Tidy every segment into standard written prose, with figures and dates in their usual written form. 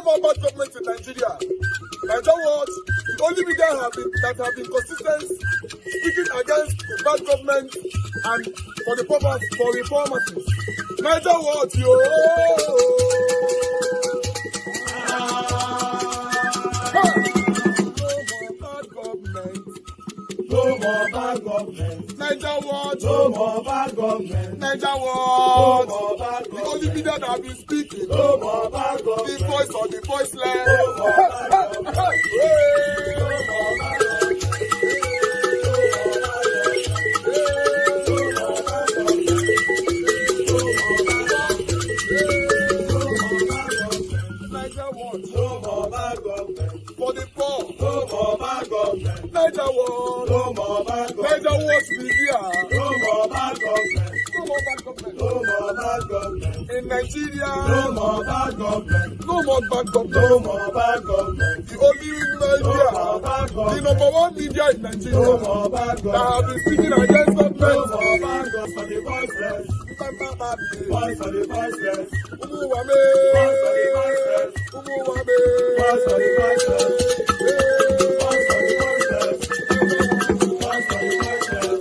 more bad government in Nigeria. Nigeria what? The only media that have been consistent speaking against the bad government and for the purpose for reformers. Nigeria what? Yo! No more bad government. Niger what? No more bad government. Niger what? No more bad government. The only media that have been speaking. No more bad government. The voice of the voiceless. No more bad government. No more bad government. Niger what? No more bad government. For the poor. No more bad government. Niger what? No more bad government. Niger what media? No more bad government. No more bad government. No more bad government. In Nigeria. No more bad government. No more bad government. No more bad government. The only media. No more bad government. The number one media in Nigeria. No more bad government. That have been speaking against government. No more bad government. For the voiceless. Voice for the voiceless. Umuwame. Voice for the voiceless. Umuwame. Voice for the voiceless. Voice for the voiceless. Voice for the voiceless.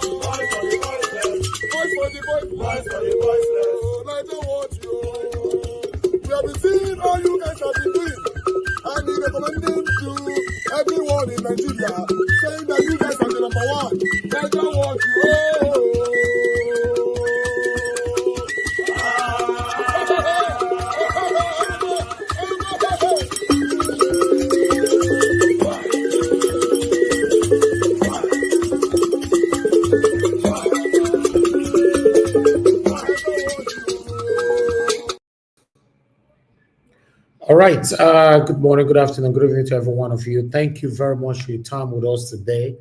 Voice for the voiceless. Voice for the voiceless. Voice for the voiceless. Niger what you? We have been seeing all you guys have been doing, and we recommending to everyone in Nigeria, saying that you guys are the number one. Niger what you? All right. Good morning, good afternoon, good evening to every one of you. Thank you very much for your time with us today.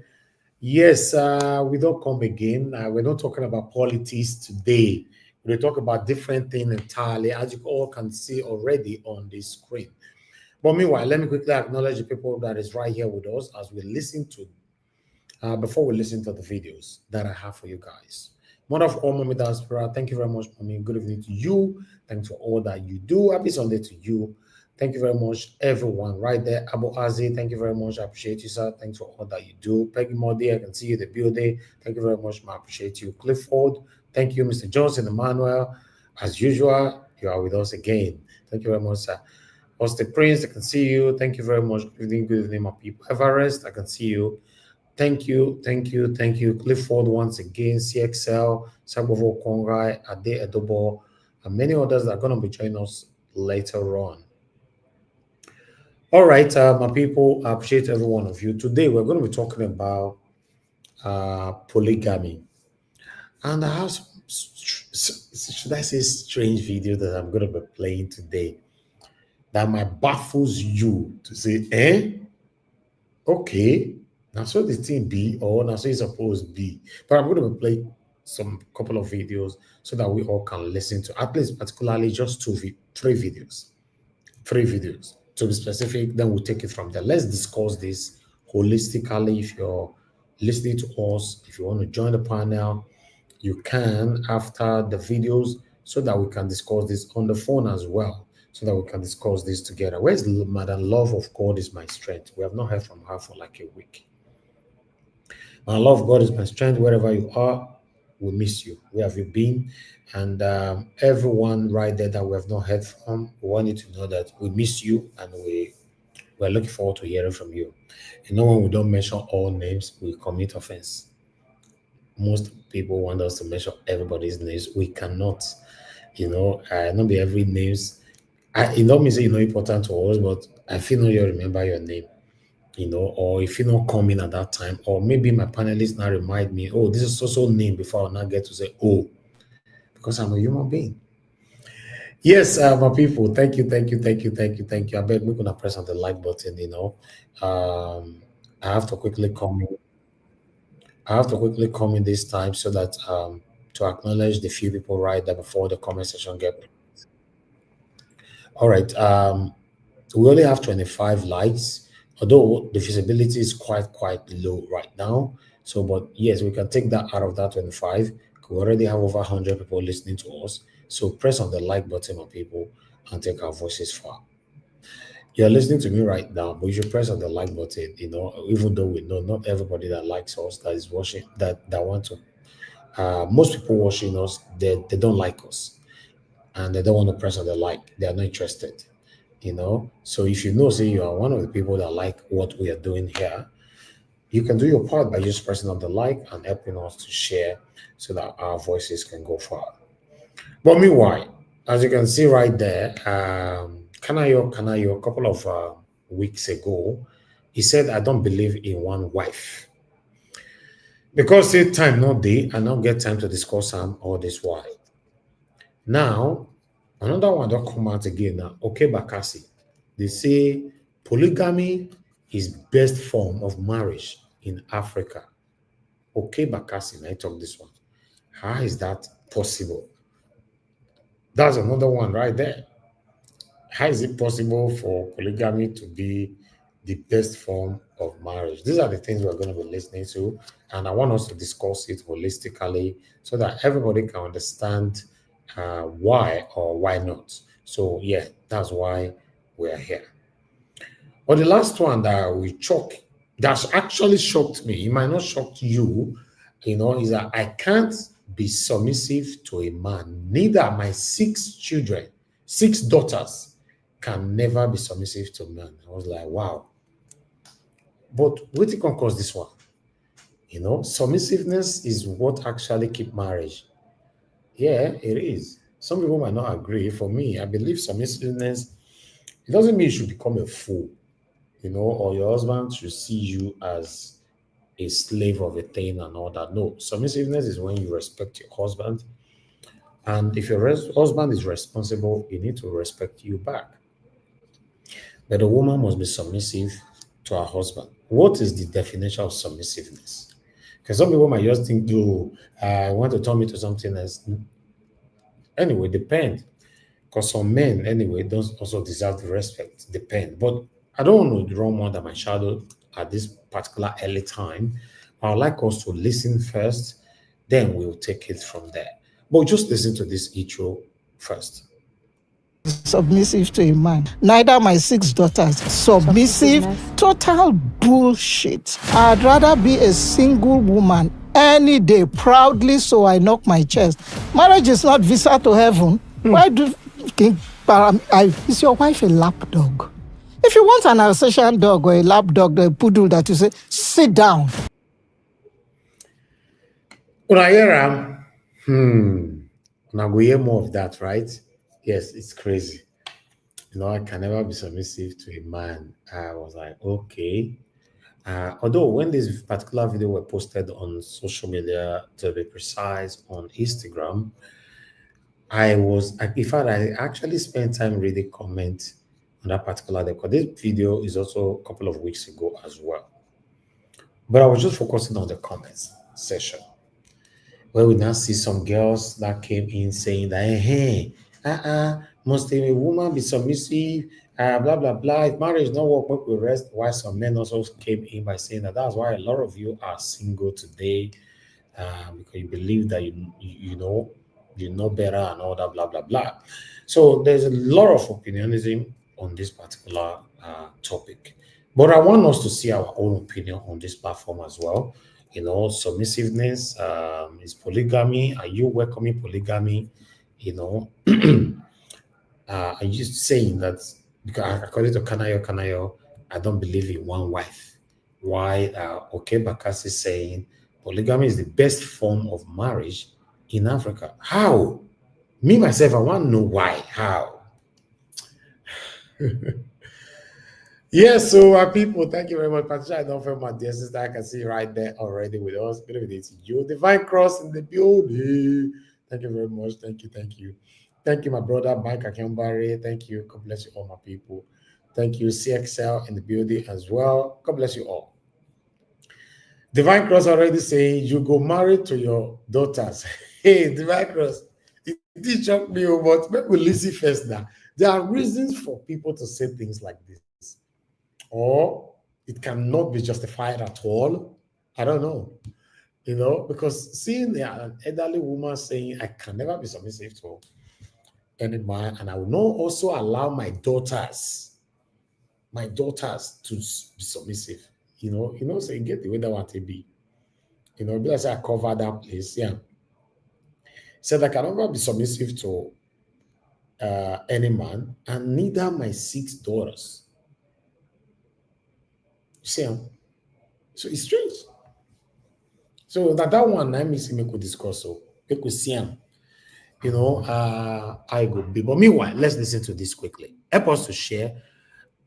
Yes, we don't come again. We're not talking about politics today. We're talking about different things entirely, as you all can see already on the screen. But meanwhile, let me quickly acknowledge the people that is right here with us as we listen to, before we listen to the videos that I have for you guys. Mother of all, Mommy Diaspora, thank you very much, Mommy. Good evening to you. Thanks for all that you do. Happy Sunday to you. Thank you very much, everyone right there. Abu Azi, thank you very much. I appreciate you, sir. Thanks for all that you do. Peggy Modi, I can see you the building. Thank you very much. I appreciate you. Clifford, thank you. Mr. Johnson, Emmanuel, as usual, you are with us again. Thank you very much, sir. Austin Prince, I can see you. Thank you very much. Good evening, my people. Everest, I can see you. Thank you, thank you, thank you. Clifford once again, CXL, Sabovo Kongai, Ade Edobo, and many others that are going to be joining us later on. All right, my people, I appreciate every one of you. Today, we're going to be talking about polygamy. And I have, should I say, strange video that I'm going to be playing today that might baffles you to say, okay, now so the thing be, or now so it's supposed to be. But I'm going to play some couple of videos so that we all can listen to, at least particularly just three videos. To be specific, then we'll take it from there. Let's discuss this holistically. If you're listening to us, if you want to join the panel, you can after the videos so that we can discuss this on the phone as well, so that we can discuss this together. Where's Madam Love of God is my strength? We have not heard from her for like a week. My love of God is my strength. Wherever you are, we miss you. Where have you been? And everyone right there that we have not heard from, we want you to know that we miss you and we're looking forward to hearing from you. You know, when we don't mention all names, we commit offense. Most people want us to mention everybody's names. We cannot, not be every names. It don't mean say important to us, but I feel you remember your name. Or if you not come in at that time, or maybe my panelists now remind me, oh, this is so name before I now get to say, oh, because I'm a human being. Yes, my people, thank you. I bet we're gonna press on the like button. I have to quickly come in this time so that to acknowledge the few people right there before the comment section get. All right, we only have 25 likes. Although the visibility is quite low right now. So, but yes, we can take that out of that 25. We already have over 100 people listening to us. So press on the like button, my people, and take our voices far. You're listening to me right now, but you should press on the like button. Even though we know not everybody that likes us, that is watching, that want to. Most people watching us, they don't like us, and they don't want to press on the like. They are not interested. So if say you are one of the people that like what we are doing here, you can do your part by just pressing on the like and helping us to share so that our voices can go far. But meanwhile, as you can see right there, Kanayo, a couple of weeks ago, he said, I don't believe in one wife. Because say time not day, I don't get time to discuss all this why. Now, another one don't come out again now. Okay, Bakasi. They say polygamy is best form of marriage in Africa. Okay, Bakasi, I talk this one. How is that possible? That's another one right there. How is it possible for polygamy to be the best form of marriage? These are the things we're going to be listening to, and I want us to discuss it holistically so that everybody can understand why or why not. So, yeah, that's why we're here. But the last one that's actually shocked me, it might not shock you, is that I can't be submissive to a man. Neither my 6 children, 6 daughters, can never be submissive to a man. I was like, wow. But what can cause this one? Submissiveness is what actually keep marriage. Yeah, it is. Some people might not agree. For me, I believe submissiveness, it doesn't mean you should become a fool, or your husband should see you as a slave of a thing and all that. No, submissiveness is when you respect your husband. And if your husband is responsible, he needs to respect you back. But a woman must be submissive to her husband. What is the definition of submissiveness? Because some people might just think, I want to turn me to something else. Anyway, depend. Because some men, anyway, don't also deserve the respect. Depend. But I don't want to draw more than my shadow at this particular early time. I would like us to listen first, then we'll take it from there. But just listen to this intro first. Submissive to a man. Neither my 6 daughters. Submissive, total bullshit. I'd rather be a single woman any day, proudly, so I knock my chest. Marriage is not visa to heaven. Why do you think is your wife a lap dog? If you want an Alsatian dog or a lap dog, a poodle that you say, sit down. Now we hear more of that, right? Yes, it's crazy. I can never be submissive to a man. I was like, okay. Although when this particular video were posted on social media, to be precise, on Instagram, in fact, I actually spent time reading comments on that particular day, because this video is also a couple of weeks ago as well. But I was just focusing on the comments section, where we now see some girls that came in saying that, hey, must a woman be submissive? Blah, blah, blah. If marriage not work, we rest. Why some men also came in by saying that that's why a lot of you are single today, because you believe that you know better and all that, blah, blah, blah. So there's a lot of opinionism on this particular topic. But I want us to see our own opinion on this platform as well. Submissiveness, is polygamy. Are you welcoming polygamy? Are you saying that, because according to Kanayo, I don't believe in one wife? Why Okay Bakasi saying polygamy is the best form of marriage in Africa? How? Me myself, I want to know why. How? Yes, so our people, thank you very much. Patricia, I don't feel my dear sister. I can see you right there already with us. Good evening to you. Divine Cross in the building. Thank you very much. Thank you. Thank you, my brother, Mike Akambari. Thank you. God bless you all, my people. Thank you, CXL in the building as well. God bless you all. Divine Cross already saying you go married to your daughters. Hey, Divine Cross, it did shock me, but maybe we listen first now. There are reasons for people to say things like this, or it cannot be justified at all. I don't know. Because seeing an elderly woman saying, I can never be submissive to any man, and I will not also allow my daughters my daughters to be submissive. So you get the way that want to be. Because I cover that place, yeah. Said I can never be submissive to any man, and neither my 6 daughters. See, so it's strange. So that one I miss him could discuss. So we could see him. I go be. But meanwhile, let's listen to this quickly. Help us to share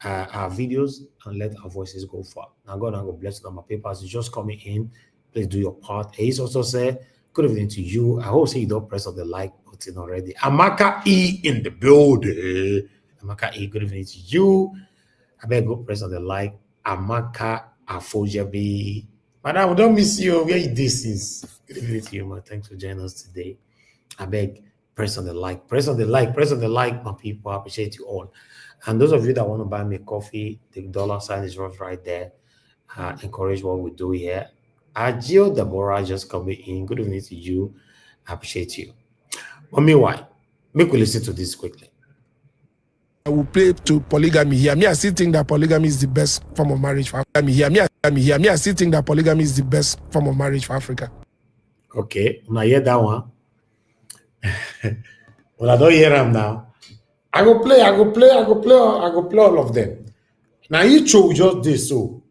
our videos and let our voices go far. Now God and God bless you. My papers is just coming in. Please do your part. He's also said, good evening to you. I hope you don't press on the like button already. Amaka E in the building. Amaka E, good evening to you. I better go press on the like. Amaka Afojabi. Madam, we don't miss you. Where this is. Good evening to you, man. Thanks for joining us today. I beg, press on the like. Press on the like, my people. I appreciate you all. And those of you that want to buy me coffee, the $ is right there. Encourage what we do here. Agio Deborah just coming in. Good evening to you. I appreciate you. But meanwhile, make we listen to this quickly. I will play to polygamy here. I still think that polygamy is the best form of marriage for Africa. I still think that polygamy is the best form of marriage for Africa. Okay, when I hear that one, well, I don't hear them now. I go play all of them. Now you chose just this, so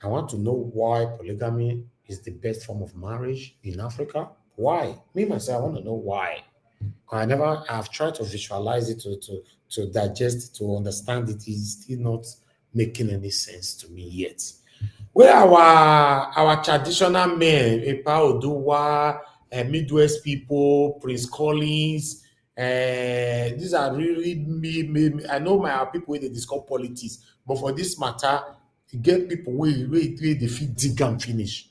I want to know why polygamy is the best form of marriage in Africa. Why? Me myself, I want to know why. I've tried to visualize it, to digest it, to understand it. It's still not making any sense to me yet. Where our traditional men, Epa Oduwa, Midwest people, Prince Collins, these are really me. I know my people where they discuss politics, but for this matter, you get people where they fit dig and finish.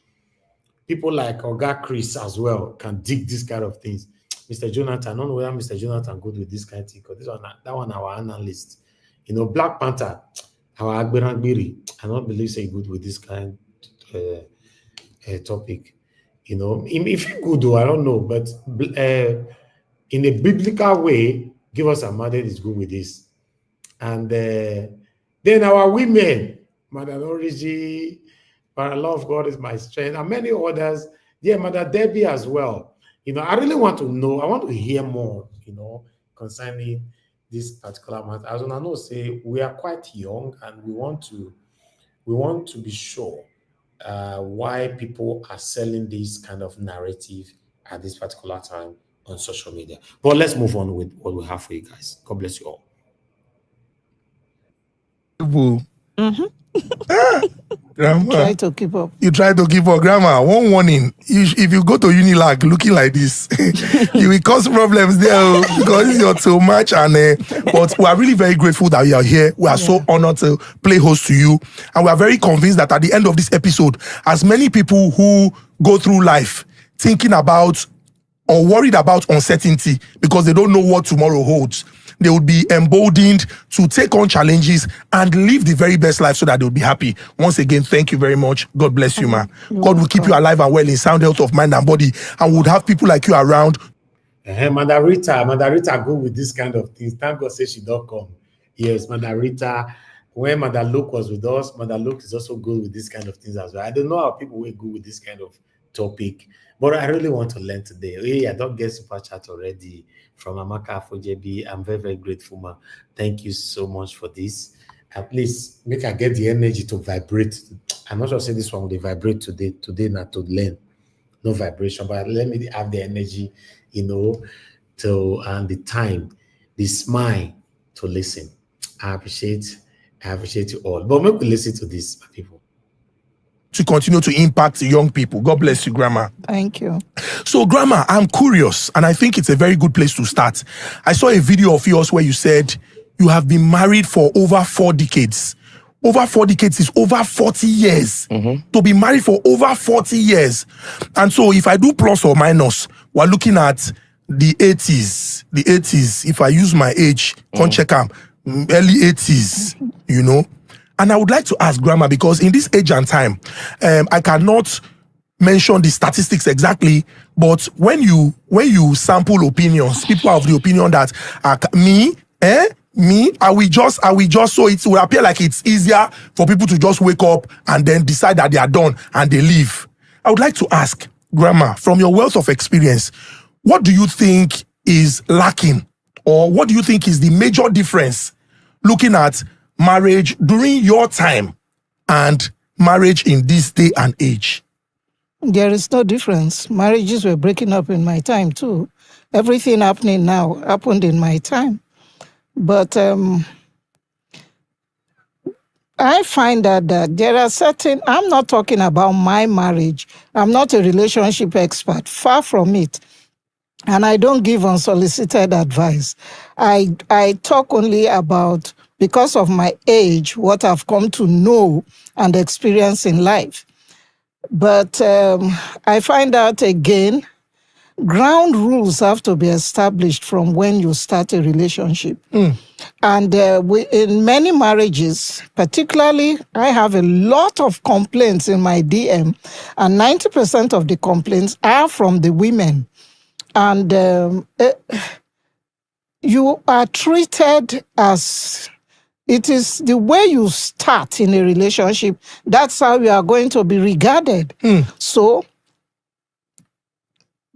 People like Oga Chris as well can dig this kind of things. Mr. Jonathan, I don't know whether Mr. Jonathan good with this kind of thing, because that one our analyst. Black Panther, our Agberangbiri, I don't believe say good with this kind topic. If you could do, I don't know, but in a biblical way, give us a mother is good with this. And then our women, Mother Origi, my love God is my strength, and many others. Yeah, Mother Debbie as well. I really want to know, I want to hear more, concerning this particular matter. As I know, say we are quite young and we want to be sure why people are selling this kind of narrative at this particular time on social media. But let's move on with what we have for you guys. God bless you all. Grandma, Try to keep up. You try to keep up, Grandma. One warning: if you go to Unilag looking like this, you will cause problems there because you're too much. And but we are really very grateful that you are here. We are so honored to play host to you, and we are very convinced that at the end of this episode, as many people who go through life thinking about or worried about uncertainty because they don't know what tomorrow holds, they would be emboldened to take on challenges and live the very best life so that they'll be happy. Once again, thank you very much. God bless you, ma. God will keep you alive and well in sound health of mind and body, and would have people like you around. Mother Rita go with this kind of things. Thank God say she don't come. Yes, Mother Rita. When Mother Luke was with us, Mother Luke is also good with this kind of things as well. I don't know how people will go with this kind of topic, but I really want to learn today. Hey, I don't get super chat already from Amaka Fojebi. I'm very, very grateful, ma. Thank you so much for this. Please make I get the energy to vibrate. I'm not sure say this one will vibrate today not to learn. No vibration, but let me have the energy, to and the time, the smile to listen. I appreciate you all. But maybe listen to this, people. To continue to impact young people. God bless you, Grandma. Thank you. So, Grandma, I'm curious, and I think it's a very good place to start. I saw a video of yours where you said you have been married for over 4 decades. Over 4 decades is over 40 years. To be married for over 40 years. And so if I do plus or minus, we're looking at the 80s. The 80s, if I use my age, can't check them, early 80s, And I would like to ask Grandma, because in this age and time, I cannot mention the statistics exactly, but when you sample opinions, people have the opinion that me, I will just so it will appear like it's easier for people to just wake up and then decide that they are done and they leave. I would like to ask, Grandma, from your wealth of experience, what do you think is lacking, or what do you think is the major difference looking at marriage during your time and marriage in this day and age? There is no difference. Marriages were breaking up in my time too. Everything happening now happened in my time. But I find that there are certain, I'm not talking about my marriage. I'm not a relationship expert, far from it. And I don't give unsolicited advice. I talk only about, because of my age, what I've come to know and experience in life. But I find out again, ground rules have to be established from when you start a relationship. And in many marriages, particularly, I have a lot of complaints in my DM, and 90% of the complaints are from the women. And you are treated as, it is the way you start in a relationship, that's how you are going to be regarded. So,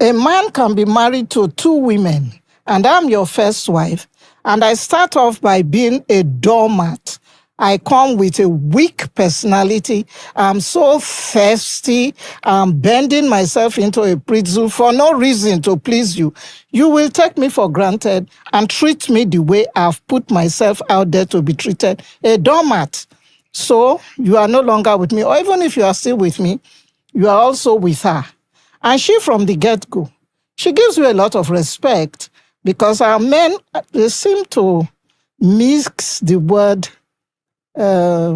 a man can be married to 2 women, and I'm your first wife, and I start off by being a doormat. I come with a weak personality. I'm so thirsty. I'm bending myself into a pretzel for no reason to please you. You will take me for granted and treat me the way I've put myself out there to be treated, a doormat. So you are no longer with me, or even if you are still with me, you are also with her. And she, from the get-go, she gives you a lot of respect, because our men, they seem to mix the word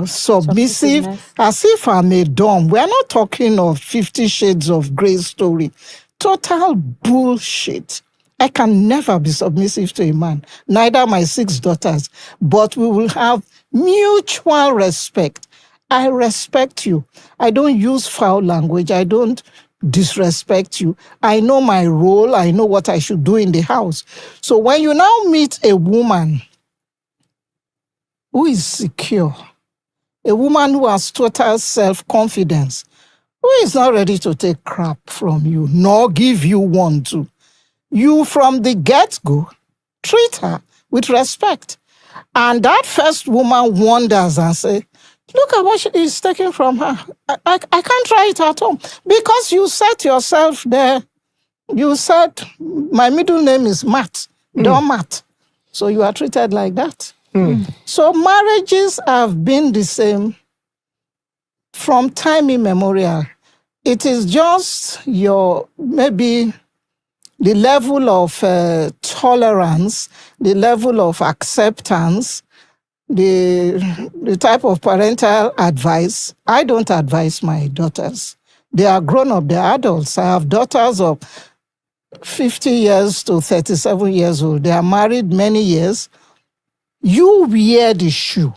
submissive as if I'm a dom. We're not talking of 50 Shades of Grey story. Total bullshit. I can never be submissive to a man, neither my 6 daughters, but we will have mutual respect. I respect you. I don't use foul language. I don't disrespect you. I know my role. I know what I should do in the house. So when you now meet a woman who is secure, a woman who has total self-confidence, who is not ready to take crap from you, nor give you one to, you from the get-go treat her with respect. And that first woman wonders and says, look at what she is taking from her. I can't try it at home. Because you set yourself there. You said, my middle name is Matt, Doormat. So you are treated like that. So marriages have been the same from time immemorial. It is just your, maybe the level of tolerance, the level of acceptance, the type of parental advice. I don't advise my daughters. They are grown up, they are adults. I have daughters of 50 years to 37 years old. They are married many years. You wear the shoe.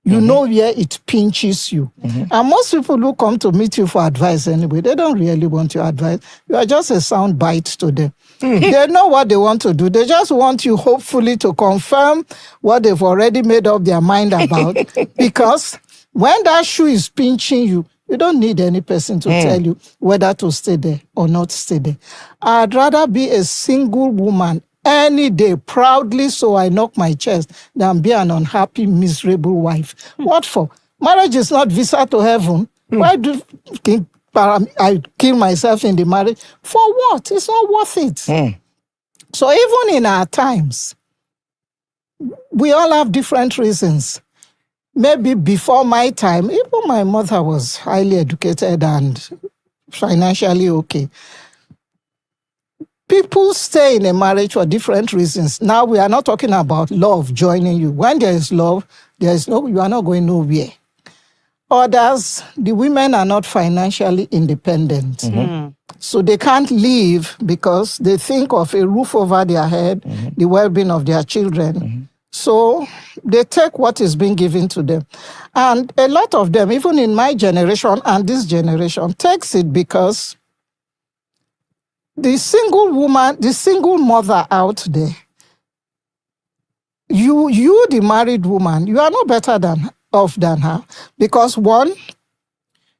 You know where it pinches you. And most people who come to meet you for advice anyway, they don't really want your advice. You are just a sound bite to them. They know what they want to do. They just want you, hopefully, to confirm what they've already made up their mind about. Because when that shoe is pinching you, you don't need any person to tell you whether to stay there or not stay there. I'd rather be a single woman any day, proudly, so I knock my chest, than be an unhappy, miserable wife. What for? Marriage is not visa to heaven. Why do you think I kill myself in the marriage? For what? It's not worth it. So even in our times, we all have different reasons. Maybe before my time, even my mother was highly educated and financially okay. People stay in a marriage for different reasons. Now we are not talking about love joining you. When there is love, you are not going nowhere. Others, the women are not financially independent. So they can't leave because they think of a roof over their head, the well-being of their children. So they take what is being given to them. And a lot of them, even in my generation and this generation, takes it because the single woman, the single mother out there you, the married woman, you are no better off than her, because one,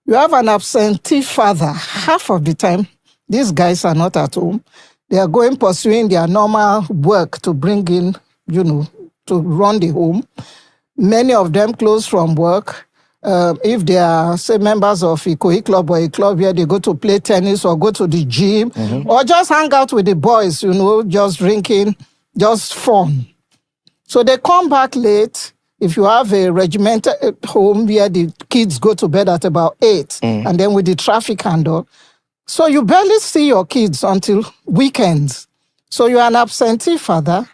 you have an absentee father. Half of the time, these guys are not at home. They are going pursuing their normal work to bring in, to run the home. Many of them close from work. If they are, say, members of a club or a club where they go to play tennis or go to the gym or just hang out with the boys, just drinking, just fun. So they come back late. If you have a regimented home where the kids go to bed at about 8, and then with the traffic and all, so you barely see your kids until weekends. So you're an absentee father.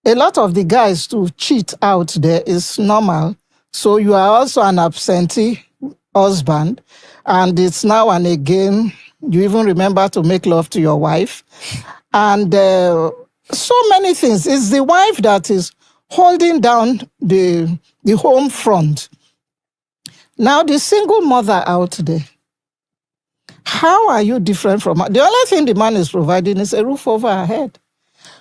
A lot of the guys to cheat out there is normal. So you are also an absentee husband, and it's now and again, you even remember to make love to your wife. And so many things. It's the wife that is holding down the home front. Now, the single mother out there, how are you different from her? The only thing the man is providing is a roof over her head.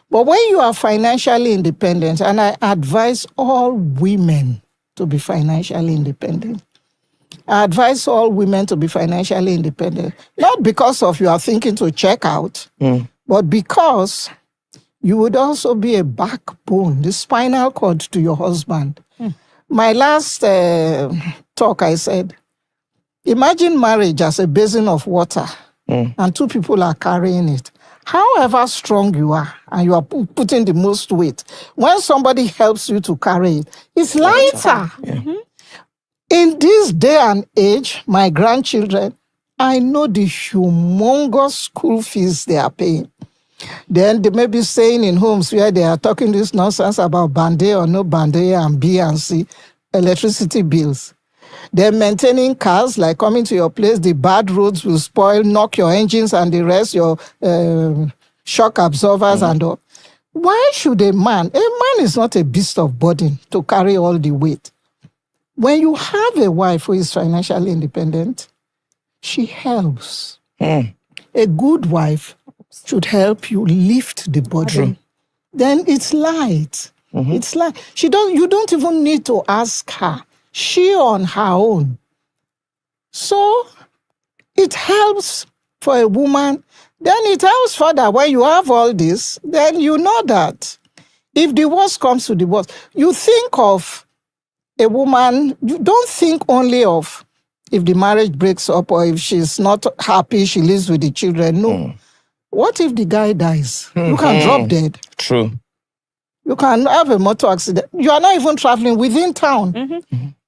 But when you are financially independent, and I advise all women to be financially independent. I advise all women to be financially independent, not because of you are thinking to check out, but because you would also be a backbone, the spinal cord to your husband. My last talk, I said, imagine marriage as a basin of water, and two people are carrying it. However strong you are, and you are putting the most weight, when somebody helps you to carry it, it's lighter. In this day and age, my grandchildren, I know the humongous school fees they are paying. Then they may be saying in homes where they are talking this nonsense about band A or no band A and B and C, electricity bills. They're maintaining cars, like coming to your place, the bad roads will spoil, knock your engines and the rest, your shock absorbers and all. Why should a man is not a beast of burden to carry all the weight. When you have a wife who is financially independent, she helps. A good wife should help you lift the burden. Then it's light. It's light. You don't even need to ask her. She on her own. So it helps for a woman. Then it helps further when you have all this, then you know that if the worst comes to the worst, you think of a woman, you don't think only of if the marriage breaks up or if she's not happy, she lives with the children. No. What if the guy dies? You can drop dead. True. You can have a motor accident. You are not even traveling within town.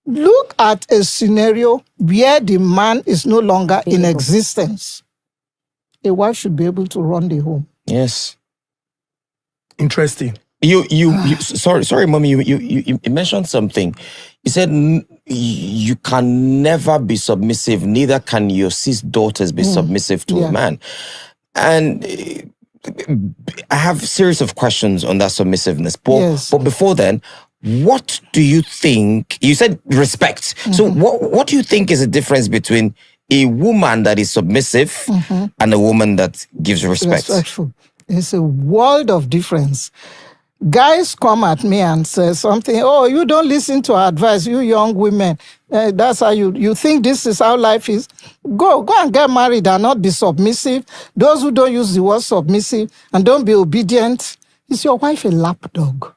Look at a scenario where the man is no longer in existence. A wife should be able to run the home. Yes. Interesting. Sorry, mommy. You mentioned something. You said you can never be submissive. Neither can your sis daughters be submissive to a man. And I have a series of questions on that submissiveness. But before then, what do you think? You said respect. So what do you think is the difference between a woman that is submissive and a woman that gives respect? Respectful. It's a world of difference. Guys come at me and say something, oh, you don't listen to advice, you young women. That's how you think this is how life is. Go and get married and not be submissive. Those who don't use the word submissive and don't be obedient, is your wife a lapdog?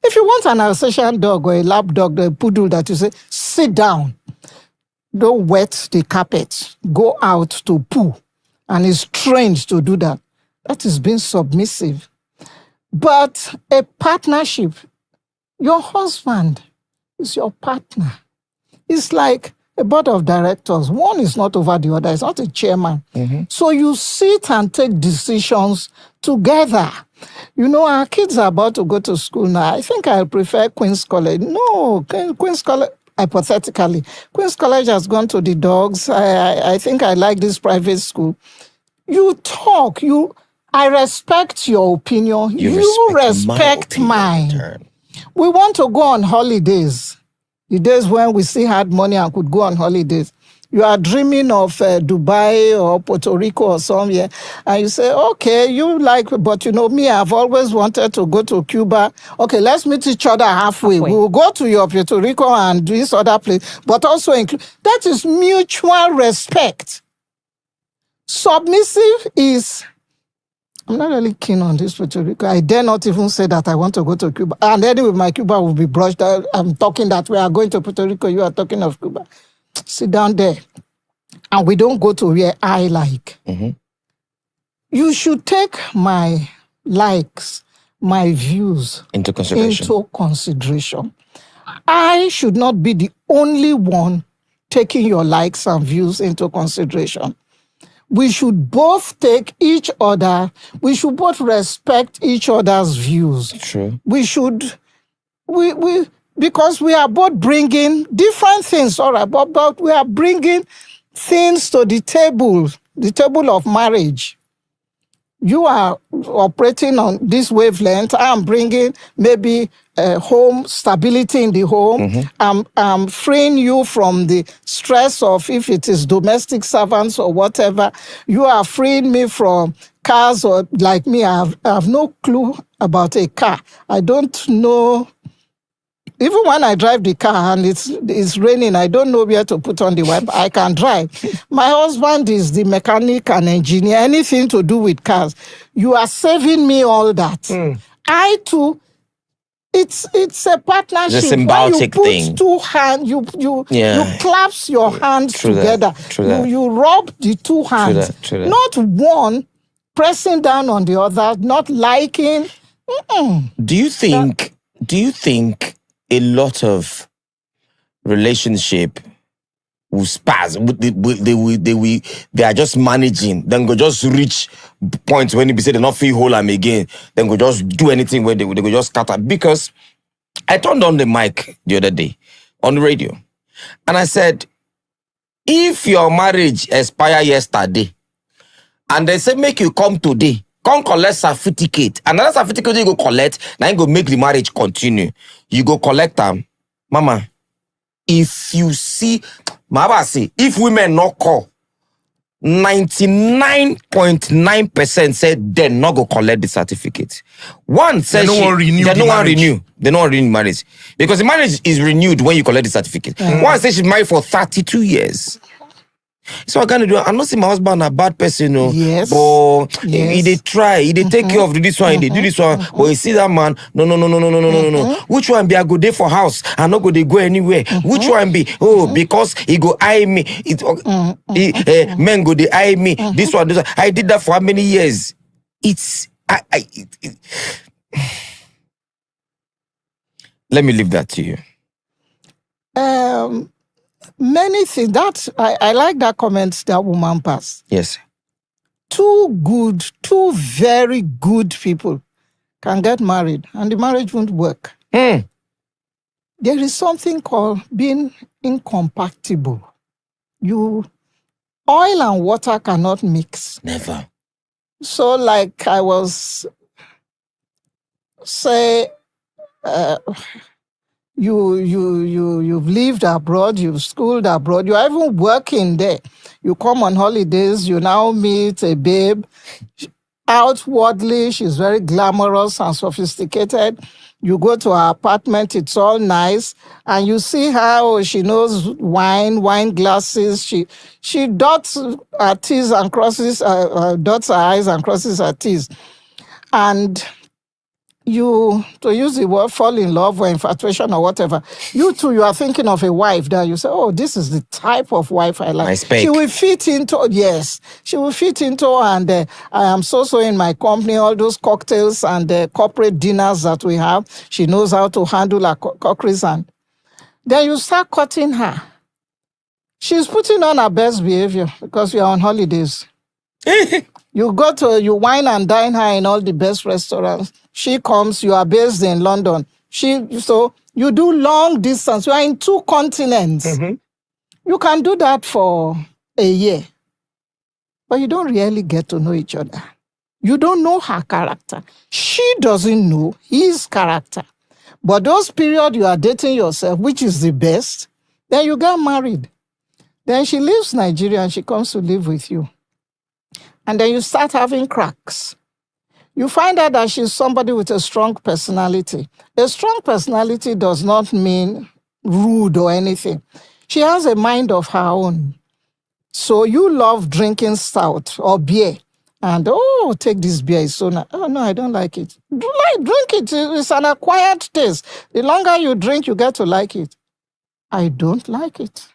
If you want an Alsatian dog or a lap dog, a poodle that you say, sit down, don't wet the carpet, go out to poo, and is trained to do that. That is being submissive. But a partnership, your husband is your partner. It's like a board of directors. One is not over the other. It's not a chairman. So you sit and take decisions together. Our kids are about to go to school now. I think I prefer Queen's College. No, Queen's College, hypothetically. Queen's College has gone to the dogs. I think I like this private school. You talk. I respect your opinion. You respect mine. We want to go on holidays. The days when we still had money and could go on holidays. You are dreaming of Dubai or Puerto Rico or somewhere, and you say, okay, you like, but you know me, I've always wanted to go to Cuba. Okay, let's meet each other halfway. We will go to your Puerto Rico and this other place, but also include, that is mutual respect. Submissive is, I'm not really keen on this Puerto Rico. I dare not even say that I want to go to Cuba. And anyway, my Cuba will be brushed out. I'm talking that we are going to Puerto Rico. You are talking of Cuba. Sit down there. And we don't go to where I like. Mm-hmm. You should take my likes, my views Into consideration. I should not be the only one taking your likes and views into consideration. We should both take each other, we should both respect each other's views. True. We should, because we are both bringing different things, all right, but we are bringing things to the table of marriage. You are operating on this wavelength. I'm bringing maybe home stability in the home. Mm-hmm. I'm freeing you from the stress of if it is domestic servants or whatever. You are freeing me from cars, or like me, I have no clue about a car. I don't know. Even when I drive the car and it's raining, I don't know where to put on the wiper. I can drive. My husband is the mechanic and engineer, anything to do with cars. You are saving me all that. I too, it's a partnership. It's a symbiotic when thing. you put two hands, you clasp your hands together. You rub the two hands. True that. Not one pressing down on the other, not liking. Do you think a lot of relationship will spaz? They are just managing, then go just reach points when they say they not feel whole and again, then go just do anything where they go just scatter. Because I turned on the mic the other day on the radio and I said, if your marriage expired yesterday and they say make you come today, come collect certificate. Another certificate you go collect, now you go make the marriage continue. You go collect them. Mama, if you see, Mama say, if women not call, 99.9% said they not go collect the certificate. One says They don't renew marriage. Because the marriage is renewed when you collect the certificate. One says she's married for 32 years. So I gonna do. I'm not saying my husband a bad person, no. Yes. But he they try, he they take care of this one, he they do this one. But you see that man, no. Which one be I go there for house? I not go they go anywhere. Which one be? Oh, because he go eye me. Men go they eye me. This one. I did that for how many years? Let me leave that to you. Many things. I like that comment that woman passed. Yes. Two very good people can get married and the marriage won't work. There is something called being incompatible. Oil and water cannot mix. Never. So like I was say, you've lived abroad, you've schooled abroad, you're even working there. You come on holidays, you now meet a babe. Outwardly, she's very glamorous and sophisticated. You go to her apartment, it's all nice, and you see how she knows wine glasses. She dots her T's and crosses, dots her I's and crosses her T's. And you, to use the word, fall in love or infatuation or whatever, you are thinking of a wife that you say, oh, this is the type of wife I like. She will fit into, and I am so in my company, all those cocktails and corporate dinners that we have. She knows how to handle her cookeries, and then you start cutting her. She's putting on her best behavior because you are on holidays. You wine and dine her in all the best restaurants. She comes, you are based in London. So you do long distance. You are in 2 continents. You can do that for a year. But you don't really get to know each other. You don't know her character. She doesn't know his character. But those periods you are dating yourself, which is the best, then you get married. Then she leaves Nigeria and she comes to live with you. And then you start having cracks. You find out that she's somebody with a strong personality. A strong personality does not mean rude or anything. She has a mind of her own. So you love drinking stout or beer. And, oh, take this beer, it's so nice. Oh, no, I don't like it. Drink it. It's an acquired taste. The longer you drink, you get to like it. I don't like it.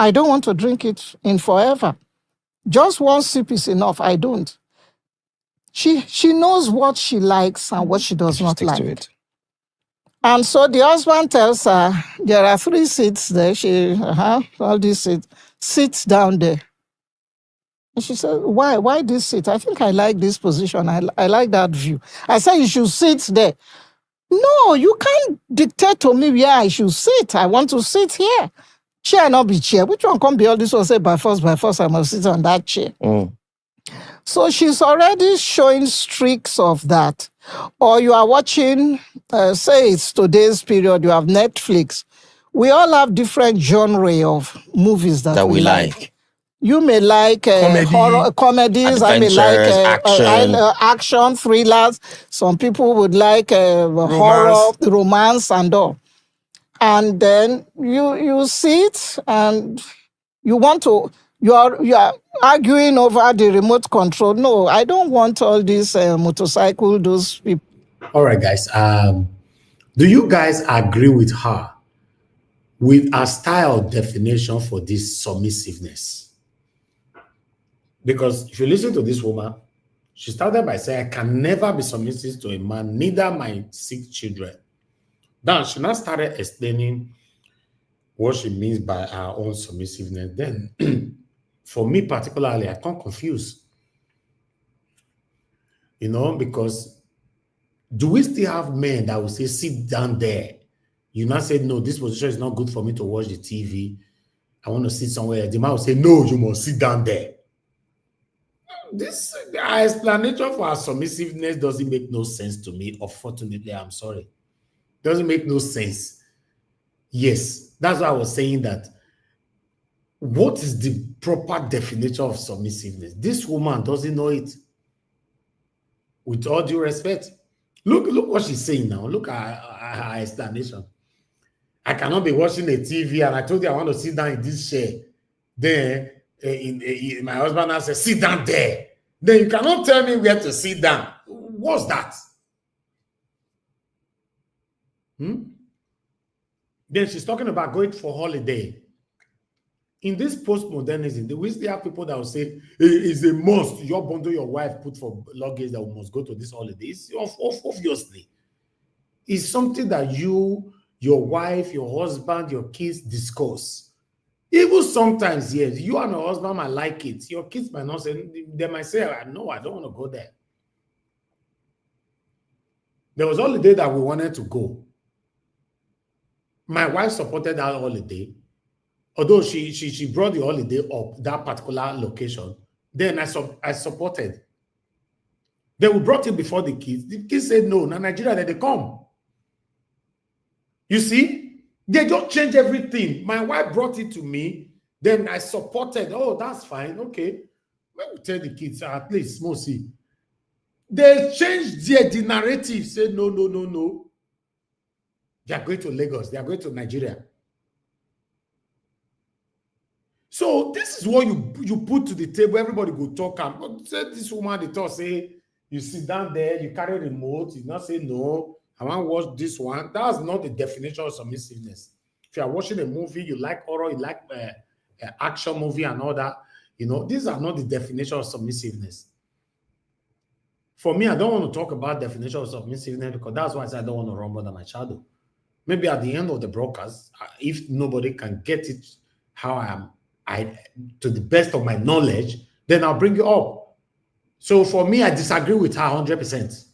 I don't want to drink it in forever. Just one sip is enough. I don't. She knows what she likes and what she does not like. To it. And so the husband tells her, there are 3 seats there. All these seats. Sit down there. And she said, why this seat? I think I like this position. I like that view. I said, you should sit there. No, you can't dictate to me where I should sit. I want to sit here. Chair, not be chair. Which one can be all this one? Say, by force, I must sit on that chair. So she's already showing streaks of that. Or you are watching, say it's today's period, you have Netflix. We all have different genre of movies that we like. You may like horror comedies. I may like action, thrillers. Some people would like horror, romance, and all. And then you sit and you want to. You are arguing over the remote control. No, I don't want all these motorcycle. Those people. All right, guys. Do you guys agree with her with a style definition for this submissiveness? Because if you listen to this woman, she started by saying, I can never be submissive to a man, neither my 6 children. Then she now started explaining what she means by her own submissiveness. Then, for me particularly, I can't confuse. Because do we still have men that will say, sit down there? You now say, no, this position is not good for me to watch the TV. I want to sit somewhere. The man will say, no, you must sit down there. This explanation for our submissiveness doesn't make no sense to me. Unfortunately, I'm sorry. Doesn't make no sense. Yes, that's why I was saying that. What is the proper definition of submissiveness? This woman doesn't know it. With all due respect. Look what she's saying now. Look at her explanation. I cannot be watching a TV and I told you I want to sit down in this chair. Then my husband has said, sit down there. Then you cannot tell me where to sit down. What's that? Then she's talking about going for holiday. In this postmodernism, we still have people that will say, it's a must. Your bundle, your wife put for luggage that we must go to this holiday. Obviously, it's something that you, your wife, your husband, your kids discuss. Even sometimes, yes, you and your husband might like it. Your kids might not say, they might say, no, I don't want to go there. There was a holiday that we wanted to go. My wife supported that holiday. Although she brought the holiday up, that particular location, then I supported. Then we brought it before the kids. The kids said, no, Nigeria, then they come. You see? They just change everything. My wife brought it to me. Then I supported. Oh, that's fine. Okay. When we tell the kids, at least, see. They changed the narrative. Say, no. They are going to Lagos. They are going to Nigeria. So this is what you put to the table. Everybody go talk. And say this woman, they talk, say, you sit down there, you carry remote. You not say, no, I want to watch this one. That's not the definition of submissiveness. If you are watching a movie, you like horror, you like action movie and all that, these are not the definition of submissiveness. For me, I don't want to talk about definition of submissiveness because that's why I said I don't want to run under my shadow. Maybe at the end of the broadcast, if nobody can get it how I am, to the best of my knowledge, then I'll bring it up. So for me, I disagree with her 100%.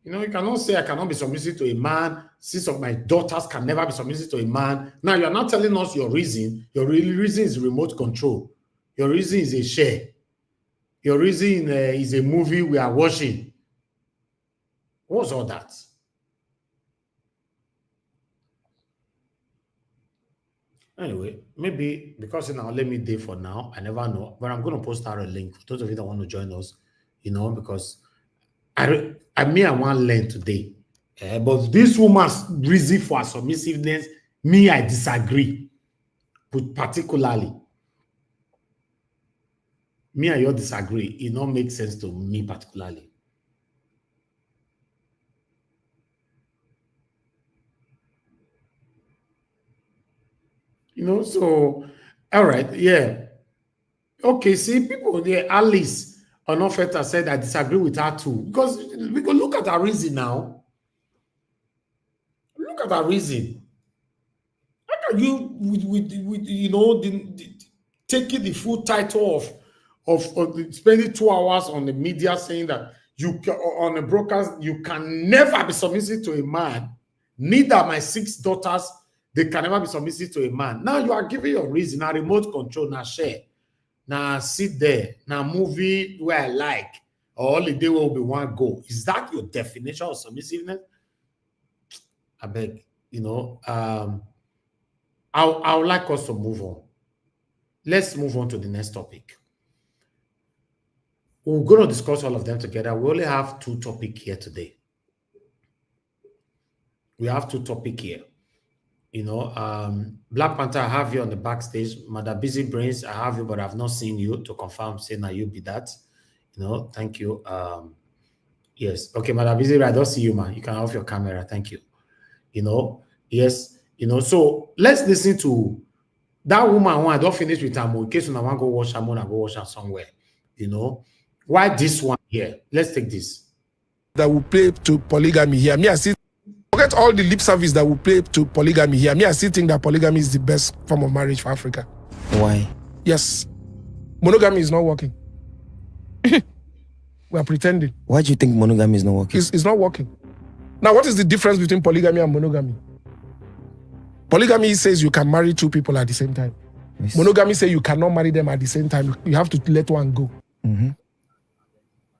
You cannot say I cannot be submissive to a man. 6 of my daughters can never be submissive to a man. Now, you're not telling us your reason. Your reason is remote control. Your reason is a share. Your reason is a movie we are watching. What's all that? Anyway, maybe because now let me day for now. I never know, but I'm going to post out a link for those of you that want to join us. Because I want to learn today. But this woman's reason for submissiveness, me, I disagree. But particularly, me and you disagree. It don't make sense to me particularly. So, all right, yeah. Okay, see, people there, Alice Onofeta said, I disagree with her too. Because we can look at her reason now. Look at her reason. How can you, taking the full title of spending 2 hours on the media saying that on the broadcast, you can never be submissive to a man. Neither my 6 daughters, they can never be submissive to a man. Now you are giving your reason, now remote control, now share. Now sit there, now movie where I like, or holiday where we want to go. Is that your definition of submissiveness? I beg, I would like us to move on. Let's move on to the next topic. We're going to discuss all of them together. We only have 2 topics here today. We have 2 topics here. Black Panther, I have you on the backstage. Mother Busy Brains, I have you, but I've not seen you to confirm, say now you be that. Thank you. Yes. Okay, Mother Busy, I don't see you, man. You can off your camera. Thank you. Yes. So let's listen to that woman who I don't finish with her in case I want to go watch her more, I go watch her somewhere. Why this one here? Let's take this. That will play to polygamy here. Me, I see. Forget all the lip service that will play to polygamy here. Me, I still think that polygamy is the best form of marriage for Africa. Why? Yes. Monogamy is not working. We are pretending. Why do you think monogamy is not working? It's not working. Now, what is the difference between polygamy and monogamy? Polygamy says you can marry 2 people at the same time. Yes. Monogamy says you cannot marry them at the same time. You have to let one go. Mm-hmm.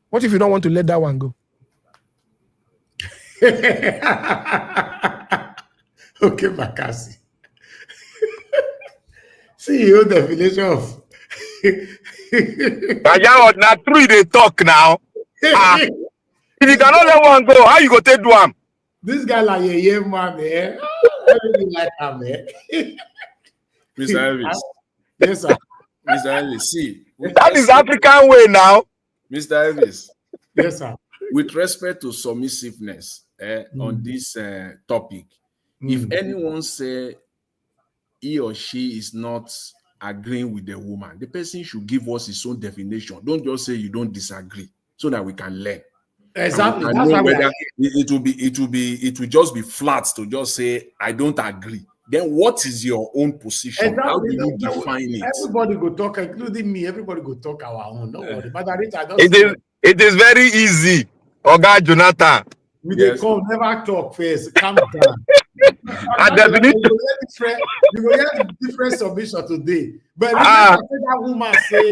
What if you don't want to let that one go? Okay, Makasi. See your definition of. Now 3 they talk now. If you cannot let one go, how you go take do am? This guy like a young man, man. I really like him, man. Mr. Elvis. Yes, sir. Mr. Elvis, see. That is African way now. Mr. Elvis. Yes, sir. With respect to submissiveness on this topic, if anyone say he or she is not agreeing with the woman, the person should give us his own definition. Don't just say you don't disagree, so that we can learn. Exactly. I know whether it will just be flat to just say I don't agree. Then what is your own position? Exactly. How do you define it? Everybody go talk, including me. Everybody go talk our own. No worry. But It is very easy. Oga Jonathan. We yes. Come, never talk first. Calm down. You will get different submission today. But that woman say,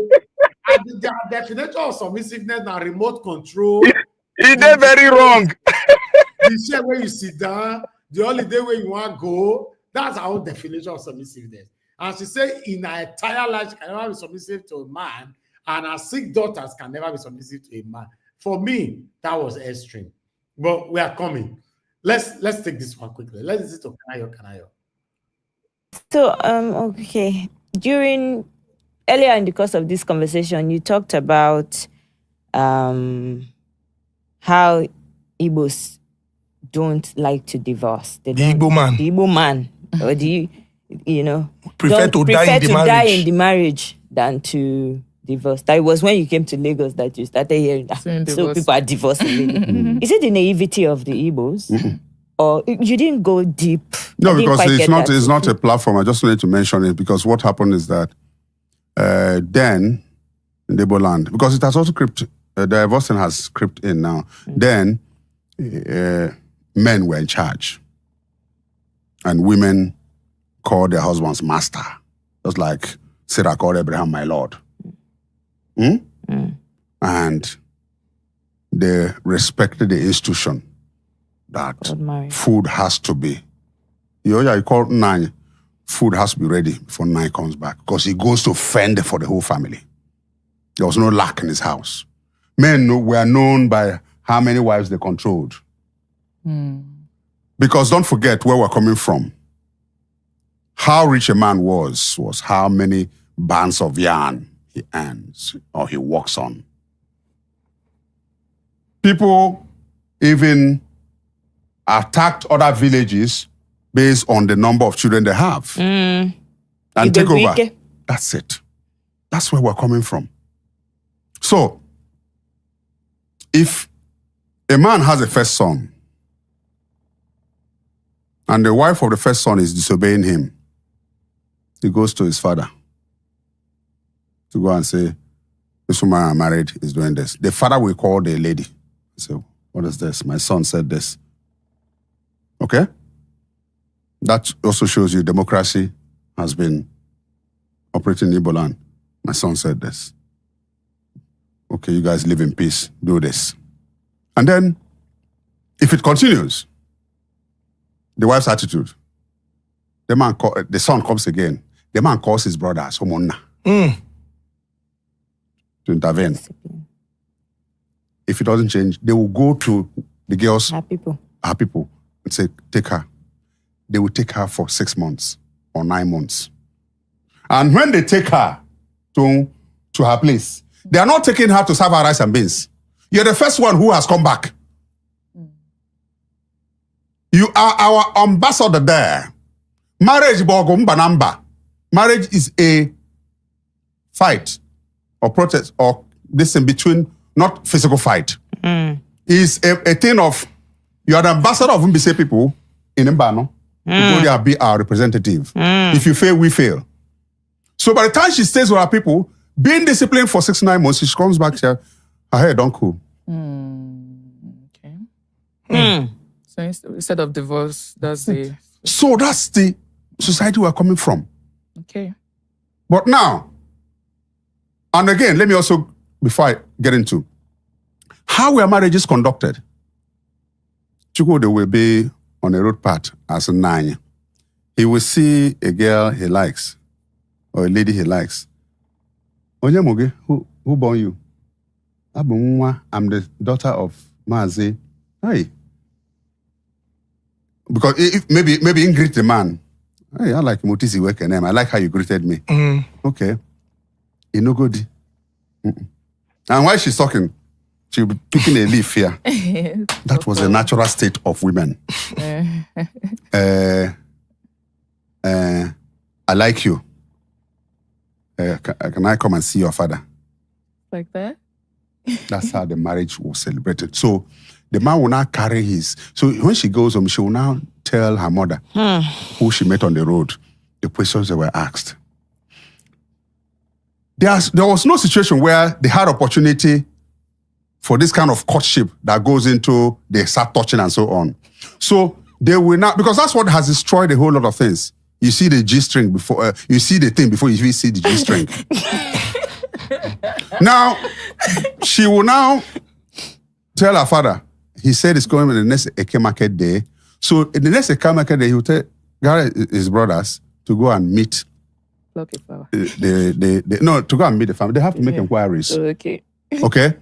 the definition of submissiveness and remote control. It is very wrong. The share where you sit down, the holiday where you want to go. That's our definition of submissiveness. And she said, in her entire life, she can never be submissive to a man, and her 6 daughters can never be submissive to a man. For me, that was extreme. But we are coming. Let's take this one quickly. Let's listen to Kanayo. So, okay. Earlier in the course of this conversation, you talked about how Igbos don't like to divorce. The Igbo man. Or prefer to die in the marriage than to divorce. That was when you came to Lagos that you started hearing that. So people are divorcing. Is it the naivety of the Igbos? Or you didn't go deep? No, because it's not a platform. I just wanted to mention it because what happened is that then in the Igbo land, because it has also crept, the divorcing has crept in now. Then men were in charge. And women called their husbands master. Just like Sarah called Abraham my lord. And they respected the institution that food has to be. You call nine. food has to be ready before 9 comes back because he goes to fend for the whole family. There was no lack in his house. Men were known by how many wives they controlled. Because don't forget where we're coming from. How rich a man was how many bands of yarn he earns or he walks on. People even attacked other villages based on the number of children they have. And take over. That's it. That's where we're coming from. So, if a man has a first son, and the wife of the first son is disobeying him, he goes to his father to go and say, this woman I'm married is doing this. The father will call the lady. So, what is this? My son said this. Okay? That also shows you democracy has been operating in Igbo land. My son said this. Okay, you guys live in peace. Do this. And then, if it continues, the wife's attitude, the son comes again. The man calls his brothers, Homonna, to intervene. If it doesn't change, they will go to the girls, her people, and say, take her. They will take her for 6 months or 9 months. And when they take her to her place, they are not taking her to serve her rice and beans. You're the first one who has come back. You are our ambassador there. Marriage is a fight or protest or this in between, not physical fight. It's a thing of, you are the ambassador of Mbise people in Mbano. You be our representative. If you fail, we fail. So by the time she stays with her people, being disciplined for 6-9 months, she comes back here, her hair don't cool. Okay. So instead of divorce, that's the... So that's the society we're coming from. Okay. But now, and again, let me also, before I get into, how were marriages conducted? Chukwude will be on a road path as a 9. He will see a girl he likes, or a lady he likes. Onyemoge, who born you? I'm the daughter of Mazi. Hey. Because if maybe greet the man. Hey, I like Mutisi work name. I like how you greeted me. Okay. You no good. And while she's talking, she'll be picking a leaf here. That was a natural state of women. I like you. Can I come and see your father? Like that? That's how the marriage was celebrated. So the man will now carry his... So when she goes home, she will now tell her mother who she met on the road, the questions that were asked. There was no situation where they had opportunity for this kind of courtship that goes into they start touching and so on. So they will not... Because that's what has destroyed a whole lot of things. You see the G-string before... you see the thing before you even see the G-string. Now, she will now tell her father, he said it's going on the next Eke market day. So in the next Eke market day, he will tell his brothers to go and meet Flower. to go and meet the family. They have to make inquiries. Okay. Okay?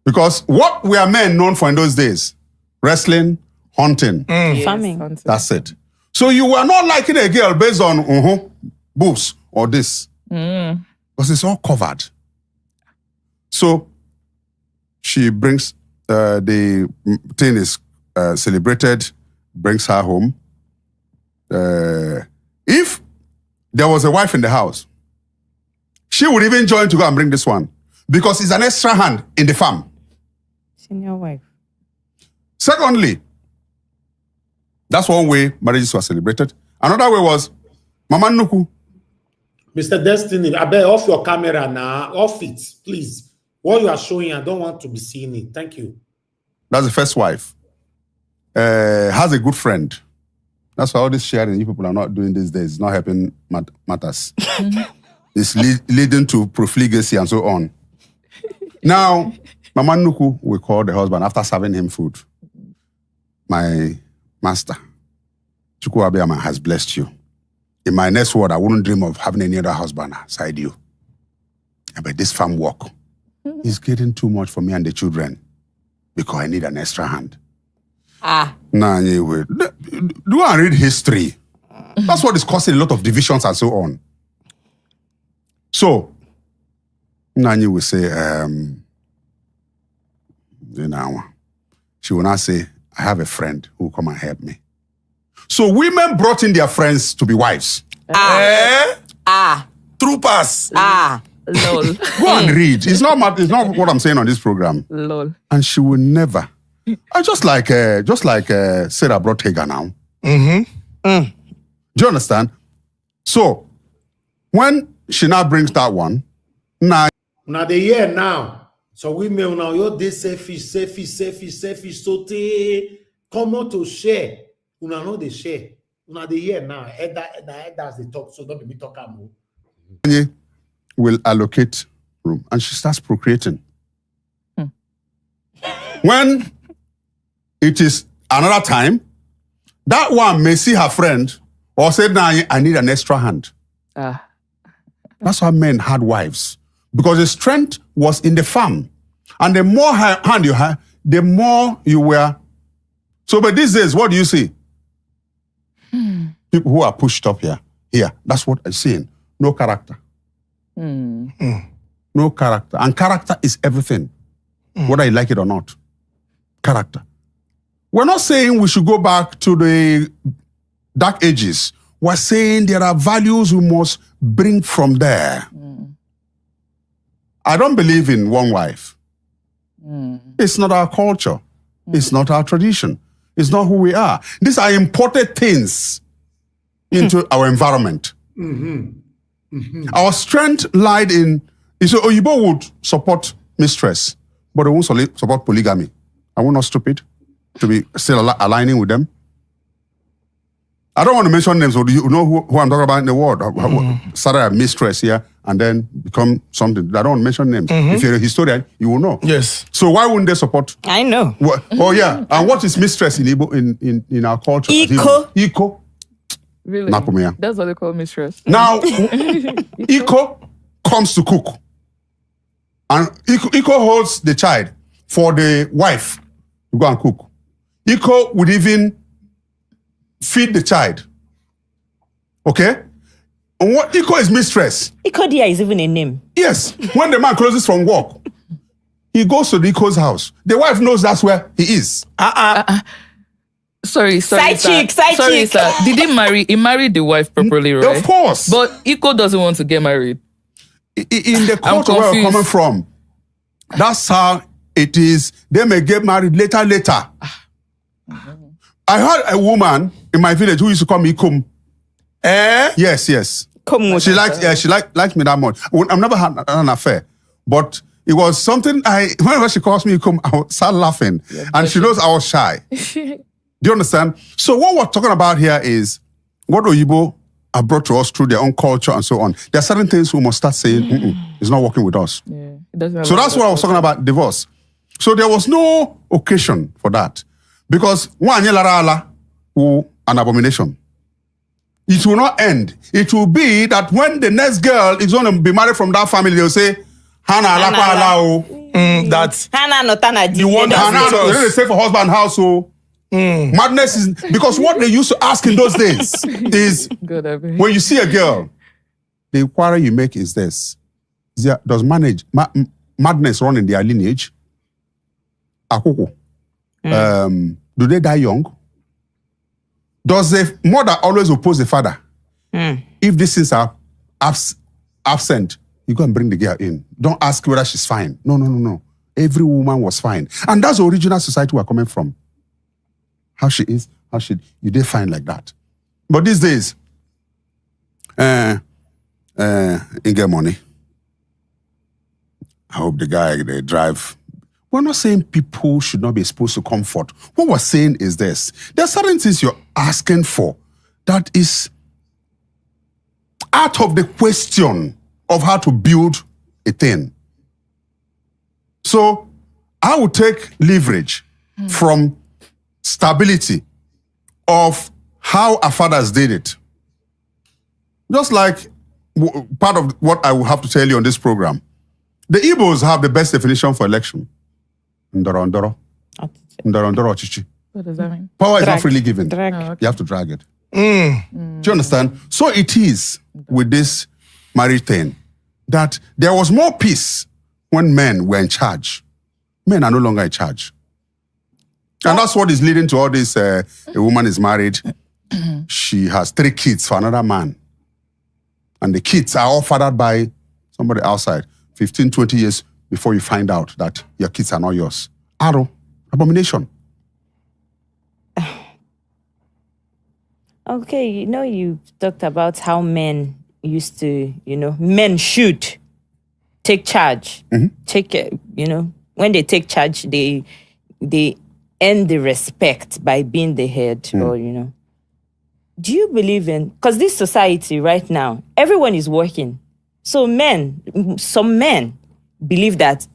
Because what we are men known for in those days, wrestling, hunting, Farming. that's it. So you were not liking a girl based on boobs or this. Because it's all covered. So she brings, the thing is celebrated, brings her home. If there was a wife in the house, she would even join to go and bring this one because it's an extra hand in the farm. Senior wife. Secondly, that's one way marriages were celebrated. Another way was Mama Nuku. Mr. Destiny, I bet off your camera now. Off it, please. What you are showing, I don't want to be seeing it. Thank you. That's the first wife. Has a good friend. That's why all this sharing you people are not doing these days. It's not helping matters. It's leading to profligacy and so on. Now, Mama Nuku will call the husband after serving him food. My master, Chukwu Abiyama has blessed you. in my next world, I wouldn't dream of having any other husband aside you. But this farm work is getting too much for me and the children because I need an extra hand. Nah, anyway, do I read history? That's what is causing a lot of divisions and so on. So, Nanny will say, she will not say, I have a friend who will come and help me. So women brought in their friends to be wives. Troopers. Lol. Go and read. It's not what I'm saying on this program. Lol. And she will never. Just like Sarah brought Hagar now. Do you understand? So when she now brings that one, now they hear now. So women now you're this selfish, so they come out to share. Una know they share. Una they hear now. That's the talk. So don't be talking more. Will allocate room and she starts procreating. When it is another time, that one may see her friend or say, nah, I need an extra hand. That's how men had wives. Because the strength was in the farm. And the more hand you had, the more you were. So, but these days, what do you see? People who are pushed up here. That's what I'm saying. No character. No character. And character is everything. Whether you like it or not. Character. We're not saying we should go back to the dark ages. We're saying there are values we must bring from there. I don't believe in one wife. It's not our culture. It's not our tradition. It's not who we are. These are imported things into our environment. Our strength lied in, so Oyibo would support mistress, but they won't support polygamy. Are we not stupid to be still aligning with them? I don't want to mention names, but you know who I'm talking about in the world. Started a mistress here and then become something. I don't want to mention names. If you're a historian, you will know. Yes. So why wouldn't they support? I know. Oh yeah. And what is mistress in Igbo in our culture? Iko. Really? Napumia. That's what they call mistress. Now, Iko comes to cook. And Iko holds the child for the wife to go and cook. Iko would even feed the child. Okay? And what Iko is mistress. Iko Dia is even a name. Yes. When the man closes from work, he goes to the Iko's house. The wife knows that's where he is. Sorry, Side sir. chick. Sir. Did he marry? He married the wife properly, right? Of course. But Iko doesn't want to get married. In the culture where we're coming from, that's how it is. They may get married later. I heard a woman in my village who used to call me Kum. Yes. She liked me that much. I've never had an affair, but it was something whenever she calls me Kum, I would start laughing. And she knows I was shy. Do you understand? So what we're talking about here is what Oyibo are brought to us through their own culture and so on. There are certain things we must start saying, it's not working with us. Yeah, so that's what I was talking about, divorce. So there was no occasion for that. Because an abomination. It will not end. It will be that when the next girl is going to be married from that family, they'll say, Hana alapa alao. That's Hana notana. You want Hana, they say for husband house, so. Madness is because what they used to ask in those days is when you see a girl, the inquiry you make is this: does madness run in their lineage? Akoko. Do they die young? Does the mother always oppose the father? If these things are absent, you go and bring the girl in. Don't ask whether she's fine. No. Every woman was fine, and that's the original society we're coming from. How she is, you did find like that. But these days, you get money. I hope the guy they drive. We're not saying people should not be exposed to comfort. What we're saying is this. There are certain things you're asking for that is out of the question of how to build a thing. So I would take leverage from stability of how our fathers did it. Just like part of what I will have to tell you on this program, the Igbos have the best definition for election. Ndoro ndoro. Ndoro ndoro chichi. What does that mean? Power is not freely given. Drag. Oh, okay. You have to drag it. Do you understand? So it is with this marriage thing that there was more peace when men were in charge. Men are no longer in charge. And that's what is leading to all this. A woman is married. She has 3 kids for another man. And the kids are all fathered by somebody outside. 15, 20 years before you find out that your kids are not yours. Arrow, abomination. Okay, you talked about how men used to, men should take charge. Take, when they take charge, they earn the respect by being the head, or, Do you believe in, because this society right now, everyone is working. So some men believe that,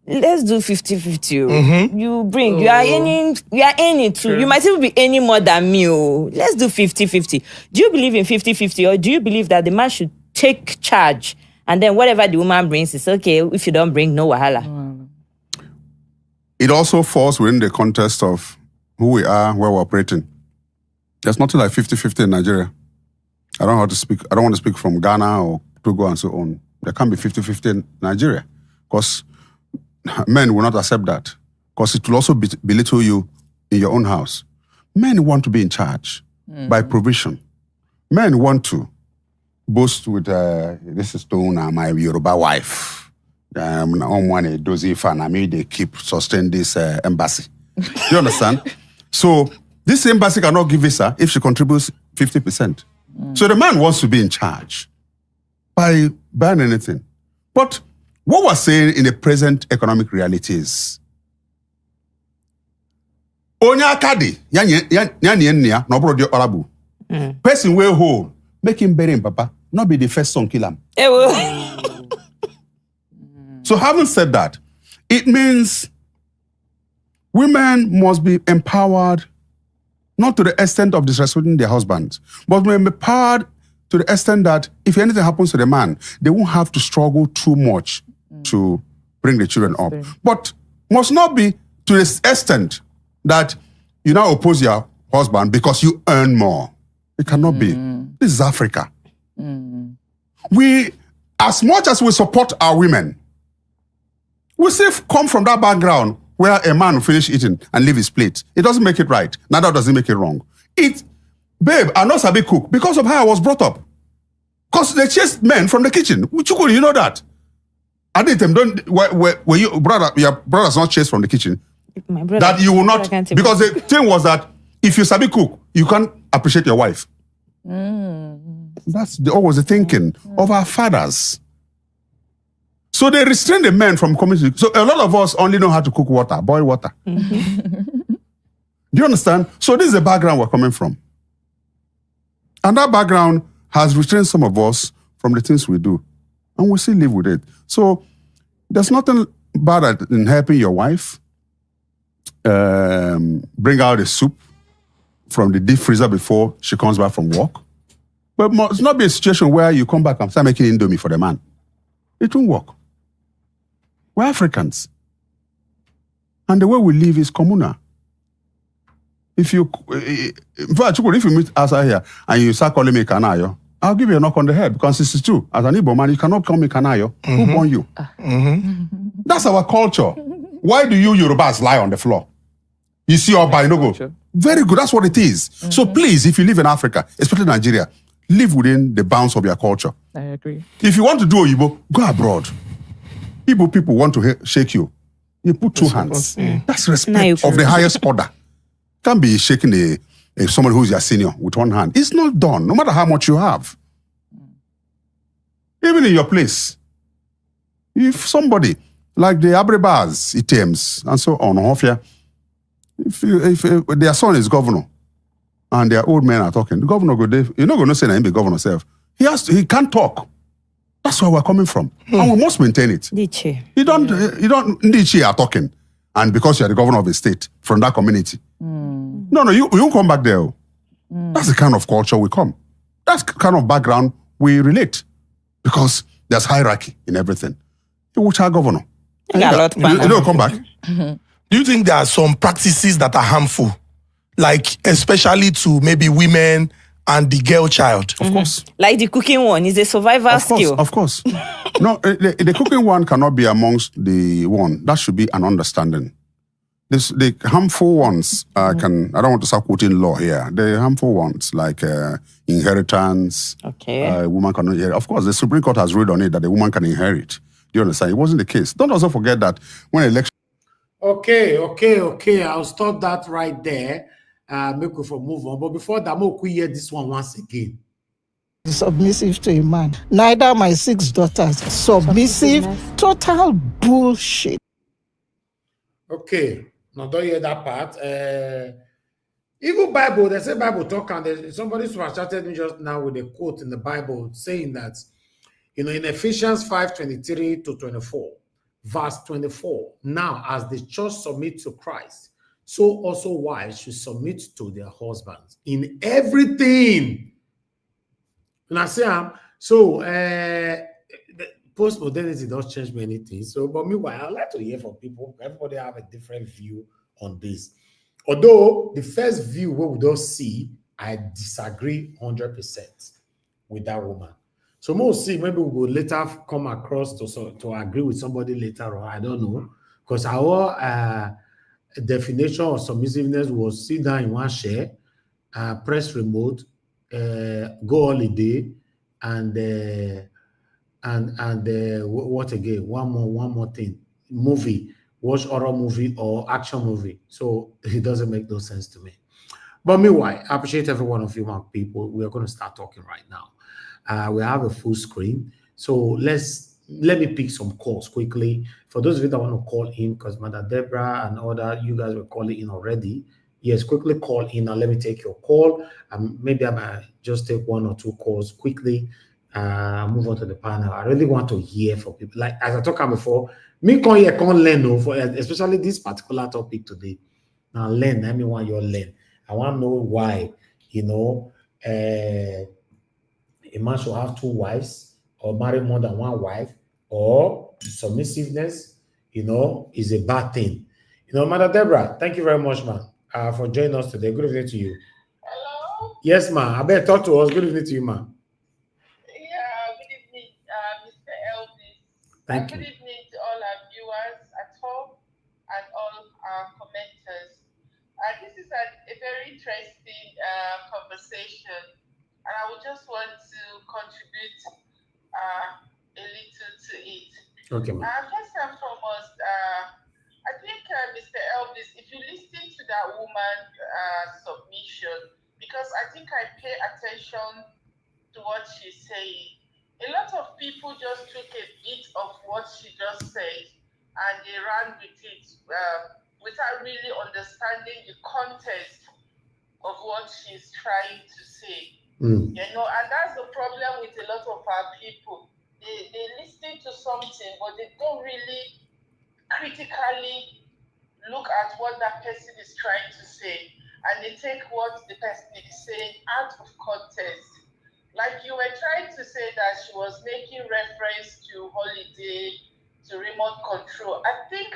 let's do 50-50. You bring, you are earning too. True. You might even be earning more than me. Let's do 50-50. Do you believe in 50-50, or do you believe that the man should take charge and then whatever the woman brings is okay? If you don't bring, no wahala. It also falls within the context of who we are, where we're operating. There's nothing like 50-50 in Nigeria. I don't want to speak from Ghana or Togo and so on. There can't be 50-50 in Nigeria because men will not accept that, because it will also belittle you in your own house. Men want to be in charge by provision. Men want to boast with, this is Tona, my Yoruba wife. They keep sustain this embassy. Do you understand? So this embassy cannot give visa if she contributes 50%. So the man wants to be in charge by buying anything. But what we're saying in the present economic reality is, Onya Kadi, person will hold, make him bury him, Papa, not be the first son kill him. So having said that, it means women must be empowered, not to the extent of disrespecting their husbands, but be empowered to the extent that if anything happens to the man, they won't have to struggle too much to bring the children up. But must not be to the extent that you now oppose your husband because you earn more. It cannot be. This is Africa. We, as much as we support our women, we still come from that background where a man will finish eating and leave his plate. It doesn't make it right. Neither does it make it wrong. Babe, I know Sabi cook because of how I was brought up. Because they chased men from the kitchen. You know that. I did them. Were your brother's not chased from the kitchen? My brother, that you will not, because the thing was that if you Sabi cook, you can't appreciate your wife. That's always the thinking of our fathers. So they restrain the men from coming to. So a lot of us only know how to cook water, boil water. Do you understand? So this is the background we're coming from. And that background has restrained some of us from the things we do. And we still live with it. So there's nothing bad in helping your wife bring out the soup from the deep freezer before she comes back from work. But it must not be a situation where you come back and start making Indomie for the man. It won't work. We're Africans. And the way we live is communal. If you meet us out here and you start calling me Kanayo, I'll give you a knock on the head because this is true. As an Igbo man, you cannot call me Kanayo. Who born you? That's our culture. Why do you Yorubas lie on the floor? You see your binogo. Very good. That's what it is. So please, if you live in Africa, especially Nigeria, live within the bounds of your culture. I agree. If you want to do Oyibo, go abroad. Igbo people want to shake you. You put 2 hands. That's respect of the highest order. Can't be shaking someone who's your senior with 1 hand. It's not done, no matter how much you have. Even in your place, if somebody like the Abrebas, Items, and so on, if their son is governor and their old men are talking, the governor go there, you're not going to say that he be governor himself. He can't talk. That's where we're coming from. And we must maintain it. You don't Ndichi are talking. And because you're the governor of a state from that community. No, you won't come back there. That's the kind of culture we come. That's kind of background we relate because there's hierarchy in everything. Which are governor. You don't come back. Do you think there are some practices that are harmful, like especially to maybe women and the girl child? Of course. Like the cooking one is a survival skill. Of course. No, the cooking one cannot be amongst the one. That should be an understanding. The harmful ones I don't want to start quoting law here. The harmful ones like inheritance. Okay. A woman cannot inherit. Of course, the Supreme Court has ruled on it that the woman can inherit. Do you understand? It wasn't the case. Don't also forget that when election. Okay. I'll stop that right there. Make we for move on. But before that, we hear this one once again. Submissive to a man. Neither my 6 daughters. Submissive. Total bullshit. Okay. Now don't hear that part. Even Bible, they say Bible talk, and somebody chatted me just now with a quote in the Bible saying that, in Ephesians 5:23 to 24, verse 24, now as the church submits to Christ, so also wives should submit to their husbands in everything. And I say, so postmodernity does change many things. So, but meanwhile, I'd like to hear from people. Everybody have a different view on this. Although the first view what we don't see, I disagree 100% with that woman. So we'll see. Maybe we will later come across to agree with somebody later on. I don't know, because our definition of submissiveness was sit down in one chair, press remote, go holiday, and what again? One more thing. Movie, watch horror movie or action movie. So it doesn't make no sense to me. But meanwhile, I appreciate every one of you, my people. We are going to start talking right now. We have a full screen. So let me pick some calls quickly. For those of you that want to call in, because Mother Deborah and other, you guys were calling in already. Yes, quickly call in and let me take your call. Maybe I might just take 1 or 2 calls quickly. Move on to the panel. I really want to hear from people. Like as I talked about before, me come here, come learn for especially this particular topic today. Now learn. I mean, want you learn. I want to know why. A man should have 2 wives or marry more than 1 wife, or submissiveness, is a bad thing. Mother Deborah, thank you very much, man, for joining us today. Good evening to you. Hello? Yes, ma'am. I better talk to us. Good evening to you, ma'am. Yeah, good evening, Mr. Elvis. Thank you. Good evening to all our viewers at home and all our commenters. This is a very interesting conversation, and I would just want to contribute a little to it. Okay, ma'am. First and foremost, I think, Mr. Elvis, if you listen to that woman's submission, because I think I pay attention to what she's saying, a lot of people just took a bit of what she just said and they ran with it without really understanding the context of what she's trying to say. And that's the problem with a lot of our people. They listen to something, but they don't really critically look at what that person is trying to say, and they take what the person is saying out of context. Like you were trying to say that she was making reference to holiday, to remote control. I think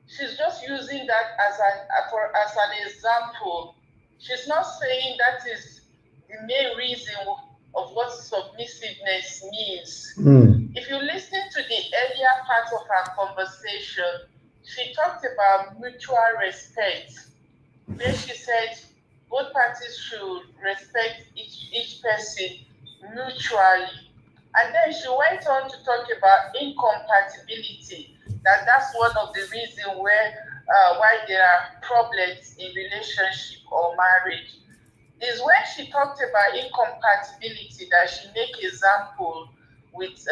she's just using that as an example. She's not saying that is the main reason of what submissiveness means. If you listen to the earlier part of our conversation, she talked about mutual respect. Then she said both parties should respect each person mutually. And then she went on to talk about incompatibility, that's one of the reasons why there are problems in relationship or marriage. Is when she talked about incompatibility that she make example with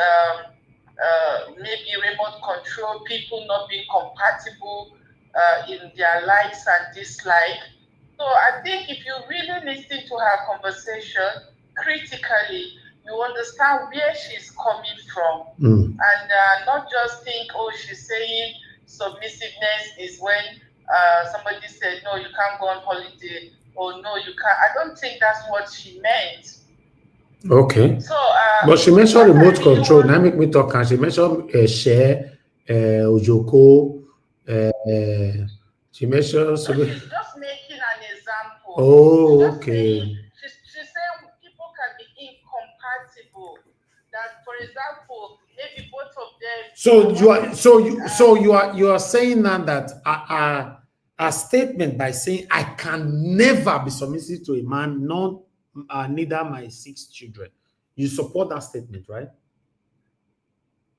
maybe remote control, people not being compatible in their likes and dislikes. So I think if you really listen to her conversation critically, you understand where she's coming from, and not just think, oh, she's saying submissiveness is when somebody said, no, you can't go on holiday, or no, you can't. I don't think that's what she meant. Okay. So, But she mentioned what I remote really control. want, Now make me talk. And she mentioned share, Ojoko. She mentioned. no, she's just making an example. She's Oh, just saying, okay. she's saying people can be incompatible. That, for example, maybe both of them. So are you are working so in, you so you are saying now that a statement by saying I can never be submissive to a man, not neither my 6 children. You support that statement, right?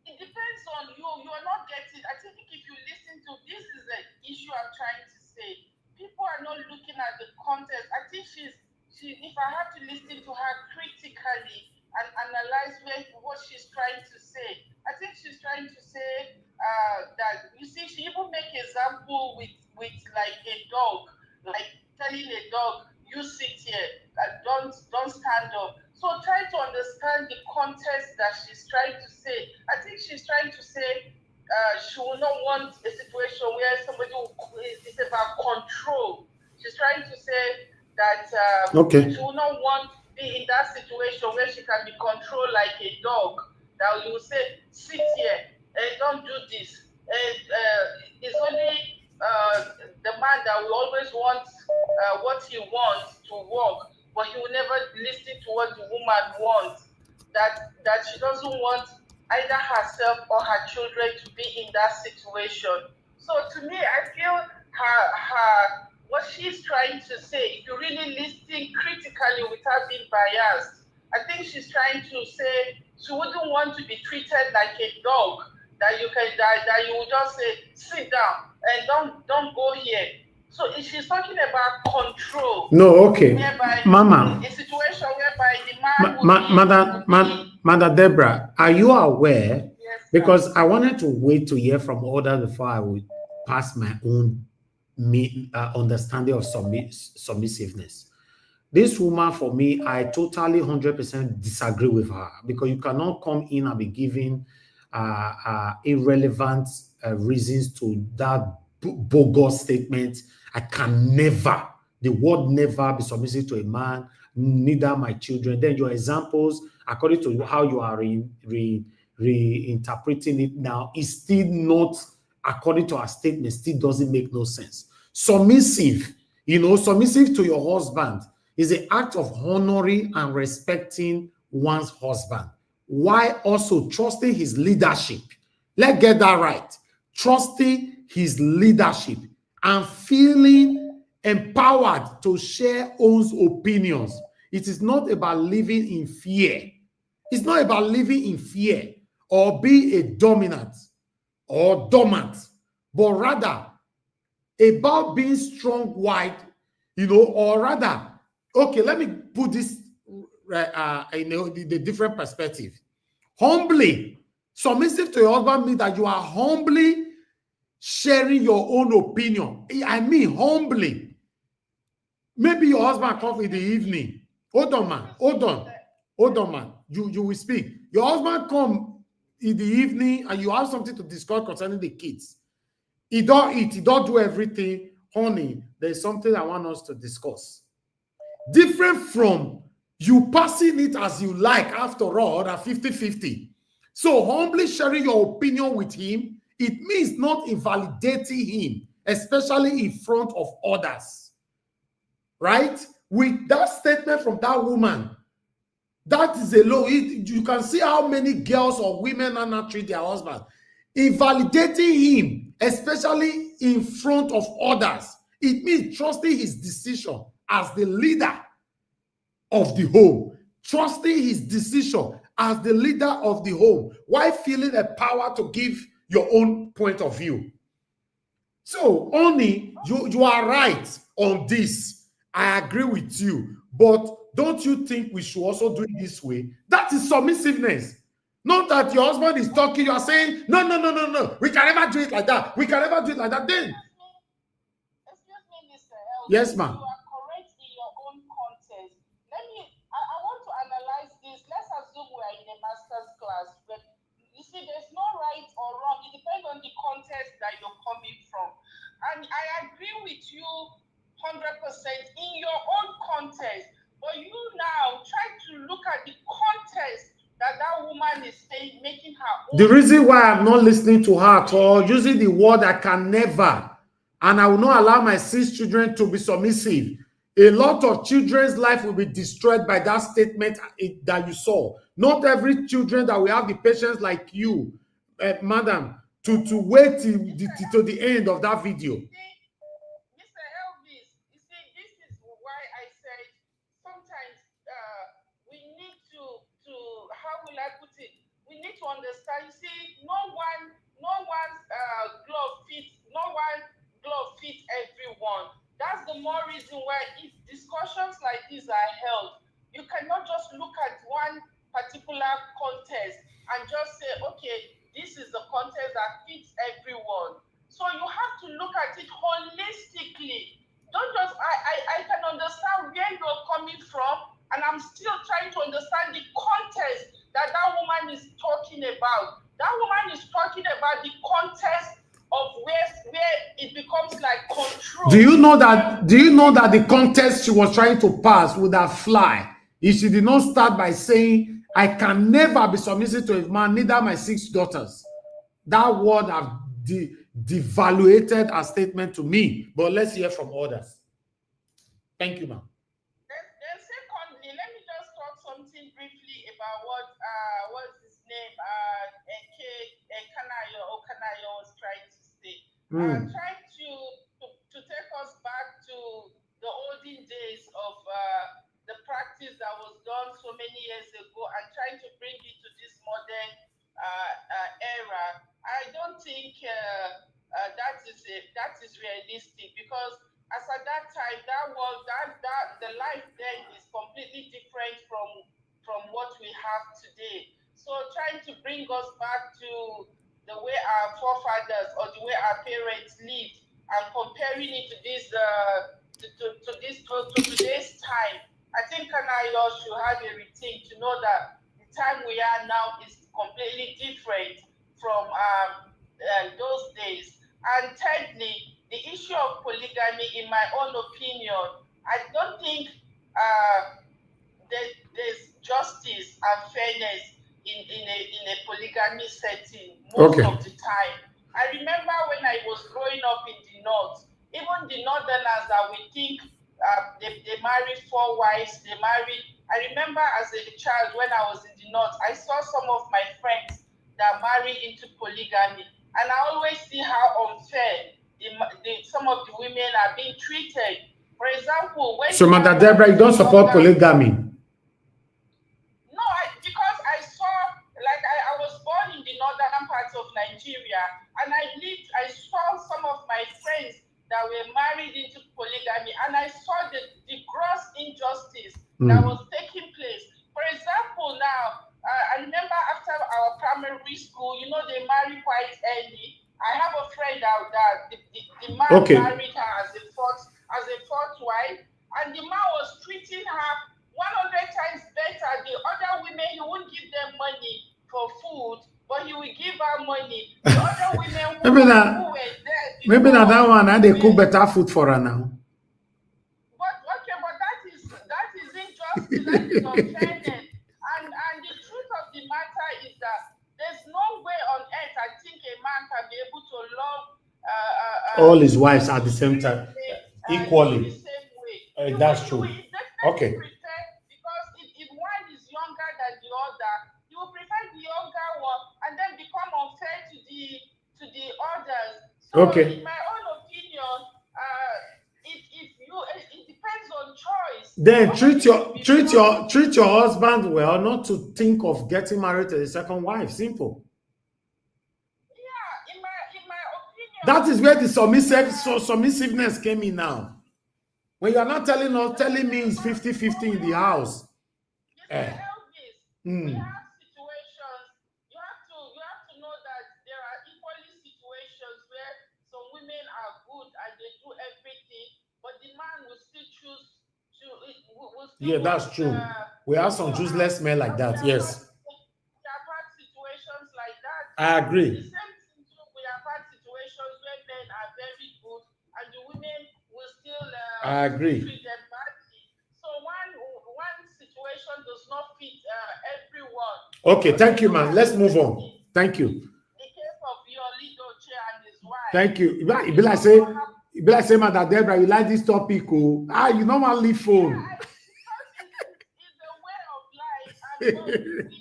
It depends on you. You are not getting. I think if you listen to this is the issue I'm trying to say. People are not looking at the context. I think she. If I had to listen to her critically and analyze what she's trying to say, I think she's trying to say that you see, she even make example with like a dog, like telling a dog, you sit here, don't stand up. So try to understand the context that she's trying to say. I think she's trying to say she will not want a situation where somebody is about control. She's trying to say that Okay. she will not want to be in that situation where she can be controlled like a dog. That you will say, sit here and don't do this. And it's only the man that will always want what he wants to work, but he will never listen to what the woman wants. That she doesn't want either herself or her children to be in that situation. So to me, I feel her what she's trying to say, if you really listen critically without being biased, I think she's trying to say she wouldn't want to be treated like a dog, that you can that you will just say, sit down and don't go here. So if she's talking about control. No, okay. Whereby Mama. a situation whereby the man Madam Deborah, are you aware? Yes, because I wanted to wait to hear from others before I would pass my own understanding of submissiveness. This woman, for me, I totally 100% disagree with her, because you cannot come in and be giving irrelevant reasons to that bogus statement. I can never, the word never, be submissive to a man, neither my children. Then your examples, according to how you are reinterpreting it now, is still not, according to our statement, still doesn't make no sense. Submissive, submissive to your husband is an act of honoring and respecting one's husband, while also trusting his leadership. Let's get that right. Trusting his leadership and feeling empowered to share one's opinions. It is not about living in fear. It's not about living in fear or being a dominant or dormant, but rather about being strong-willed, or rather, okay, let me put this in the different perspective. Humbly submissive to your husband means that you are humbly sharing your own opinion. I mean, humbly. Maybe your husband comes in the evening. Hold on, man. You will speak. Your husband come in the evening and you have something to discuss concerning the kids. He don't eat, he don't do everything. Honey, there's something I want us to discuss. Different from you passing it as you like, after all, at 50-50. So humbly sharing your opinion with him, it means not invalidating him, especially in front of others. Right? With that statement from that woman, that is a low. You can see how many girls or women are not treat their husband. Invalidating him, especially in front of others, it means trusting his decision as the leader of the home. Trusting his decision as the leader of the home, while feeling a power to give your own point of view. So, Oni, you are right on this. I agree with you. But don't you think we should also do it this way? That is submissiveness. Not that your husband is talking, you are saying, no. We can never do it like that. We can never do it like that. Then, excuse me, Mr. L. yes, ma'am. You are correct in your own context. I want to analyze this. Let's assume we are in a master's class, but you see, there's no right or wrong. It depends on the context that you're coming from. And I agree with you 100% in your own context. But you now try to look at the The reason why I'm not listening to her at all, using the word I can never, and I will not allow my 6 children to be submissive. A lot of children's life will be destroyed by that statement that you saw. Not every children that will have the patience like you, madam, to wait to the end of that video. Mr. Elvis, you see, this is why I said sometimes we need to how will I put it? We need to understand. You see, no one's glove fits everyone. That's the more reason why if discussions like these are held, you cannot just look at one particular contest and just say, okay, this is the contest that fits everyone. So you have to look at it holistically. Don't just, I can understand where you're coming from, and I'm still trying to understand the context that woman is talking about. That woman is talking about the context of where it becomes like control. Do you know that the contest she was trying to pass would have fly if she did not start by saying, I can never be submissive to a man, neither my 6 daughters. That word have devaluated her statement to me. But let's hear from others. Thank you, ma'am. Then secondly, let me just talk something briefly about what's his name? Kanayo was trying to say. Trying to take us back to the olden days of the practice that was done so many years ago and trying to bring it to this modern era. I don't think that is realistic, because as at that time, the life then is completely different from what we have today. So trying to bring us back to the way our forefathers or the way our parents lived and comparing it to this to today's time, I think Kanayo should have a rethink to know that the time we are now is completely different from those days. And thirdly, the issue of polygamy, in my own opinion, I don't think there's justice and fairness in a polygamy setting most of the time. I remember when I was growing up in the north, even the northerners that we think they married 4 wives, I remember as a child when I was in the north, I saw some of my friends that married into polygamy, and I always see how unfair some of the women are being treated. For example, when so Mother Deborah, you don't support polygamy? No, because I saw, like I was born in the northern parts of Nigeria, and I saw some of my friends that were married into polygamy, and I saw the gross injustice that was taking place. For example, now, I remember after our primary school, they marry quite early. I have a friend that the man married her as a fourth wife, and the man was treating her 100 times better. The other women, he won't give them money for food, but he will give her money. The other women who were there, maybe not that one, and they cook better food for her now. But that is injustice, that is unfairness. And the truth of the matter is that there's no way on earth I think a man can be able to love all his wives at the same time, equally. The same way. That's true. Okay. Because if one is younger than the other, you will prefer the younger one and then become unfair to the others. So in my own opinion, it depends on choice. Then treat your husband well, not to think of getting married to a second wife. Simple. Yeah, in my opinion. That is where the submissiveness came in now. When you are not telling me it's 50-50 in the house. We have situations. You have to know that there are equally situations where some women are good and they do everything, but the man will still choose to. That's true. We have some useless men like that. Yes. We have had situations like that. I agree. The same thing too. We have had situations where men are very good and the women will still. I agree. Treat them badly. So one situation does not fit everyone. Okay, thank you, man. Let's move on. Thank you. The case of your legal chair and his wife. Thank you. It be like say, Mother Deborah, you like this topic, oh? You normally phone. Yeah, it's a way of life, and we need to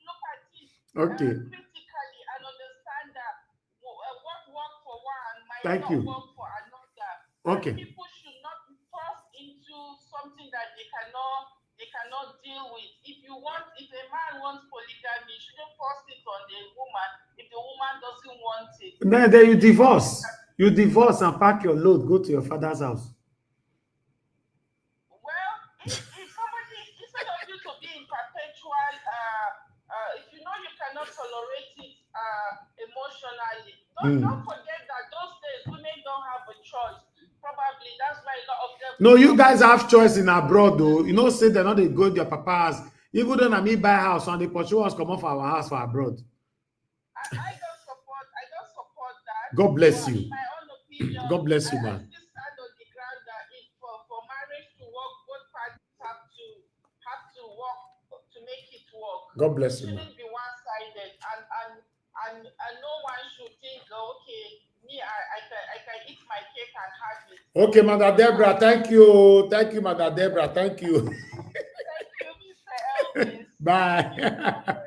look at it Okay. critically and understand that what works for one might Thank not you. work for another. Okay. And people should not be forced into something that they cannot deal with. If a man wants polygamy, you shouldn't force it on the woman if the woman doesn't want it. Then you divorce. You divorce and pack your load, go to your father's house. Well, if somebody, instead of you to be in perpetual, if you know you cannot tolerate it emotionally, don't forget that those days women don't have a choice. Probably that's why a lot of them. No, you guys have choice in abroad, though. You know, say they're not they go to your papa's. Even though me buy house and the pursue us come off our house for abroad. I don't support that. God bless you. In my own opinion, God bless you, man. I still stand on the ground that for marriage to work, both parties have to work to make it work. God bless you, It man. shouldn't be one-sided, and no one should think, okay, me, I can eat my cake and have it. Okay, Mother Deborah, thank you. Thank you, Mother Deborah. Thank you. Thank you, Mr. Elvis. Bye.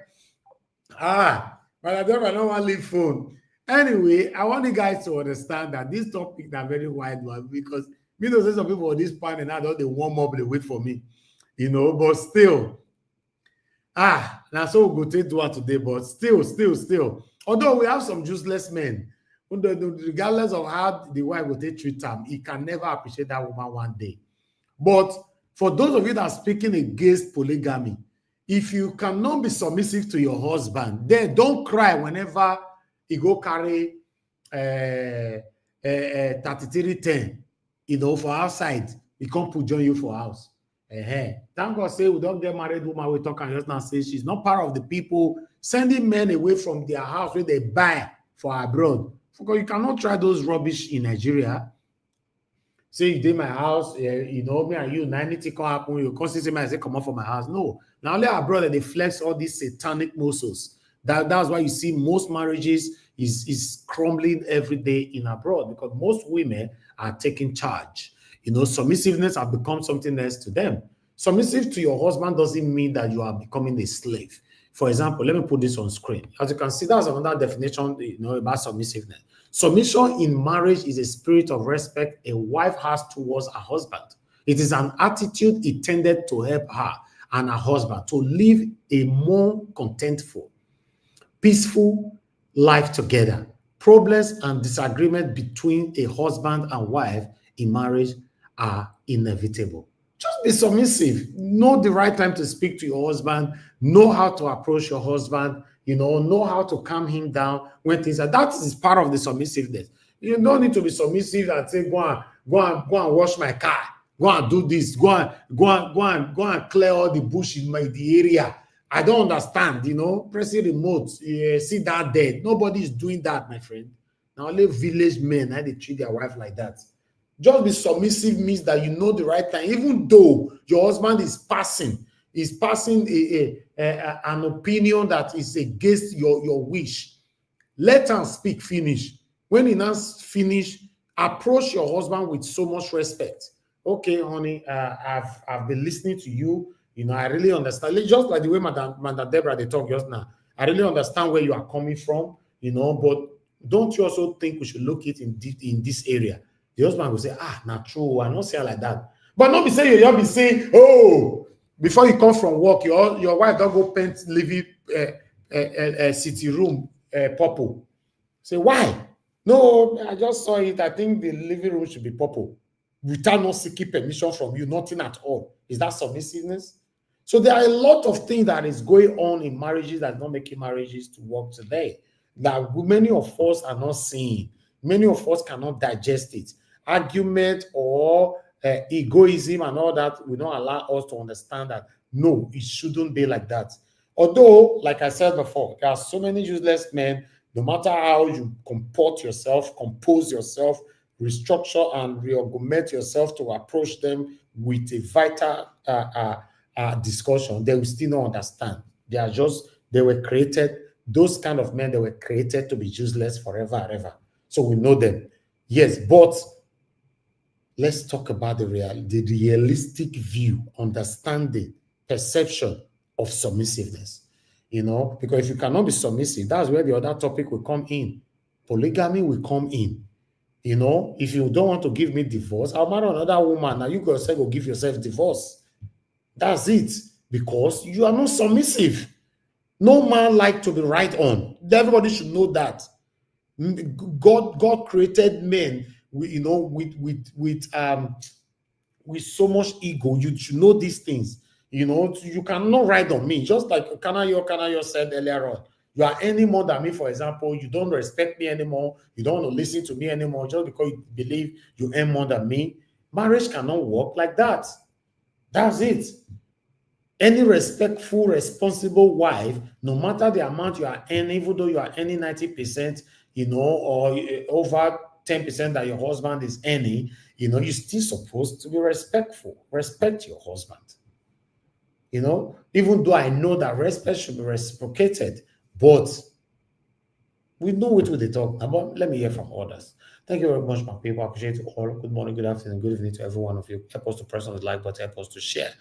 Mother Deborah, I don't want to leave phone. Anyway, I want you guys to understand that this topic is a very wide one because me know some people on this panel now don't they warm up, they wait for me, you know, but still. Now so we'll go take to today, but still. Although we have some useless men, regardless of how the wife will take treat them, he can never appreciate that woman one day. But for those of you that are speaking against polygamy, if you cannot be submissive to your husband, then don't cry whenever he go carry 3310, you know, for outside, he can't put join you for house. Thank God say we don't get married woman we talk and just now say she's not part of the people sending men away from their house where they buy for abroad. Because you cannot try those rubbish in Nigeria. Say you did my house, you know, me and you, anything can happen, you constantly say, man, I say, come out from my house. No. Now only abroad they flex all these satanic muscles. That's why you see most marriages is crumbling every day in abroad because most women are taking charge. You know, submissiveness has become something else to them. Submissive to your husband doesn't mean that you are becoming a slave. For example, let me put this on screen. As you can see, that's another definition, you know, about submissiveness. Submission in marriage is a spirit of respect a wife has towards her husband. It is an attitude intended to help her and her husband to live a more contentful, peaceful life together. Problems and disagreement between a husband and wife in marriage are inevitable. Just be submissive. Know the right time to speak to your husband. Know how to approach your husband. You know how to calm him down when things are. That is part of the submissiveness. You don't need to be submissive and say, go and wash my car. Go and do this. Go and clear all the bush in the area. I don't understand. You know, pressing remote. See that dead. Nobody is doing that, my friend. Now only village men, they treat their wife like that. Just be submissive means that you know the right time, even though your husband is passing an opinion that is against your wish. Let him speak, finish. When he now finish, approach your husband with so much respect. Okay, honey, I've been listening to you. You know, I really understand. Just like the way Madam Deborah they talk just now. I really understand where you are coming from. You know, but don't you also think we should look it in this area? The husband will say, not true. I don't say it like that. But not be saying you'll be saying, oh, before you come from work, your wife don't go paint living city room purple. Say, why? No, I just saw it. I think the living room should be purple. Without not seeking permission from you, nothing at all. Is that submissiveness? So there are a lot of things that is going on in marriages that are not making marriages to work today. That many of us are not seeing. Many of us cannot digest it. Argument or egoism and all that will not allow us to understand that no, it shouldn't be like that. Although, like I said before, there are so many useless men. No matter how you compose yourself, restructure and re-augment yourself to approach them with a vital discussion, they will still not understand. They were created those kind of men, they were created to be useless forever and ever. So we know them. Yes, but let's talk about the realistic view, understanding, perception of submissiveness. You know, because if you cannot be submissive, that's where the other topic will come in. Polygamy will come in. You know, if you don't want to give me divorce, I'll marry another woman. Now you yourself will give yourself divorce. That's it. Because you are not submissive. No man like to be right on. Everybody should know that. God created men, you know, with so much ego. You should know these things. You know, you cannot ride on me. Just like Kanayo said earlier on. You are any more than me, for example. You don't respect me anymore. You don't want to listen to me anymore just because you believe you earn more than me. Marriage cannot work like that. That's it. Any respectful, responsible wife, no matter the amount you are earning, even though you are earning 90%, you know, or over 10% that your husband is earning, you know, you're still supposed to be respectful. Respect your husband. You know, even though I know that respect should be reciprocated, but we know what they talk about. Let me hear from others. Thank you very much, my people. I appreciate you all. Good morning, good afternoon, good evening to every one of you. Help us to press on the like button, help us to share.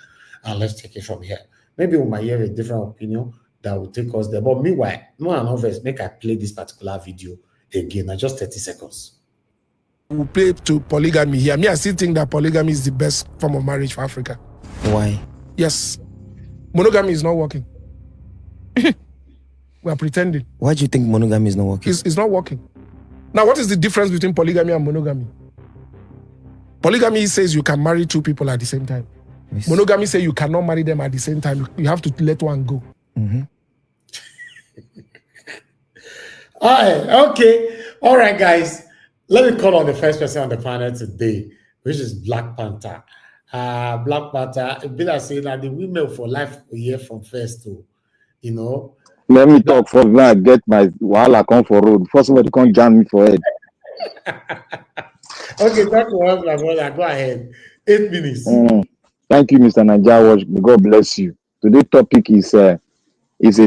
And let's take it from here. Maybe we might hear a different opinion that will take us there. But meanwhile, more and others, make I play this particular video again. Now, just 30 seconds. We'll play to polygamy here. Me, I still think that polygamy is the best form of marriage for Africa. Why? Yes. Monogamy is not working. We are pretending. Why do you think monogamy is not working? It's not working. Now, what is the difference between polygamy and monogamy? Polygamy says you can marry two people at the same time. Yes. Monogamy says you cannot marry them at the same time. You have to let one go. Mm-hmm. All right, okay. All right, guys. Let me call on the first person on the panel today, which is Black Panther. Black Panther, a bit like saying that the women for life will hear from first too, you know. Let me talk for that. Get my while I come for road. First of all, you can't jam me for head. Okay, talk to us, my brother. Go ahead. 8 minutes. Thank you, Mr. Najawash. God bless you. Today's topic is a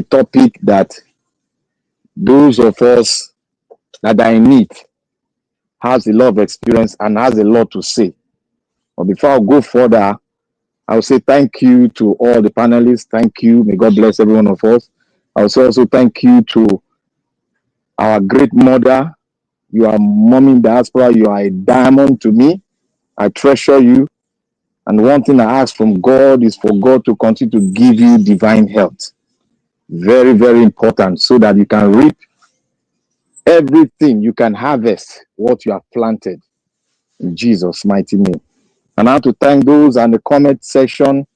topic that those of us that are in it has a lot of experience and has a lot to say. But before I go further, I will say thank you to all the panelists. Thank you. May God bless every one of us. I will say also thank you to our great mother. You are mommy in diaspora. You are a diamond to me. I treasure you. And one thing I ask from God is for God to continue to give you divine health. Very, very important, so that you can reap everything. You can harvest what you have planted. In Jesus' mighty name. And I have to thank those in the comment section.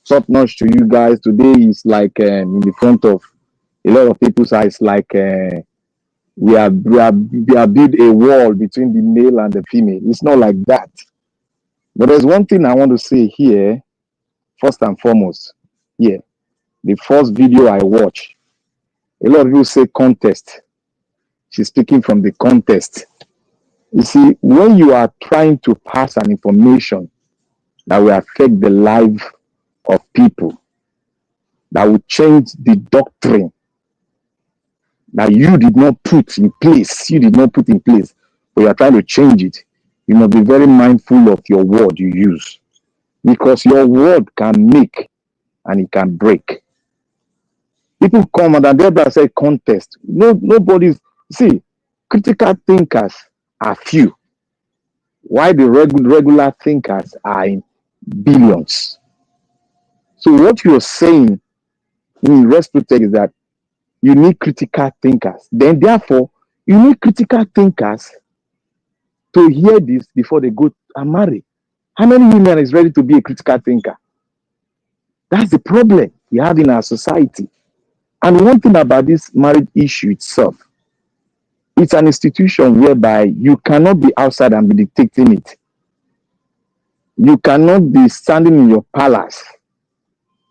Top notch to you guys. Today is like in the front of a lot of people's eyes, like we have built a wall between the male and the female. It's not like that. But there's one thing I want to say here, first and foremost. Here, the first video I watched, a lot of people say contest. She's speaking from the contest. You see, when you are trying to pass an information that will affect the life of people, that will change the doctrine that you did not put in place, but you are trying to change it, you must be very mindful of your word you use, because your word can make and it can break. People come and they say contest. Nobody's, see, critical thinkers are few, while the regular thinkers are in billions. So what you're saying in respect is that you need critical thinkers. Then therefore, you need critical thinkers to hear this before they go and marry. How many women is ready to be a critical thinker? That's the problem we have in our society. And one thing about this marriage issue itself, it's an institution whereby you cannot be outside and be dictating it. You cannot be standing in your palace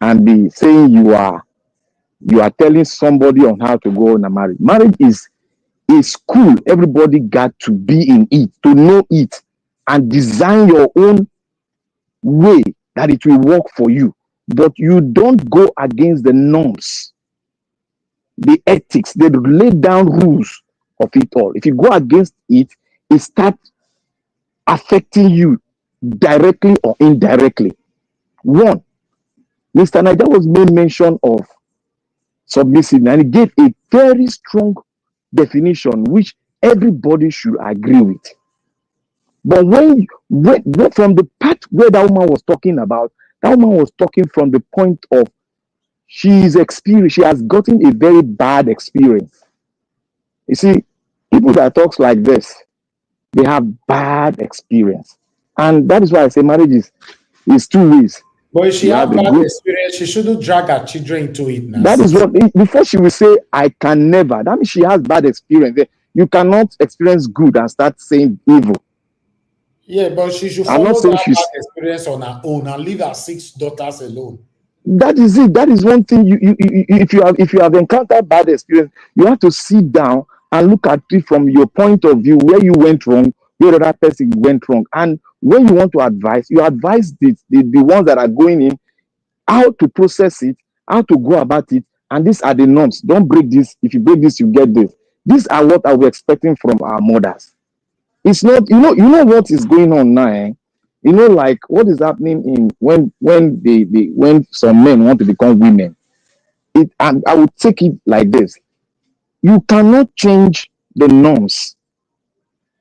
and be saying you are telling somebody on how to go on a marriage. Marriage is a school. Everybody got to be in it, to know it, and design your own way that it will work for you. But you don't go against the norms. the ethics, they lay down rules of it all. If you go against it, it starts affecting you directly or indirectly. One, Mr. Niger was made mention of submissive, and he gave a very strong definition which everybody should agree with. But when from the part where that woman was talking about, that woman was talking from the point of she has gotten a very bad experience. You see, people that talks like this, they have bad experience. And that is why I say marriage is two ways. But if she has bad experience, she shouldn't drag her children into it now. That is what, before she will say, I can never, that means she has bad experience. You cannot experience good and start saying evil. Yeah, but she should follow that bad experience on her own and leave her 6 daughters alone. That is it. That is one thing. If you have encountered bad experience, you have to sit down and look at it from your point of view, where you went wrong, where the other person went wrong. And when you want to advise, you advise the ones that are going in, how to process it, how to go about it. And these are the norms. Don't break this. If you break this, you get this. These are what are we expecting from our mothers. It's not, you know what is going on now. Eh? You know, like what is happening in when some men want to become women. And I would take it like this: you cannot change the norms,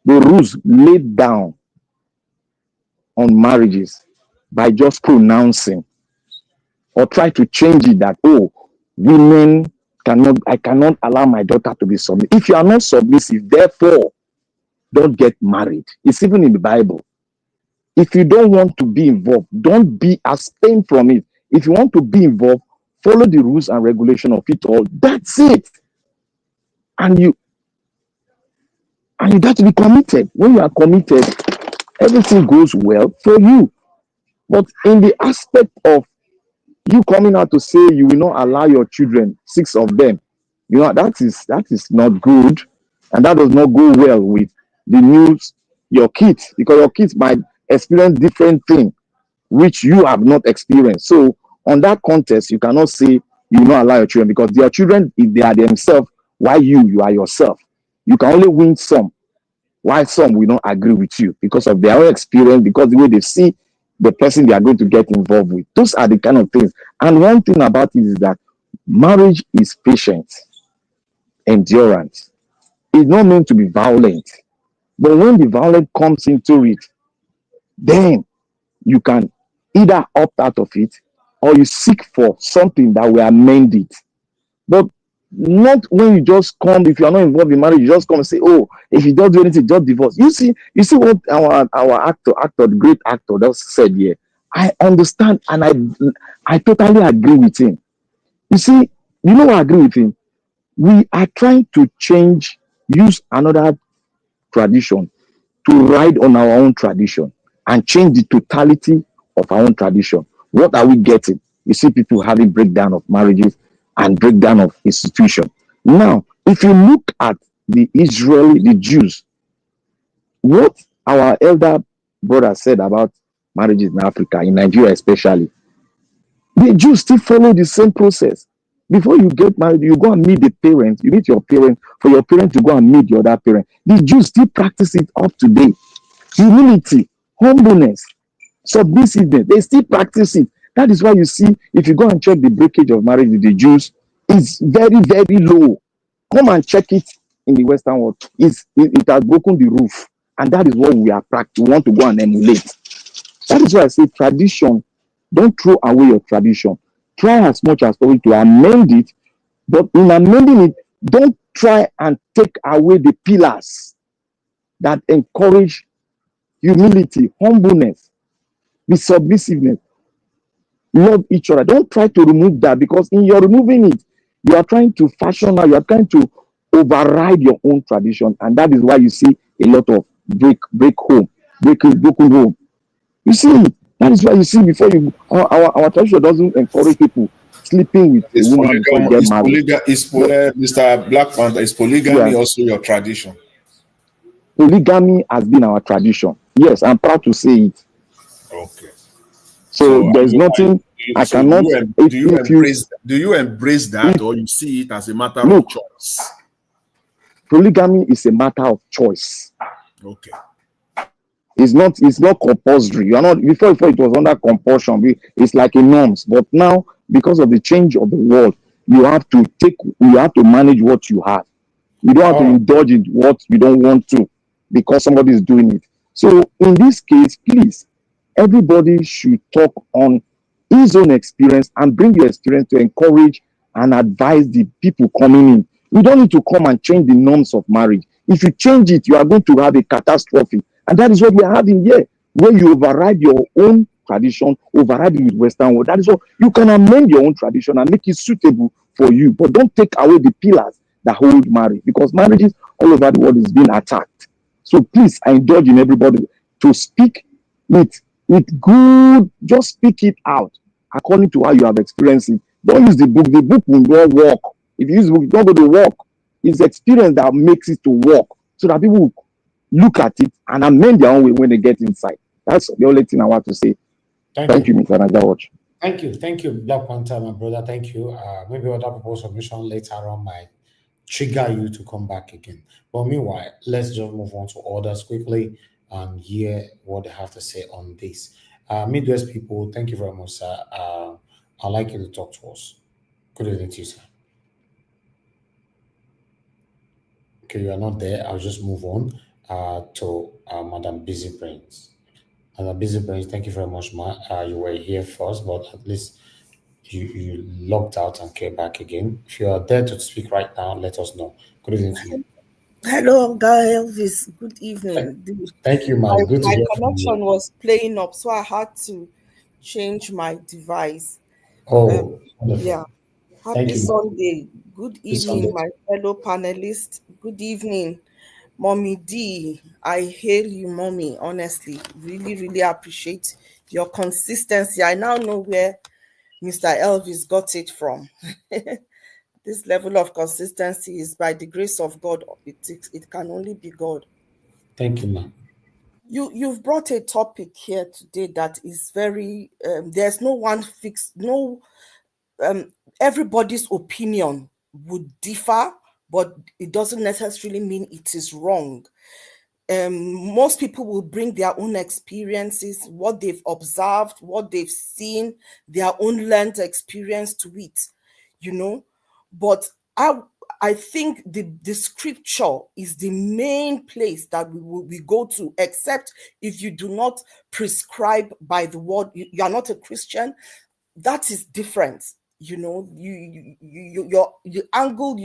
the rules laid down on marriages by just pronouncing or try to change it that, oh, women I cannot allow my daughter to be submissive. If you are not submissive, therefore, don't get married. It's even in the Bible. If you don't want to be involved, don't abstain from it. If you want to be involved, follow the rules and regulation of it all. That's it. And you got to be committed. When you are committed, everything goes well for you. But in the aspect of you coming out to say you will not allow your children, 6 of them, that is not good, and that does not go well with your kids, because your kids might experience different things which you have not experienced. So on that context, you cannot say you will not allow your children, because their children, if they are themselves, why you are yourself. You can only win some, while some will not agree with you because of their own experience, because the way they see the person they are going to get involved with. Those are the kind of things. And one thing about it is that marriage is patience, endurance. It's not meant to be violent. But when the violence comes into it, then you can either opt out of it or you seek for something that will amend it. But not when you just come, if you are not involved in marriage, you just come and say, oh, if you don't do anything, just divorce. You see what our actor, the great actor, just said here. I understand and I totally agree with him. You see, you know I agree with him. We are trying to use another tradition to ride on our own tradition and change the totality of our own tradition. What are we getting? You see people having breakdown of marriages and breakdown of institution. Now, if you look at the Jews, what our elder brother said about marriages in Africa, in Nigeria especially, the Jews still follow the same process. Before you get married, you go and meet the parents, you meet your parents, for your parents to go and meet the other parent. The Jews still practice it up to date. Humility, humbleness, submissiveness, they still practice it. That is why you see, if you go and check the breakage of marriage with the Jews, it's very, very low. Come and check it in the Western world. It has broken the roof. And that is what we are practicing. We want to go and emulate. That is why I say tradition, don't throw away your tradition. Try as much as possible to amend it. But in amending it, don't try and take away the pillars that encourage humility, humbleness, the submissiveness. Love each other. Don't try to remove that, because in your removing it, you are trying to fashion now, you are trying to override your own tradition. And that is why you see a lot of broken home. You see, that is why you see before you our tradition doesn't encourage people sleeping with a woman before you get married. Mr. Black Panther, is polygamy also your tradition? Polygamy has been our tradition. Yes, I'm proud to say it. Okay. So there's nothing. I So cannot. do you embrace that, or you see it as a matter of choice? Polygamy is a matter of choice. Okay. It's not compulsory. You are not before it was under compulsion. It's like a norms. But now, because of the change of the world, you have to manage what you have. You don't have to indulge in what you don't want to because somebody is doing it. So in this case, please, everybody should talk on his own experience and bring your experience to encourage and advise the people coming in. You don't need to come and change the norms of marriage. If you change it, you are going to have a catastrophe. And that is what we are having here, where you override your own tradition, override it with Western world. That is what you can amend your own tradition and make it suitable for you. But don't take away the pillars that hold marriage, because marriages all over the world is being attacked. So please, I indulge in everybody to speak with good, just speak it out according to how you have experienced it. Don't use the book. The book will not work. If you use the book, it's not going to work. It's experience that makes it to work, so that people will look at it and amend their own way when they get inside. That's the only thing I want to say. Thank you, Mr. Najawatch. Thank you, Black Panther, my brother. Thank you. Maybe other people's submission later on might trigger you to come back again. But meanwhile, let's just move on to others quickly and hear what they have to say on this. Midwest people, thank you very much, sir. I'd like you to talk to us. Good evening to you, sir. Okay, you are not there. I'll just move on to Madam Busy Brains. Madam Busy Brains, thank you very much, ma. You were here first, but at least you logged out and came back again. If you are there to speak right now, let us know. Good evening to you. Hello, Guy Elvis. Good evening. Thank you, ma'am. Good to my hear from connection you. was playing up, so I had to change my device. Oh, wonderful. Yeah. Thank Happy you, ma'am. Sunday. Good evening, Sunday. my fellow panelists. Good evening, Mommy D. I hail you, Mommy. Honestly, really, really appreciate your consistency. I now know where Mr. Elvis got it from. This level of consistency is by the grace of God. It can only be God. Thank you, ma'am. You've brought a topic here today that is very there's no one fixed, no everybody's opinion would differ, but it doesn't necessarily mean it is wrong. Most people will bring their own experiences, what they've observed, what they've seen, their own learned experience to it, but I think the scripture is the main place that we go to, except if you do not prescribe by the word. You are not a Christian. That is different. Your angle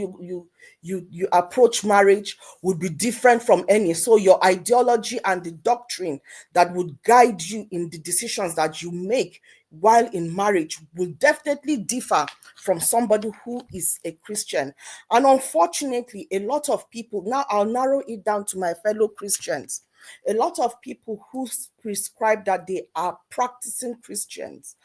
you approach marriage would be different from any. So your ideology and the doctrine that would guide you in the decisions that you make while in marriage will definitely differ from somebody who is a Christian. And unfortunately, a lot of people, now I'll narrow it down to my fellow Christians, a lot of people who prescribe that they are practicing Christians,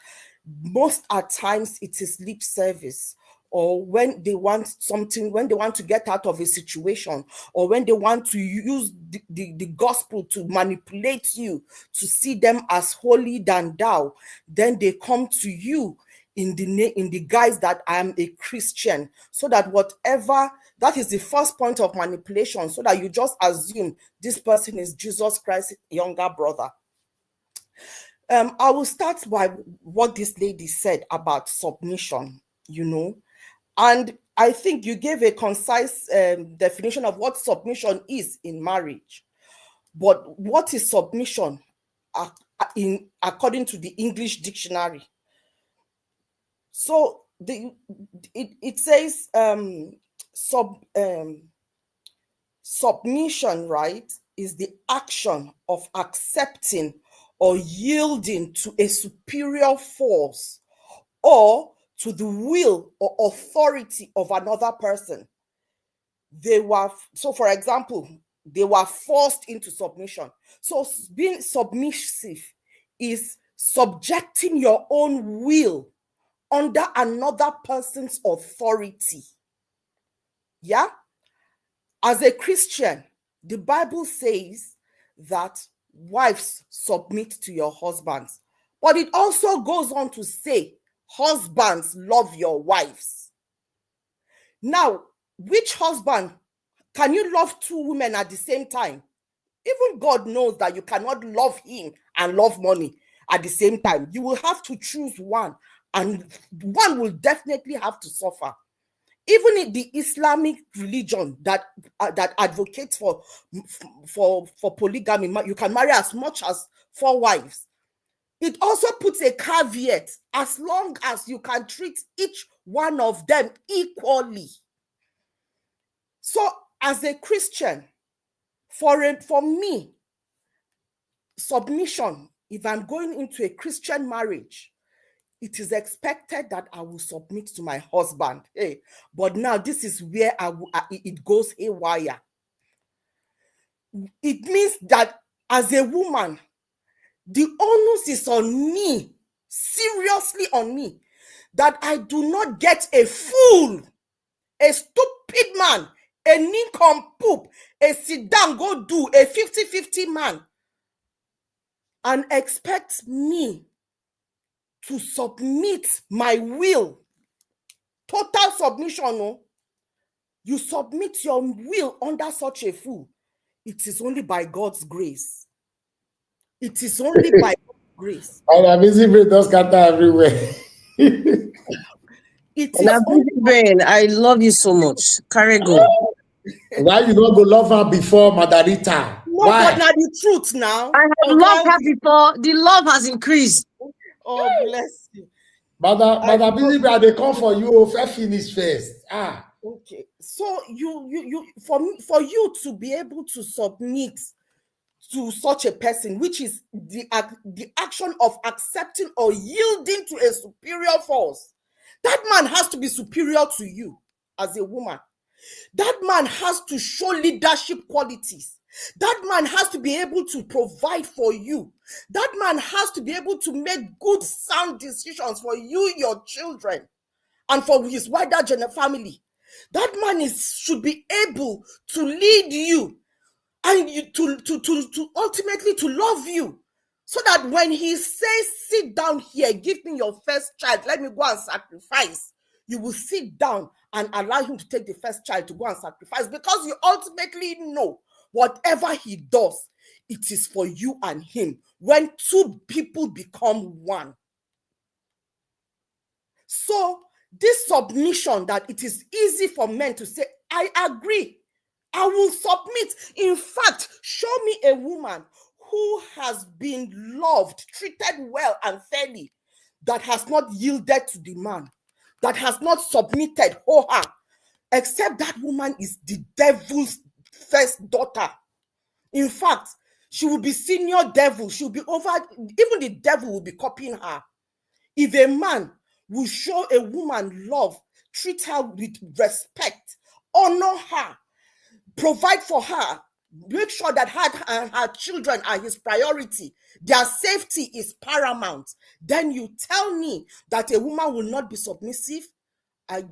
most at times it is lip service, or when they want something, when they want to get out of a situation, or when they want to use the gospel to manipulate you to see them as holier than thou, then they come to you in the guise that I am a Christian, so that whatever, that is the first point of manipulation, so that you just assume this person is Jesus Christ's younger brother. I will start by what this lady said about submission, and I think you gave a concise definition of what submission is in marriage. But what is submission according to the English dictionary? So it says submission, right, is the action of accepting or yielding to a superior force or to the will or authority of another person. So for example, they were forced into submission. So being submissive is subjecting your own will under another person's authority. Yeah? As a Christian, the Bible says that wives submit to your husbands. But it also goes on to say husbands, love your wives. Now, which husband can you love two women at the same time? Even God knows that you cannot love him and love money at the same time. You will have to choose one, and one will definitely have to suffer. Even in the Islamic religion that advocates for polygamy, you can marry as much as 4 wives. It also puts a caveat, as long as you can treat each one of them equally. So, as a Christian, for me, submission, if I'm going into a Christian marriage, it is expected that I will submit to my husband. Hey, but now this is where it goes haywire. It means that as a woman, the onus is on me, seriously on me, that I do not get a fool, a stupid man, a nincompoop, a sit down, go do, a 50-50 man, and expect me to submit my will. Total submission, no? You submit your will under such a fool. It is only by God's grace. It is only by God's grace. And I'm busy brain does scatter everywhere. Brain, I love you so much. Carry go. Why you don't go love her before, Madarita? No, Why? but now the truth now. I have loved her before. The love has increased. Oh, bless you. Mother busy brain, they come for you. Finish first. Okay. So for you to be able to submit to such a person, which is the action of accepting or yielding to a superior force, that man has to be superior to you as a woman. That man has to show leadership qualities. That man has to be able to provide for you. That man has to be able to make good, sound decisions for you, your children, and for his wider general family. That man should be able to lead you and to ultimately to love you, so that when he says, sit down here, give me your first child, let me go and sacrifice, you will sit down and allow him to take the first child to go and sacrifice, because you ultimately know whatever he does, it is for you and him. When two people become one. So this submission, that it is easy for men to say, I agree, I will submit. In fact, show me a woman who has been loved, treated well and fairly, that has not yielded to the man, that has not submitted, except that woman is the devil's first daughter. In fact, she will be senior devil. She will be over, even the devil will be copying her. If a man will show a woman love, treat her with respect, honor her, provide for her, make sure that her children are his priority, their safety is paramount, then you tell me that a woman will not be submissive? I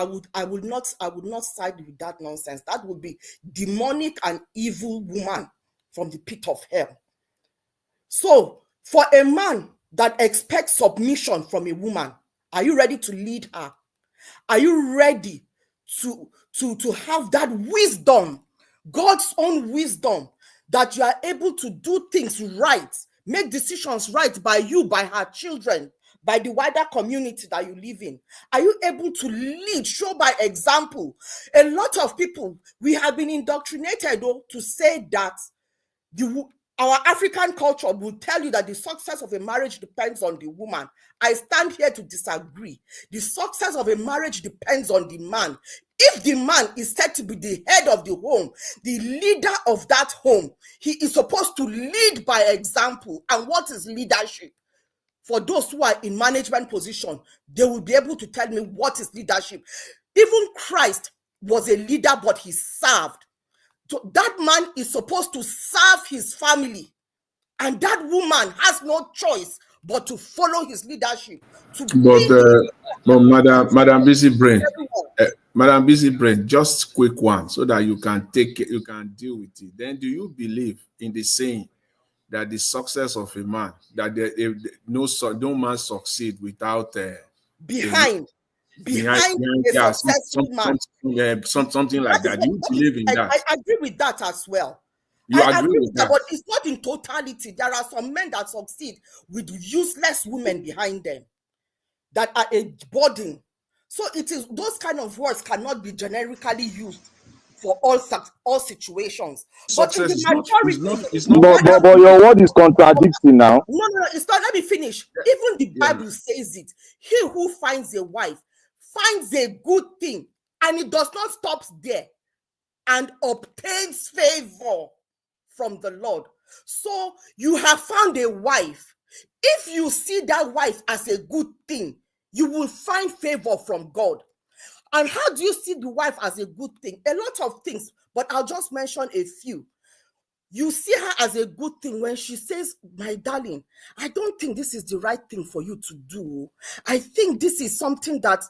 would not side with that nonsense. That would be demonic and evil woman from the pit of hell. So for a man that expects submission from a woman, are you ready to lead her? Are you ready to have that wisdom, God's own wisdom, that you are able to do things right, make decisions right by you, by her children, by the wider community that you live in? Are you able to lead, show by example? A lot of people, we have been indoctrinated to say that our African culture will tell you that the success of a marriage depends on the woman. I stand here to disagree. The success of a marriage depends on the man. If the man is said to be the head of the home, the leader of that home, he is supposed to lead by example. And what is leadership? For those who are in management position, they will be able to tell me what is leadership. Even Christ was a leader, but he served. So that man is supposed to serve his family, and that woman has no choice but to follow his leadership. But Madam Busy Brain, Madam Busy Brain, just quick one so that you can deal with it. Then, do you believe in the saying that the success of a man, that no man succeed without behind yeah, a successful man. Something like that. You believe in that? I agree with that as well. You I agree with that? But it's not in totality. There are some men that succeed with useless women behind them that are a burden. So it is, those kind of words cannot be generically used for all situations. But in the majority, but your word is contradicting now. No, it's not. Let me finish. Even the Bible says it. He who finds a wife finds a good thing, and it does not stop there, and obtains favor from the Lord. So you have found a wife. If you see that wife as a good thing, you will find favor from God. And how do you see the wife as a good thing? A lot of things, but I'll just mention a few. You see her as a good thing when she says, my darling, I don't think this is the right thing for you to do. I think this is something that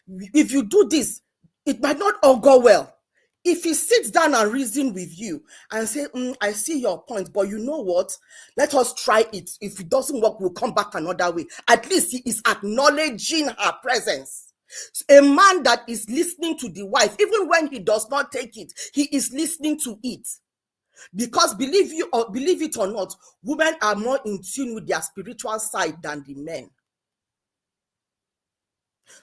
if you do this, it might not all go well. If he sits down and reason with you and say, I see your point, but you know what? Let us try it. If it doesn't work, we'll come back another way. At least he is acknowledging her presence. A man that is listening to the wife, even when he does not take it, he is listening to it. Because believe it or not, women are more in tune with their spiritual side than the men.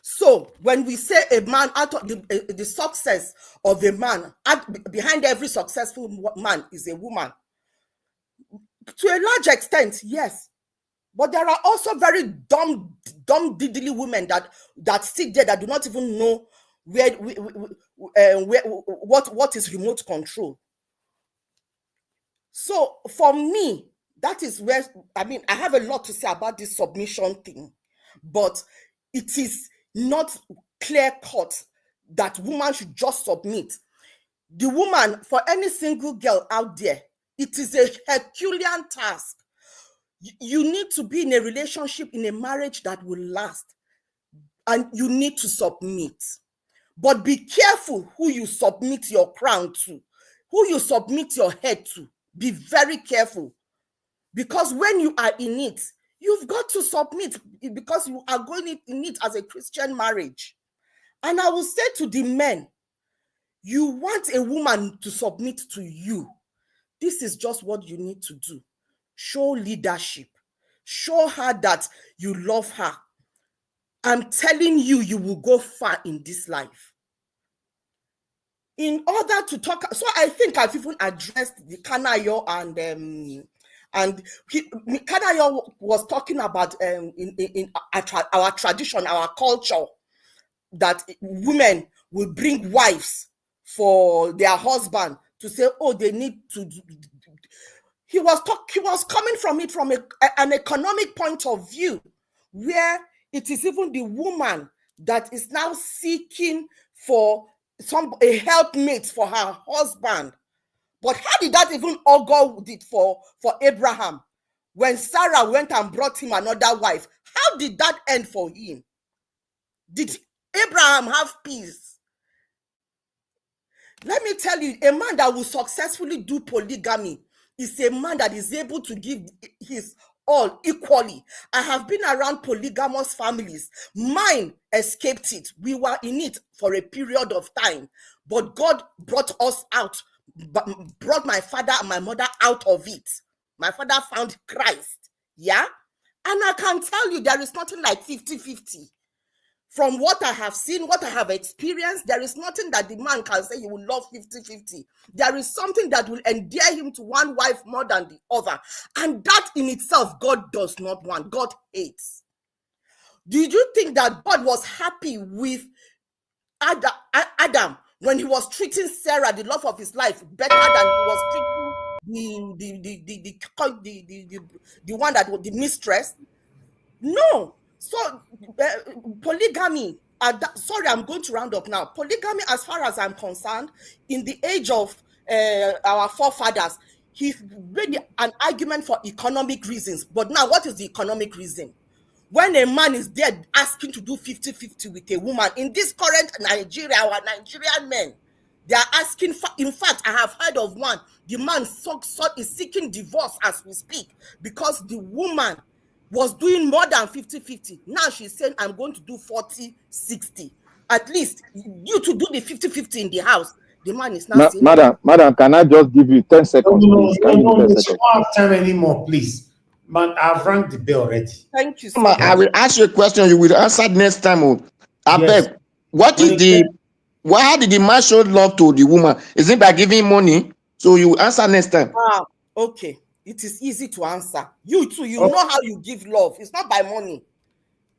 So when we say a man, out of the success of a man, behind every successful man is a woman. To a large extent, yes. But there are also very dumb diddly women that sit there that do not even know what is remote control. So for me, that is where, I have a lot to say about this submission thing, but it is not clear-cut that woman should just submit. The woman, for any single girl out there, it is a Herculean task. You need to be in a relationship, in a marriage that will last, and you need to submit. But be careful who you submit your crown to, who you submit your head to. Be very careful, because when you are in it, you've got to submit, because you are going in it as a Christian marriage. And I will say to the men, you want a woman to submit to you. This is just what you need to do. Show leadership. Show her that you love her. I'm telling you, you will go far in this life. In order to talk, so I think I've even addressed the Kanayo and Kanayo was talking about in our tradition, our culture, that women will bring wives for their husband to say, oh, they need to. He was coming from it from an economic point of view, where it is even the woman that is now seeking for a helpmate for her husband. But how did that even all go with it for Abraham? When Sarah went and brought him another wife, how did that end for him? Did Abraham have peace? Let me tell you, a man that will successfully do polygamy is a man that is able to give his all equally. I have been around polygamous families. Mine escaped it. We were in it for a period of time, but God brought us out, brought my father and my mother out of it. My father found Christ, yeah? And I can tell you, there is nothing like 50-50. From what I have seen, what I have experienced, there is nothing that the man can say he will love 50-50. There is something that will endear him to one wife more than the other. And that in itself, God does not want. God hates. Did you think that God was happy with Adam when he was treating Sarah, the love of his life, better than he was treating the one that was the mistress? No. So polygamy, sorry, I'm going to round up now. Polygamy, as far as I'm concerned, in the age of our forefathers, he made an argument for economic reasons. But now, what is the economic reason? When a man is there asking to do 50-50 with a woman, in this current Nigeria, our Nigerian men, They are asking for, in fact, I have heard of one. The man is seeking divorce as we speak because the woman was doing more than 50-50. Now she's saying, I'm going to do 40-60. At least you to do the 50-50 in the house. The man is now saying, Madam, can I just give you 10 seconds, please? Can you give me 10 seconds? I don't have time anymore, please. Man, I've rang the bell already. Thank you, sir. I will ask you a question. You will answer next time. I beg. What is the? Why did the man show love to the woman? Is it by giving money? So you answer next time. Okay. It is easy to answer. You too. You know how you give love. It's not by money.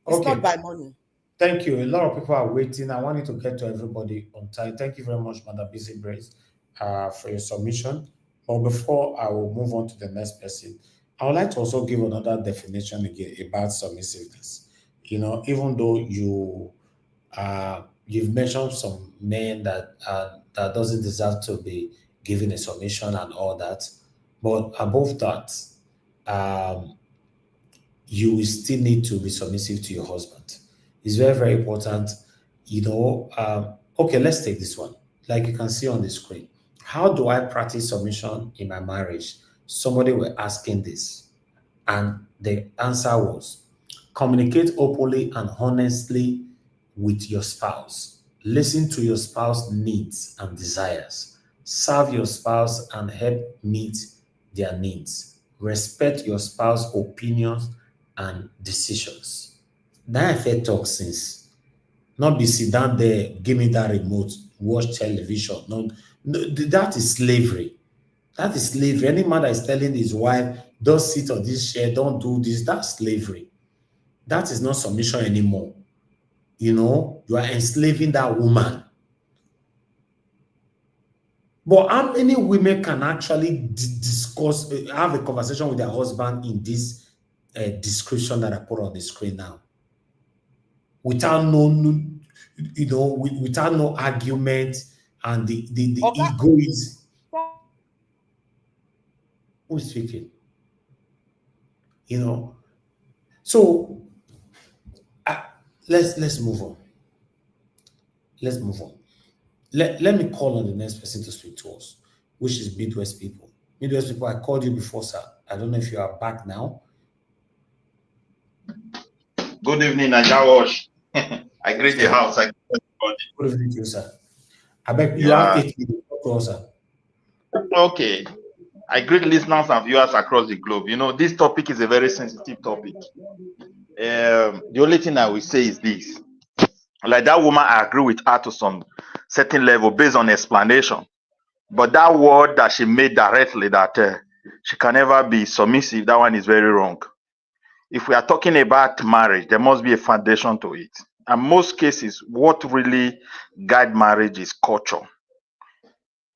It's not by money. Thank you. A lot of people are waiting. I wanted to get to everybody on time. Thank you very much, Madam Busy Brace, for your submission. But before I will move on to the next person, I would like to also give another definition again about submissiveness. You know, even though you've mentioned some men that doesn't deserve to be given a submission and all that, but above that, you will still need to be submissive to your husband. It's very, very important. You know, okay, let's take this one. Like you can see on the screen. How do I practice submission in my marriage? Somebody were asking this, and the answer was, communicate openly and honestly with your spouse. Listen to your spouse's needs and desires. Serve your spouse and help meet their needs. Respect your spouse's opinions and decisions. That affect talk since. Not be sit down there, give me that remote, watch television. No, that is slavery. That is slavery. Any man that is telling his wife, don't sit on this chair, don't do this, that's slavery. That is not submission anymore. You know, you are enslaving that woman. But how many women can actually discuss, have a conversation with their husband in this description that I put on the screen now? Without without no argument, and the ego is who's speaking? You know, so let's move on. Let's move on. Let me call on the next person to speak to us, which is Midwest people. Midwest people, I called you before, sir. I don't know if you are back now. Good evening, Najawash. I greet the house. I greet everybody. Good evening to you, sir. I beg you have 8 minutes closer. Okay. I greet listeners and viewers across the globe. You know, this topic is a very sensitive topic. The only thing I will say is this. Like that woman, I agree with her to some certain level based on explanation. But that word that she made directly that she can never be submissive, that one is very wrong. If we are talking about marriage, there must be a foundation to it. And most cases, what really guide marriage is culture.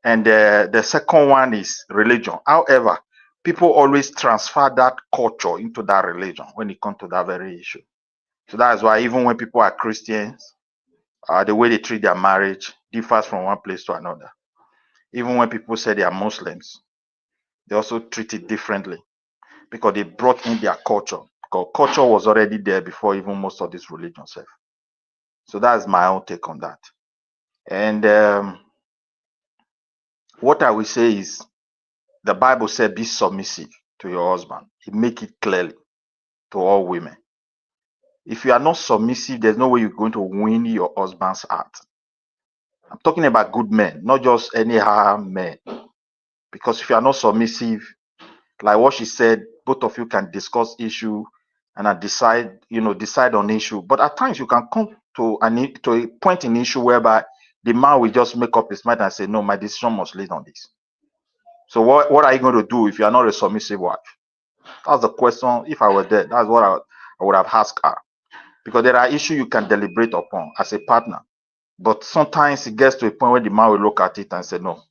And the second one is religion. However, people always transfer that culture into that religion when it comes to that very issue. So that's why even when people are Christians, the way they treat their marriage differs from one place to another. Even when people say they are Muslims, they also treat it differently because they brought in their culture. Because culture was already there before even most of these religions have. So that's my own take on that. And what I will say is, the Bible said, be submissive to your husband. It make it clearly to all women. If you are not submissive, there's no way you're going to win your husband's heart. I'm talking about good men, not just anyhow men. Because if you are not submissive, like what she said, both of you can discuss issue and decide on issue. But at times you can come to a point in issue whereby the man will just make up his mind and say, no, my decision must lead on this. So what are you going to do if you are not a submissive wife? That's the question. If I were there, that's what I would have asked her. Because there are issues you can deliberate upon as a partner. But sometimes it gets to a point where the man will look at it and say, no,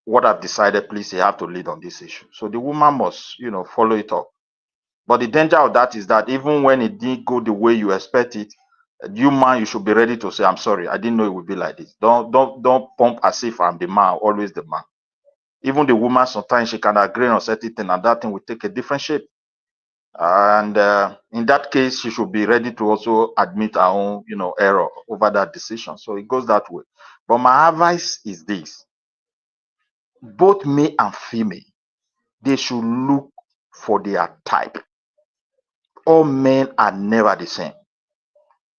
what I've decided, please, you have to lead on this issue. So the woman must, follow it up. But the danger of that is that even when it didn't go the way you expect it, you should be ready to say, I'm sorry, I didn't know it would be like this. Don't pump as if I'm the man, always the man. Even the woman, sometimes she can agree on certain thing and that thing will take a different shape. And in that case, she should be ready to also admit her own, error over that decision. So it goes that way. But my advice is this: both male and female, they should look for their type. All men are never the same.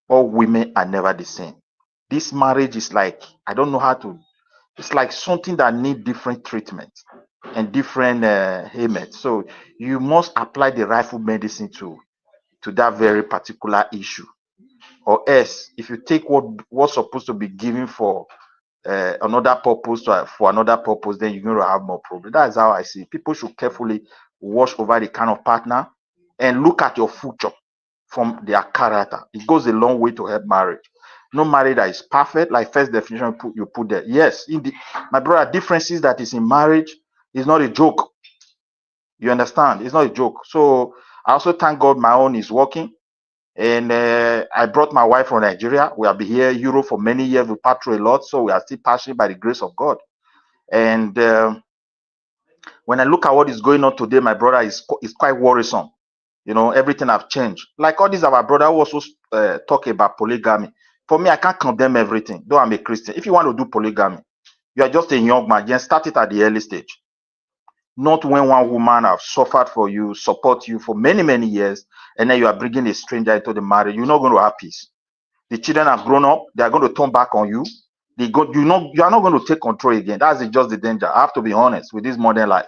All women are never the same. This marriage is like, I don't know how to, it's like something that need different treatment and different ailments. So you must apply the rightful medicine to that very particular issue. Or else, if you take what's supposed to be given for another purpose for another purpose, then you're going to have more problems. That's how I see it. People should carefully watch over the kind of partner and look at your future from their character. It goes a long way to help marriage. No marriage that is perfect, like first definition you put there. Yes, my brother, differences that is in marriage is not a joke. You understand? It's not a joke. So I also thank God my own is working. And I brought my wife from Nigeria. We have been here in Europe for many years. We passed through a lot, so we are still passionate by the grace of God. And when I look at what is going on today, my brother, is quite worrisome. You know, everything have changed. Like all these our brother who also talk about polygamy. For me, I can't condemn everything, though I'm a Christian. If you want to do polygamy, you are just a young man. Just start it at the early stage. Not when one woman have suffered for you, support you for many, many years, and then you are bringing a stranger into the marriage. You're not going to have peace. The children have grown up. They are going to turn back on you. You are not going to take control again. That's just the danger. I have to be honest with this modern life.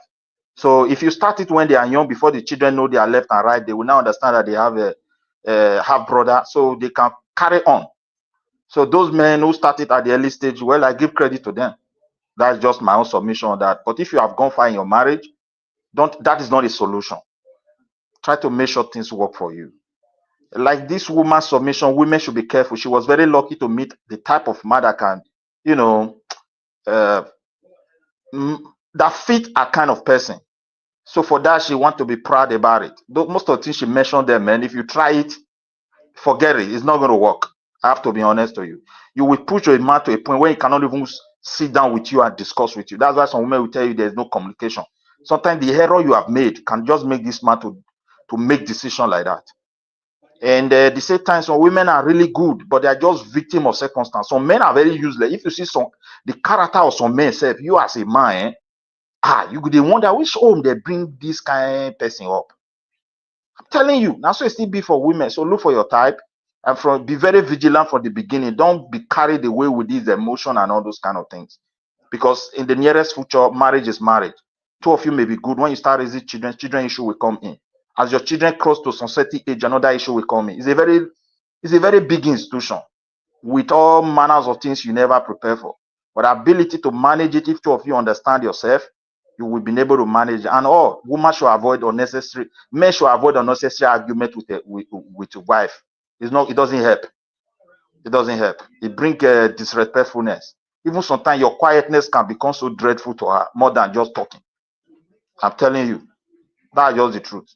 So if you start it when they are young, before the children know they are left and right, they will now understand that they have a half brother, so they can carry on. So those men who started at the early stage, well, I give credit to them. That's just my own submission on that. But if you have gone far in your marriage, that is not a solution. Try to make sure things work for you. Like this woman's submission, women should be careful. She was very lucky to meet the type of man that can, that fit a kind of person. So for that, she want to be proud about it. Most of the things she mentioned there, man, if you try it, forget it. It's not going to work. I have to be honest to you. You will push a man to a point where he cannot even sit down with you and discuss with you. That's why some women will tell you there's no communication. Sometimes the error you have made can just make this man to make decisions like that. And the same time, some women are really good, but they are just victim of circumstance. Some men are very useless. If you see the character of some men, you as a man, you could wonder which home they bring this kind of person up. I'm telling you, now so it still be for women. So look for your type and be very vigilant from the beginning. Don't be carried away with this emotion and all those kind of things. Because in the nearest future, marriage is marriage. Two of you may be good. When you start raising children issue will come in. As your children cross to some certain age, another issue will come in. It's a very big institution with all manners of things you never prepare for. But ability to manage it, if two of you understand yourself, you will be able to manage it. And women should avoid men should avoid unnecessary argument with your wife. It doesn't help. It doesn't help. It brings disrespectfulness. Even sometimes your quietness can become so dreadful to her, more than just talking. I'm telling you, that's just the truth.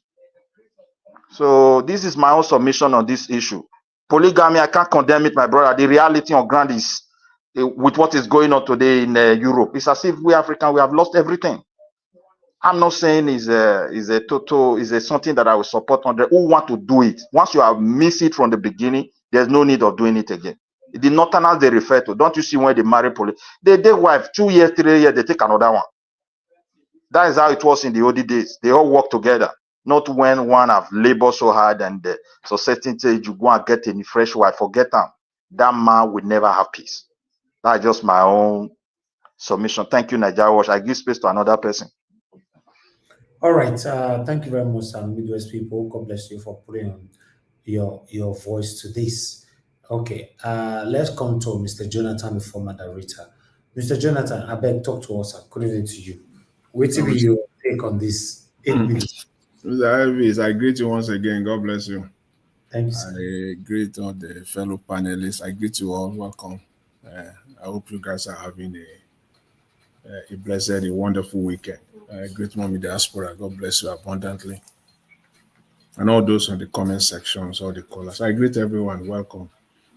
So this is my own submission on this issue. Polygamy, I can't condemn it, my brother. The reality on ground is, with what is going on today in Europe, it's as if we Africans, we have lost everything. I'm not saying is something that I will support on who want to do it. Once you have missed it from the beginning, there's no need of doing it again. The Northerners they refer to, don't you see when they marry they wife 2 years, 3 years, they take another one. That is how it was in the old days. They all work together. Not when one have labored so hard and so certain stage you go and get a fresh wife, forget them. That man will never have peace. That's just my own submission. Thank you, Nigeria Watch. I give space to another person. All right. Thank you very much, Midwest people. God bless you for putting on your voice to this. Okay. Let's come to Mr. Jonathan, the former director. Mr. Jonathan, I beg talk to us according to you. Wait till you take on this 8 minutes. Mr. Elvis, I greet you once again. God bless you. Thank you, sir. I greet all the fellow panelists. I greet you all. Welcome. I hope you guys are having a blessed, a wonderful weekend. Great Mommy Diaspora. God bless you abundantly. And all those in the comment sections, all the callers. I greet everyone. Welcome.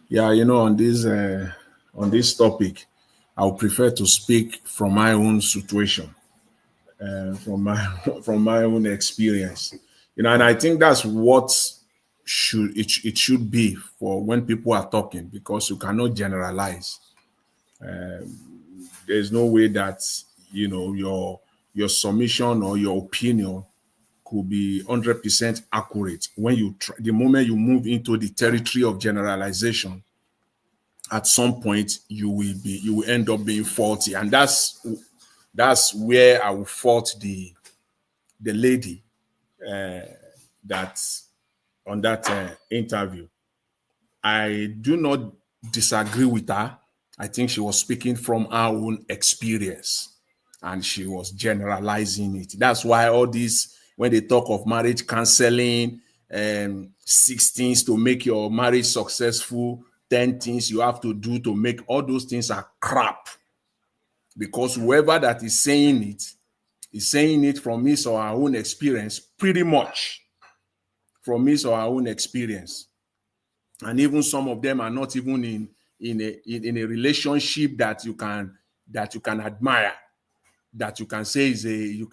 Yeah, on this topic, I would prefer to speak from my own situation, from my own experience. And I think that's what it should be for when people are talking, because you cannot generalize. There's no way that your submission or your opinion could be 100% accurate. When you the moment you move into the territory of generalization, at some point you will end up being faulty, and that's where I will fault the lady that on that interview. I do not disagree with her. I think she was speaking from her own experience and she was generalizing it. That's why all these, when they talk of marriage counseling, 6 things to make your marriage successful, 10 things you have to do to make, all those things are crap. Because whoever that is saying it is saying it from his or her own experience, pretty much from his or her own experience. And even some of them are not even in a relationship that you can admire, that you can say is you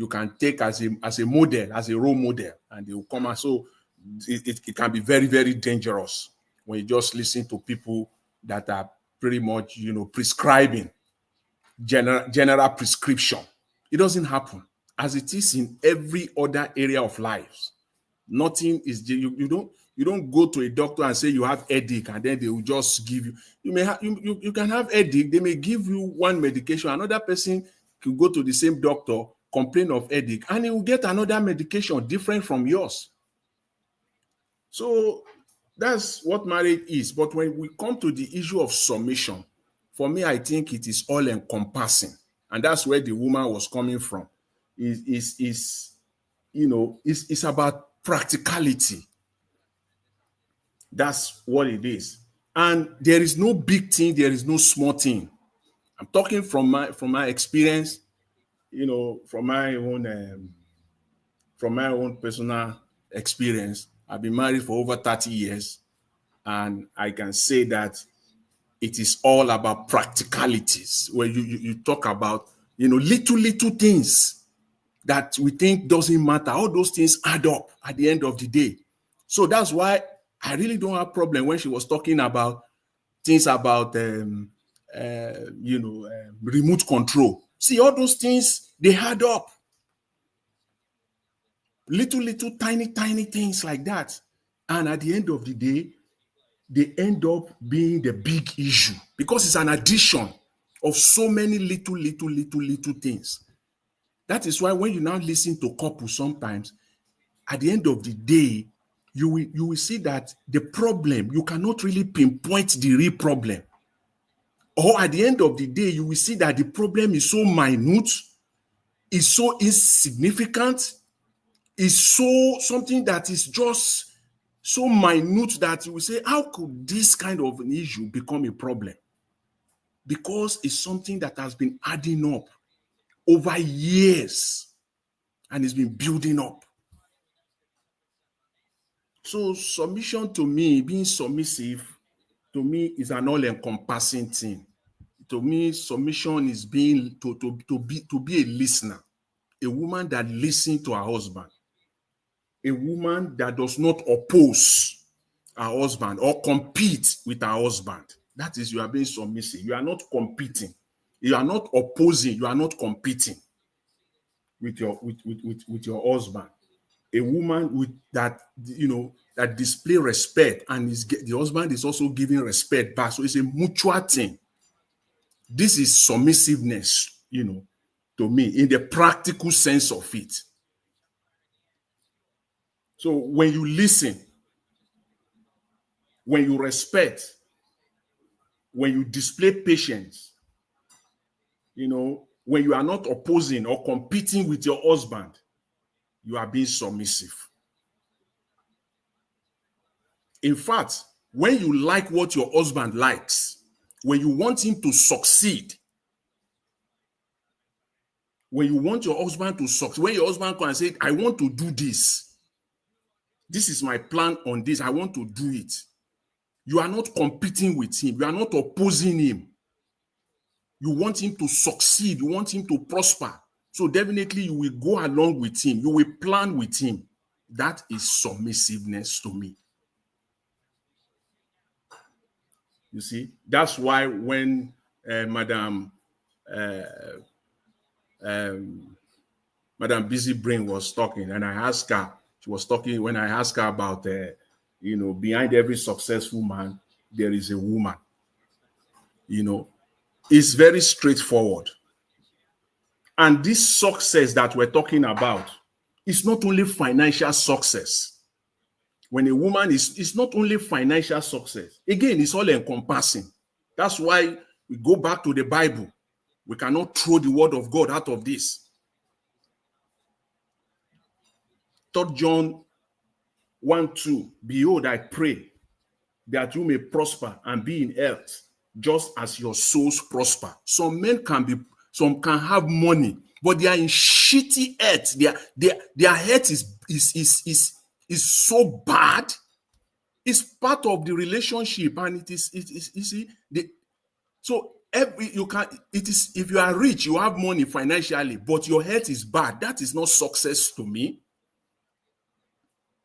can take as a model, as a role model, and they will come out. So it can be very, very dangerous when you just listen to people that are pretty much prescribing general prescription. It doesn't happen, as it is in every other area of life. Nothing is you don't go to a doctor and say you have headache and then they will just give you. You can have headache. They may give you one medication. Another person could go to the same doctor, complain of headache, and he will get another medication different from yours. So that's what marriage is. But when we come to the issue of submission, for me, I think it is all encompassing, and that's where the woman was coming from. It's about practicality. That's what it is. And there is no big thing, there is no small thing. I'm talking from my experience, from my own personal experience. I've been married for over 30 years, and I can say that it is all about practicalities, where you talk about little things that we think doesn't matter. All those things add up at the end of the day. So that's why I really don't have a problem when she was talking about things about remote control. See, all those things, they add up. Little tiny things like that. And at the end of the day, they end up being the big issue because it's an addition of so many little things. That is why when you now listen to couples sometimes, at the end of the day, you will see that the problem, you cannot really pinpoint the real problem. Or at the end of the day, you will see that the problem is so minute, is so insignificant, is so something that is just so minute that you will say, how could this kind of an issue become a problem? Because it's something that has been adding up over years and it's been building up. So submission to me, being submissive, to me is an all-encompassing thing. To me, submission is being to be a listener, a woman that listens to her husband, a woman that does not oppose her husband or compete with her husband. That is, you are being submissive. You are not competing. You are not opposing. You are not competing with your husband. A woman with that, that display respect, and the husband is also giving respect back. So it's a mutual thing. This is submissiveness, to me, in the practical sense of it. So when you listen, when you respect, when you display patience, when you are not opposing or competing with your husband, you are being submissive. In fact, when you like what your husband likes, when you want him to succeed, when you want your husband to succeed, when your husband comes and says, I want to do this, this is my plan on this, I want to do it. You are not competing with him. You are not opposing him. You want him to succeed. You want him to prosper. So definitely you will go along with him. You will plan with him. That is submissiveness to me. You see, that's why when Madam Madam Busy Brain was talking, and I asked her. She was talking when I asked her about, behind every successful man there is a woman. It's very straightforward. And this success that we're talking about is not only financial success. When a woman it's not only financial success. Again, it's all encompassing. That's why we go back to the Bible. We cannot throw the word of God out of this. 3 John 1:2. Behold, I pray that you may prosper and be in health, just as your souls prosper. Some men can have money, but they are in shitty health. Their health is so bad. It's part of the relationship, and if you are rich, you have money financially, but your health is bad. That is not success to me.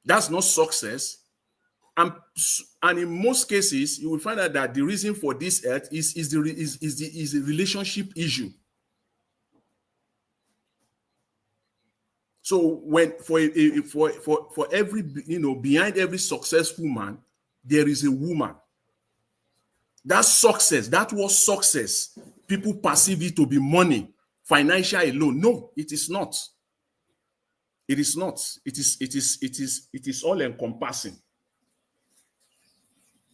That's not success. And in most cases, you will find out that the reason for this health is the relationship issue. So when for every behind every successful man, there is a woman. That success, that was success. People perceive it to be money, financial alone. No, it is not. It is not. It is all encompassing.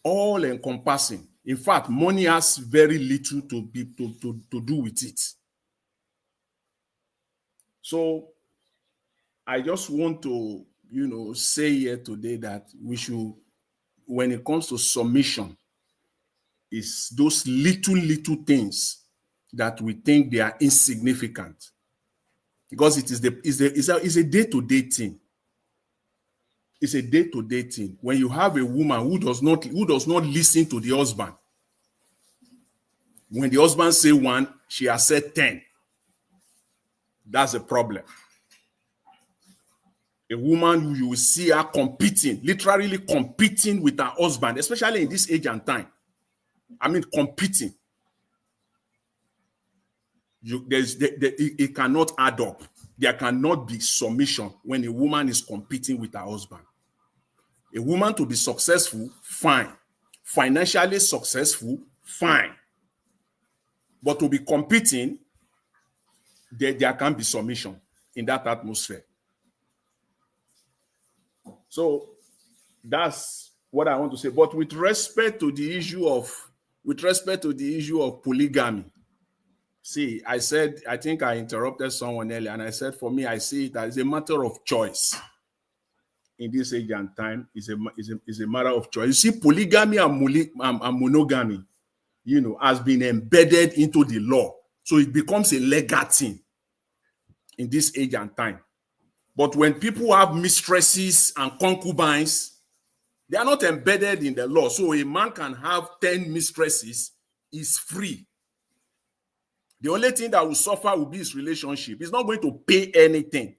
All encompassing. In fact, money has very little to do with it. So I just want to, say here today that we should, when it comes to submission, is those little things that we think they are insignificant, because it is a day-to-day thing. It's a day-to-day thing. When you have a woman who does not listen to the husband, when the husband say 1, she has said 10. That's a problem. A woman who you will see her competing, literally competing with her husband, especially in this age and time. I mean, competing. It cannot add up. There cannot be submission when a woman is competing with her husband. A woman to be successful, fine. Financially successful, fine. But to be competing, there can be submission in that atmosphere. So that's what I want to say. But with respect to the issue of polygamy, see, I think I interrupted someone earlier, and I said, for me, I see it as a matter of choice. In this age and time, is a matter of choice. You see, polygamy and monogamy, has been embedded into the law. So it becomes a legal thing in this age and time. But when people have mistresses and concubines, they are not embedded in the law. So a man can have 10 mistresses, is free. The only thing that will suffer will be his relationship. He's not going to pay anything.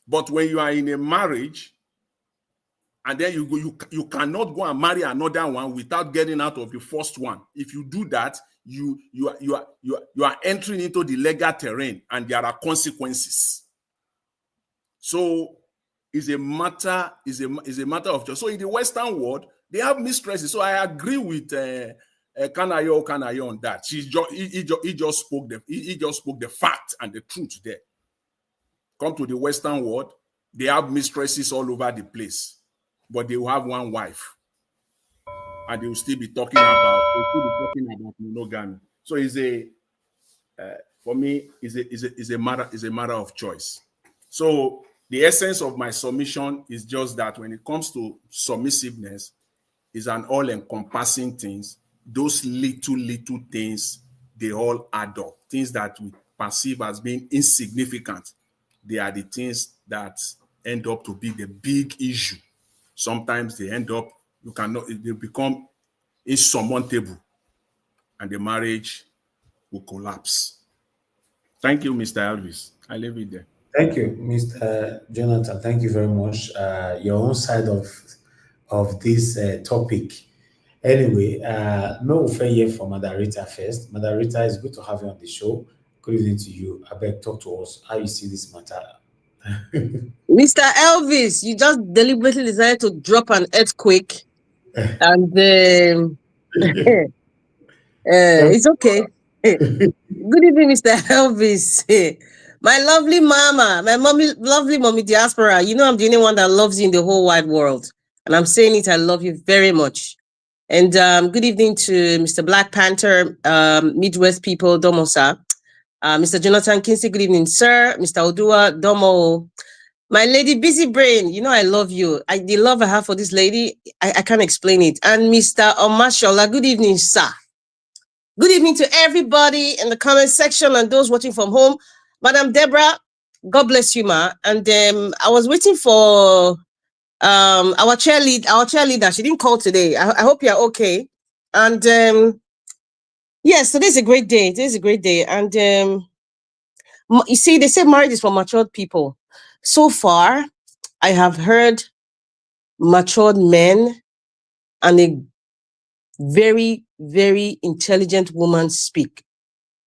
But when you are in a marriage, and then you cannot go and marry another one without getting out of the first one. If you do that, you are entering into the legal terrain, and there are consequences. So it's a matter of choice. So in the Western world, they have mistresses. So I agree with Kanayo on that. He just spoke the fact and the truth there. Come to the Western world, they have mistresses all over the place, but they will have one wife, and they will still be talking about monogamy. So for me, is a matter of choice. So the essence of my submission is just that when it comes to submissiveness, is an all-encompassing things. Those little things, they all add up. Things that we perceive as being insignificant, they are the things that end up to be the big issue. Sometimes they become insurmountable, and the marriage will collapse. Thank you, Mr. Elvis. I leave it there. Thank you, Mr. Jonathan. Thank you very much. Your own side of this topic Anyway, no fair here for Madarita first. Madarita, it's good to have you on the show. Good evening to you. I beg, talk to us how you see this matter. Mr. Elvis, you just deliberately decided to drop an earthquake, and it's okay. Good evening, Mr. Elvis. My lovely mama, my lovely mommy diaspora. You know I'm the only one that loves you in the whole wide world. And I'm saying it, I love you very much. And good evening to Mr. Black Panther, Midwest people, Domo sir. Mr. Jonathan Kinsey, good evening, sir. Mr. Odua, Domo. My lady Busy Brain, you know I love you. The love I have for this lady, I can't explain it. And Mr. Omashola, good evening, sir. Good evening to everybody in the comment section and those watching from home. Madam Deborah, God bless you, ma. And I was waiting for our cheerleader. She didn't call today. I hope you're okay. And yes, today's a great day. Today's a great day. And you see, they say marriage is for matured people. So far, I have heard matured men and a very, very intelligent woman speak.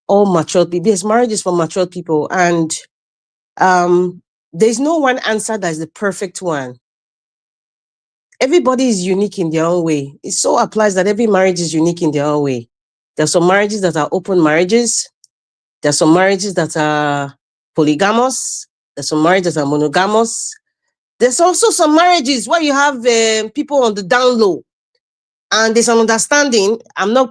All matured people. Yes, marriage is for matured people. And there's no one answer that is the perfect one. Everybody is unique in their own way. It so applies that every marriage is unique in their own way. There are some marriages that are open marriages. There are some marriages that are polygamous. There's some marriages that are monogamous. There's also some marriages where you have people on the down low. And there's an understanding.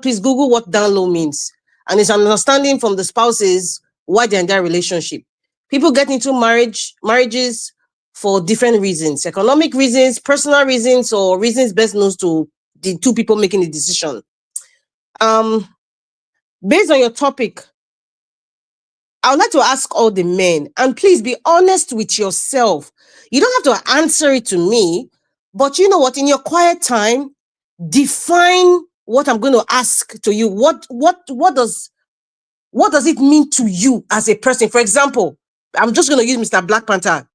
Please Google what down low means. And it's an understanding from the spouses why they're in their relationship. People get into marriages for different reasons, economic reasons, personal reasons, or reasons best known to the two people making the decision. Based on your topic, I would like to ask all the men, and please be honest with yourself. You don't have to answer it to me, but you know what? In your quiet time, define what I'm going to ask to you. What does it mean to you as a person? For example, I'm just going to use Mr. Black Panther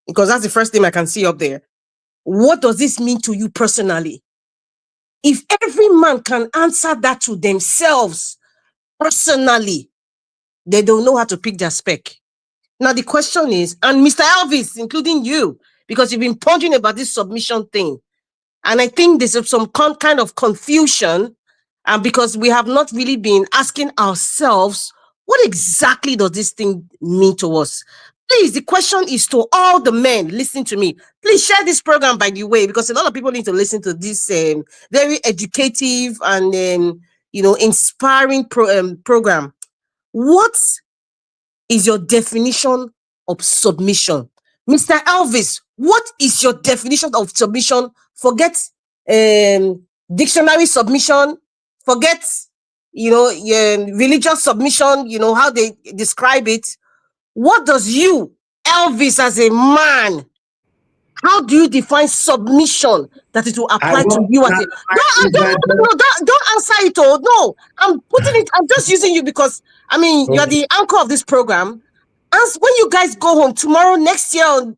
because that's the first thing I can see up there. What does this mean to you personally? If every man can answer that to themselves personally, they don't know how to pick their spec. Now the question is, and Mr. Elvis, including you, because you've been pondering about this submission thing, and I think there's some kind of confusion, and because we have not really been asking ourselves, what exactly does this thing mean to us? Please, the question is to all the men listening to me. Please share this program, by the way, because a lot of people need to listen to this very educative and inspiring program. What is your definition of submission? Mr. Elvis, what is your definition of submission? Forget dictionary submission, forget your religious submission, how they describe it. What does you, Elvis, as a man, how do you define submission that it will apply to you as a don't answer it all. No, I'm just using you because you're the anchor of this program. As when you guys go home tomorrow, next year,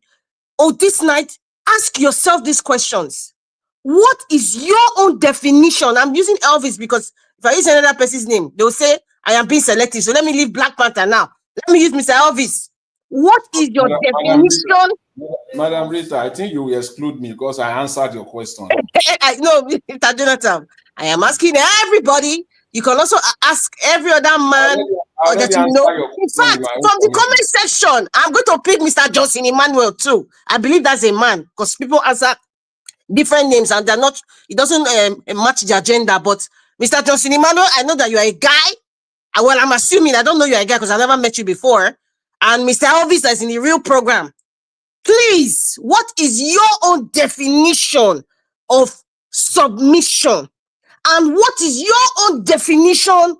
or this night, ask yourself these questions. What is your own definition? I'm using Elvis because if I use another person's name, they'll say I am being selective. So let me leave Black Panther now. Let me use Mr. Elvis. What is your definition? Madam Rita, I think you will exclude me because I answered your question. No, Mr. Jonathan, I am asking everybody. You can also ask every other man that you know. In fact, from the comment section, I'm going to pick Mr. Johnson Emmanuel too. I believe that's a man because people answer different names and they're not. It doesn't match the agenda. But Mr. Johnson Emmanuel, I know that you are a guy. Well, I'm assuming I don't know you're a guy because I never met you before. And Mr. Elvis is in the real program. Please, what is your own definition of submission? And what is your own definition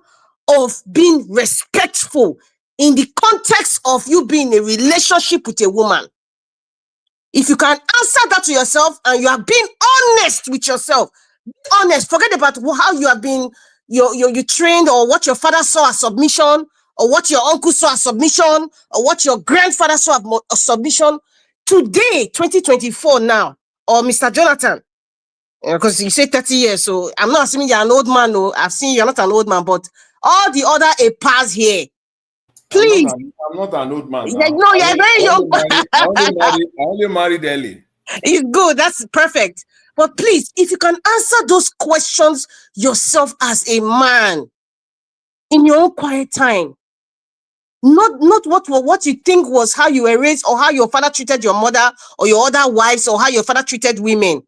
of being respectful in the context of you being in a relationship with a woman? If you can answer that to yourself and you are being honest with yourself, be honest, forget about how you have been, you trained or what your father saw as submission or what your uncle saw as submission or what your grandfather saw as submission. Today, 2024 now, or Mr. Jonathan, Because you say 30 years, so I'm not assuming you're an old man. No, I've seen you're not an old man, but all the other pass here. Please. I'm not an old man Yeah, now. no, you're very young. I only married early. It's good. That's perfect. But please, if you can answer those questions yourself as a man in your own quiet time, not what you think was how you were raised or how your father treated your mother or your other wives or how your father treated women.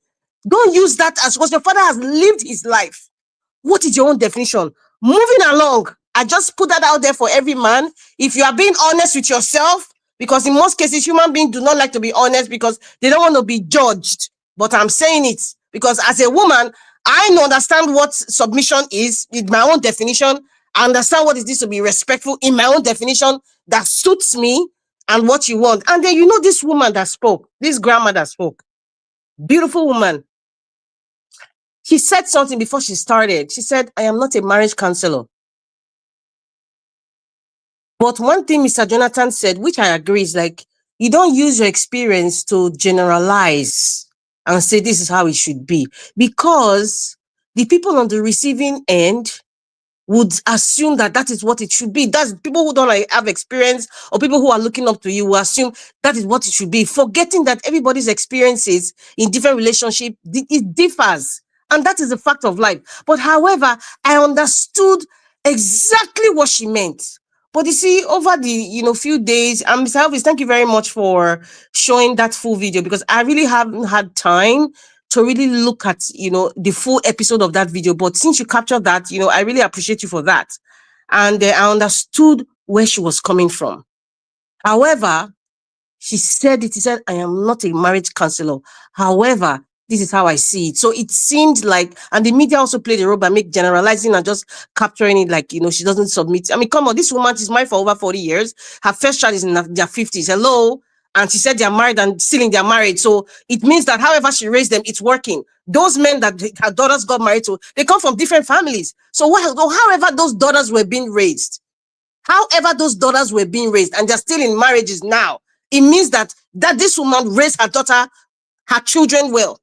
Don't use that as because your father has lived his life. What is your own definition? Moving along, I just put that out there for every man. If you are being honest with yourself, because in most cases, human beings do not like to be honest because they don't want to be judged. But I'm saying it because as a woman, I understand what submission is in my own definition. I understand what it is to be respectful in my own definition that suits me and what you want. And then you know this woman that spoke, this grandma that spoke, beautiful woman. She said something before she started. She said, I am not a marriage counselor. But one thing Mr. Jonathan said, which I agree, is like, you don't use your experience to generalize and say this is how it should be. Because the people on the receiving end would assume that that is what it should be. That's people who don't have experience or people who are looking up to you will assume that is what it should be, forgetting that everybody's experiences in different relationships, it differs. And that is a fact of life. But however, I understood exactly what she meant. But you see, over the few days, Mr. Elvis, thank you very much for showing that full video because I really haven't had time to really look at the full episode of that video. But since you captured that, I really appreciate you for that. And I understood where she was coming from. However, she said, I am not a marriage counselor. However, this is how I see it. So it seemed like, and the media also played a role by generalizing and just capturing it like, she doesn't submit. I mean, come on, this woman is married for over 40 years. Her first child is in their 50s. Hello? And she said they're married and still in their marriage. So it means that however she raised them, it's working. Those men that her daughters got married to, they come from different families. So however those daughters were being raised, and they're still in marriages now, it means that this woman raised her daughter, her children well.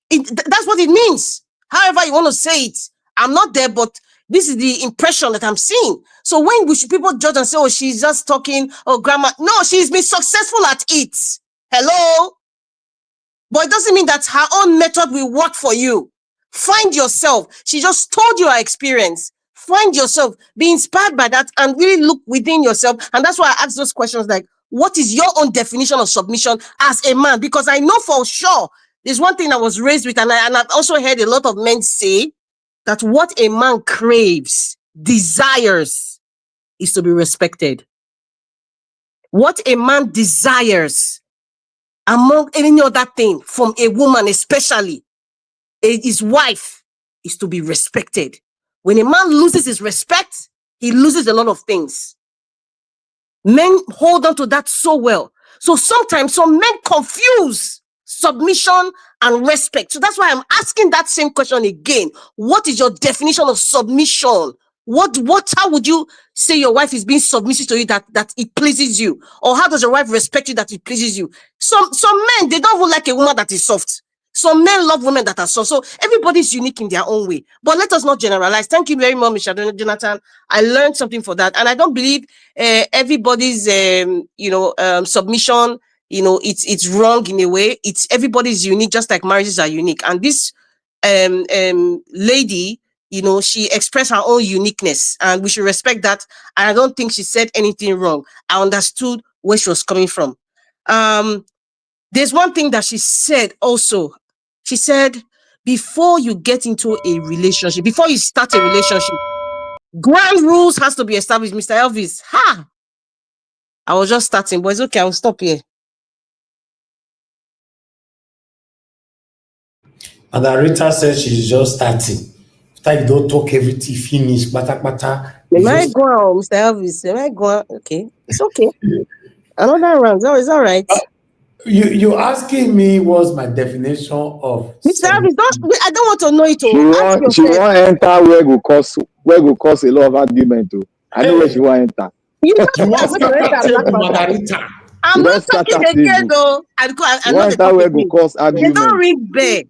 That's what it means. However you want to say it. I'm not there, but this is the impression that I'm seeing. So when people judge and say, oh, she's just talking, oh, grandma. No, she's been successful at it. Hello? But it doesn't mean that her own method will work for you. Find yourself. She just told you her experience. Find yourself. Be inspired by that and really look within yourself. And that's why I ask those questions like, what is your own definition of submission as a man? Because I know for sure there's one thing I was raised with, and I've also heard a lot of men say that what a man craves, desires, is to be respected. What a man desires, among any other thing, from a woman especially, his wife, is to be respected. When a man loses his respect, he loses a lot of things. Men hold on to that so well. So sometimes some men confuse submission and respect. So that's why I'm asking that same question again. What is your definition of submission? How would you say your wife is being submissive to you that it pleases you? Or how does your wife respect you that it pleases you? Some men, they don't even like a woman that is soft. Some men love women that are soft. So everybody's unique in their own way. But let us not generalize. Thank you very much, Mr. Jonathan. I learned something for that. And I don't believe everybody's submission, it's wrong in a way. It's everybody's unique, just like marriages are unique. And this lady, she expressed her own uniqueness, and we should respect that. And I don't think she said anything wrong. I understood where she was coming from. There's one thing that she said also. She said, before you get into a relationship, before you start a relationship, ground rules has to be established. Mr. Elvis, I was just starting, but it's okay. I'll stop here. And Rita says she's just starting. After you don't talk everything, finish. Bata. Am I going, Mr. Elvis? Am I going? Okay, it's okay. Another round. No, it's all right. You asking me what's my definition of Mr. Elvis? I don't want to know it. She won't enter where go cause a lot of argument. I know where she won't enter. I'm not talking again, though. They don't ring bell.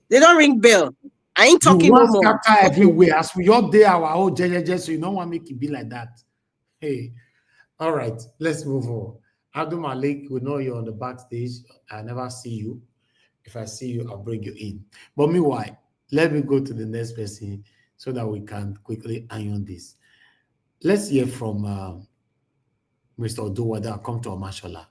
They don't ring bell. I ain't You talking no want more. scatter everywhere. As we all day our own JJJ, so you don't want to make it be like that. Hey, all right, let's move on. Abdul Malik, we know you're on the backstage. I never see you. If I see you, I'll bring you in. But meanwhile, let me go to the next person so that we can quickly iron this. Let's hear from Mr. Oduwa that come to Omashola.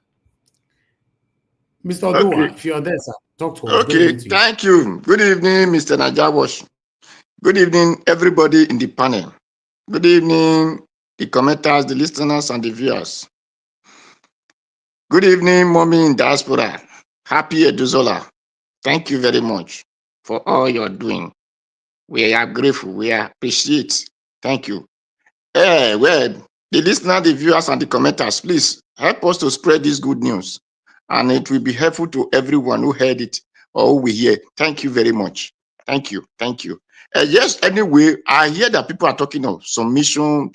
Mr. Oduwa, Okay. if you're there, sir, talk to us. Okay. Thank you. Good evening, Mr. Najawash. Good evening, everybody in the panel. Good evening, the commenters, the listeners, and the viewers. Good evening, mommy in diaspora. Happy Eduzola. Thank you very much for all you're doing. We are grateful. We appreciate. Thank you. Well, the listeners, the viewers, and the commenters, please help us to spread this good news. And it will be helpful to everyone who heard it or who will hear. Thank you very much. Thank you. Thank you. Yes, anyway, I hear that people are talking of submission,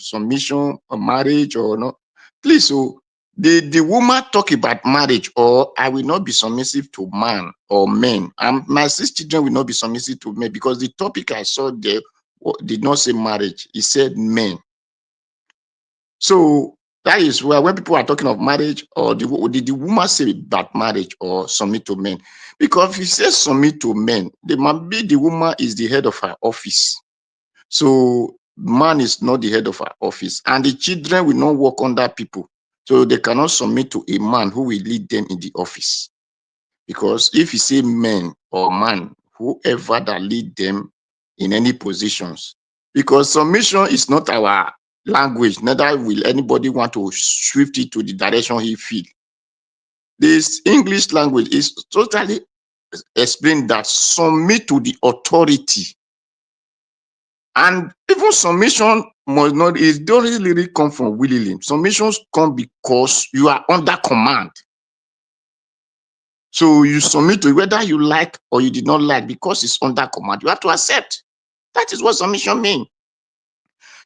or marriage or not. Please, so the woman talk about marriage or I will not be submissive to man or men. My 6 children will not be submissive to men because the topic I saw there did not say marriage. It said men. So that is where when people are talking of marriage or the woman say about marriage or submit to men. Because if he says submit to men, they might be the woman is the head of her office. So man is not the head of her office. And the children will not work under people. So they cannot submit to a man who will lead them in the office. Because if you say men or man, whoever that lead them in any positions, because submission is not our language, neither will anybody want to shift it to the direction he feel. This English language is totally explained that submit to the authority. And even submission must not, it doesn't really come from willingly. Submissions come because you are under command. So you submit to it, whether you like or you did not like, because it's under command. You have to accept. That is what submission means.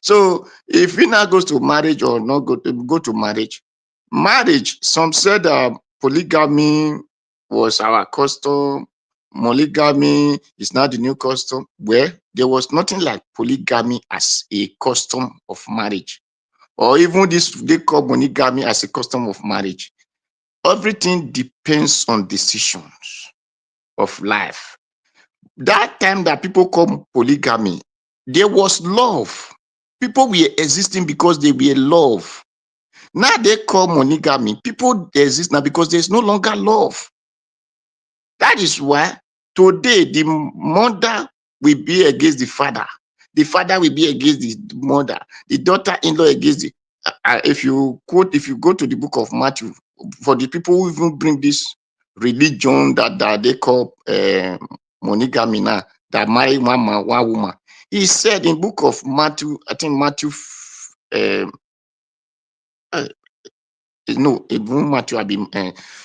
So if we now goes to marriage or not go to marriage, some said polygamy was our custom, monogamy is not the new custom. Well, there was nothing like polygamy as a custom of marriage, or even this they call monogamy as a custom of marriage. Everything depends on decisions of life. That time that people call polygamy, there was love. People were existing because they were love. Now they call monogamy. People exist now because there's no longer love. That is why today the mother will be against the father will be against the mother, the daughter-in-law against the. If you go to the book of Matthew, for the people who even bring this religion that they call monogamy now, that marry one man, one woman, he said in book of Matthew, I think Matthew,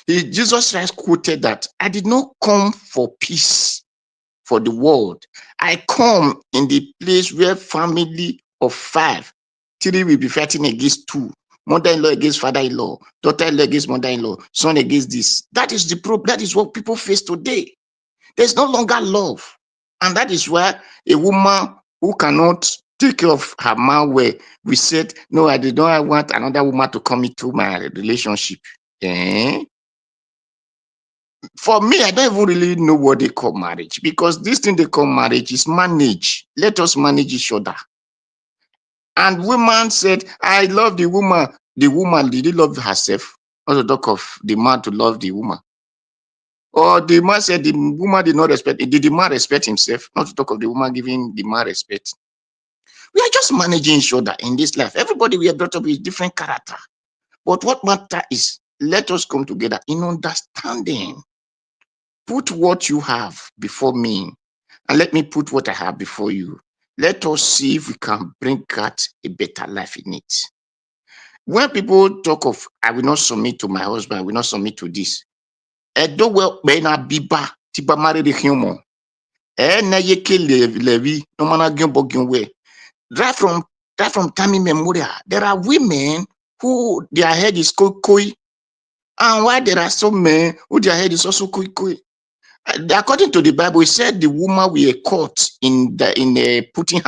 Jesus Christ quoted that I did not come for peace for the world. I come in the place where family of 5, 3 will be fighting against 2, mother-in-law against father-in-law, daughter-in-law against mother-in-law, son against this. That is the problem. That is what people face today. There's no longer love. And that is why a woman who cannot take care of her man well, we said, no, I don't want another woman to come into my relationship. For me, I don't even really know what they call marriage, because this thing they call marriage is manage. Let us manage each other. And woman said, I love the woman. The woman, did he love herself? Not to talk of the man to love the woman. Or the man said the woman did not respect. Did the man respect himself? Not to talk of the woman giving the man respect. We are just managing each other in this life. Everybody we are brought up with different character. But what matter is, let us come together in understanding. Put what you have before me, and let me put what I have before you. Let us see if we can bring out a better life in it. When people talk of, I will not submit to my husband, I will not submit to this. Edo well bena biba tiba marry the human. Na yeke levi no mana we. Right from time immemorial, there are women who their head is koi, and why there are some men who their head is also koi. According to the Bible, it said the woman were caught in putting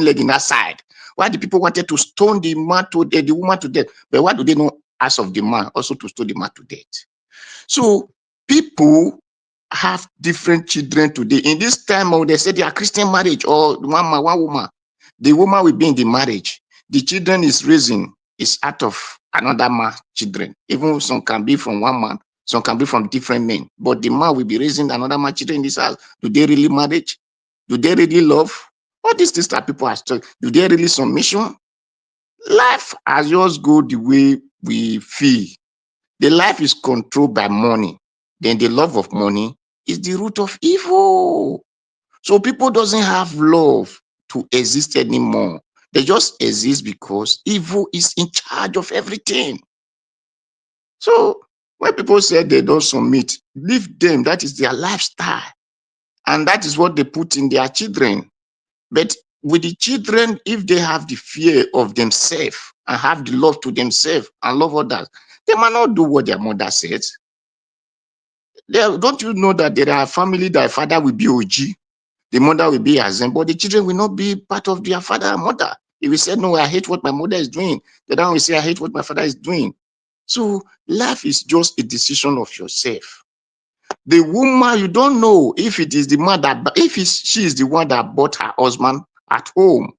leg in her side. Why the people wanted to stone the woman to death? But why do they not ask of the man also to stone the man to death? So people have different children today. In this time, they say they are Christian marriage or one man, one woman. The woman will be in the marriage. The children is raising is out of another man children. Even some can be from one man, some can be from different men. But the man will be raising another man children in this house. Do they really marriage? Do they really love? All these things that people are talking. Do they really submission? Life has just go the way we feel. The life is controlled by money. Then the love of money is the root of evil. So people doesn't have love to exist anymore. They just exist because evil is in charge of everything. So when people say they don't submit, leave them. That is their lifestyle. And that is what they put in their children. But with the children, if they have the fear of themselves and have the love to themselves and love others, they might not do what their mother says. Don't you know that there are family that father will be OG, the mother will be Azem, but the children will not be part of their father and mother. If we say, no, I hate what my mother is doing, the other will say, I hate what my father is doing. So life is just a decision of yourself. The woman, you don't know if it is the man that, she is the one that bought her husband at home.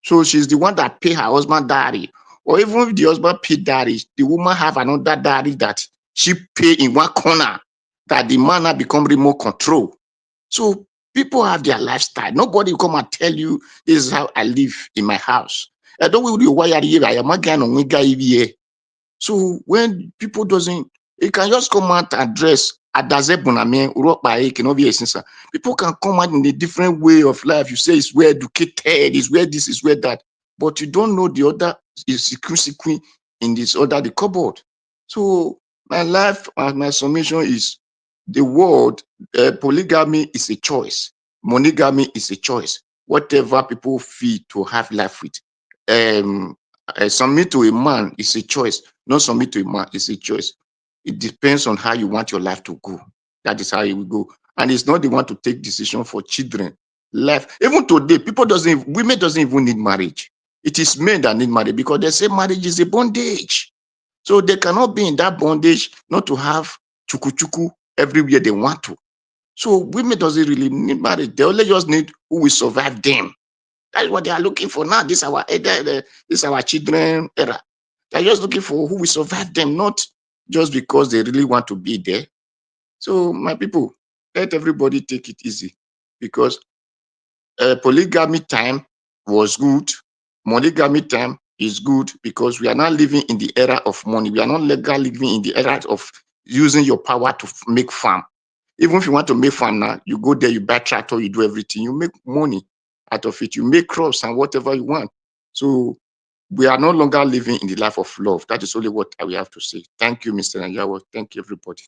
So she's the one that pay her husband dowry. Or even if the husband paid dowry, the woman have another dowry that she pay in one corner, that the man now become remote control. So people have their lifestyle. Nobody will come and tell you this is how I live in my house. I don't know why I am again. So when people doesn't, it can just come out and dress. People can come out in a different way of life. You say it's well educated, it's where this, is where that, but you don't know the other is secret in this other the cupboard. So my life and my submission is the word polygamy is a choice, monogamy is a choice. Whatever people feel to have life with, submit to a man is a choice. Not submit to a man is a choice. It depends on how you want your life to go. That is how it will go. And it's not the one to take decision for children. Life, even today, women doesn't even need marriage. It is men that need marriage because they say marriage is a bondage. So they cannot be in that bondage not to have chuku everywhere they want to. So women doesn't really need marriage. They only just need who will survive them. That's what they are looking for now. This is our children era. They're just looking for who will survive them, not just because they really want to be there. So my people, let everybody take it easy, because polygamy time was good. Monogamy time is good because we are not living in the era of money. We are not legally living in the era of using your power to make farm. Even if you want to make farm now, you go there, you buy tractor, you do everything, you make money out of it. You make crops and whatever you want. So we are no longer living in the life of love. That is only what we have to say. Thank you, Mr. Nanyawa. Thank you, everybody.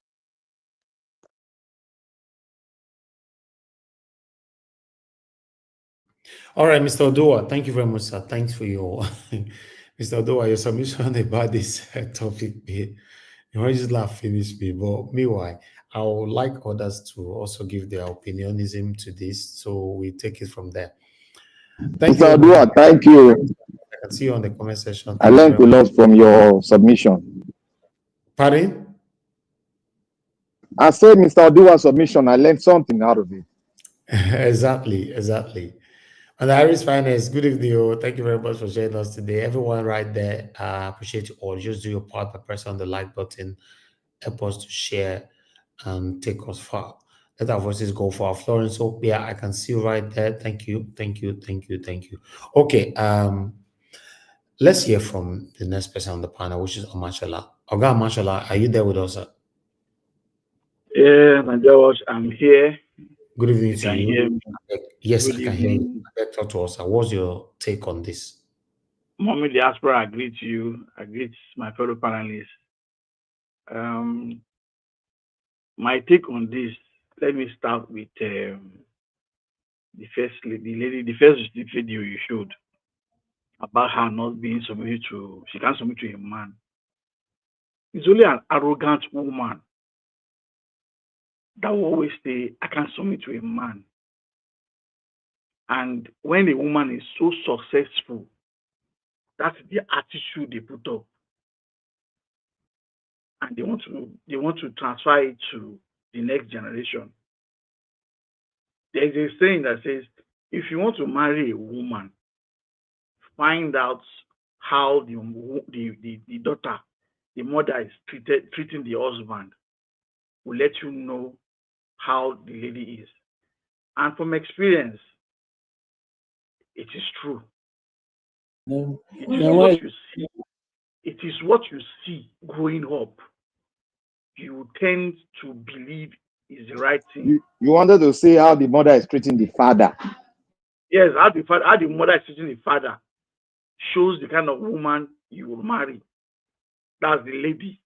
All right, Mr. Odoa, thank you very much, sir. Thanks for your, Mr. Odoa, your submission about this topic. You already just laugh finish me, but meanwhile, I would like others to also give their opinionism to this, so we take it from there. Thank Mr. you. Odua, thank you. I can see you on the comment section. I learned a lot from your submission. Pardon? I said, Mr. Odua's submission, I learned something out of it. Exactly. And Iris Finance, good evening. Oh. Thank you very much for joining us today. Everyone right there, appreciate you all. Just do your part by pressing on the like button. Help us to share and take us far. Let our voices go far. Florence, oh yeah, I can see you right there. Thank you. Okay, let's hear from the next person on the panel, which is Omashola. Oga Omashola, are you there with us, sir? Yeah, my George, I'm here. Good evening You to can you. hear me. Yes, Good I can hear you. evening. Talk to us. What's your take on this? Mommy Diaspora, I greet you. I greet my fellow panelists. My take on this, let me start with the first video you showed about her not being submitted to, she can't submit to a man. It's only an arrogant woman that will always say, I can submit to a man. And when a woman is so successful, that's the attitude they put up. And they want to transfer it to the next generation. There's a saying that says, if you want to marry a woman, find out how the daughter, the mother is treating the husband, will let you know how the lady is. And from experience, it is true. It is what you see. It is what you see growing up. You tend to believe is the right thing. You wanted to say how the mother is treating the father. Yes, how the mother is treating the father shows the kind of woman you will marry. That's the lady.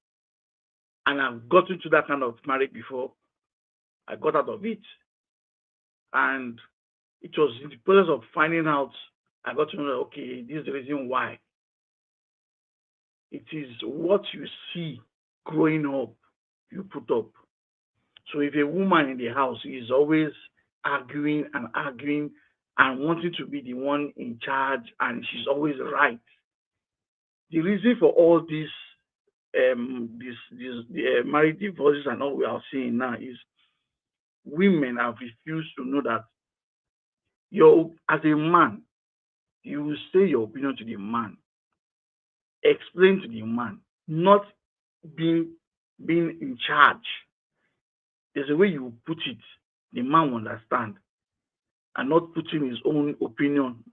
And I've got into that kind of marriage before. I got out of it. And it was in the process of finding out, I got to know, okay, this is the reason why. It is what you see growing up, you put up. So if a woman in the house is always arguing and wanting to be the one in charge and she's always right, the reason for all this marriage divorces and all we are seeing now is women have refused to know that as a man, you will say your opinion to the man, explain to the man, not being in charge. There's a way you put it, the man will understand, and not putting his own opinion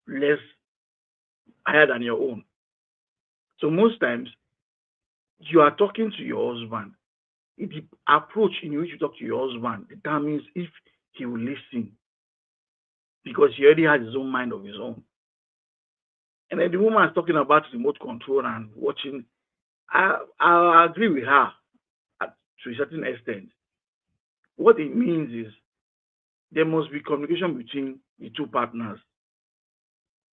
less higher than your own. So most times, you are talking to your husband. The approach in which you talk to your husband determines if he will listen, because he already has his own mind of his own. And then the woman is talking about remote control and watching. I agree with her to a certain extent. What it means is there must be communication between the two partners.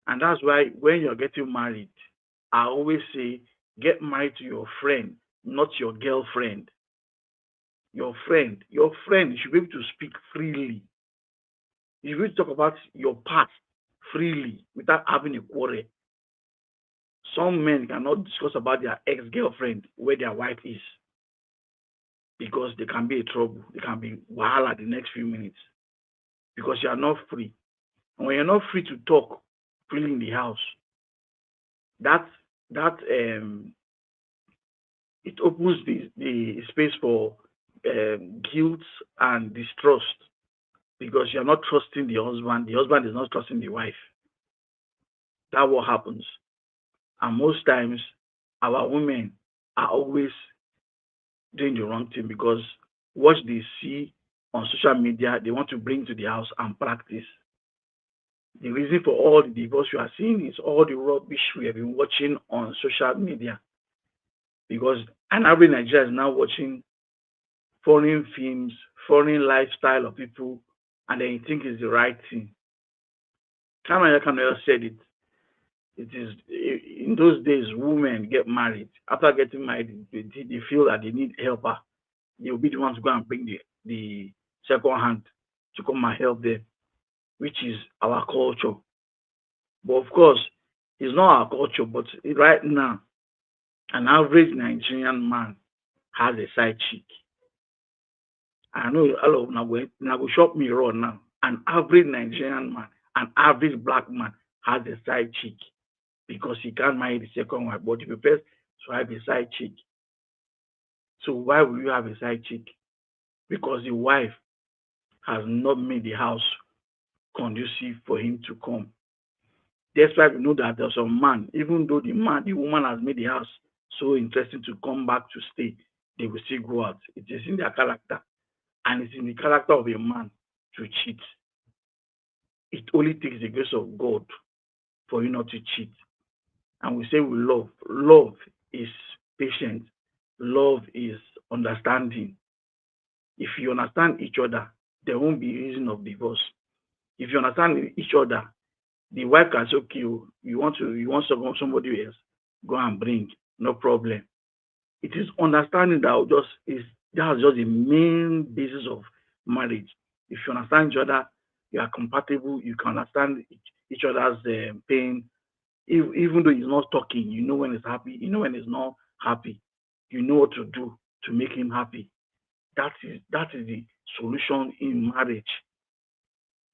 And that's why when you're getting married, I always say, get married to your friend, not your girlfriend. Your friend should be able to speak freely. You should be able to talk about your past freely without having a quarrel. Some men cannot discuss about their ex-girlfriend where their wife is, because they can be a trouble. They can be wahala the next few minutes because you are not free. And when you're not free to talk freely in the house, it opens the space for guilt and distrust, because you're not trusting the husband is not trusting the wife. That's what happens. And most times, our women are always doing the wrong thing, because what they see on social media, they want to bring to the house and practice. The reason for all the divorce you are seeing is all the rubbish we have been watching on social media. Because an average Nigerian is now watching foreign films, foreign lifestyle of people, and then you think it's the right thing. Kamala said it. It is in those days, women get married. After getting married, they feel that they need helper. They will be the ones to go and bring the second hand to come and help them, which is our culture. But of course, it's not our culture. But right now, an average Nigerian man has a side chick. I know all of now go shop me raw now. An average Nigerian man, an average black man has a side chick, because he can't marry the second wife, but he prefers to have a side chick. So why will you have a side chick? Because the wife has not made the house conducive for him to come. That's why we know that there's a man, even though the woman has made the house so interesting to come back to stay, they will still go out. It is in their character. And it's in the character of a man to cheat. It only takes the grace of God for you not to cheat. And we say we love. Love is patient. Love is understanding. If you understand each other, there won't be reason of divorce. If you understand each other, the wife can say, okay, you want somebody else, go and bring, no problem. It is understanding that is That's just the main basis of marriage. If you understand each other, you are compatible. You can understand each other's pain. Even though he's not talking, you know when he's happy. You know when he's not happy. You know what to do to make him happy. That is the solution in marriage.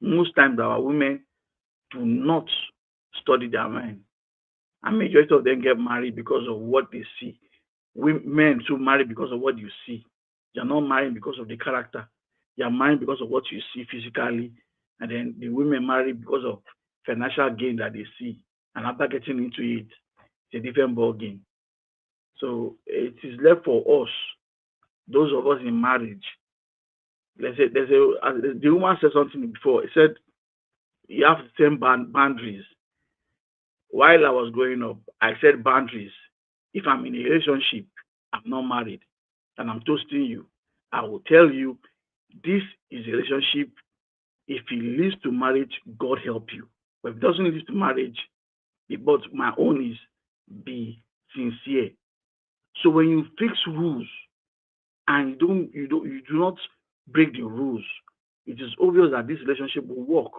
Most times our women do not study their mind. And majority of them get married because of what they see. Men too marry because of what you see. You're not married because of the character. You're married because of what you see physically. And then the women marry because of financial gain that they see. And after getting into it, it's a different ball game. So it is left for us, those of us in marriage. The woman said something before. It said you have the same boundaries. While I was growing up, I said boundaries. If I'm in a relationship, I'm not married, and I'm toasting you, I will tell you this is a relationship. If it leads to marriage, God help you. But if it doesn't lead to marriage, but my own is be sincere. So when you fix rules and you do not break the rules, it is obvious that this relationship will work.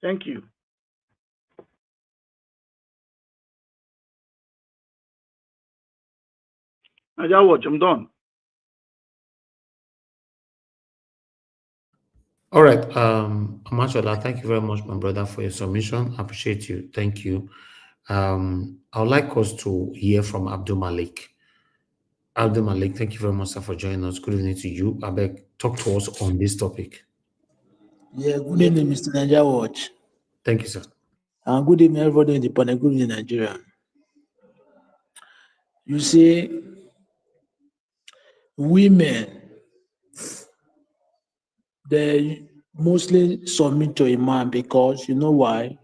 Thank you. I'm done. All right. Amashola, thank you very much, my brother, for your submission. I appreciate you. Thank you. I would like us to hear from Abdul Malik. Abdul Malik, thank you very much, sir, for joining us. Good evening to you. I beg, talk to us on this topic. Yeah, good evening, Mr. Nigeria Watch. Thank you, sir. And good evening, everybody in the panel. Good evening, Nigeria. You see, women, they mostly submit to a man because, you know why?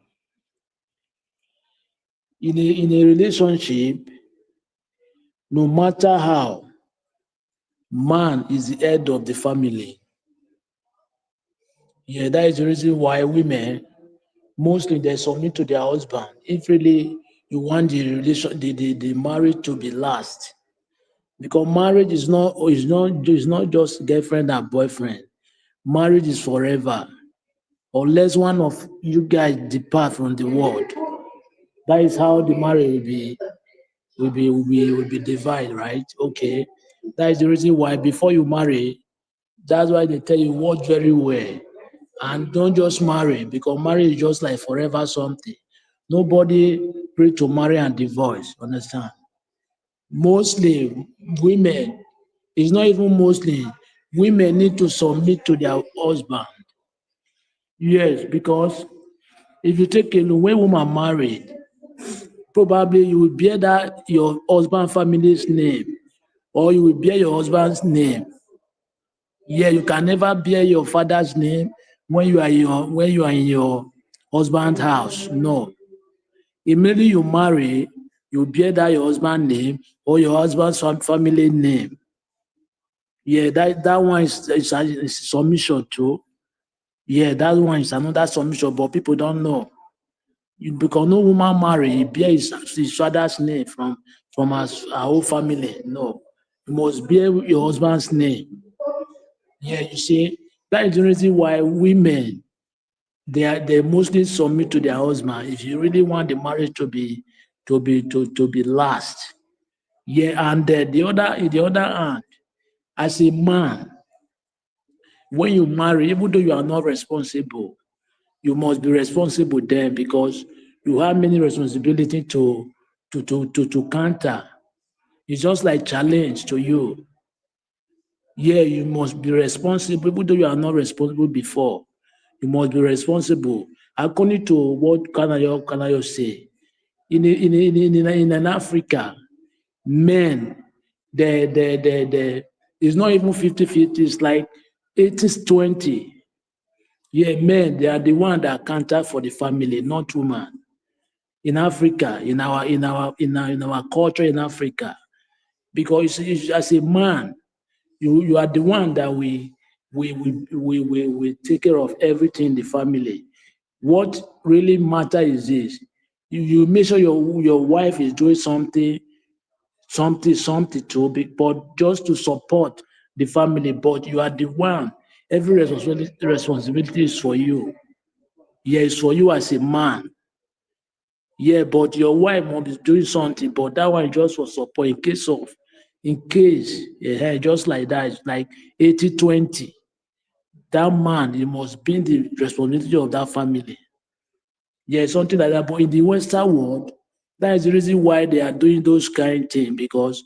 In a relationship, no matter how, man is the head of the family. Yeah, that is the reason why women, mostly they submit to their husband. If really you want the marriage to be last, because marriage is not just girlfriend and boyfriend. Marriage is forever. Unless one of you guys depart from the world, that is how the marriage will be divided, right? Okay. That is the reason why before you marry, that's why they tell you watch very well. And don't just marry, because marriage is just like forever something. Nobody pray to marry and divorce, understand? Mostly women, it's not even mostly, women need to submit to their husband. Yes, because if you take a look, when woman married, probably you will bear that your husband family's name, or you will bear your husband's name. Yeah, you can never bear your father's name when you are in your husband's house. No. Immediately you marry, you bear that your husband's name or your husband's family name. Yeah, that one is submission too. Yeah, that one is another submission, but people don't know. Because no woman marry, bear his father's name from her whole family. No. You must bear your husband's name. Yeah, you see, that is the reason why women they mostly submit to their husband. If you really want the marriage to be last. Yeah, and the other hand, as a man, when you marry, even though you are not responsible, you must be responsible then, because you have many responsibility to counter. It's just like challenge to you. Yeah, you must be responsible, even though you are not responsible before. You must be responsible. According to what Kanayo say, in Africa, men, it's not even 50-50, it's like 80-20. Yeah, men, they are the one that counter for the family, not woman. In Africa, in our culture in Africa, because as a man, you are the one that we take care of everything in the family. What really matters is this: you make sure your wife is doing something too big, but just to support the family, but you are the one. Every responsibility is for you. Yeah, it's for you as a man. Yeah, but your wife must be doing something, but that one is just for support in case, yeah, just like that, it's like 80-20. That man, he must be the responsibility of that family. Yeah, something like that. But in the Western world, that is the reason why they are doing those kind of things, because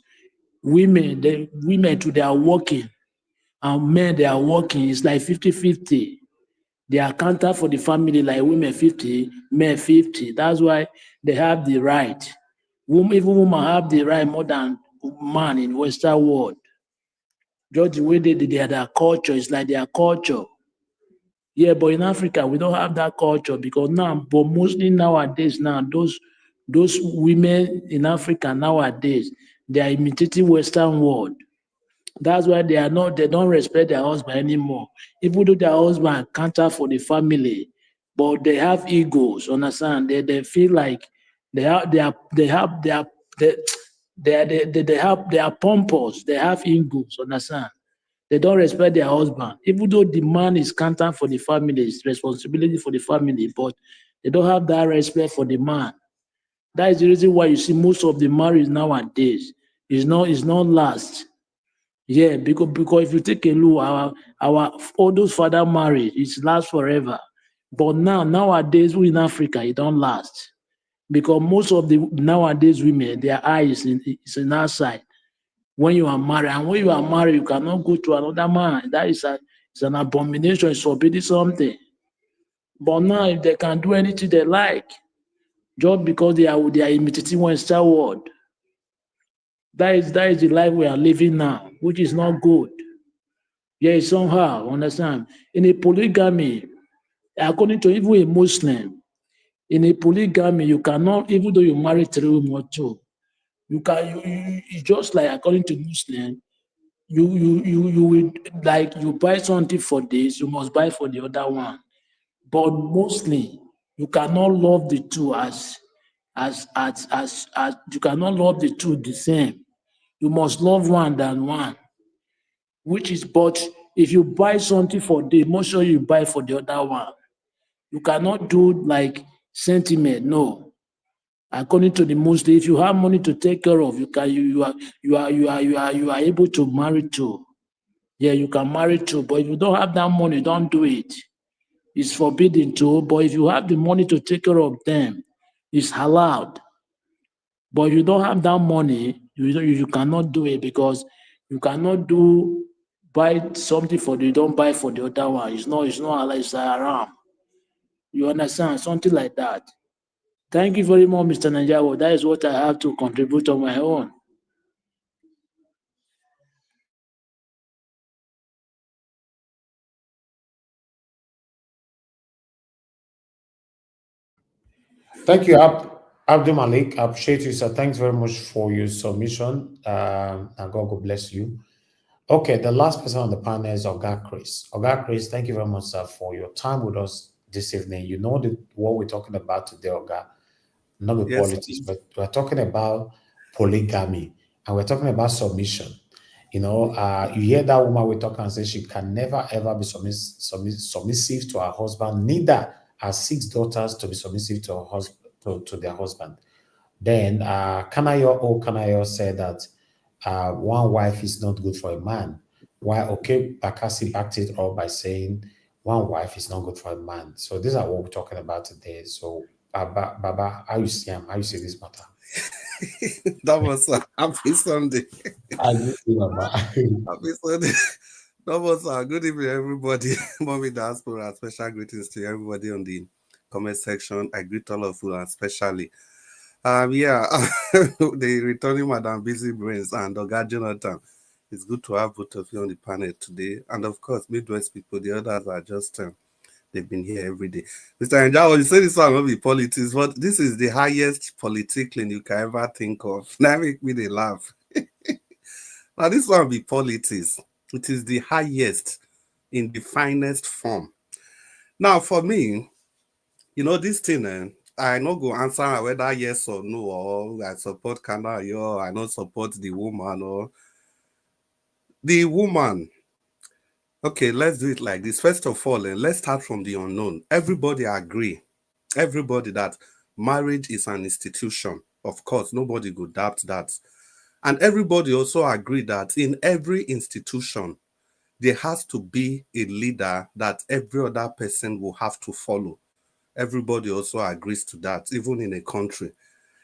women too, they are working, and men, they are working. It's like 50-50. They are counted for the family like women 50, men 50. That's why they have the right. Even women have the right more than man in Western world. Just the way they are their culture, it's like their culture. Yeah, but in Africa, we don't have that culture because but mostly nowadays, those women in Africa nowadays, they are imitating Western world. That's why they don't respect their husband anymore. Even though their husband counter for the family, but they have egos, understand? They feel like they are pompous, they have egos, understand? They don't respect their husband. Even though the man is counter for the family, it's responsibility for the family, but they don't have that respect for the man. That is the reason why you see most of the marriage nowadays is not last. Yeah, because if you take a look, our all those father marriage, it lasts forever. But nowadays, we in Africa, it don't last. Because most of the nowadays women, their eyes is in outside. When you are married, and when you are married, you cannot go to another man. That is it's an abomination, it's forbidden something. But now, if they can do anything they like, just because they are imitating Western world, that is the life we are living now, which is not good. Yeah, somehow, understand? In a polygamy, according to even a Muslim, in a polygamy, you cannot, even though you marry 3 women or 2, it's just like according to Muslim, you will, like, you buy something for this, you must buy for the other one. But mostly, you cannot love the two as you cannot love the two the same. You must love one than one. But if you buy something for the, make sure you buy for the other one. You cannot do like sentiment, no. According to the Muslim, if you have money to take care of, you are able to marry 2. Yeah, you can marry 2, but if you don't have that money, don't do it. It's forbidden to, but if you have the money to take care of them, it's allowed. But if you don't have that money, you cannot do it, because you cannot buy something for you don't buy for the other one. It's not allowed, it's haram. You understand? Something like that. Thank you very much, Mr. Najawo. That is what I have to contribute on my own. Thank you, Abdul Malik. I appreciate you, sir. Thanks very much for your submission. And God bless you. Okay, the last person on the panel is Oga Chris. Oga Chris, thank you very much, sir, for your time with us this evening. You know what we're talking about today, Oga. Not the Yes, politics, but we're talking about polygamy, and we're talking about submission. You know, you hear that woman we talk and say she can never ever be submissive to her husband, neither her 6 daughters to be submissive to her husband, to their husband. Then Kanayo said that one wife is not good for a man. Why? Okay, Bakasi backed it up by saying one wife is not good for a man. So these are what we're talking about today. So Baba, how you see him? How you see this matter? That was a happy Sunday. I just see Baba. Happy Sunday. That was good evening, everybody. Mommy Diaspora, special greetings to everybody on the comment section. I greet all of you, and especially the returning Madam Busy Brains and Oga Jonathan. It's good to have both of you on the panel today. And of course, Midwest people, the others are just they've been here every day. Mr. Njao, you say this one will be politics, but this is the highest politicking you can ever think of. That make me they laugh. Now, this one will be politics. It is the highest in the finest form. Now, for me, you know, this thing, I not go answer whether yes or no, or I support Canada, or I not support the woman, or The woman. Okay, let's do it like this. First of all, let's start from the unknown. Everybody agree. Everybody that marriage is an institution. Of course, nobody could doubt that. And everybody also agree that in every institution, there has to be a leader that every other person will have to follow. Everybody also agrees to that, even in a country.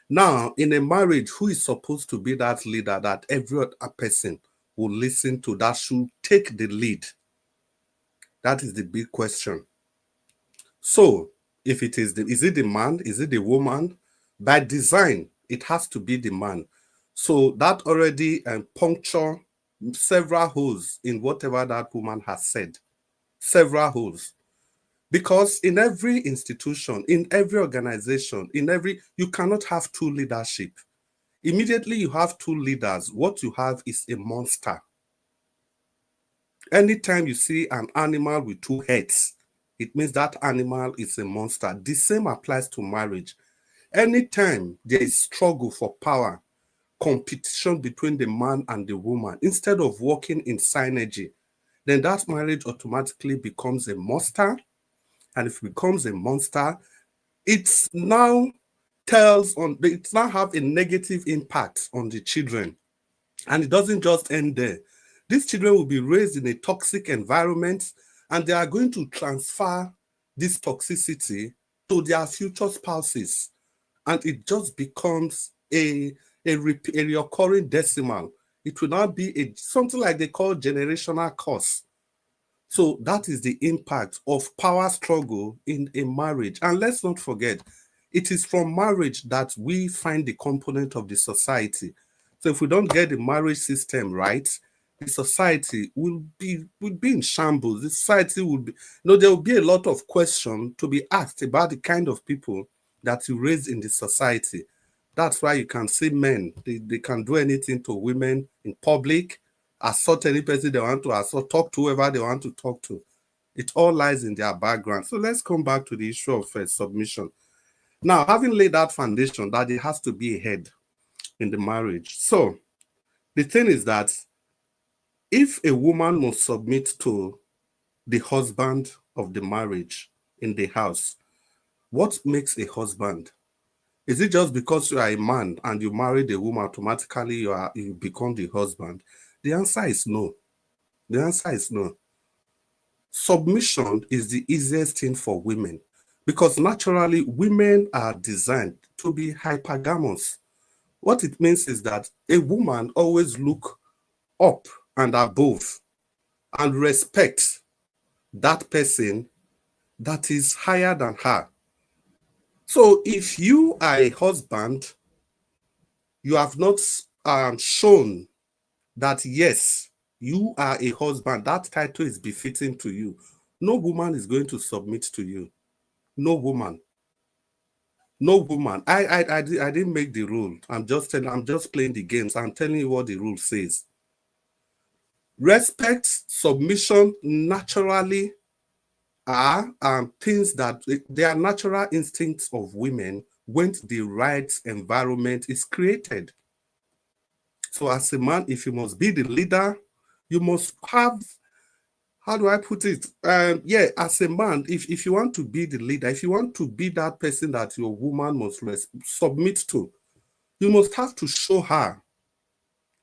Now, in a marriage, who is supposed to be that leader that every other person will listen to, that should take the lead? That is the big question. So, if it is it the man? Is it the woman? By design, it has to be the man. So that already puncture several holes in whatever that woman has said. Several holes. Because in every institution, in every organization, you cannot have two leadership. Immediately you have two leaders, what you have is a monster. Anytime you see an animal with two heads, it means that animal is a monster. The same applies to marriage. Anytime there is struggle for power, competition between the man and the woman, instead of working in synergy, then that marriage automatically becomes a monster. And if it becomes a monster, it now have a negative impact on the children. And it doesn't just end there. These children will be raised in a toxic environment, and they are going to transfer this toxicity to their future spouses. And it just becomes a recurring decimal. It will not be something like they call generational curse. So that is the impact of power struggle in a marriage. And let's not forget, it is from marriage that we find the component of the society. So if we don't get the marriage system right, the society will be in shambles. The society will be, there will be a lot of questions to be asked about the kind of people that you raise in the society. That's why you can see men, they can do anything to women in public, assault any person they want to assault, talk to whoever they want to talk to. It all lies in their background. So let's come back to the issue of submission. Now, having laid that foundation that there has to be a head in the marriage. So the thing is that if a woman must submit to the husband of the marriage in the house, what makes a husband? Is it just because you are a man and you marry the woman, automatically you become the husband? The answer is no. The answer is no. Submission is the easiest thing for women because naturally women are designed to be hypergamous. What it means is that a woman always look up and above and respect that person that is higher than her. So if you are a husband, you have not shown that, yes, you are a husband, that title is befitting to you. No woman is going to submit to you. No woman. No woman. I didn't make the rule. I'm just playing the games. I'm telling you what the rule says. Respect, submission naturally are things that they are natural instincts of women when the right environment is created. So as a man, if you must be the leader, you must have, how do I put it? As a man, if you want to be the leader, if you want to be that person that your woman must submit to, you must have to show her.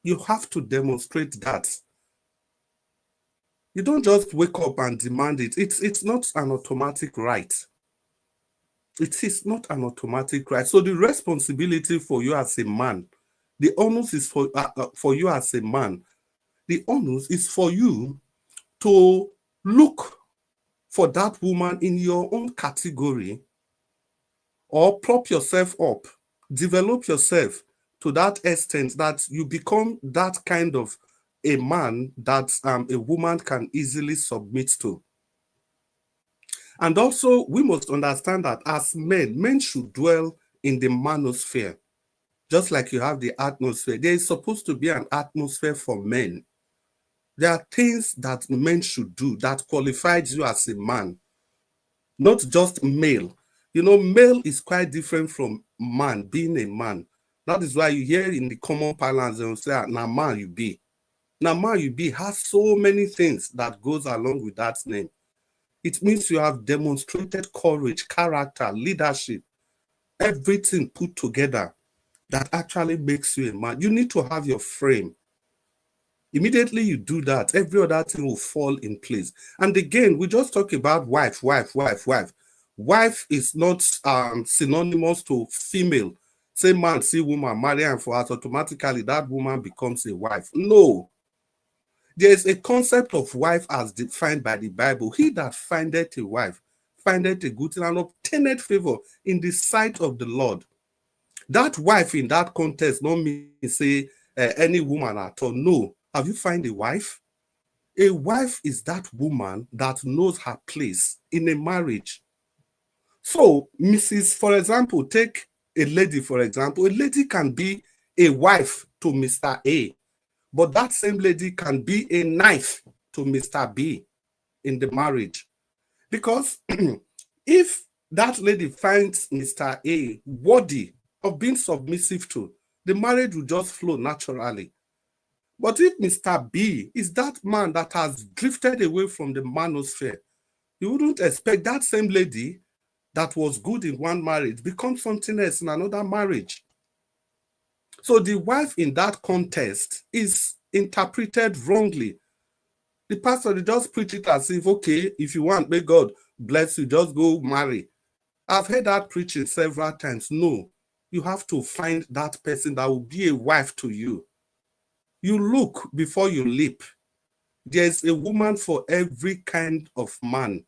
You have to demonstrate that. You don't just wake up and demand it. It's not an automatic right. It is not an automatic right. So the responsibility for you as a man, the onus is for you as a man. The onus is for you to look for that woman in your own category or prop yourself up, develop yourself to that extent that you become that kind of a man that a woman can easily submit to. And also, we must understand that as men should dwell in the manosphere. Just like you have the atmosphere, there is supposed to be an atmosphere for men. There are things that men should do that qualifies you as a man, not just male. Male is quite different from man, being a man. That is why you hear in the common parlance, they will say, "Now man you be." Now, man you be has so many things that goes along with that name. It means you have demonstrated courage, character, leadership, everything put together that actually makes you a man. You need to have your frame. Immediately you do that, every other thing will fall in place. And again, we just talk about wife. Wife is not synonymous to female. Say man, see woman, marry and for us, automatically that woman becomes a wife. No. There is a concept of wife as defined by the Bible. He that findeth a wife, findeth a good thing and obtaineth favor in the sight of the Lord. That wife in that context don't mean say any woman at all. No. Have you found a wife? A wife is that woman that knows her place in a marriage. So, Mrs., for example, take a lady, for example. A lady can be a wife to Mr. A, but that same lady can be a knife to Mr. B in the marriage. Because if that lady finds Mr. A worthy of being submissive to, the marriage will just flow naturally. But if Mr. B is that man that has drifted away from the manosphere, you wouldn't expect that same lady that was good in one marriage become something else in another marriage. So the wife in that context is interpreted wrongly. The pastor, they just preach it as if, okay, if you want, may God bless you, just go marry. I've heard that preaching several times. No, you have to find that person that will be a wife to you. You look before you leap. There's a woman for every kind of man.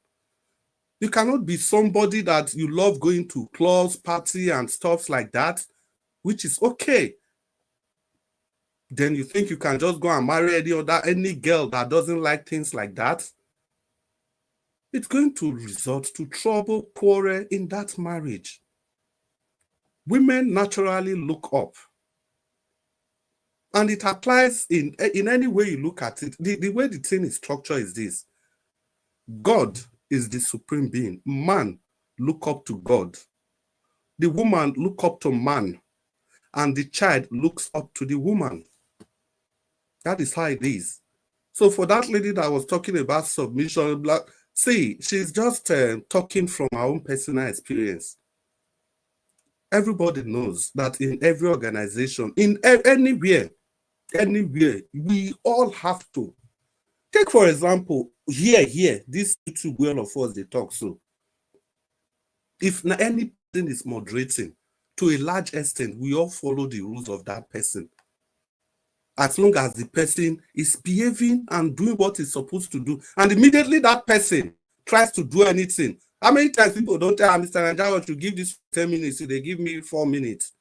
You cannot be somebody that you love going to clubs, party, and stuff like that, which is okay. Then you think you can just go and marry any girl that doesn't like things like that. It's going to result to trouble, quarrel in that marriage. Women naturally look up. And it applies in any way you look at it. The way the thing is structured is this. God is the supreme being. Man look up to God. The woman look up to man. And the child looks up to the woman. That is how it is. So for that lady that was talking about submission, see, she's just talking from her own personal experience. Everybody knows that in every organization, in anywhere, we all have to. Take, for example, here, this YouTube where all of us, they talk so. If any person is moderating, to a large extent, we all follow the rules of that person. As long as the person is behaving and doing what he's supposed to do, and immediately that person tries to do anything. How many times people don't tell Mr. Nanjawa to give this 10 minutes, so they give me 4 minutes?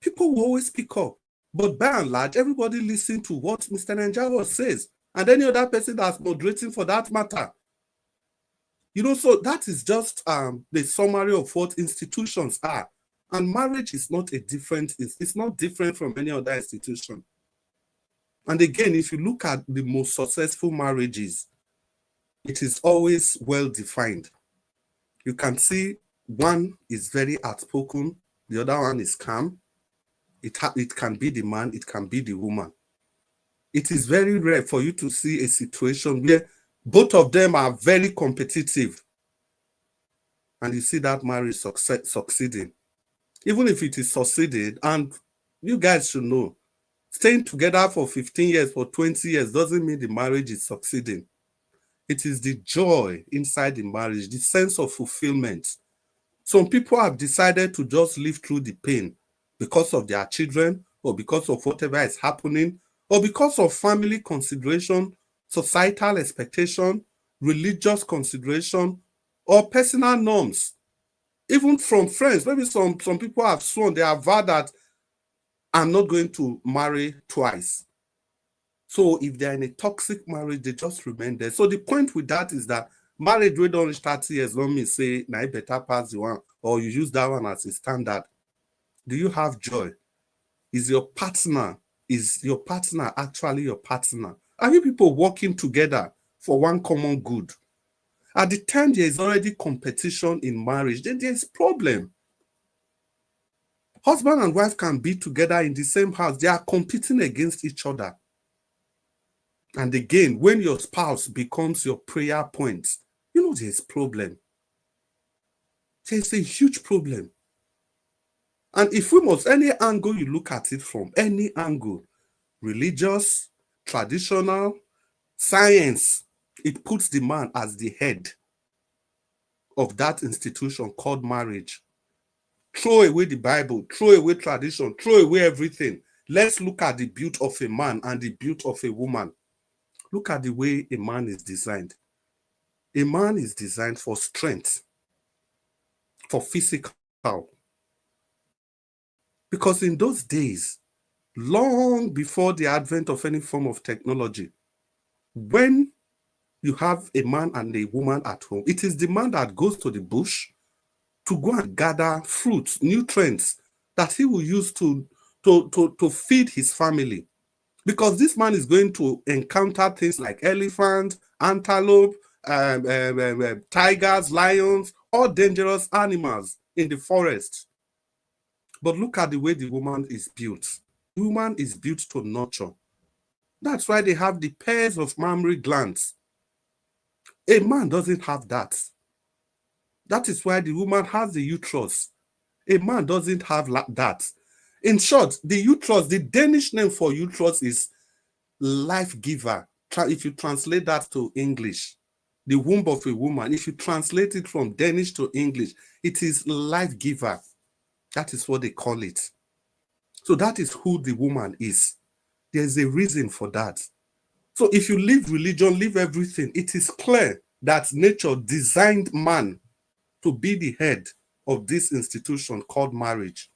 People will always speak up. But by and large, everybody listen to what Mr. Nanjawa says, and any other person that's moderating for that matter. So that is just the summary of what institutions are. And marriage is not it's not different from any other institution. And again, if you look at the most successful marriages, it is always well defined. You can see one is very outspoken, the other one is calm. It can be the man, it can be the woman. It is very rare for you to see a situation where both of them are very competitive. And you see that marriage succeeding. Even if it is succeeded, and you guys should know, staying together for 15 years, for 20 years, doesn't mean the marriage is succeeding. It is the joy inside the marriage, the sense of fulfillment. Some people have decided to just live through the pain because of their children, or because of whatever is happening, or because of family consideration, societal expectation, religious consideration, or personal norms. Even from friends, maybe some people have sworn, they have vowed that I'm not going to marry twice. So if they're in a toxic marriage, they just remain there. So the point with that is that marriage we don't reach 30 years, don't mean say, now better pass the one, or you use that one as a standard. Do you have joy? Is your partner actually your partner? Are you people working together for one common good? At the time there is already competition in marriage, then there's problem. Husband and wife can be together in the same house. They are competing against each other. And again, when your spouse becomes your prayer point, you know there's problem. There's a huge problem. And if we must, any angle you look at it from, any angle, religious, traditional, science, it puts the man as the head of that institution called marriage. Throw away the Bible, throw away tradition, throw away everything. Let's look at the beauty of a man and the beauty of a woman. Look at the way a man is designed. A man is designed for strength, for physical. Because in those days, long before the advent of any form of technology, when you have a man and a woman at home, it is the man that goes to the bush to go and gather fruits, nutrients that he will use to feed his family. Because this man is going to encounter things like elephants, antelope, tigers, lions, all dangerous animals in the forest. But look at the way the woman is built. The woman is built to nurture. That's why they have the pairs of mammary glands. A man doesn't have that. That is why the woman has the uterus. A man doesn't have that. In short, the uterus, the Danish name for uterus is life giver. If you translate that to English, the womb of a woman, if you translate it from Danish to English, it is life giver. That is what they call it. So that is who the woman is. There's a reason for that. So if you leave religion, leave everything, it is clear that nature designed man to be the head of this institution called marriage.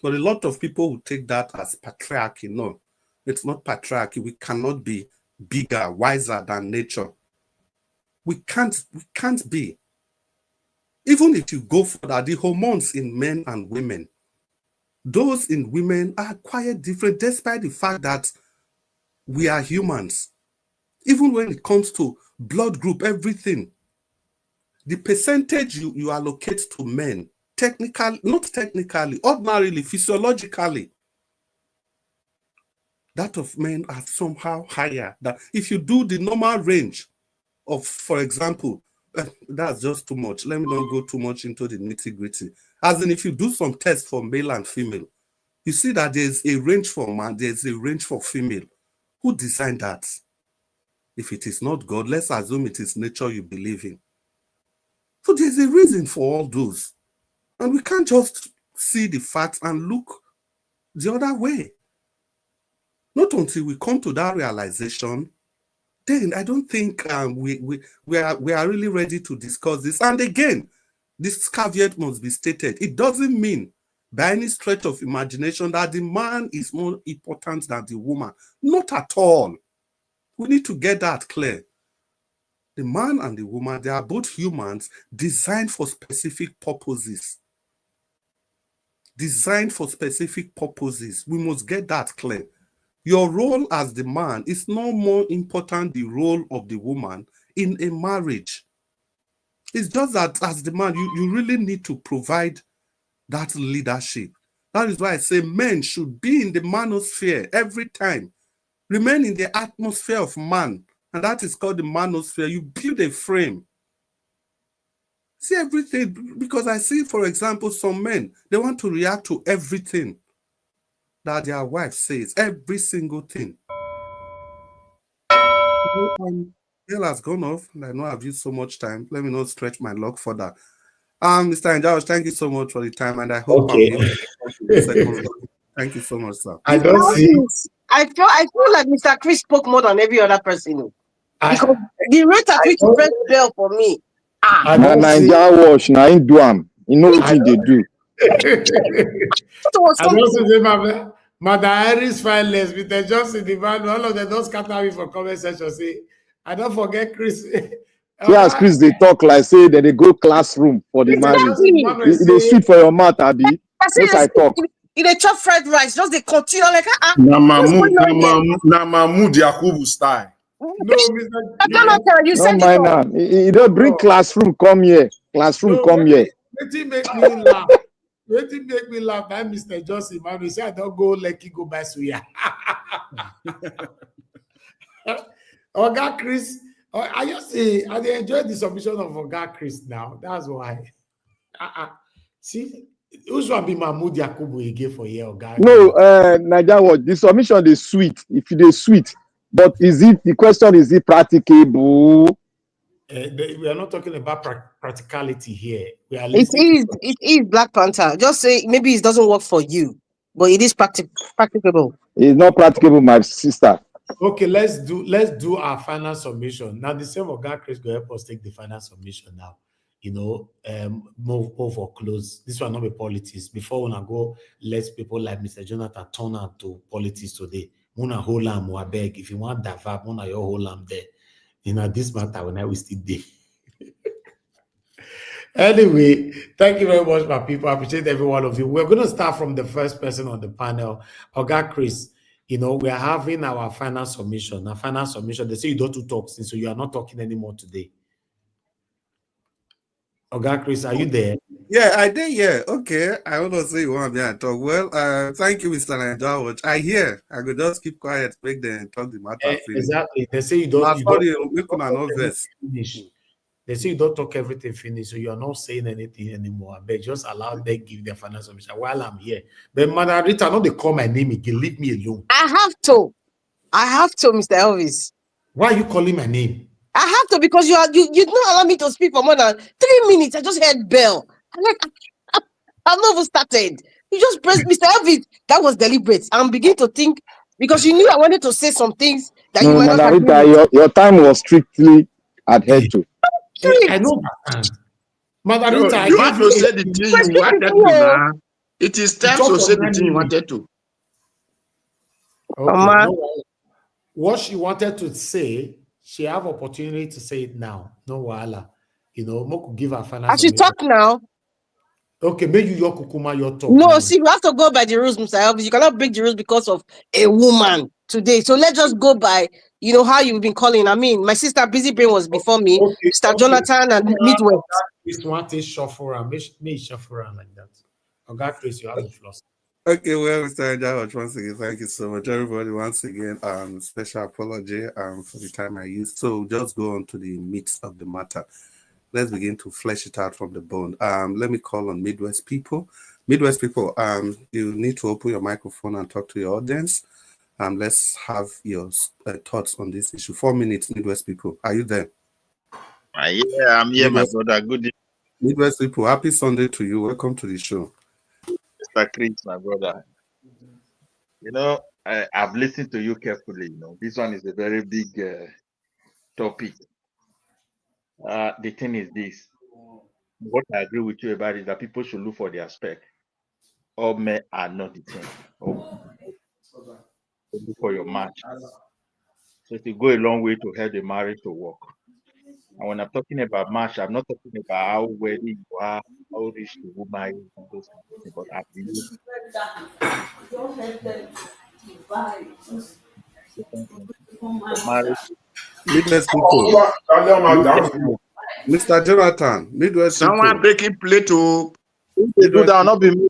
But a lot of people will take that as patriarchy. No, it's not patriarchy. We cannot be bigger, wiser than nature. We can't be. Even if you go further, the hormones in men and women, those in women are quite different, despite the fact that we are humans. Even when it comes to blood group, everything, the percentage you allocate to men, technically, not technically, ordinarily, physiologically, that of men are somehow higher. That if you do the normal range of, for example, that's just too much. Let me not go too much into the nitty-gritty. As in, if you do some tests for male and female, you see that there's a range for man, there's a range for female. Who designed that? If it is not God, let's assume it is nature you believe in. So there's a reason for all those. And we can't just see the facts and look the other way. Not until we come to that realization, then I don't think we are really ready to discuss this. And again, this caveat must be stated. It doesn't mean by any stretch of imagination that the man is more important than the woman. Not at all. We need to get that clear. The man and the woman, they are both humans designed for specific purposes. Designed for specific purposes. We must get that clear. Your role as the man is no more important than the role of the woman in a marriage. It's just that as the man, you really need to provide that leadership. That is why I say men should be in the manosphere every time. Remain in the atmosphere of man. And that is called the manosphere. You build a frame. See everything, because I see, for example, some men, they want to react to everything that their wife says, every single thing. Bill has gone off, and I know I've used so much time. Let me not stretch my luck further. Mr. Anjaos, thank you so much for the time, and I hope I'm able to the second. Thank you so much, sir. I feel like Mr. Chris spoke more than every other person. Because the rate at which you press bell for me. Na Naija wash, na him do am. You know what they do. I don't say Mother Iris fineless with the just in the man. All of them don't scatter me for comment section. Say, I don't forget Chris. Yes, Chris, they talk like say that they go classroom for the marriage. They shoot for your mouth, Abi. Make I talk. In a chop fried rice, just they continue like Na Mahmoud Yakubu style. No, Mr. You said it all. You don't bring classroom, come here. Classroom, come here. Wetin make me laugh? Wetin make me laugh? By Mr. Johnson, man, we say I don't go Lekki, go buy suya. Oga Chris, I just say I dey enjoy the submission of Oga Chris now. That's why. See, who's one be Mahmoud Yakubu again for here, Oga? No, Naija what the submission is sweet. If it is sweet, but the question is it practicable? We are not talking about practicality here. We are It listening. is Black Panther. Just say maybe it doesn't work for you, but it is practicable. It's not practicable, my sister. Okay, let's do our final submission. Now the same Oga Chris go help us take the final submission now. You know, move or close. This one not be politics. Before when I go, let people like Mr. Jonathan turn out to politics today. Muna hold am or beg. If you want that vibe, muna your hold am there. You know, this matter when I will still day. Anyway, thank you very much, my people. I appreciate every one of you. We're going to start from the first person on the panel, Oga Chris. You know, we are having our final submission. Our final submission, they say you don't talk, so you are not talking anymore today. Oga Chris, are you there? Yeah, I did. Yeah, okay. I want to say you want me to talk. Well, thank you, Mr. Naija. I hear. I could just keep quiet, make them talk the matter. Exactly. They say you don't. Finish. They say you don't talk everything finish, so you are not saying anything anymore. But just allow them give their final submission while I'm here. But Madam Rita, no, they call my name again. Leave me alone. I have to, Mr. Elvis. Why are you calling my name? I have to because you don't allow me to speak for more than 3 minutes. I just heard bell. I've not even started. You just pressed Mr. Elvis. That was deliberate. I'm beginning to think because you knew I wanted to say some things that you might not agree with. Your time was strictly adhered to. I know that. Madam Rita, you have to say the thing you wanted to now. It is time to say the thing you wanted to. Okay. No, what she wanted to say, she have opportunity to say it now. No wahala. You know, Mo could give her final. I should talk now. Okay, maybe your kukuma, your talk. No, see, we have to go by the rules, Mr. Elvis. You cannot break the rules because of a woman today. So let's just go by, you know, how you've been calling. I mean, my sister Busy Brain was before me, Mr. Jonathan and Midwest. This one is shuffle around. Me shuffle around like that. Okay, Chris, you have the floor. Okay, well, Mr. Naija, once again, thank you so much, everybody. Once again, special apology for the time I used. So just go on to the meat of the matter. Let's begin to flesh it out from the bone. Let me call on Midwest people. Midwest people, you need to open your microphone and talk to your audience. Let's have your thoughts on this issue. 4 minutes, Midwest people. Are you there? Yeah, I'm here, Midwest, my brother. Good evening. Midwest people, happy Sunday to you. Welcome to the show. Mr. Chris, my brother. You know, I've listened to you carefully. You know, this one is a very big topic. The thing is this. What I agree with you about is that people should look for their spec. All men are not the same. Look for your match. So it will go a long way to help the marriage to work. And when I'm talking about match, I'm not talking about how wealthy you are, how rich the woman is, and those kind of things. But I believe marriage. Midwest people. Mr. Jonathan, Midwest someone people. breaking plate to do that, not be me.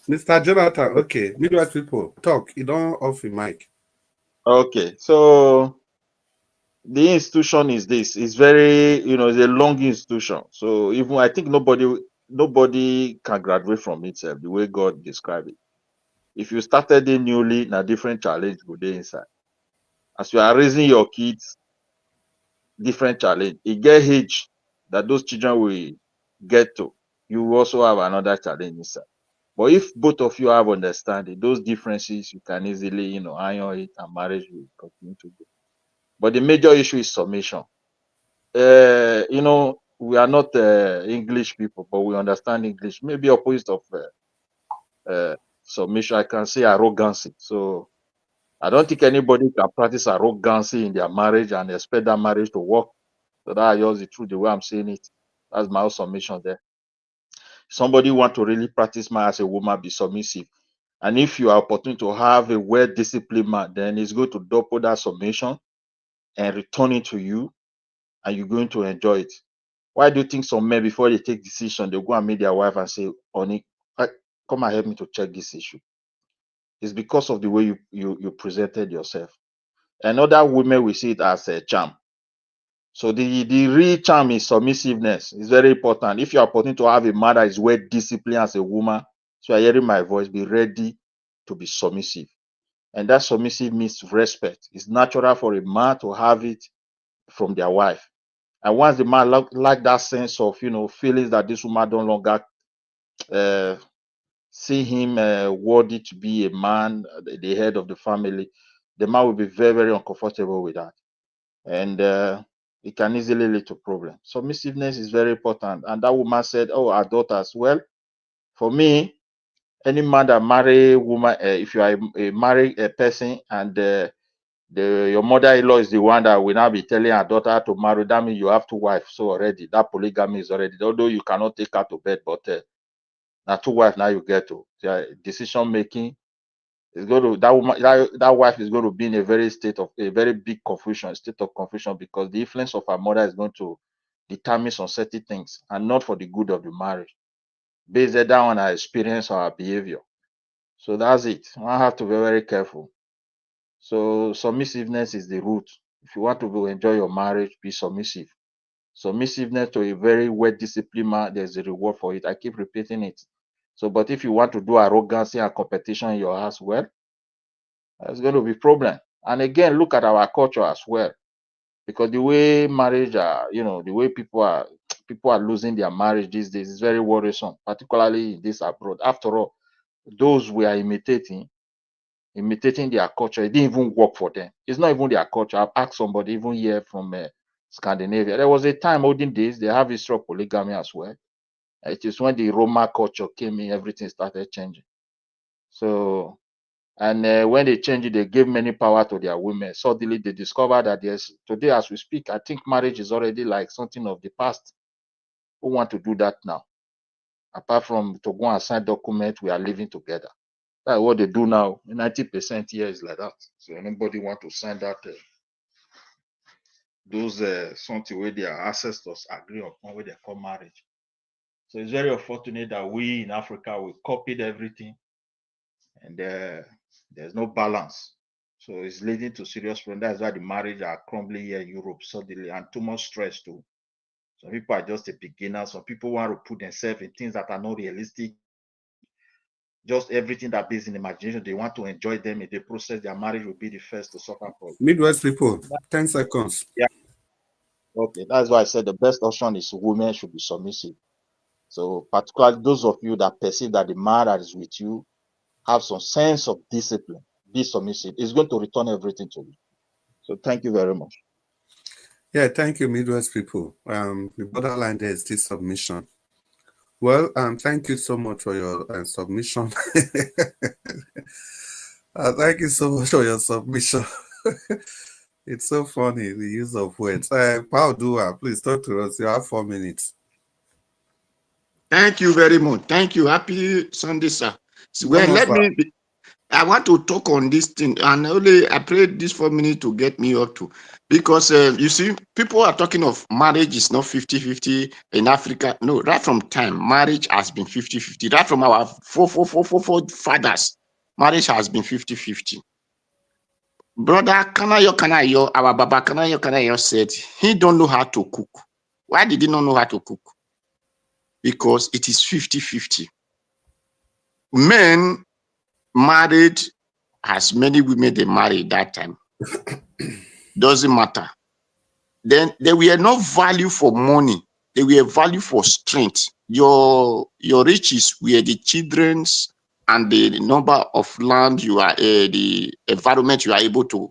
Mr. Jonathan, okay. Midwest people, talk. You don't off your mic. Okay, so the institution is this. It's very, you know, it's a long institution. So even I think nobody can graduate from it, the way God described it. If you started it newly, a different challenge will be inside. As you are raising your kids, different challenge. It get age that those children will get to. You also have another challenge inside. But if both of you have understanding, those differences, you can easily, you know, iron it and marriage will continue to go. But the major issue is submission. You know, we are not English people, but we understand English. Maybe opposite of submission, I can say arrogancy. So I don't think anybody can practice arrogancy in their marriage and expect that marriage to work. So that is the truth, the way I'm saying it. That's my own submission there. Somebody want to really practice man as a woman, be submissive. And if you are opportunity to have a well-disciplined man, then it's going to double that submission and return it to you, and you're going to enjoy it. Why do you think some men, before they take decision, they go and meet their wife and say, honey, come and help me to check this issue? It's because of the way you presented yourself. and other women will see it as a charm. So the real charm is submissiveness. It's very important. If you are opportunity to have a man that is well disciplined as a woman, so you're hearing my voice, be ready to be submissive. And that submissive means respect. It's natural for a man to have it from their wife. And once the man like that sense of, feelings that this woman no longer see him worthy to be a man, the head of the family, the man will be very, very uncomfortable with that. And it can easily lead to problems. Submissiveness is very important. And that woman said, oh, our daughters. Well, for me, any man that marry a woman, if you are a married person and your mother-in-law is the one that will now be telling her daughter to marry, that means you have two wives. So already, that polygamy is already, although you cannot take her to bed, but now two wives now you get to. Decision making is going to, that woman, that wife is going to be in a very big confusion, state of confusion, because the influence of her mother is going to determine some certain things and not for the good of the marriage, based on her experience or her behavior. So that's it. One have to be very careful. So submissiveness is the root. If you want to enjoy your marriage, be submissive. Submissiveness to a very well-disciplined man, there's a reward for it. I keep repeating it. So, but if you want to do arrogancy and competition in your house, well, there's going to be problem. And again, look at our culture as well, because the way marriage are, the way people are losing their marriage these days is very worrisome, particularly in this abroad. After all, those we are imitating their culture, it didn't even work for them. It's not even their culture. I've asked somebody even here from Scandinavia. There was a time, olden days, they have history of polygamy as well. It is when the Roma culture came in, everything started changing. So, and when they changed it, they gave many power to their women. Suddenly, they discovered that today, as we speak, I think marriage is already like something of the past. Who want to do that now? Apart from to go and sign document, we are living together. That's what they do now. 90% here is like that. So nobody want to sign that. Those something where their ancestors agree upon where they call marriage. So it's very unfortunate that we in Africa we copied everything, and there's no balance. So it's leading to serious problems. That's why the marriage are crumbling here in Europe suddenly, and too much stress too. Some people are just a beginner. Some people want to put themselves in things that are not realistic. Just everything that is in imagination, they want to enjoy them in the process. Their marriage will be the first to suffer from. Midwest people, 10 seconds. Yeah. Okay, that's why I said the best option is women should be submissive. So particularly those of you that perceive that the man that is with you have some sense of discipline, be submissive. It's going to return everything to you. So thank you very much. Yeah, thank you, Midwest people. The borderline there is this submission. Well, thank you so much for your submission. Thank you so much for your submission. It's so funny, the use of words. Paul Dua, please talk to us. You have 4 minutes. Thank you very much. Thank you. Happy Sunday, sir. So, well, I want to talk on this thing, and I prayed this 4 minutes to get me up to, because you see, people are talking of marriage is not 50-50 in Africa. No, right from time, marriage has been 50-50. Right from our forefathers, marriage has been 50-50. Brother Kanayo, our Baba Kanayo said he don't know how to cook. Why did he not know how to cook? Because it is 50-50. Men married as many women they married that time. Doesn't matter. Then they were no value for money. They were value for strength. Your riches were the children's and the number of land you are, the environment you are able to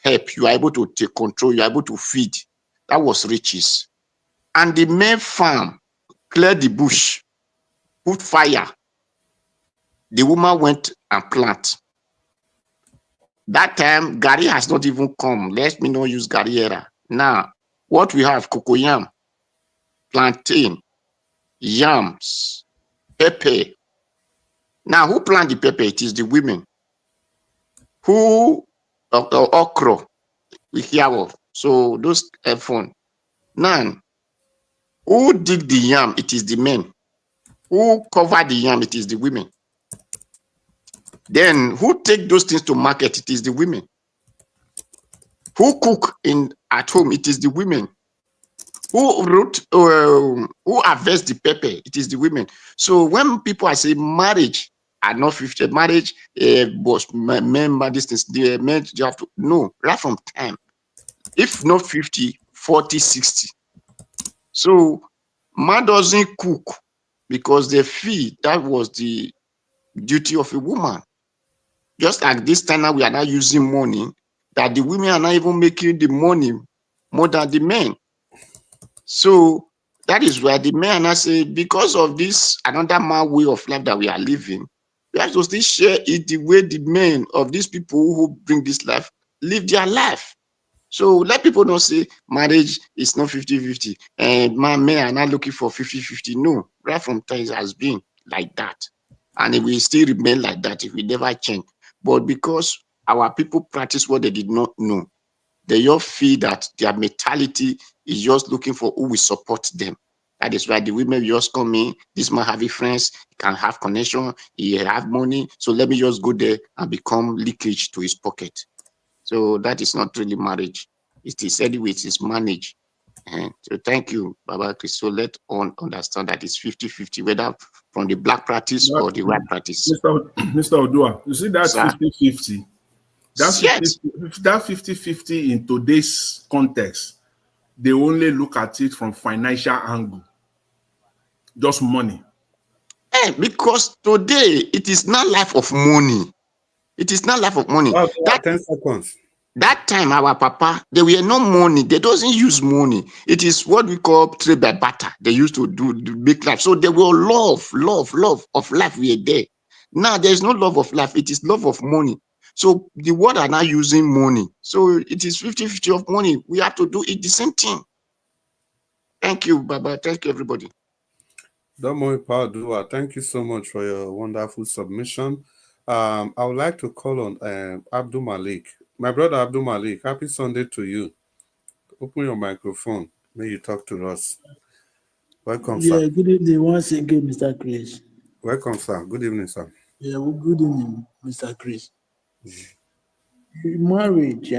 help, you are able to take control, you are able to feed. That was riches. And the main farm, clear the bush, put fire. The woman went and plant. That time, Gary has not even come. Let me not use Gary era. Now, what we have, cocoyam, plantain, yams, pepper. Now, who plant the pepper? It is the women. Who, okra, we hear of. So, those have fun. Now, who dig the yam? It is the men. Who cover the yam? It is the women. Then, who take those things to market? It is the women. Who cook at home? It is the women. Who harvest the pepper? It is the women. So when people are saying marriage are not 50, marriage was men, distance, the men, you have to no, right from time. If not 50, 40, 60. So man doesn't cook because they feel that was the duty of a woman. Just like this time now we are now using money, that the women are not even making the money more than the men. So that is why the men are say, because of this another man way of life that we are living, we have to still share it the way the men of these people who bring this life live their life. So let people not say marriage is not 50-50 and men are not looking for 50-50. No, right from time it has been like that. And it will still remain like that if we never change. But because our people practice what they did not know, they all feel that their mentality is just looking for who will support them. That is why the women just come in. This man having friends, he can have connection, he have money. So let me just go there and become leakage to his pocket. So that is not really marriage. It is anyway, it is managed. So thank you, Baba Chris. So let on understand that it's 50-50, whether from the black practice or the white practice. Mr. Odua, you see that 50-50? That 50-50 in today's context, they only look at it from financial angle. Just money. Because today it is not life of money. It is not life of money. That 10 seconds. That time, our papa, there were no money. They doesn't use money. It is what we call trade by barter. They used to do big life. So there were love of life. We are there. Now there is no love of life. It is love of money. So the world are now using money. So it is 50-50 of money. We have to do it the same thing. Thank you, Baba. Thank you, everybody. Domo Padua, thank you so much for your wonderful submission. I would like to call on Abdul Malik. My brother Abdul Malik, happy Sunday to you. Open your microphone. May you talk to us. Welcome, sir. Yeah, good evening once again, Mr. Chris. Welcome, sir. Good evening, sir. Yeah, well, good evening, Mr. Chris. Marriage,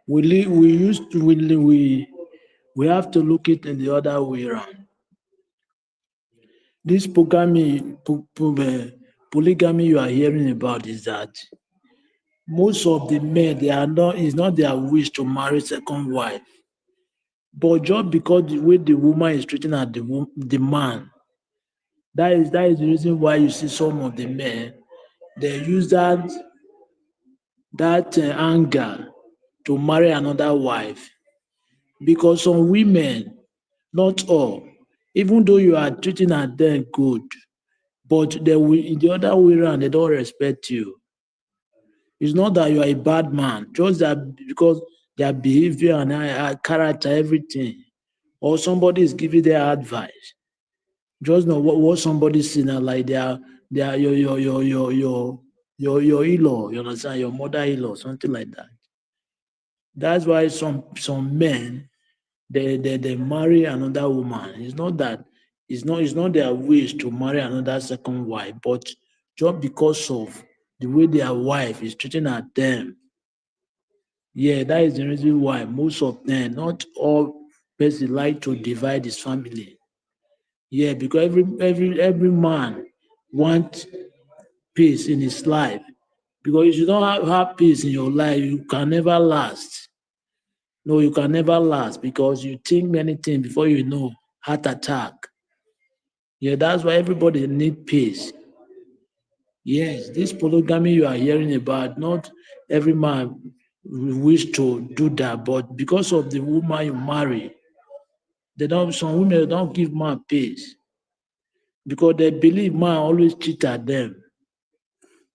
we have to look it in the other way around. This polygamy you are hearing about is that most of the men, it's not their wish to marry second wife, but just because the way the woman is treating the man, that is the reason why you see some of the men, they use that anger to marry another wife. Because some women, not all, even though you are treating them good, but they will, in the other way around, they don't respect you. It's not that you are a bad man, just that because their behavior and character, everything, or somebody is giving their advice. Just know what somebody's saying, like they are your in-law, you understand, your mother-in-law, something like that. That's why some men they marry another woman. It's not their wish to marry another second wife, but just because of the way their wife is treating them. Yeah, that is the reason why most of them, not all persons, like to divide his family. Yeah, because every man wants peace in his life. Because if you don't have peace in your life, you can never last. No, you can never last because you think many things before you know, heart attack. Yeah, that's why everybody needs peace. Yes, this polygamy you are hearing about, not every man wish to do that, but because of the woman you marry, some women don't give man peace because they believe man always cheat at them.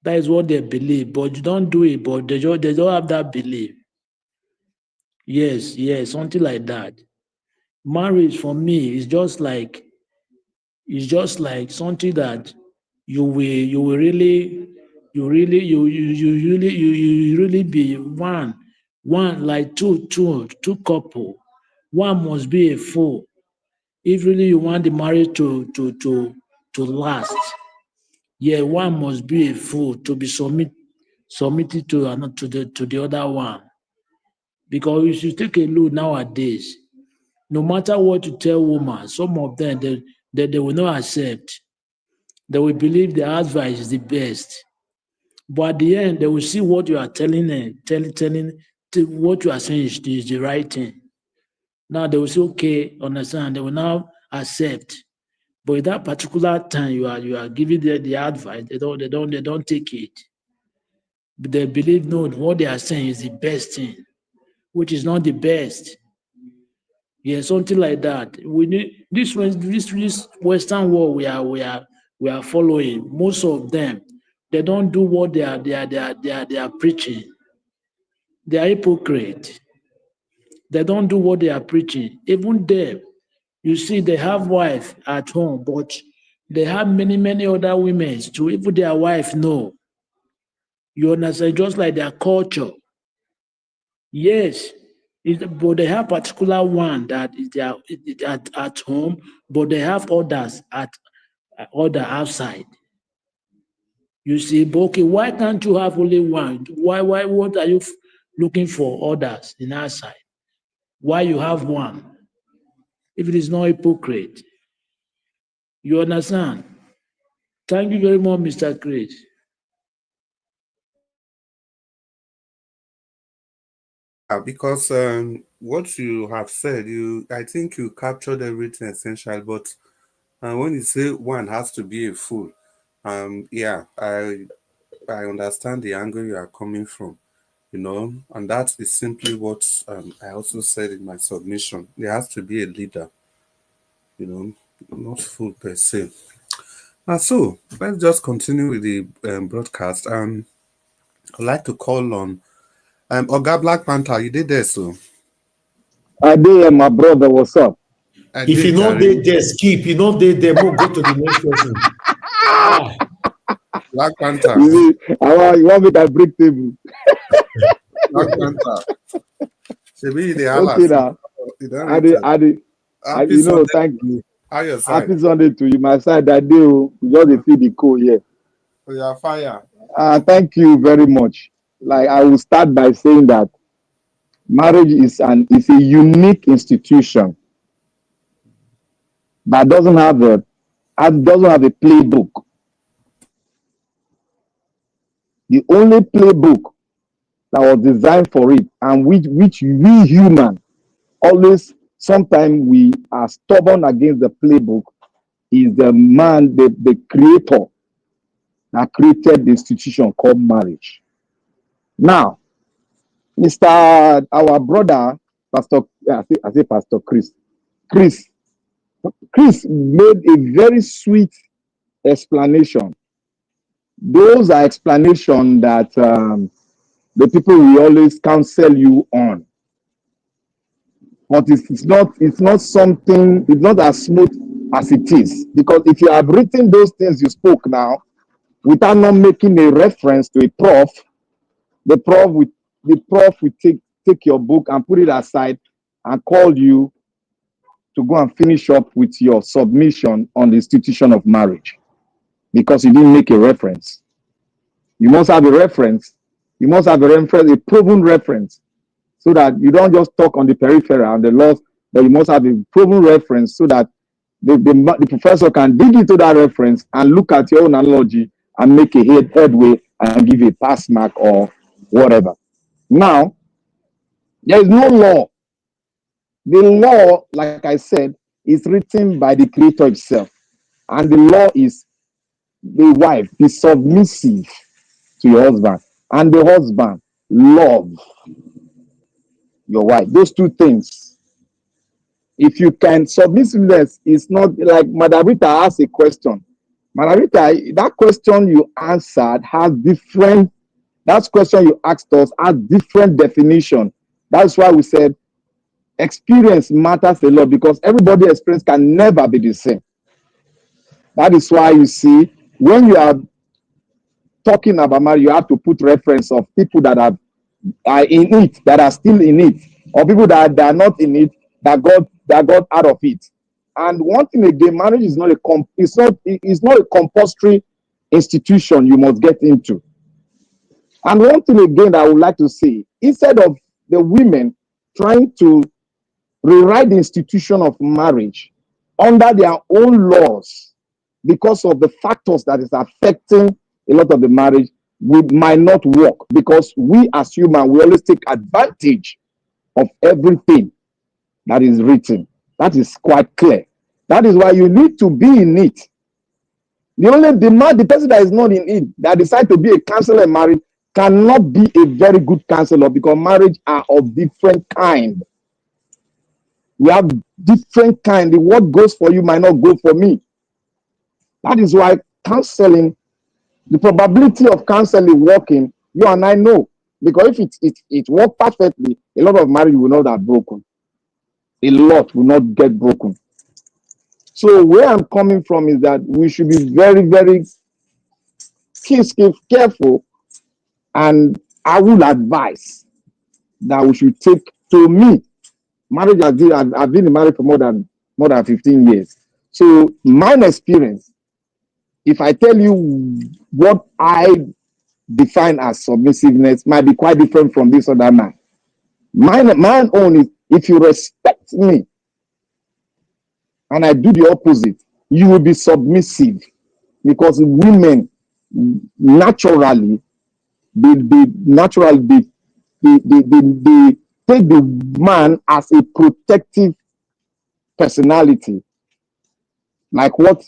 That is what they believe, but you don't do it, but they don't have that belief. Yes, something like that. Marriage for me is just like something that you will really be one like two couple. One must be a fool if really you want the marriage to last. Yeah, one must be a fool to be submitting to the other one. Because if you take a look nowadays, no matter what you tell women, some of them they will not accept. They will believe the advice is the best. But at the end, they will see what you are telling them, what you are saying is the right thing. Now they will say, okay, understand. They will now accept. But at that particular time, you are giving them the advice. They don't take it. But they believe no, what they are saying is the best thing, which is not the best. Yeah, something like that. We need this Western world we are following. Most of them, they don't do what they are preaching. They are hypocrite. They don't do what they are preaching. Even them, you see, they have wife at home, but they have many other women to even their wife know. You understand? Just like their culture. Yes, but they have particular one that is at home, but they have others at other outside. You see, but okay, why can't you have only one? Why what are you looking for others in outside? Why you have one? If it is not hypocrite. You understand? Thank you very much, Mr. Chris. Because what you have said, I think you captured everything essential. But when you say one has to be a fool, yeah, I understand the angle you are coming from, and that is simply what I also said in my submission. There has to be a leader, not fool per se. So let's just continue with the broadcast. I'd like to call on Oga Black Panther. You did there, so. I did, my brother. What's up? If you know they there, skip. You know they there, we'll go to the next person. Black Panther. You want me to break table? Black Panther. Should the Okay, now. Thank you. How your side? Happy Sunday to you. My side, that day, you just feel the cold here. So you are fire. Thank you very much. Like, I will start by saying that marriage is a unique institution that doesn't have a playbook. The only playbook that was designed for it, and which we human always, sometimes we are stubborn against the playbook, is the man, the creator that created the institution called marriage. Now, our brother, Pastor Chris made a very sweet explanation. Those are explanations that the people will always counsel you on. But it's not something, it's not as smooth as it is. Because if you have written those things you spoke now, without not making a reference to a prof, the prof will take your book and put it aside and call you to go and finish up with your submission on the institution of marriage, because you didn't make a reference. You must have a reference. You must have a proven reference, so that you don't just talk on the peripheral and the laws, but you must have a proven reference so that the professor can dig into that reference and look at your own analogy and make a headway and give a pass mark or whatever. Now, there is no law. The law, like I said, is written by the creator himself. And the law is the wife, be submissive to your husband. And the husband, love your wife. Those two things. If you can, submissiveness is not like Madam Rita asked a question. Madam Rita, that question you answered has different, that question you asked us has different definition. That's why we said experience matters a lot, because everybody's experience can never be the same. That is why you see, when you are talking about marriage, you have to put reference of people that are in it, that are still in it, or people that are not in it, that got out of it. And one thing again, marriage is not a compulsory institution you must get into. And one thing again that I would like to say, instead of the women trying to rewrite the institution of marriage under their own laws because of the factors that is affecting a lot of the marriage, we might not work, because we as humans, we always take advantage of everything that is written. That is quite clear. That is why you need to be in it. The person that is not in it, that decide to be a counselor in marriage, cannot be a very good counselor, because marriage are of different kind. We have different kind. What goes for you might not go for me. That is why counseling, the probability of counseling working, you and I know. Because if it worked perfectly, a lot of marriage will not have broken. A lot will not get broken. So where I'm coming from is that we should be very, very careful, and I would advise that we should take, to me, marriage I've been married for more than 15 years. So my experience, if I tell you what I define as submissiveness, might be quite different from this other man. My own is, if you respect me and I do the opposite, you will be submissive, because women naturally they take the man as a protective personality. Like what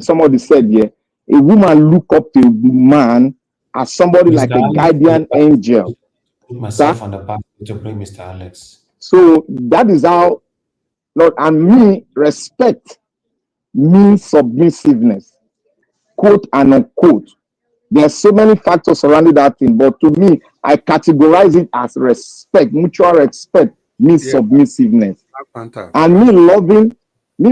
somebody said here, a woman look up to a man as somebody like a guardian angel. Put myself on the back to bring Mr. Alex. So that is how, Lord, and me, respect means submissiveness, quote and unquote. There are so many factors surrounding that thing, but to me, I categorize it as respect. Mutual respect means submissiveness. And me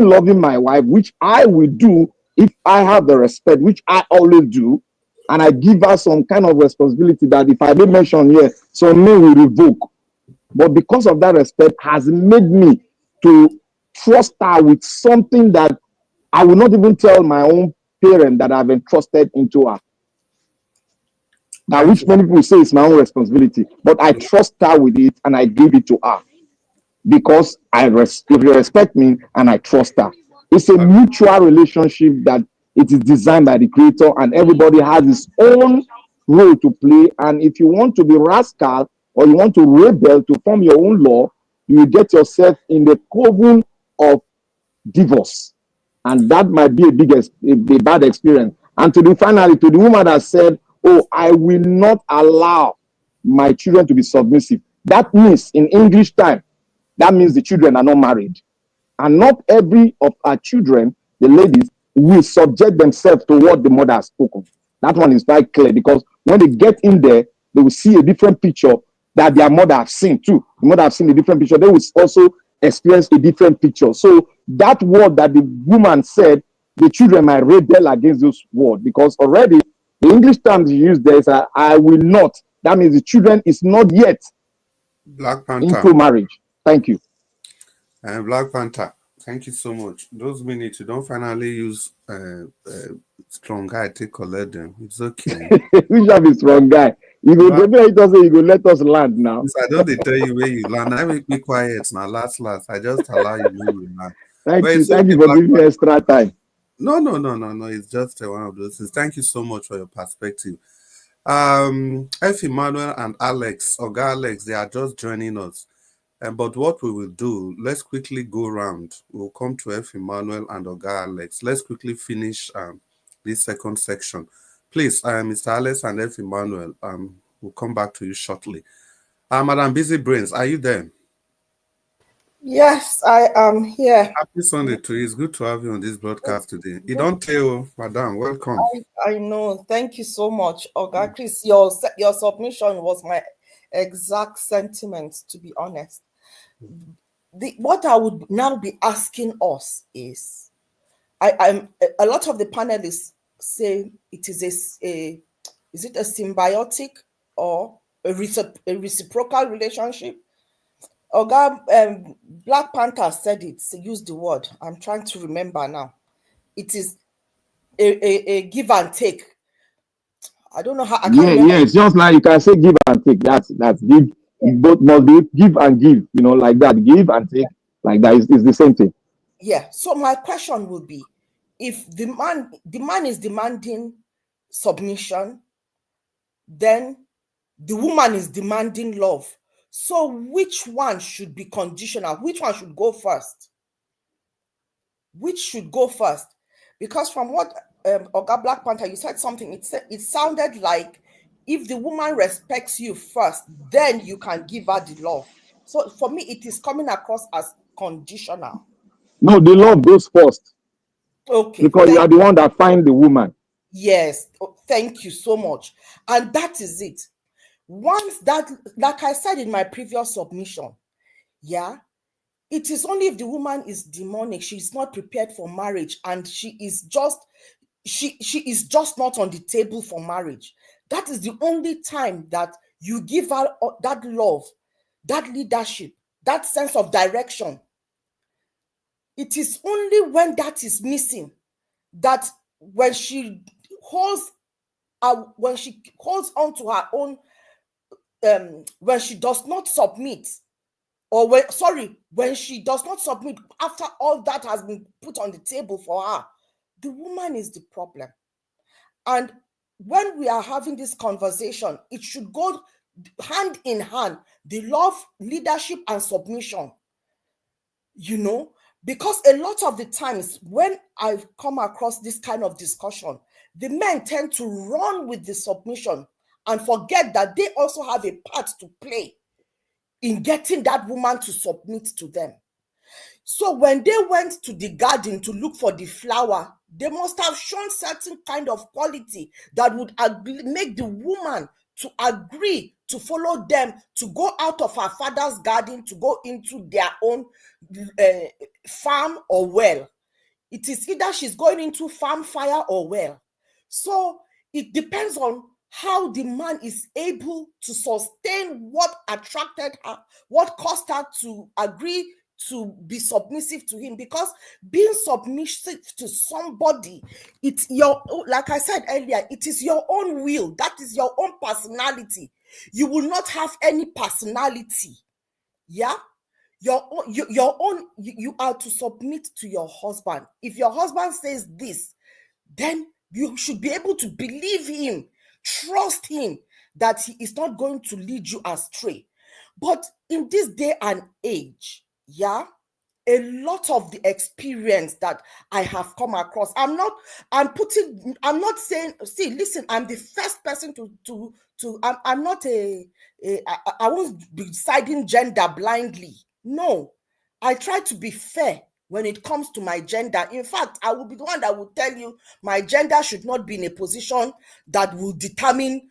loving my wife, which I will do if I have the respect, which I always do, and I give her some kind of responsibility that if I didn't mention here, some may will revoke. But because of that respect has made me to trust her with something that I will not even tell my own parent that I've entrusted into her. Now, which many people say is my own responsibility, but I trust her with it and I give it to her because if you respect me and I trust her. It's a mutual relationship that it is designed by the Creator, and everybody has his own role to play. And if you want to be rascal or you want to rebel to form your own law, you will get yourself in the coven of divorce, and that might be a bad experience. And finally, to the woman that said, "Oh, I will not allow my children to be submissive," that means in English time, that means the children are not married, and not every of our children, the ladies, will subject themselves to what the mother has spoken. That one is very clear, because when they get in there, they will see a different picture that their mother have seen too. The mother have seen a different picture. They will also experience a different picture. So that word that the woman said, the children might rebel against those words, because already the English terms you use there is "I will not." That means the children is not yet Black Panther into marriage. Thank you. And Black Panther, thank you so much. Those minutes you don't finally use strong guy take collect them. It's okay. Which have a strong guy? You go you go let us land now. I don't tell you where you land. I make me quiet now. Last. I just allow you to land. Thank you for giving me extra time. No. It's just one of those things. Thank you so much for your perspective. F. Emmanuel and Alex, Oga Alex, they are just joining us. But what we will do, let's quickly go around. We'll come to F. Emmanuel and Oga Alex. Let's quickly finish this second section. Please, Mr. Alex and F. Emmanuel, we'll come back to you shortly. Madam Busy Brains, are you there? Yes, I am here. Happy Sunday to you. It's good to have you on this broadcast today. You don't tell, Madam, welcome. I know. Thank you so much, Oga Chris. Your submission was my exact sentiment, to be honest. What I would now be asking us is, I'm a lot of the panelists say it is is it a symbiotic or a reciprocal relationship? Oga Black Panther said it, used the word. I'm trying to remember now. It is a give and take. I don't know how. I can't Yeah, remember. it's just like you can say give and take. That's give. Both must be give and give. Like that. Give and take. Like that is the same thing. Yeah. So my question would be, if the man is demanding submission, then the woman is demanding love. So which one should be conditional? Which one should go first? Which should go first? Because from what Oga Black Panther, you said something. It sounded like if the woman respects you first, then you can give her the love. So for me, it is coming across as conditional. No, the love goes first. Okay. Because you are the one that find the woman. Yes. Thank you so much. And that is it. Once that, like I said in my previous submission, yeah, it is only if the woman is demonic, she is not prepared for marriage, and she is just not on the table for marriage. That is the only time that you give her that love, that leadership, that sense of direction. It is only when that is missing that when she holds on to her own, when she does not submit, or when she does not submit after all that has been put on the table for her, the woman is the problem. And when we are having this conversation, it should go hand in hand, the love, leadership, and submission. Because a lot of the times when I've come across this kind of discussion, the men tend to run with the submission and forget that they also have a part to play in getting that woman to submit to them. So when they went to the garden to look for the flower, they must have shown certain kind of quality that would make the woman to agree to follow them, to go out of her father's garden, to go into their own farm or well. It is either she's going into farm, fire, or well. So it depends on how the man is able to sustain what attracted her, what caused her to agree to be submissive to him. Because being submissive to somebody, it's like I said earlier, it is your own will. That is your own personality. You will not have any personality. Yeah? You are to submit to your husband. If your husband says this, then you should be able to believe him, trust him, that he is not going to lead you astray. But in this day and age, yeah, a lot of the experience that I have come across, I'm not saying, see, listen, I'm the first person I'm not I won't be deciding gender blindly. No, I try to be fair when it comes to my gender. In fact, I will be the one that will tell you my gender should not be in a position that will determine,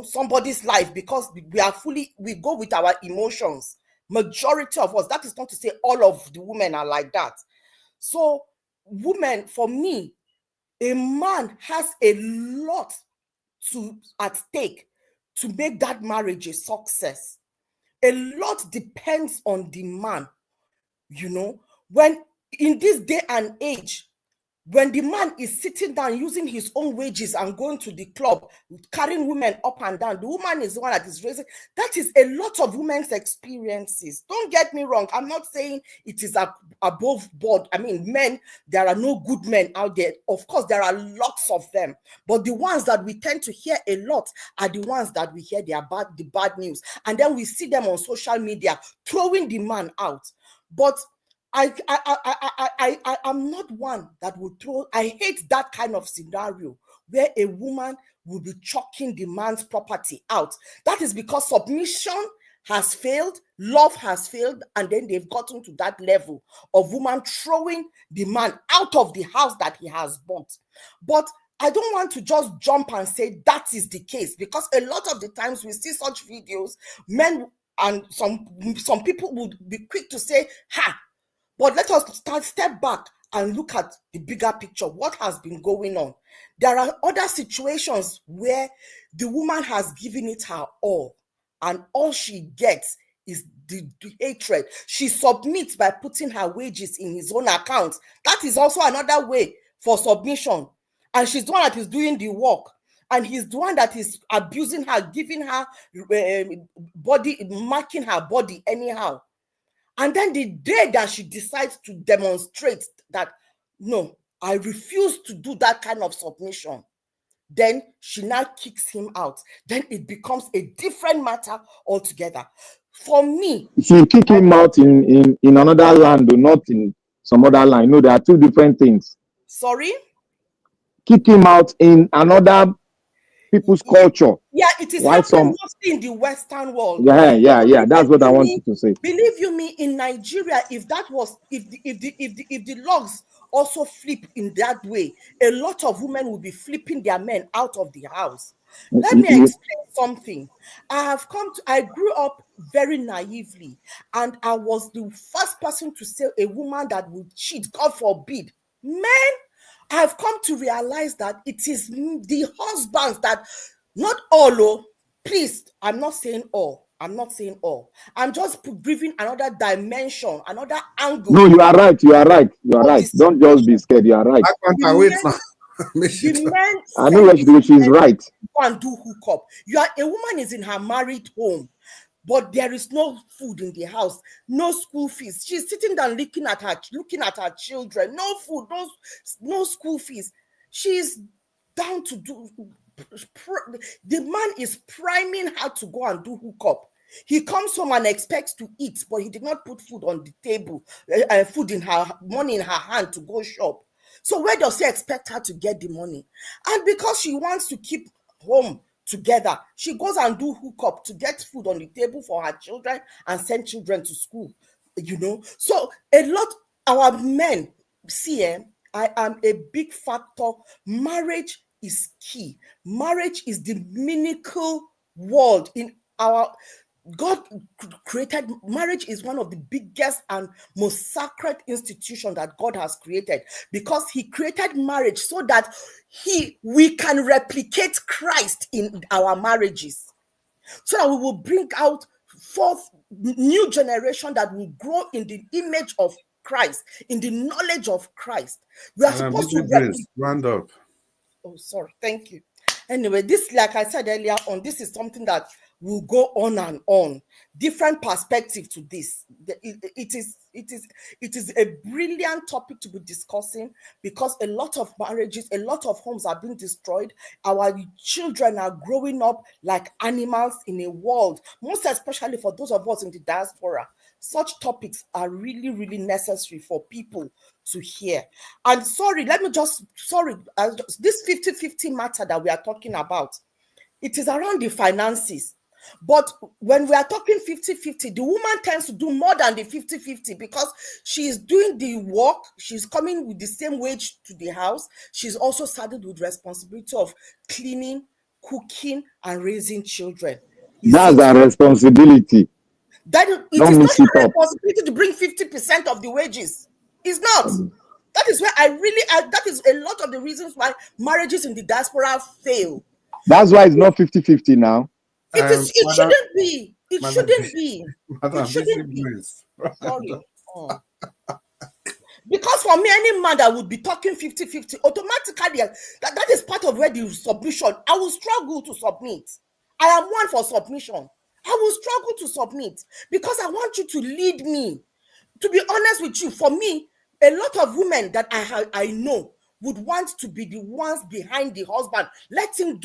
somebody's life, because we go with our emotions. Majority of us, that is not to say all of the women are like that. So women, for me, a man has a lot at stake to make that marriage a success. A lot depends on the man. When in this day and age, when the man is sitting down using his own wages and going to the club, carrying women up and down, the woman is the one that is raising. That is a lot of women's experiences. Don't get me wrong. I'm not saying it is above board. I mean, men, there are no good men out there. Of course, there are lots of them. But the ones that we tend to hear a lot are the ones that we hear the bad news. And then we see them on social media throwing the man out. But I'm not one that would throw. I hate that kind of scenario where a woman will be chucking the man's property out. That is because submission has failed, love has failed, and then they've gotten to that level of woman throwing the man out of the house that he has bought. But I don't want to just jump and say that is the case, because a lot of the times we see such videos, men and some people would be quick to say, ha. But let us step back and look at the bigger picture. What has been going on? There are other situations where the woman has given it her all, and all she gets is the hatred. She submits by putting her wages in his own account. That is also another way for submission. And she's the one that is doing the work. and he's the one that is abusing her, giving her body, marking her body anyhow. And then the day that she decides to demonstrate that, no, I refuse to do that kind of submission, then she now kicks him out. Then it becomes a different matter altogether. For me, she kick him out in another land, or not in some other land. No, there are two different things. Sorry? Kick him out in another people's culture. Yeah, it is Why happening mostly in the Western world. Yeah. That's what I wanted to say. Believe you me, in Nigeria, if that was, if the laws also flip in that way, a lot of women will be flipping their men out of the house. Let me explain something. I grew up very naively, and I was the first person to say a woman that would cheat, God forbid. Men, I've come to realize that it is the husbands that, not all, please, I'm not saying all. I'm just bringing another dimension, another angle. No, you are right. Don't just be scared. You are right. The men I know what she's right. Go and do hookup. A woman is in her married home, but there is no food in the house, no school fees. She's sitting down looking at her children. No food, no school fees. She's down to do. The man is priming her to go and do hookup. He comes home and expects to eat, but he did not put food on the table, money in her hand to go shop. So where does he expect her to get the money? And because she wants to keep home together, she goes and do hookup to get food on the table for her children and send children to school. So our men, see, I am a big factor. Marriage is key. Marriage is the miracle world in our God created. Marriage is one of the biggest and most sacred institutions that God has created, because he created marriage so that we can replicate Christ in our marriages, so that we will bring out forth new generation that will grow in the image of Christ, in the knowledge of Christ. We are supposed to round up. Oh, sorry. Thank you. Anyway, this, like I said earlier on, this is something that will go on and on. Different perspective to this. It is a brilliant topic to be discussing, because a lot of marriages, a lot of homes are being destroyed. Our children are growing up like animals in a world, most especially for those of us in the diaspora. Such topics are really, really necessary for people to hear. And this 50-50 matter that we are talking about, it is around the finances. But when we are talking 50-50, the woman tends to do more than the 50-50, because she is doing the work. She's coming with the same wage to the house. She's also saddled with responsibility of cleaning, cooking, and raising children. That's our responsibility. It is not your responsibility to bring 50% of the wages. It's not. That is where that is a lot of the reasons why marriages in the diaspora fail. That's why it's not 50-50 now. It shouldn't be. It shouldn't be. It shouldn't be. Sorry. Because for me, any man that would be talking 50-50, automatically, that is part of where the submission. I will struggle to submit. I am one for submission. I will struggle to submit, because I want you to lead me. To be honest with you, for me, a lot of women that I know would want to be the ones behind the husband. Let him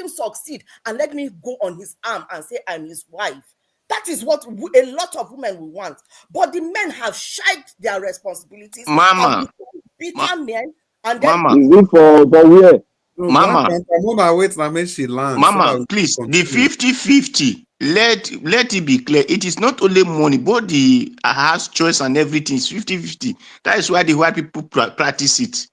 succeed, and let me go on his arm and say I'm his wife. That is what a lot of women will want. But the men have shied their responsibilities. Mama. Bitter men. And then Mama. Is it for where? Mama. Mama, please, the 50-50, let it be clear. It is not only money, but the house choice and everything is 50-50. That is why the white people practice it.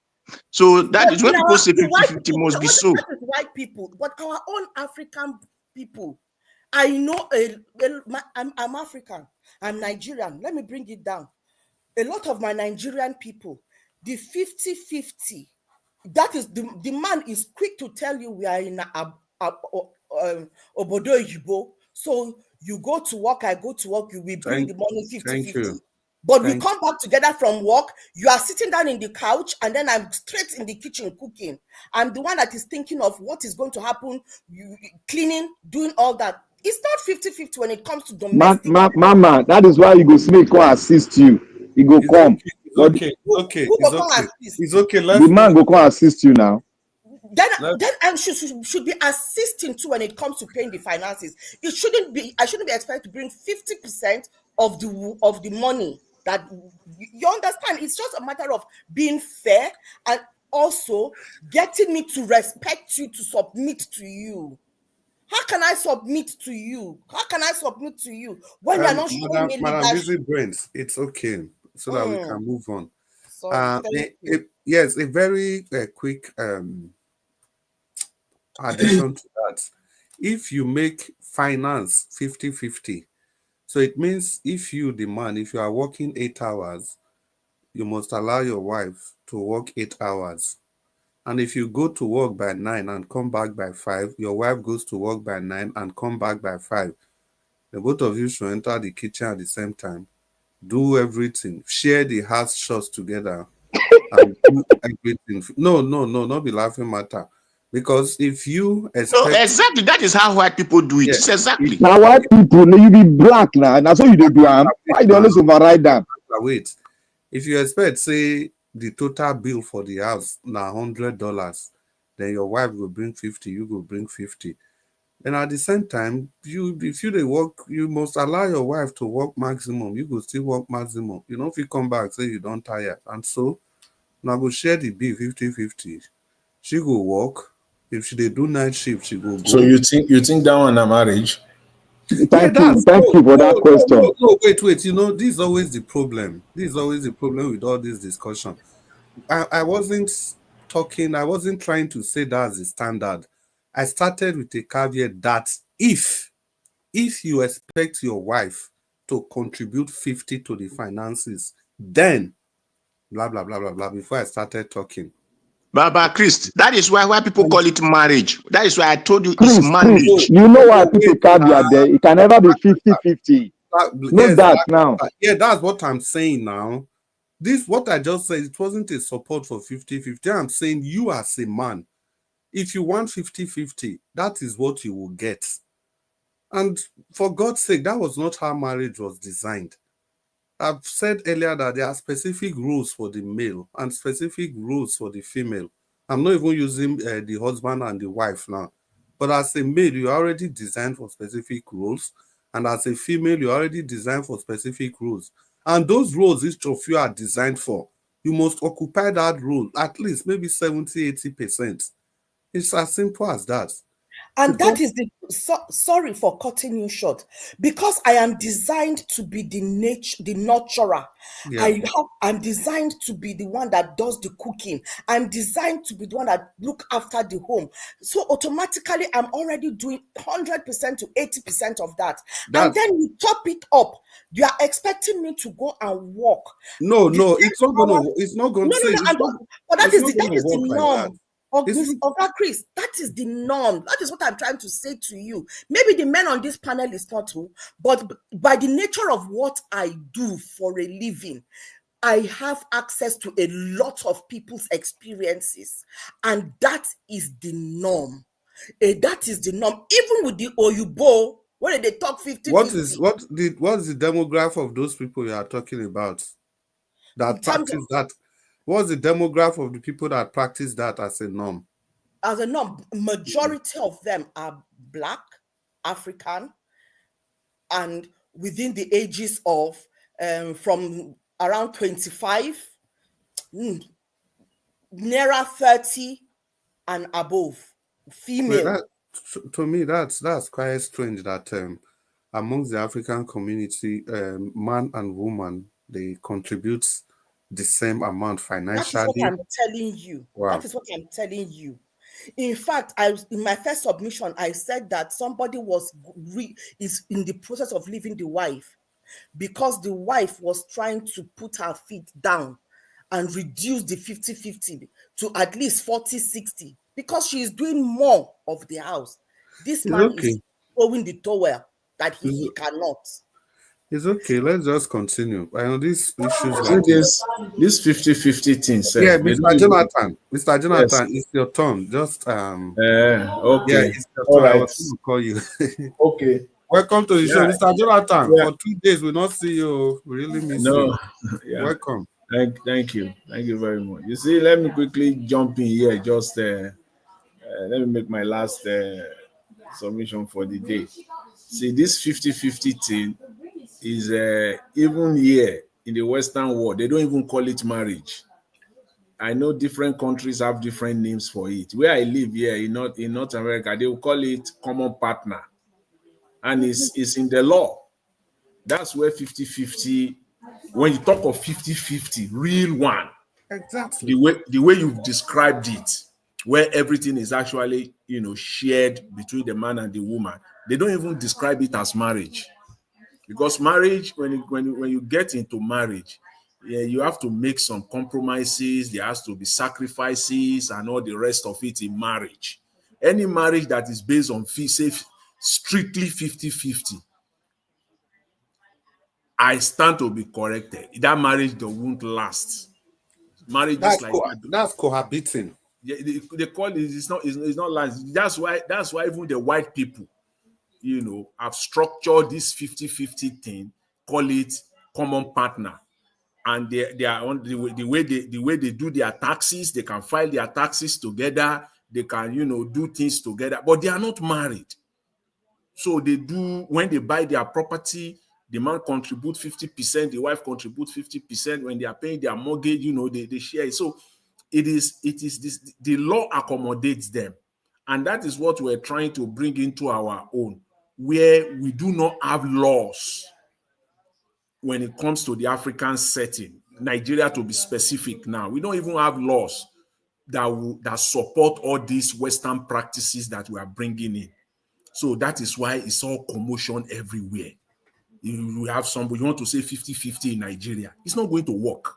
So that is when people say 50-50 must be so. White people, but our own African people, I know, I'm African, I'm Nigerian. Let me bring it down. A lot of my Nigerian people, the 50-50, that is, the man is quick to tell you we are in Obodo Yibo. So you go to work, I go to work, you will bring the money 50-50. But we come back together from work, you are sitting down in the couch, and then I'm straight in the kitchen cooking. I'm the one that is thinking of what is going to happen, cleaning, doing all that. It's not 50-50 when it comes to domestic. Mama, that is why you go make come assist you. He go come. It's okay. The man go come assist you now. Then I should be assisting too when it comes to paying the finances. I shouldn't be expected to bring 50% of the money. That you understand, it's just a matter of being fair and also getting me to respect you, to submit to you. How can I submit to you? When you're not showing me Madam Busy Brains? It's okay, so that we can move on. Sorry, yes, a very quick addition to that. If you make finance 50-50, so it means if you, the man, if you are working 8 hours, you must allow your wife to work 8 hours. And if you go to work by 9 and come back by 5, your wife goes to work by 9 and come back by 5. The both of you should enter the kitchen at the same time, do everything, share the house chores together, and do everything. No, not be laughing matter. Because if you expect... No, exactly, that is how white people do it. It's exactly. Now white people, you be black now. And that's what you do. Why you always override them? Wait. If you expect, say, the total bill for the house now $100, then your wife will bring 50, you will bring 50. And at the same time, if you work, you must allow your wife to work maximum. You will still work maximum. You know, if you come back, say you don't tire. And so now go share the bill 50-50. She go work. If she dey do night shift, she go go. So you think that one a marriage? Thank you for that question. No, wait. You know, this is always the problem. This is always the problem with all this discussion. I wasn't trying to say that's the standard. I started with a caveat that if you expect your wife to contribute 50 to the finances, then blah blah blah blah blah before I started talking. Baba Chris, that is why people call it marriage. That is why I told you it's marriage. You know why people caveat there? It can never be 50-50. Now. Yeah, that's what I'm saying now. This, what I just said, it wasn't a support for 50-50. I'm saying you as a man, if you want 50-50, that is what you will get. And for God's sake, that was not how marriage was designed. I've said earlier that there are specific rules for the male and specific rules for the female. I'm not even using the husband and the wife now. But as a male, you're already designed for specific rules. And as a female, you're already designed for specific rules. And those roles each of you are designed for, you must occupy that role at least maybe 70-80%. It's as simple as that. And that is sorry for cutting you short, because I am designed to be the nurturer. Yeah. I'm designed to be the one that does the cooking. I'm designed to be the one that look after the home. So automatically, I'm already doing 100% to 80% of that. And then you top it up. You are expecting me to go and work. No, it's not going to. It's not going to say. But that is the norm. Oga Chris, that is the norm. That is what I'm trying to say to you. Maybe the men on this panel is not true, but by the nature of what I do for a living, I have access to a lot of people's experiences, and that is the norm. That is the norm. Even with the Oyubo, when they talk 50-50. What's the demographic of those people you are talking about that practice that? What's the demographic of the people that practice that as a norm? As a norm, majority of them are Black, African, and within the ages of from around 25, nearer 30 and above, female. Well, to me, that's quite strange that amongst the African community, man and woman, they contribute the same amount financially. That is what I'm telling you. Wow. That is what I'm telling you. In fact, in my first submission, I said that somebody is in the process of leaving the wife because the wife was trying to put her feet down and reduce the 50-50 to at least 40-60 because she is doing more of the house. This man is throwing the towel that he cannot. It's okay. Let's just continue. I know these issues See like this. this 50-50 thing, Yeah, sir. They don't Mr. even, Jonathan. Mr. yes. Jonathan, it's your turn. Just yeah, Okay. it's your All turn. I right. was going to call you. Okay. Welcome to the show, Yeah. Mr. Jonathan. Yeah. For 2 days, we not see you. We really miss No. you. Yeah. Welcome. Thank you. Thank you very much. You see, let me quickly jump in here. Just let me make my last submission for the day. See, this 50-50 thing is even here in the Western world, they don't even call it marriage. I know different countries have different names for it. Where I live here in North America, they will call it common partner. And it's in the law. That's where 50-50, when you talk of 50-50, real one, Exactly. the way you've described it, where everything is actually, shared between the man and the woman, they don't even describe it as marriage. Because marriage, when you get into marriage, yeah, you have to make some compromises. There has to be sacrifices and all the rest of it in marriage. Any marriage that is based on say strictly 50-50, I stand to be corrected. That marriage won't last. Marriages like that. That's cohabiting. Yeah, they call it. It's not last. That's why even the white people, have structured this 50-50 thing. Call it common partner. And they are on the way they do their taxes. They can file their taxes together. They can do things together, but they are not married. So they do, when they buy their property, the man contribute 50%, the wife contribute 50%. When they are paying their mortgage, they share it. So it is this, the law accommodates them, and that is what we're trying to bring into our own, where we do not have laws when it comes to the African setting, Nigeria to be specific now. We don't even have laws that support all these Western practices that we are bringing in. So that is why it's all commotion everywhere. You have somebody, you want to say 50-50 in Nigeria. It's not going to work.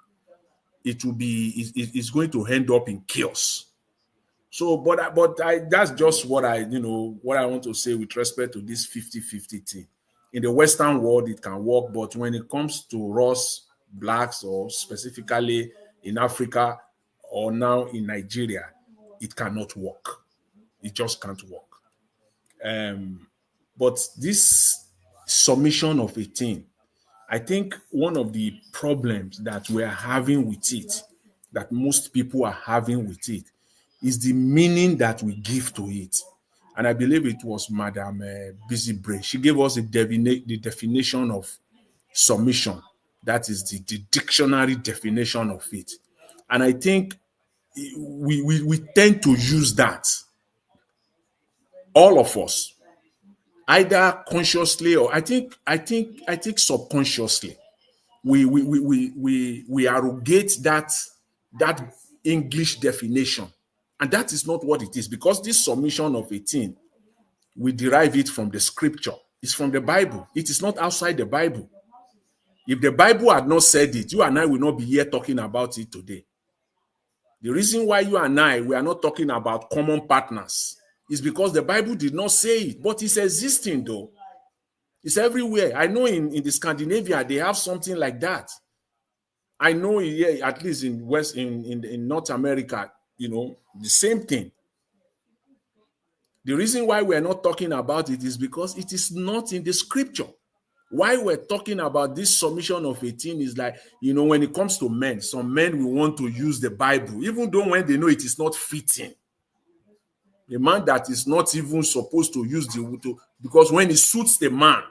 It's going to end up in chaos. So, but that's just what I want to say with respect to this 50-50 thing. In the Western world, it can work, but when it comes to us, blacks, or specifically in Africa or now in Nigeria, it cannot work. It just can't work. But this submission of a thing, I think one of the problems that we're having with it, that most people are having with it, is the meaning that we give to it. And I believe it was Madam Busy Bray. She gave us the definition of submission. That is the dictionary definition of it. And I think we tend to use that, all of us, either consciously or I think subconsciously. We arrogate that English definition, and that is not what it is, because this submission of a thing, we derive it from the scripture. It's from the Bible. It is not outside the Bible. If the Bible had not said it, you and I will not be here talking about it today. The reason why you and we are not talking about common partners is because the Bible did not say it, but it's existing though. It's everywhere. I know in the Scandinavia, they have something like that. I know here, at least in North America, the same thing. The reason why we're not talking about it is because it is not in the scripture. Why we're talking about this submission of a thing is like, when it comes to men, some men will want to use the Bible, even though when they know it is not fitting. A man that is not even supposed to use because when it suits the man,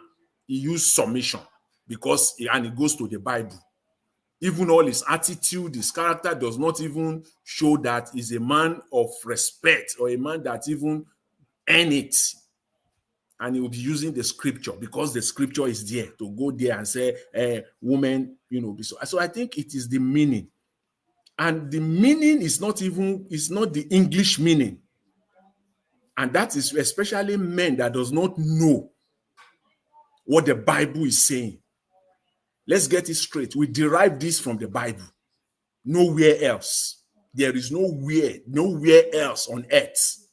he uses submission and it goes to the Bible. Even all his attitude, his character does not even show that he's a man of respect or a man that even earn it. And he will be using the scripture because the scripture is there to go there and say, woman, So I think it is the meaning. And the meaning is not the English meaning. And that is especially men that does not know what the Bible is saying. Let's get it straight. We derive this from the Bible. Nowhere else. There is nowhere else on earth.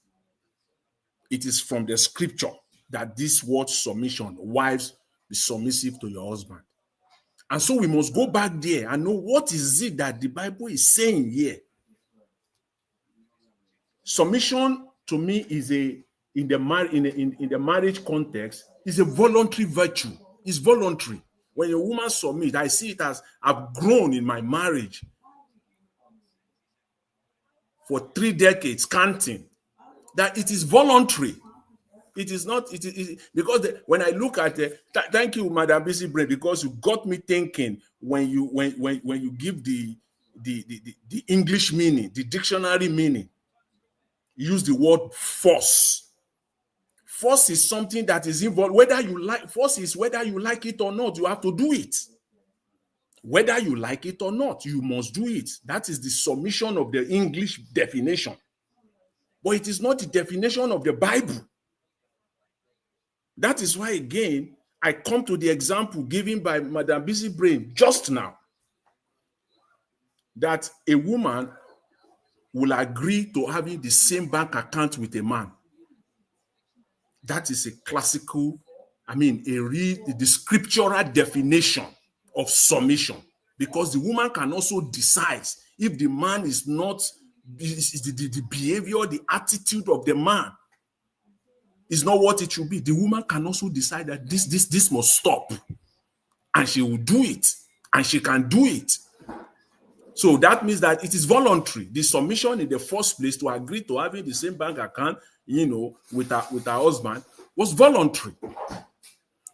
It is from the scripture that this word submission, wives, be submissive to your husband. And so we must go back there and know what is it that the Bible is saying here. Submission to me is in the marriage context is a voluntary virtue. It's voluntary. When a woman submits, I see it as I've grown in my marriage for 3 decades, counting, that it is voluntary. It is not, because when I look at it, thank you, Madam Busy Brain, because you got me thinking when you give the English meaning, the dictionary meaning, use the word force. Force is something that is involved, force is whether you like it or not, you have to do it. Whether you like it or not, you must do it. That is the submission of the English definition. But it is not the definition of the Bible. That is why, again, I come to the example given by Madam Busy Brain just now, that a woman will agree to having the same bank account with a man. That is a classical, the scriptural definition of submission, because the woman can also decide if the man is not, the behavior, the attitude of the man is not what it should be. The woman can also decide that this must stop, and she will do it, and she can do it. So that means that it is voluntary. The submission in the first place to agree to having the same bank account, with her husband, was voluntary.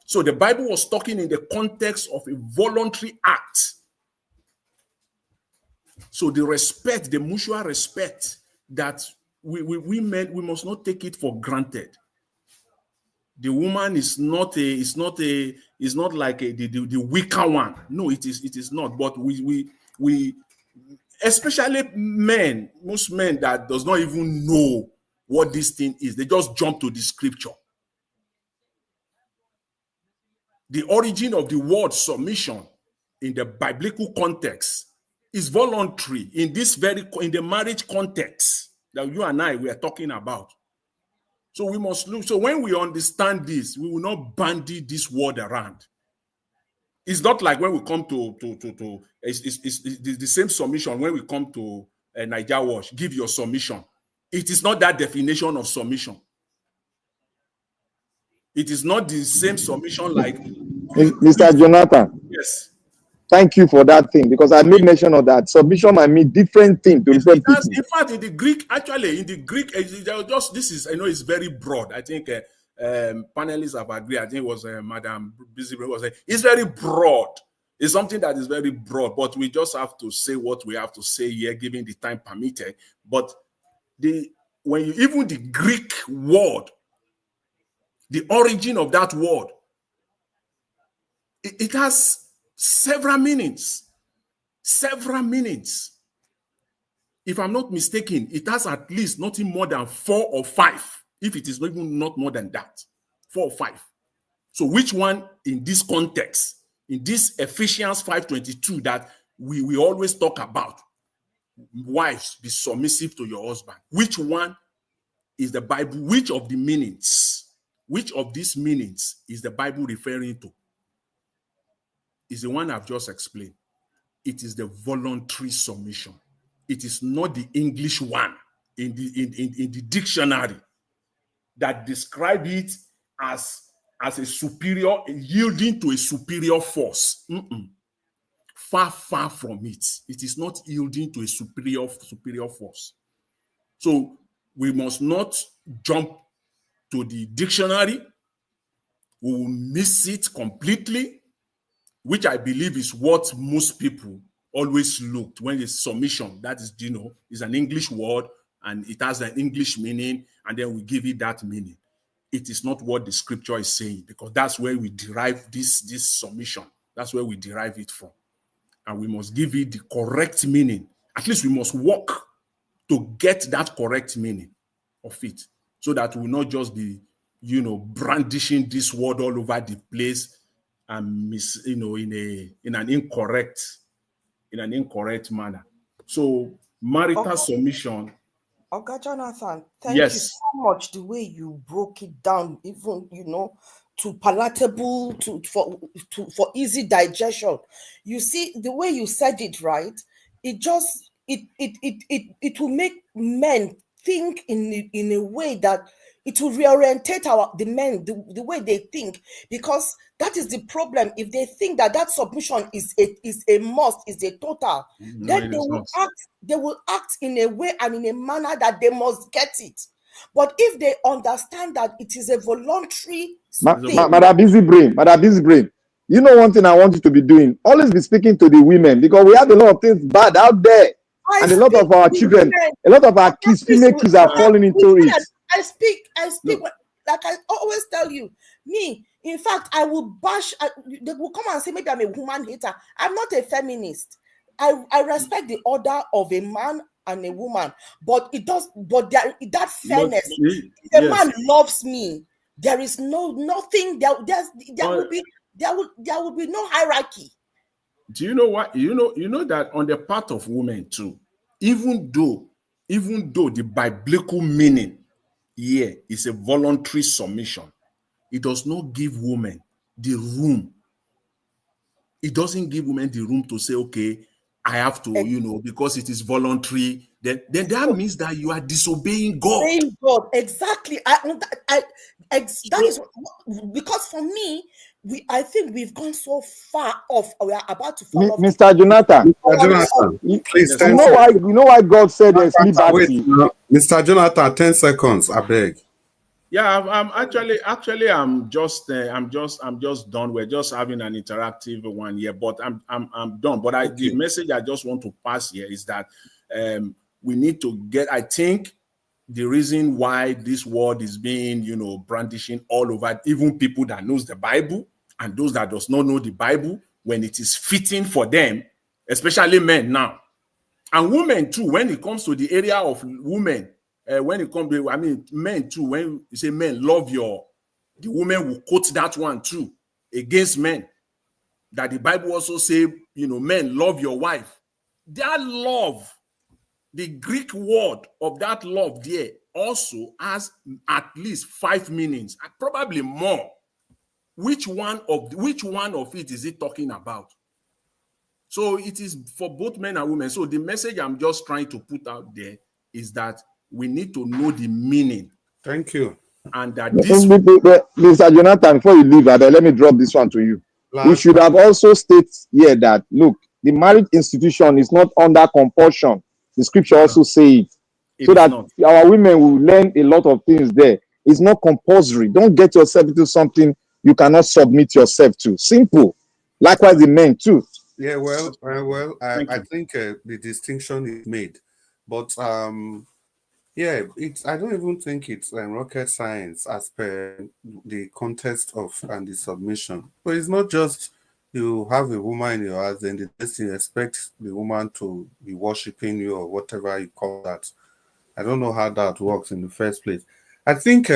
So the Bible was talking in the context of a voluntary act. So the mutual respect that we men, we must not take it for granted. The woman is not like the weaker one. No, it is not. But we especially men, most men that does not even know what this thing is, they just jump to the scripture. The origin of the word submission in the biblical context is voluntary in the marriage context that you and I were talking about. So we must look. So when we understand this, we will not bandy this word around. It's not like when we come to it's the same submission when we come to Niger Wash, give your submission. It is not that definition of submission. It is not the same submission like Mr. Jonathan. Yes. Thank you for that thing, because I made mention of that. Submission might mean different things to different people. In fact, in the Greek, this is, I know it's very broad. I think panelists have agreed. I think it was Madam Busy was saying it's very broad. It's something that is very broad, but we just have to say what we have to say here, given the time permitted. But even the Greek word, the origin of that word, it has several meanings. Several meanings. If I'm not mistaken, it has at least nothing more than 4 or 5. If it is even not more than that, 4 or 5. So which one in this context, in this Ephesians 5:22 that we always talk about, wives, be submissive to your husband. Which one is the Bible? Which of the meanings? Which of these meanings is the Bible referring to? Is the one I've just explained. It is the voluntary submission. It is not the English one in the dictionary that describe it as a superior, yielding to a superior force. Far from it. It is not yielding to a superior force. So we must not jump to the dictionary. We will miss it completely, which I believe is what most people always looked when it's submission. That is, is an English word and it has an English meaning, and then we give it that meaning. It is not what the scripture is saying, because that's where we derive this submission. That's where we derive it from. And we must give it the correct meaning. At least we must work to get that correct meaning of it, so that we will not just be, brandishing this word all over the place and in an incorrect manner. So marital submission Oga Jonathan, thank you Yes. so much. The way you broke it down, even to palatable, for easy digestion. You see the way you said it, right? It just it will make men think in a way that it will reorientate the men, the way they think, because that is the problem. If they think that submission is a must, is a total, No, then it is not. they will act in a way and in a manner that they must get it. But if they understand that it is a voluntary thing, Madam Busy Brain. You know one thing I want you to be doing? Always be speaking to the women, because we have a lot of things bad out there. And a lot of our children, a lot of our kids, female kids are falling into it. I speak like I always tell you. Me, in fact, I will bash. They will come and say maybe I'm a woman hater. I'm not a feminist. I respect the order of a man and a woman, but that fairness. If a man loves me, there is nothing. There will be no hierarchy. Do you know what? You know that on the part of women too, even though the biblical meaning here is a voluntary submission, it does not give women the room. It doesn't give women the room to say, okay, I have to, because it is voluntary. Then that means that you are disobeying God. Disobeying God, exactly. That is because for me, I think we've gone so far off. We are about to fall off. Mr. Jonathan, please. You know why God said there's liberty. Mr. Jonathan, 10 seconds, I beg. Yeah, I'm just done. We're just having an interactive one here, but I'm done. But the message I just want to pass here is that we need to get. I think the reason why this word is being brandishing all over, even people that knows the Bible and those that does not know the Bible, when it is fitting for them, especially men now, and women too. When it comes to the area of women. When it comes to, men too, when you say men love the women will quote that one too against men. That the Bible also say, men love your wife. That love, the Greek word of that love there also has at least 5 meanings, probably more. Which one of it is it talking about? So it is for both men and women. So the message I'm just trying to put out there is that we need to know the meaning. Thank you. And that Mr. Jonathan, before you leave, let me drop this one to you. We should have also stated here that, look, the marriage institution is not under compulsion. The scripture also say it. So that our women will learn a lot of things there. It's not compulsory. Don't get yourself into something you cannot submit yourself to. Simple. Likewise, the men too. Yeah, I think the distinction is made. But yeah, I don't even think it's rocket science as per the context of and the submission. But it's not just you have a woman in your house, and the next thing you expect the woman to be worshiping you or whatever you call that. I don't know how that works in the first place. I think,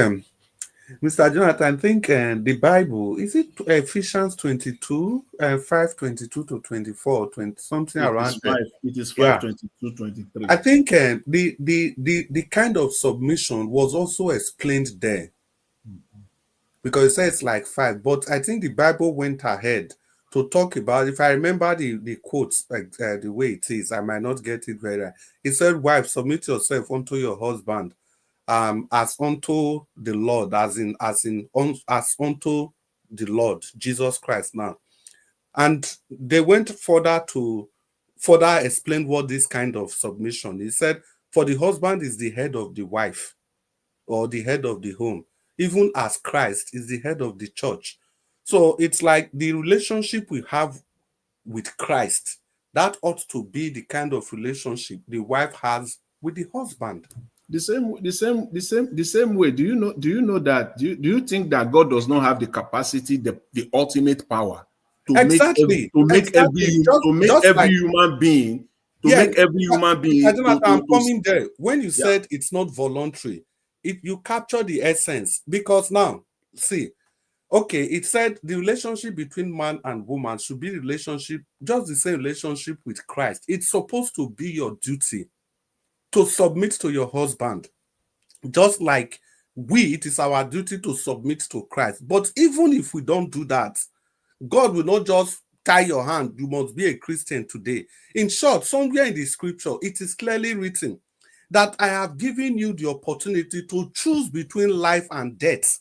Mr. Jonathan, I think the Bible, is it Ephesians 22, 5:22 to 24, 20, something around there? It is 5:22, 23. I think the kind of submission was also explained there, because it says like 5, but I think the Bible went ahead to talk about, if I remember the quotes like the way it is, I might not get it very right. It said, wives, submit yourself unto your husband as unto the Lord, as unto the Lord Jesus Christ now. And they went further to explain what this kind of submission. He said, for the husband is the head of the wife, or the head of the home, even as Christ is the head of the church. So it's like the relationship we have with Christ, that ought to be the kind of relationship the wife has with the husband. The same way. Do you know that? Do you think that God does not have the capacity, the ultimate power to make every human being I'm coming there. When you said it's not voluntary, you capture the essence, because now see, okay, it said the relationship between man and woman should be just the same relationship with Christ. It's supposed to be your duty to submit to your husband, just like it is our duty to submit to Christ. But even if we don't do that, God will not just tie your hand. You must be a Christian today. In short, somewhere in the scripture, it is clearly written that I have given you the opportunity to choose between life and death.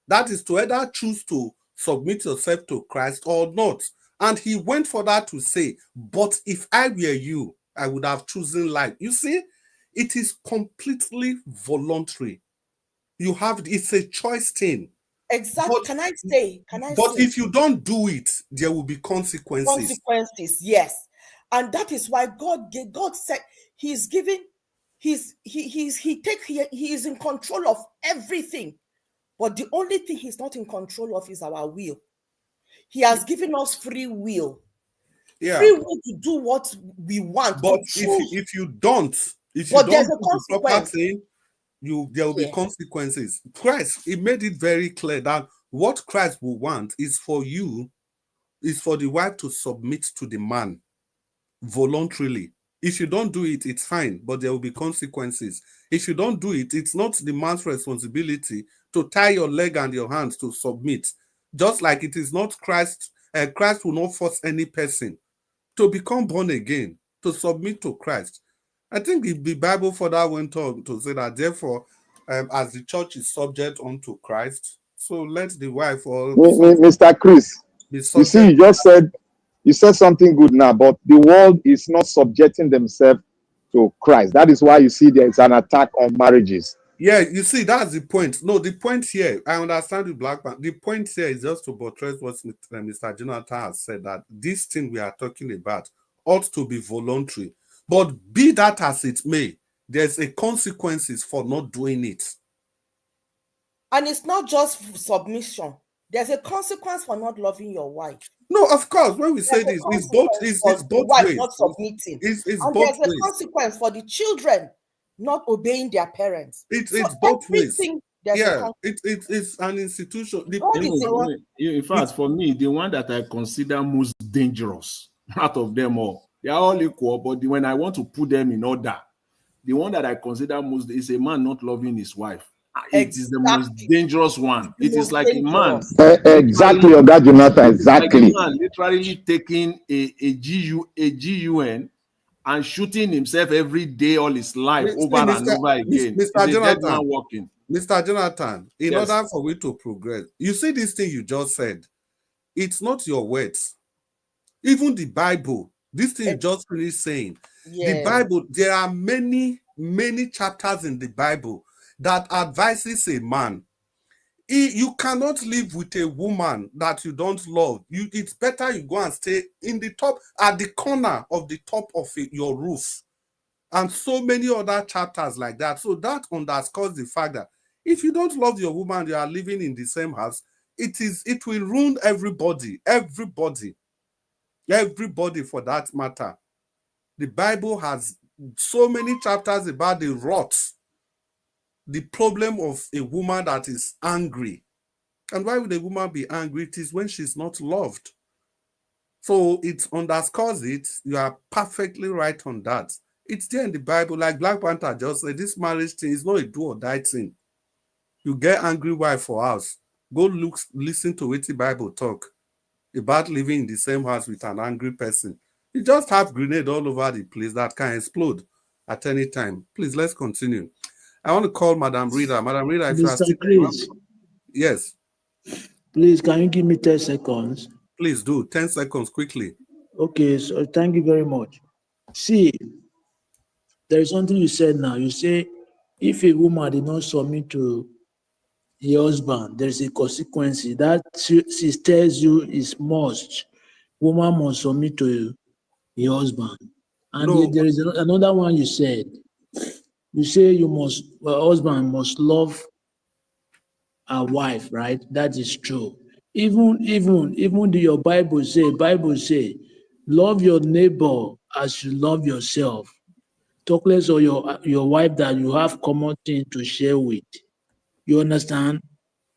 That is to either choose to submit yourself to Christ or not. And he went for that to say, but if I were you, I would have chosen life. You see, it is completely voluntary. You have, it's a choice thing. Exactly. But, can I say? But if you don't do it, there will be consequences. Consequences, yes. And that is why God said he's giving, he is in control of everything. But the only thing he's not in control of is our will. He has given us free will. Yeah. Free will to do what we want. But if you don't do the proper thing, there will be consequences. Christ, he made it very clear that what Christ will want is for the wife to submit to the man voluntarily. If you don't do it, it's fine, but there will be consequences. If you don't do it, it's not the man's responsibility to tie your leg and your hands to submit. Just like it is not Christ will not force any person to become born again, to submit to Christ. I think the Bible further went on to say that, therefore, as the church is subject unto Christ, so let the wife or Mr. Chris, you see, you said something good now, but the world is not subjecting themselves to Christ. That is why you see there is an attack on marriages. Yeah, you see, that's the point. No, the point here, I understand the black man. The point here is just to buttress what Mr. Jonathan has said, that this thing we are talking about ought to be voluntary. But be that as it may, there's a consequences for not doing it. And it's not just submission. There's a consequence for not loving your wife. No, of course, when we say this, it's both ways. Not submitting. It's and both there's a consequence for the children not obeying their parents. It's both ways. Yeah, it's an institution. In fact, for me, the one that I consider most dangerous out of them all, they are all equal, but when I want to put them in order, the one that I consider most is a man not loving his wife. It is the most dangerous one. It is like a man. Exactly, Oga Jonathan, exactly. Like a man literally taking a GUN and shooting himself every day all his life over and over again. Mr. Jonathan, in order for we to progress, you see this thing you just said, it's not your words. Even the Bible, this thing you just finished saying, the Bible, there are many chapters in the Bible that advises a man. You cannot live with a woman that you don't love. It's better you go and stay in the top, at the corner of the top of your roof. And so many other chapters like that. So that underscores the fact that if you don't love your woman, you are living in the same house, it will ruin everybody for that matter. The Bible has so many chapters about the rot, the problem of a woman that is angry. And why would a woman be angry? It is when she's not loved. So it underscores it. You are perfectly right on that. It's there in the Bible. Like Black Panther just said, this marriage thing is not a do or die thing. You get angry wife for house. Go listen to what the Bible talk about living in the same house with an angry person. You just have grenade all over the place that can explode at any time. Please, let's continue. I want to call Madam Rita. Madam Rita, if you are still... Chris. Yes. Please, can you give me 10 seconds? Please do. 10 seconds, quickly. Okay, so thank you very much. See, there is something you said now. You say, if a woman did not submit to the husband, there is a consequence. That she tells you is must. Woman must submit to the husband. And there is another one you said. You say husband must love a wife, right? That is true. Even your Bible say, love your neighbor as you love yourself. Talk less of your wife that you have common thing to share with. You understand?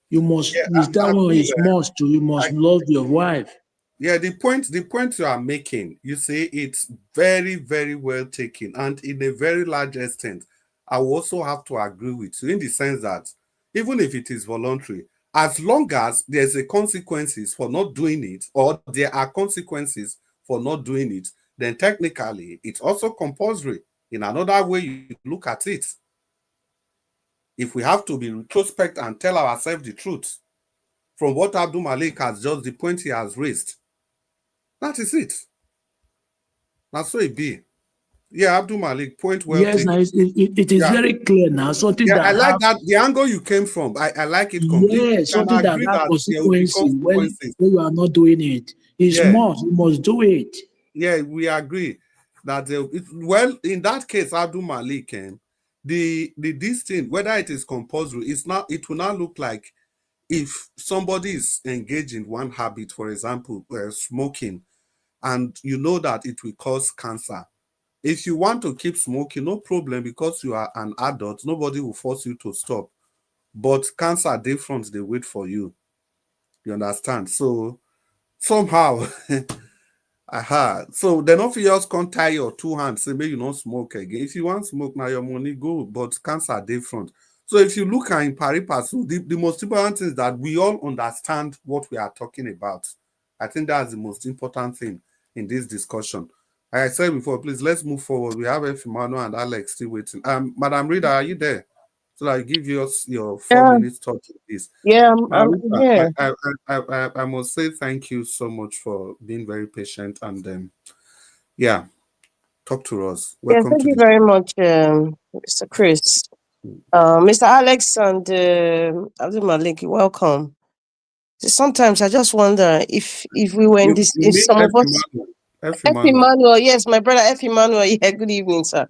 You must, you must love your wife. Yeah, the point you are making, you see, it's very, very well taken, and in a very large extent, I will also have to agree with you in the sense that even if it is voluntary, as long as there's a consequences for not doing it, or there are consequences for not doing it, then technically it's also compulsory. In another way, you look at it. If we have to be retrospect and tell ourselves the truth, from what Abdul Malik has just the point he has raised, that is it. That's so it be. Yeah, Abdul Malik, point well Yes, taken. now it is Yeah. very clear now. Something Yeah, that I like have, that the angle you came from. I like it completely. yeah, I can something that agree have that there will be consequences consequences. when you are not doing it. It's Yeah, must. You must do it. yeah, we agree that well, in that case, Abdul Malik, the this thing, whether it is compulsory, it's not. It will not look like if somebody is engaged in one habit, for example, smoking, and you know that it will cause cancer. If you want to keep smoking, no problem, because you are an adult, nobody will force you to stop. But cancer dey front, they wait for you. You understand? So somehow, aha. So they no fit just come tie your two hands, say make you not smoke again. If you want smoke, now your money go, but cancer dey front. So if you look at in pari passu, the most important thing is that we all understand what we are talking about. I think that's the most important thing in this discussion. Like I said before, please let's move forward. We have Efimano and Alex still waiting. Madam Rita, are you there? So I give you your 4 minutes talk to this. Yeah, I'm Marita, here. I must say thank you so much for being very patient and yeah, talk to us. Yeah, Welcome thank to you the very much, Mr. Chris. Mr. Alex and Abdul Malik, welcome. Sometimes I just wonder if we were in this, you if mean some F. of us, F. F. Emmanuel. Emmanuel, yes, my brother F. Emmanuel, yeah, good evening, sir.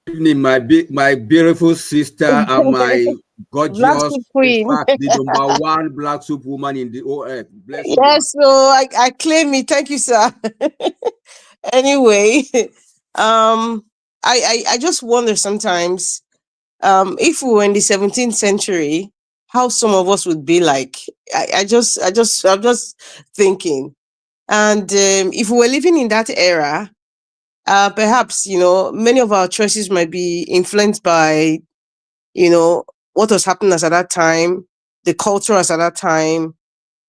Evening, my beautiful sister and my Black gorgeous, soup in queen. fact, the number one black soup woman in the OF. Bless you, Yes, so I claim it. Thank you, sir. Anyway, I just wonder sometimes, if we were in the 17th century, how some of us would be like. I'm just thinking, and if we were living in that era, perhaps many of our choices might be influenced by what was happening as at that time, the culture as at that time,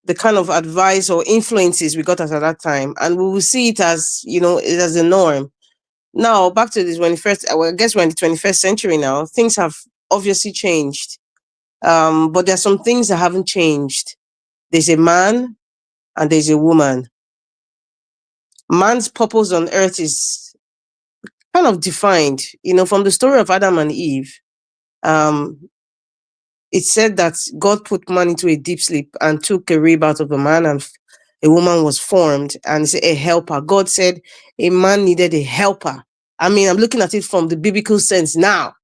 the kind of advice or influences we got as at that time, and we will see it as it as a norm. Now back to this 21st. Well, I guess we're in the 21st century now. Things have obviously changed, but there are some things that haven't changed. There's a man and there's a woman. Man's purpose on earth is kind of defined, from the story of Adam and Eve. It said that God put man into a deep sleep and took a rib out of a man, and a woman was formed, and it's a helper. God said a man needed a helper. I mean, I'm looking at it from the biblical sense now,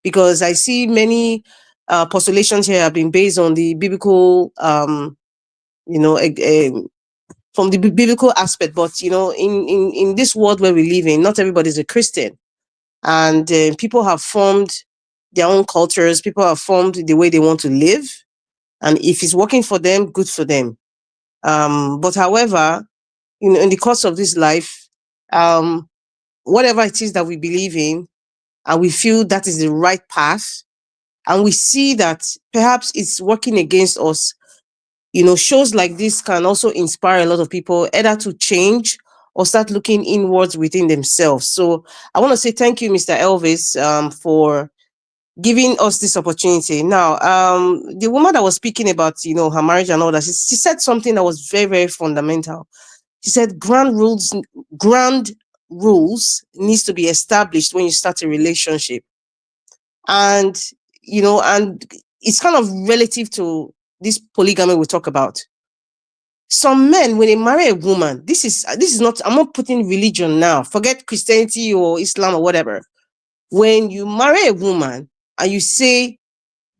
because I see many postulations here have been based on the biblical, from the biblical aspect. But in this world where we live in, not everybody's a Christian, and people have formed their own cultures. People have formed the way they want to live, and if it's working for them, good for them. But however, in the course of this life, whatever it is that we believe in, and we feel that is the right path, and we see that perhaps it's working against us, shows like this can also inspire a lot of people either to change or start looking inwards within themselves. So I want to say thank you, Mr. Elvis, for giving us this opportunity. Now, the woman that was speaking about, her marriage and all that, she said something that was very, very fundamental. She said ground rules needs to be established when you start a relationship. And, and it's kind of relative to this polygamy we talk about. Some men, when they marry a woman, this is not, I'm not putting religion now, forget Christianity or Islam or whatever. When you marry a woman and you say,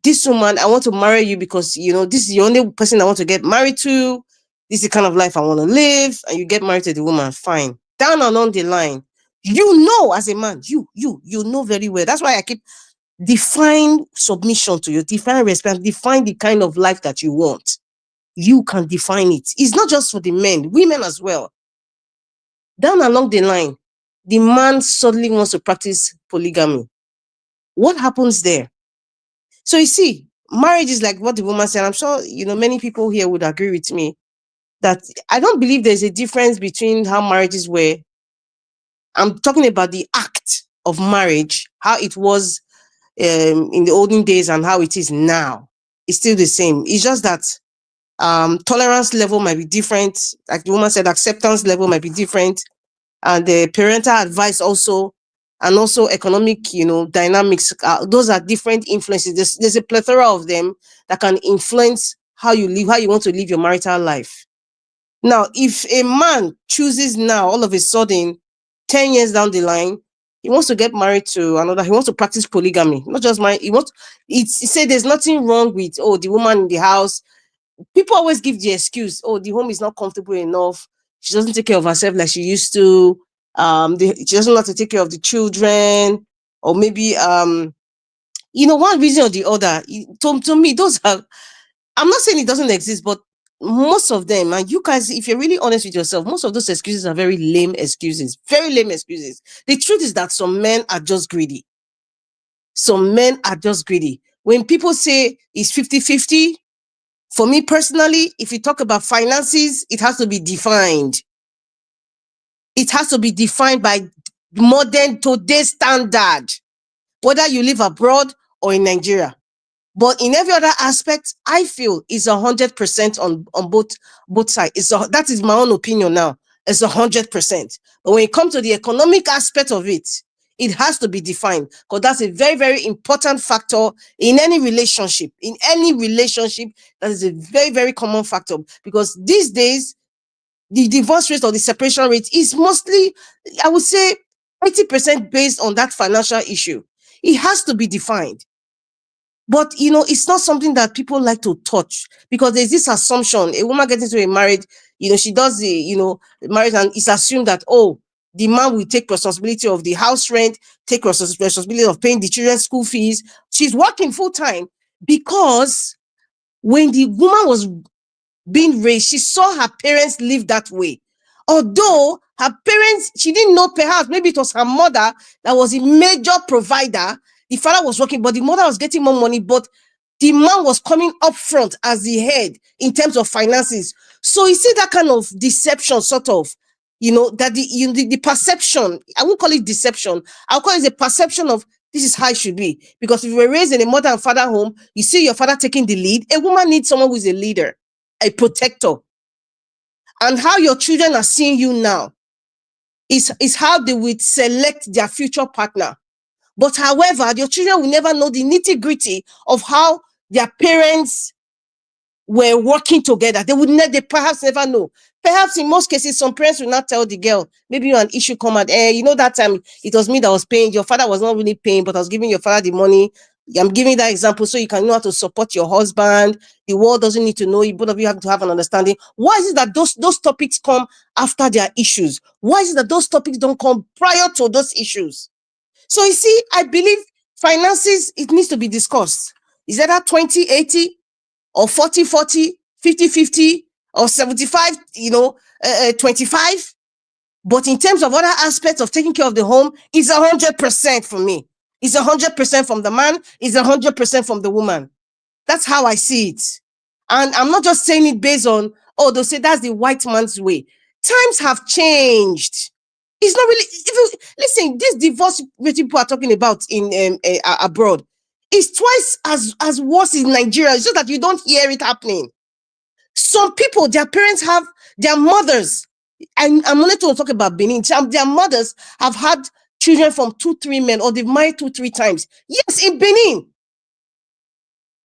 this woman, I want to marry you because, this is the only person I want to get married to. This is the kind of life I want to live. And you get married to the woman, fine. Down along the line, as a man, you know very well. That's why I keep define submission to you, define respect, define the kind of life that you want. you can define it. It's not just for the men, women as well. Down along the line, the man suddenly wants to practice polygamy. What happens there? So you see, marriage is like what the woman said. I'm sure, many people here would agree with me that I don't believe there's a difference between how marriages were. I'm talking about the act of marriage, how it was in the olden days and how it is now. It's still the same. It's just that tolerance level might be different. Like the woman said, acceptance level might be different. And the parental advice also, and also economic, dynamics. Those are different influences. There's a plethora of them that can influence how you live, how you want to live your marital life. Now, if a man chooses now, all of a sudden, 10 years down the line, he wants to get married to another, he wants to practice polygamy, not just marriage. He said there's nothing wrong with, the woman in the house. People always give the excuse, the home is not comfortable enough. She doesn't take care of herself like she used to. She doesn't know how to take care of the children, or maybe, one reason or the other. To me, those are, I'm not saying it doesn't exist, but most of them, and you guys, if you're really honest with yourself, most of those excuses are very lame excuses. Very lame excuses. The truth is that some men are just greedy. Some men are just greedy. When people say it's 50-50, for me personally, if you talk about finances, it has to be defined. It has to be defined by modern today's standard, whether you live abroad or in Nigeria. But in every other aspect, I feel it's 100% on both sides. That is my own opinion now. It's 100%. But when it comes to the economic aspect of it, it has to be defined, because that's a very, very important factor in any relationship. In any relationship, that is a very, very common factor, because these days, the divorce rate or the separation rate is mostly, I would say, 80% based on that financial issue. It has to be defined. But, it's not something that people like to touch, because there's this assumption. A woman gets into a marriage, she does the, marriage, and it's assumed that, the man will take responsibility of the house rent, take responsibility of paying the children's school fees. She's working full time, because when the woman was being raised, she saw her parents live that way. Although her parents, she didn't know, perhaps maybe it was her mother that was a major provider. The father was working, but the mother was getting more money, but the man was coming up front as the head in terms of finances. So you see that kind of deception, sort of, that the perception, I won't call it deception, I'll call it the perception of this is how it should be. Because if you were raised in a mother and father home, you see your father taking the lead. A woman needs someone who is a leader, a protector. And how your children are seeing you now is how they would select their future partner. But however, your children will never know the nitty-gritty of how their parents were working together. They perhaps never know. Perhaps in most cases, some parents will not tell the girl, maybe an issue come out, that time it was me that was paying, your father was not really paying, but I was giving your father the money. I'm giving that example so you can know how to support your husband. The world doesn't need to know you. Both of you have to have an understanding. Why is it that those topics come after their issues? Why is it that those topics don't come prior to those issues? So you see, I believe finances, it needs to be discussed. Is that 20-80 or 40-40, 50-50 or 75-25? But in terms of other aspects of taking care of the home, it's 100% for me. It's 100% from the man, it's 100% from the woman. That's how I see it. And I'm not just saying it based on, they'll say that's the white man's way. Times have changed. It's not really, listen, this divorce rate people are talking about in abroad is twice as worse in Nigeria. It's just that you don't hear it happening. Some people, their parents have, their mothers, and I'm only to talk about Benin, their mothers have had children from 2-3 men, or they've married 2-3 times. Yes, in Benin.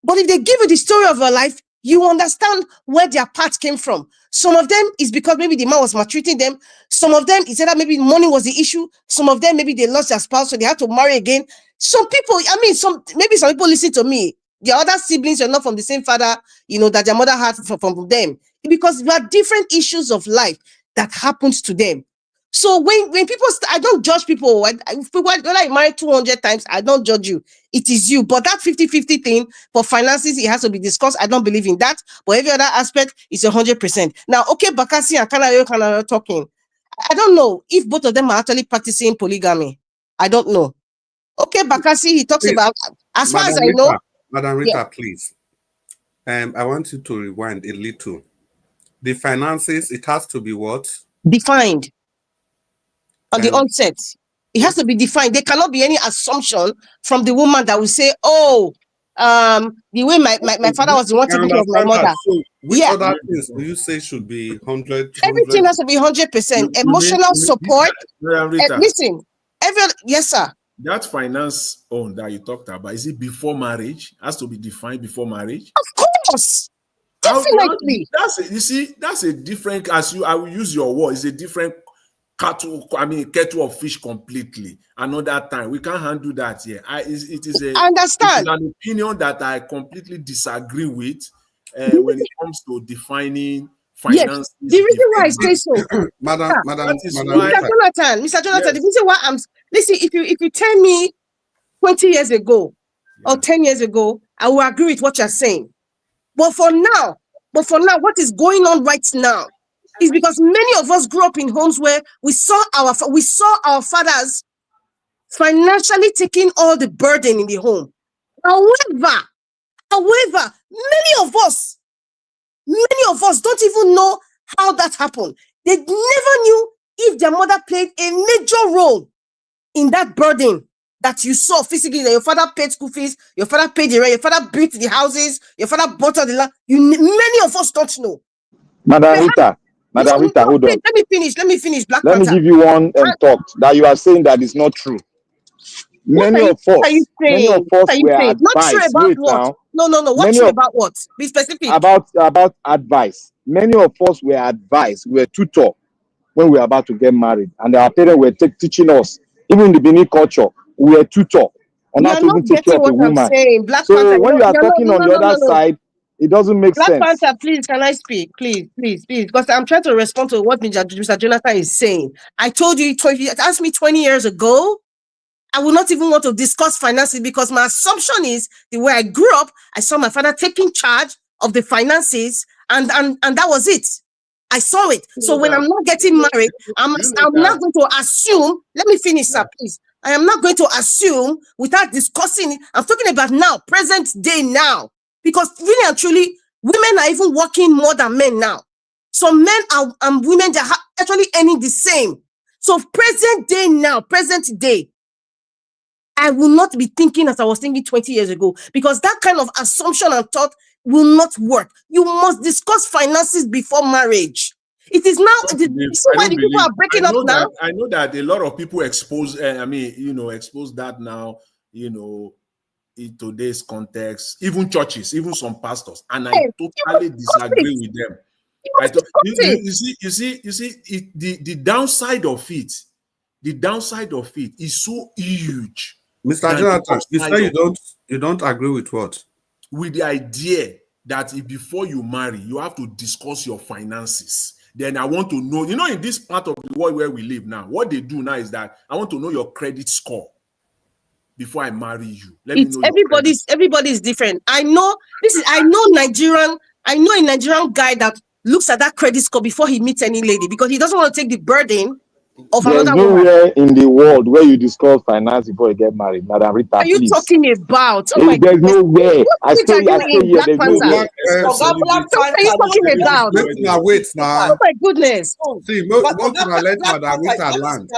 But if they give you the story of your life, you understand where their path came from. Some of them is because maybe the man was maltreating them. Some of them is that maybe money was the issue. Some of them, maybe they lost their spouse, so they had to marry again. Some people, some people listen to me. Their other siblings are not from the same father, that their mother had from them. Because there are different issues of life that happens to them. So when people, I don't judge people. Whether I marry 200 times, I don't judge you. It is you. But that 50-50 thing for finances, it has to be discussed. I don't believe in that. But every other aspect is 100%. Now, okay, Bakassi and Kanayo talking. I don't know if both of them are actually practicing polygamy. I don't know. Okay, Bakassi, he talks Please, about, as far as I Madam know. Rita, Madam Rita, Yeah. please. I want you to rewind a little. The finances, it has to be what? Defined on the onset. It has to be defined. There cannot be any assumption from the woman that will say, oh, the way my father was the one taking care of my mother. So which Yeah. other things do you say should be 100? Everything has to be 100%. Emotional support. Rita, Listen, yes, sir. that finance own that you talked about, is it before marriage? Has to be defined before marriage? Of course. Definitely. That's a different, I will use your word, it's a different kettle of fish completely. Another time. We can't handle that here. It is an opinion that I completely disagree with when it comes to defining finances. Yes. The reason why I say so, Mr. Jonathan, the reason why listen, if you tell me 20 years ago or 10 years ago, I will agree with what you're saying. But for now, what is going on right now is because many of us grew up in homes where we saw our fathers financially taking all the burden in the home. However, many of us don't even know how that happened. They never knew if their mother played a major role in that burden that you saw physically, that your father paid school fees, your father paid the rent, your father built the houses, your father bought all the land. Many of us don't know. Madam Rita, hold on. Let me finish. Let me give you one thought that you are saying that is not true. Many of us were advised. Not true about what? Now. No. What true about what? Be specific. About advice. Many of us were advised. We were tutored when we were about to get married, and our parents were teaching us. Even in the Benin culture, we were tutored on how to even take care of a woman. So when you are talking on the other side, it doesn't make sense. Black Panther, please, can I speak? Please. Because I'm trying to respond to what Mr. Jonathan is saying. I told you, if you asked me 20 years ago, I would not even want to discuss finances because my assumption is the way I grew up, I saw my father taking charge of the finances and that was it. I saw it. So when I'm not getting married, I'm not going to assume, let me finish, sir, please. I am not going to assume without discussing it. I'm talking about now, present day now. Because really and truly, women are even working more than men now. So men and women, they're actually earning the same. So present day now, present day, I will not be thinking as I was thinking 20 years ago, because that kind of assumption and thought will not work. You must discuss finances before marriage. It is now, why the people are breaking up now. I know that a lot of people expose that now, in today's context, even churches, even some pastors, and I totally disagree with them. You see, the downside of it, is so huge. Mr. Jonathan, you say you don't agree with what? With the idea that if before you marry, you have to discuss your finances. Then I want to know, in this part of the world where we live now, what they do now is that I want to know your credit score before I marry you. Everybody's different. I know a Nigerian guy that looks at that credit score before he meets any lady because he doesn't want to take the burden of another woman. There's nowhere in the world where you discuss finance before you get married, Madam Rita. Are you talking about? Oh my there's nowhere. I stay here. What are you talking about? Wait now. Oh my goodness. See, most of let Madam Rita land.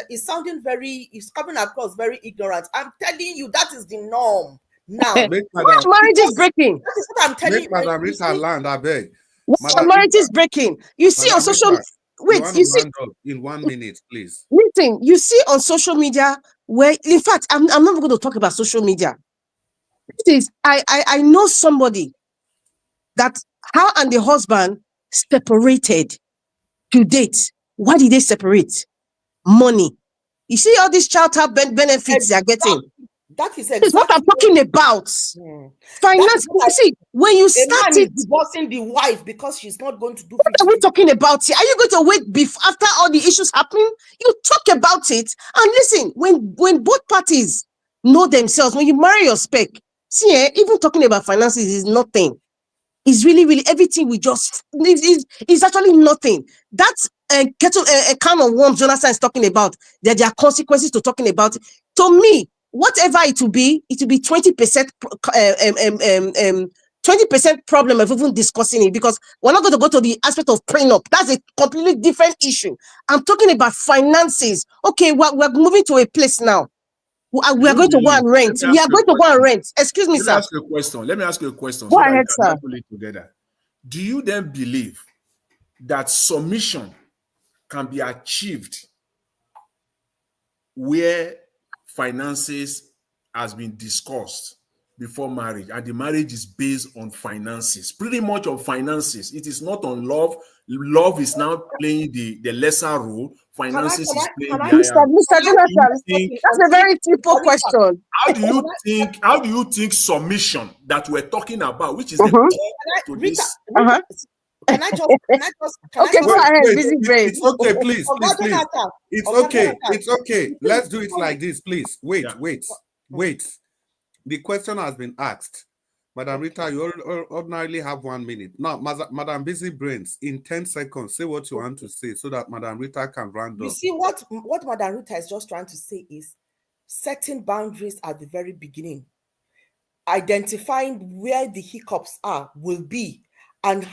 It's sounding it's coming across very ignorant. I'm telling you, that is the norm now. Marriage is breaking. That is what I'm telling you. Madam Rita land, I beg. Marriage is breaking. You see on social you see in 1 minute, please. Listen, you see on social media where, in fact, I'm not going to talk about social media. I know somebody that her and the husband separated to date. Why did they separate? Money. You see all these child benefits they are getting. That is It's what I'm talking about. Finance. See, when you start man it, is divorcing the wife because she's not going to do what are we talking about here? Are you going to wait after all the issues happen? You talk about it and listen. When both parties know themselves, when you marry your spec, see, even talking about finances is nothing. It's really everything we just is actually nothing. That's a kind of worms Jonathan is talking about. There are consequences to talking about it. To me, whatever it will be 20%. 20% problem of even discussing it, because we're not going to go to the aspect of prenup. That's a completely different issue. I'm talking about finances. Okay, we're moving to a place now. We are going to go and rent. We are going to go and rent. Excuse me, sir. Let me ask you a question. Go So that ahead, you can sir. handle it together. Do you then believe that submission can be achieved where finances has been discussed before marriage, and the marriage is based on finances, pretty much on finances? It is not on love. Love is now playing the lesser role. Finances is playing the higher role. Mr. Jonathan, that's a very simple question. How do you think submission that we're talking about, which is the core to this? Can I just okay, go ahead, busy brain. It's okay, please. It's okay. Let's do it like this, please. Wait. The question has been asked. Madam Rita, you ordinarily have 1 minute. Now, Madam Busy Brains, in 10 seconds, say what you want to say so that Madam Rita can round up. You see, what Madam Rita is just trying to say is setting boundaries at the very beginning, identifying where the hiccups will be, and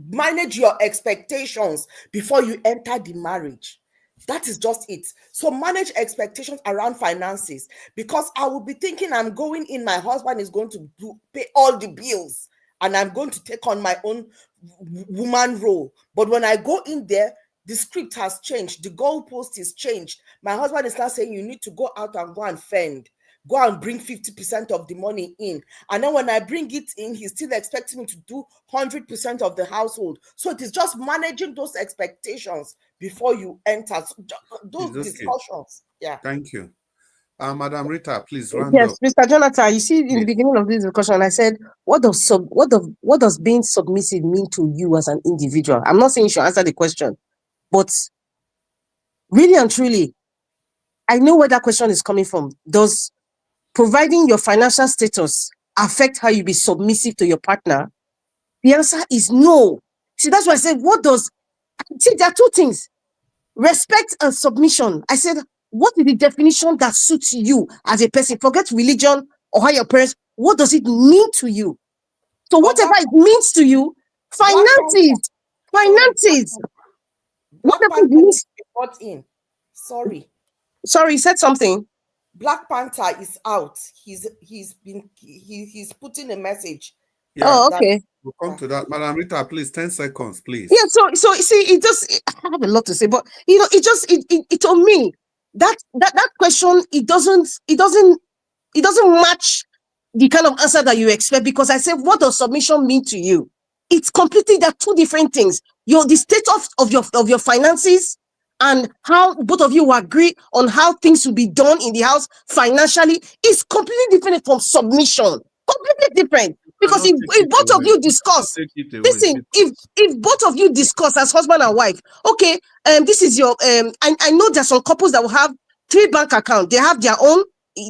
manage your expectations before you enter the marriage. That is just it. So manage expectations around finances, because I will be thinking I'm going in, my husband is going to pay all the bills, and I'm going to take on my own woman role. But when I go in there, the script has changed. The goalpost is changed. My husband is now saying you need to go out and go and fend. Go and bring 50% of the money in. And then when I bring it in, he's still expecting me to do 100% of the household. So it is just managing those expectations before you enter those discussions. Yeah. Thank you. Madam Rita, please round Yes, up. Mr. Jonathan, you see, in the beginning of this discussion, I said, what does being submissive mean to you as an individual? I'm not saying you should answer the question, but really and truly, I know where that question is coming from. Does providing your financial status affect how you be submissive to your partner? The answer is no. See, that's why I said, there are two things, respect and submission. I said, what is the definition that suits you as a person? Forget religion or how your parents, what does it mean to you? So whatever it means to you, finances. Whatever it means. Sorry, you said something. Black Panther is out. He's putting a message. Yeah, okay. We'll come to that. Madam Rita, please, 10 seconds, please. Yeah, so see, I have a lot to say, but it on me, that question, it doesn't match the kind of answer that you expect, because I said, what does submission mean to you? It's completely, they're two different things. The state of your finances and how both of you agree on how things will be done in the house financially is completely different from submission. Completely different. Because if both of you discuss, listen, if both of you discuss as husband and wife, okay, this is your I know there's some couples that will have 3 bank accounts. They have their own,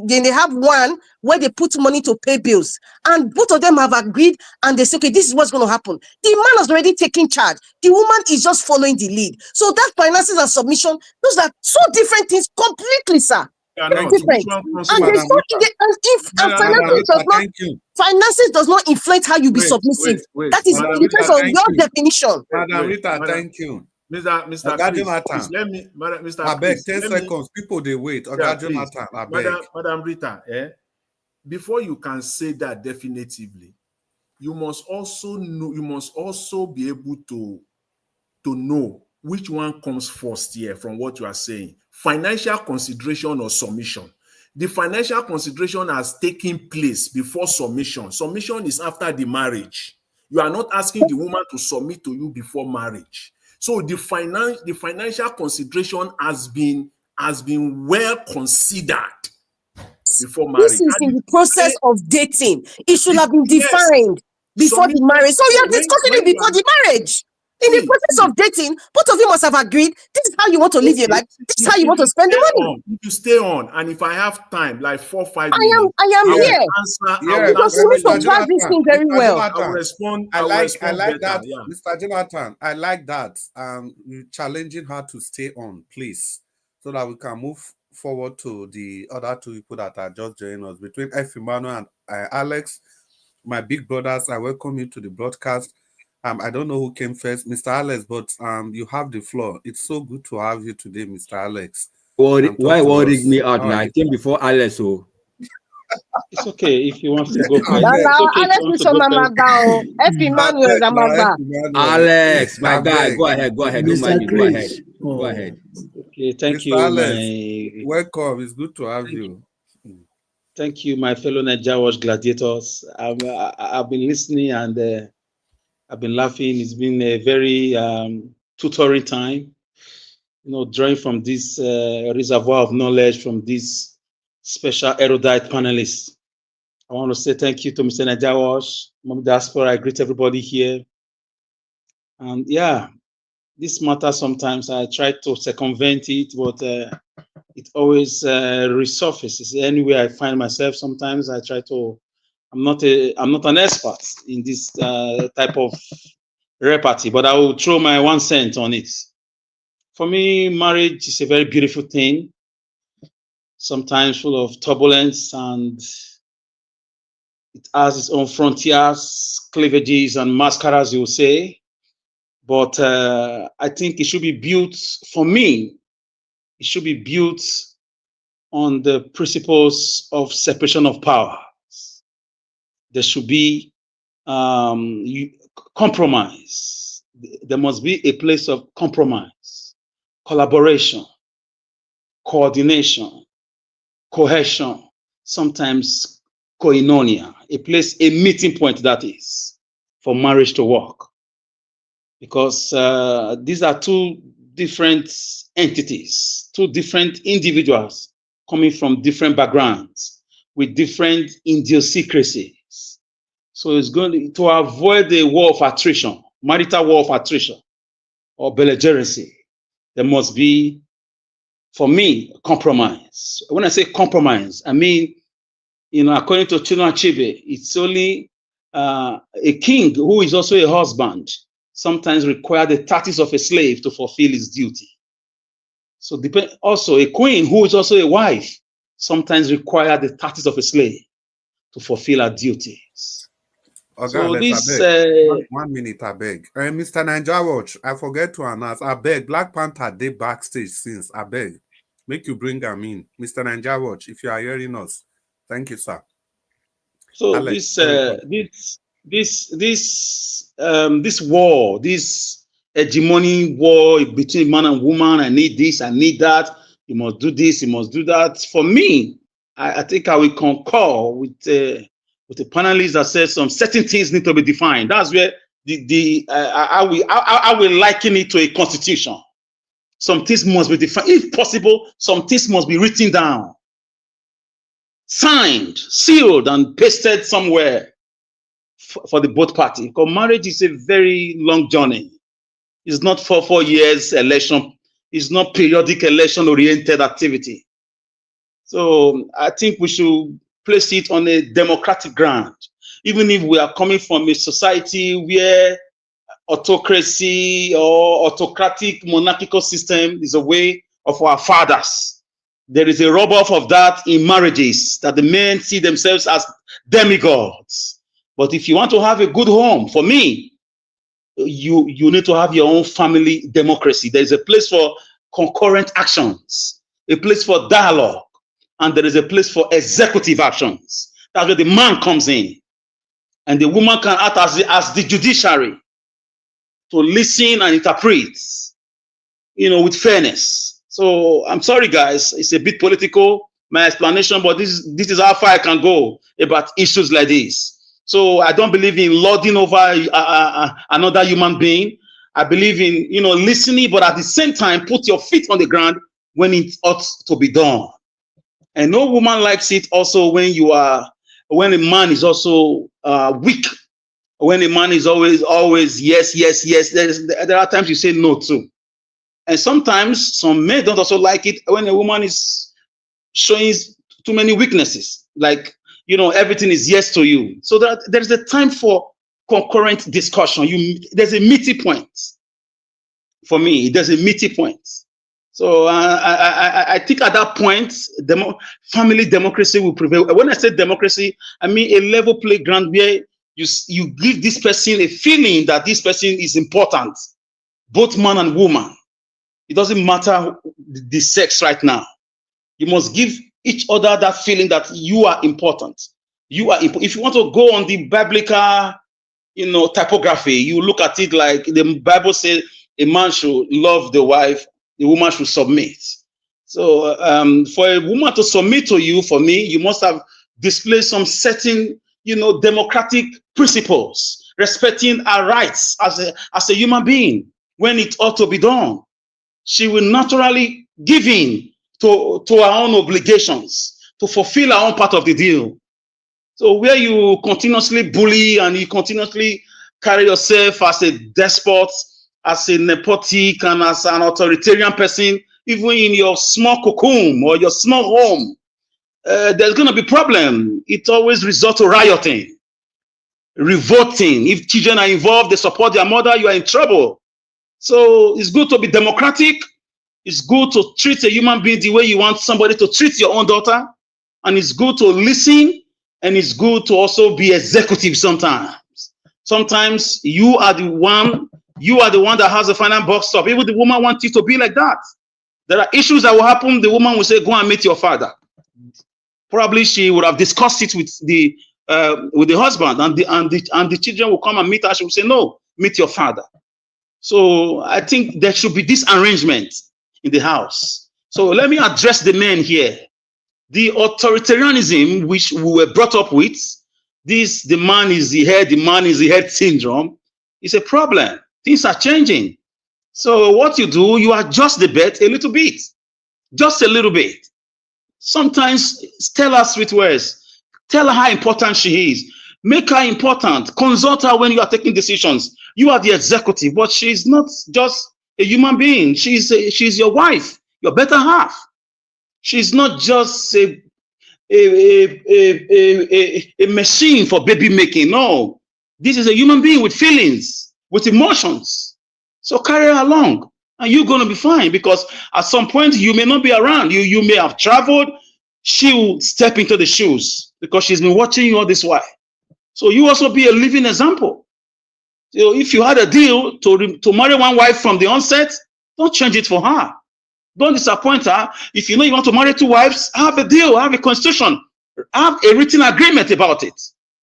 then they have one where they put money to pay bills, and both of them have agreed, and they say, okay, this is what's going to happen. The man has already taken charge. The woman is just following the lead. So that finances and submission, those are two different things completely, sir. Different. Finances does not inflate how you be submissive. That is depends on your definition. Madam Rita, thank you. Mr. Please, let me, Mr. I beg 10 seconds. People they wait. Jonathan, I beg. Madam Rita, before you can say that definitively, you must also know. You must also be able to know which one comes first here from what you are saying: financial consideration or submission. The financial consideration has taken place before submission. Submission is after the marriage. You are not asking the woman to submit to you before marriage. So the financial consideration has been well considered. before This marriage. is And in the if you say, process of dating. It should have been yes, defined before the marriage. So you're discussing it when you before are, the marriage. In the process of dating, both of you must have agreed. This is how you want to live your life. This is how you want to spend the money. if you stay on, and if I have time, like 4-5 I minutes, am I will here. answer. I will Because answer you need you. to track this thing very well. I will respond. I will like respond better. that, Yeah. Mr. Jonathan. I like that. You challenging her to stay on, please, so that we can move forward to the other two people that are just joining us. Between F. Emmanuel and Alex, my big brothers, I welcome you to the broadcast. I don't know who came first, Mr. Alex, but you have the floor. It's so good to have you today, Mr. Alex. Why worrying me out now? I came before Alex, so it's okay if you want to go first. Alex, It's okay if Alex you want is to on go my first. down. F. Emmanuel is on my back. Alex, my guy, go ahead. Don't mind me. Go ahead. Oh. Go ahead. Okay, thank Mr. you, Alex, welcome. It's good to have you. Thank you, my fellow Nigeria gladiators. I've been listening and I've been laughing. It's been a very tutoring time, drawing from this reservoir of knowledge from this special erudite panelists. I want to say thank you to Mr. Najawash, Mom Diaspora. I greet everybody here. And yeah, this matter sometimes I try to circumvent it, but it always resurfaces. Anywhere I find myself, sometimes I try to. I'm not an expert in this type of repartee, but I will throw my 1 cent on it. For me, marriage is a very beautiful thing, sometimes full of turbulence, and it has its own frontiers, cleavages, and mascaras, you will say. But I think it should be built, for me, it should be built on the principles of separation of power. There should be compromise. There must be a place of compromise, collaboration, coordination, cohesion, sometimes koinonia, a meeting point, that is, for marriage to work. Because these are two different entities, two different individuals coming from different backgrounds with different idiosyncrasies. So it's going to avoid the war of attrition, marital war of attrition or belligerency. There must be, for me, compromise. When I say compromise, I mean, according to Chinua Achebe, it's only a king who is also a husband sometimes require the tactics of a slave to fulfill his duty. So also a queen who is also a wife sometimes require the tactics of a slave to fulfill her duties. Okay, So this this 1 minute, I beg. Mr. Ninja Watch, I forget to announce. I beg, Black Panther they backstage since. I beg, make you bring them in, Mr. Ninja Watch. If you are hearing us, thank you, sir. So Alex, this war, this hegemony war between man and woman, I need this, I need that, you must do this, you must do that. For me, I think I will concur with the panelists that said some certain things need to be defined. That's where I will liken it to a constitution. Some things must be defined. If possible, some things must be written down, signed, sealed, and pasted somewhere for the both parties. Because marriage is a very long journey. It's not 4 years election. It's not periodic election-oriented activity. So I think we should place it on a democratic ground. Even if we are coming from a society where autocracy or autocratic monarchical system is a way of our fathers, there is a rub-off of that in marriages, that the men see themselves as demigods. But if you want to have a good home, for me, you need to have your own family democracy. There is a place for concurrent actions, a place for dialogue, and there is a place for executive actions. That's where the man comes in. And the woman can act as the judiciary to listen and interpret, with fairness. So I'm sorry, guys, it's a bit political, my explanation, but this is how far I can go about issues like this. So I don't believe in lording over another human being. I believe in, listening, but at the same time, put your feet on the ground when it ought to be done. And no woman likes it also when when a man is also weak, when a man is always yes. There are times you say no too. And sometimes some men don't also like it when a woman is showing too many weaknesses, like, everything is yes to you. So that there's a time for concurrent discussion. There's a meaty point. For me, there's a meaty point. So I think at that point, family democracy will prevail. When I say democracy, I mean a level playground where you give this person a feeling that this person is important, both man and woman. It doesn't matter the sex right now. You must give each other that feeling that you are important. If you want to go on the biblical, typography, you look at it like the Bible says a man should love the wife, the woman should submit. So for a woman to submit to you, for me, you must have displayed some certain, democratic principles, respecting her rights as a human being when it ought to be done. She will naturally give in to her own obligations, to fulfill her own part of the deal. So where you continuously bully and you continuously carry yourself as a despot, as a nepotic, and as an authoritarian person, even in your small cocoon or your small home, there's going to be problem. It always results to rioting, revolting. If children are involved, they support their mother, you are in trouble. So it's good to be democratic. It's good to treat a human being the way you want somebody to treat your own daughter. And it's good to listen. And it's good to also be executive sometimes. Sometimes you are the one that has the final box stop. Even the woman wants you to be like that. There are issues that will happen. The woman will say, go and meet your father. Probably she would have discussed it with the husband, and the children will come and meet her. She will say, no, meet your father. So I think there should be this arrangement in the house. So let me address the men here. The authoritarianism which we were brought up with, the man is the head syndrome, is a problem. Things are changing. So what you do, you adjust the bet a little bit, just a little bit. Sometimes tell her sweet words. Tell her how important she is. Make her important. Consult her when you are taking decisions. You are the executive, but she's not just a human being. She's your wife, your better half. She's not just a machine for baby making. No, this is a human being with feelings, with emotions. So carry her along, and you're going to be fine, because at some point you may not be around. You may have traveled. She will step into the shoes because she's been watching you all this while. So you also be a living example. So if you had a deal to marry one wife from the onset, don't change it for her. Don't disappoint her. If you know you want to marry two wives, have a deal, have a constitution, have a written agreement about it.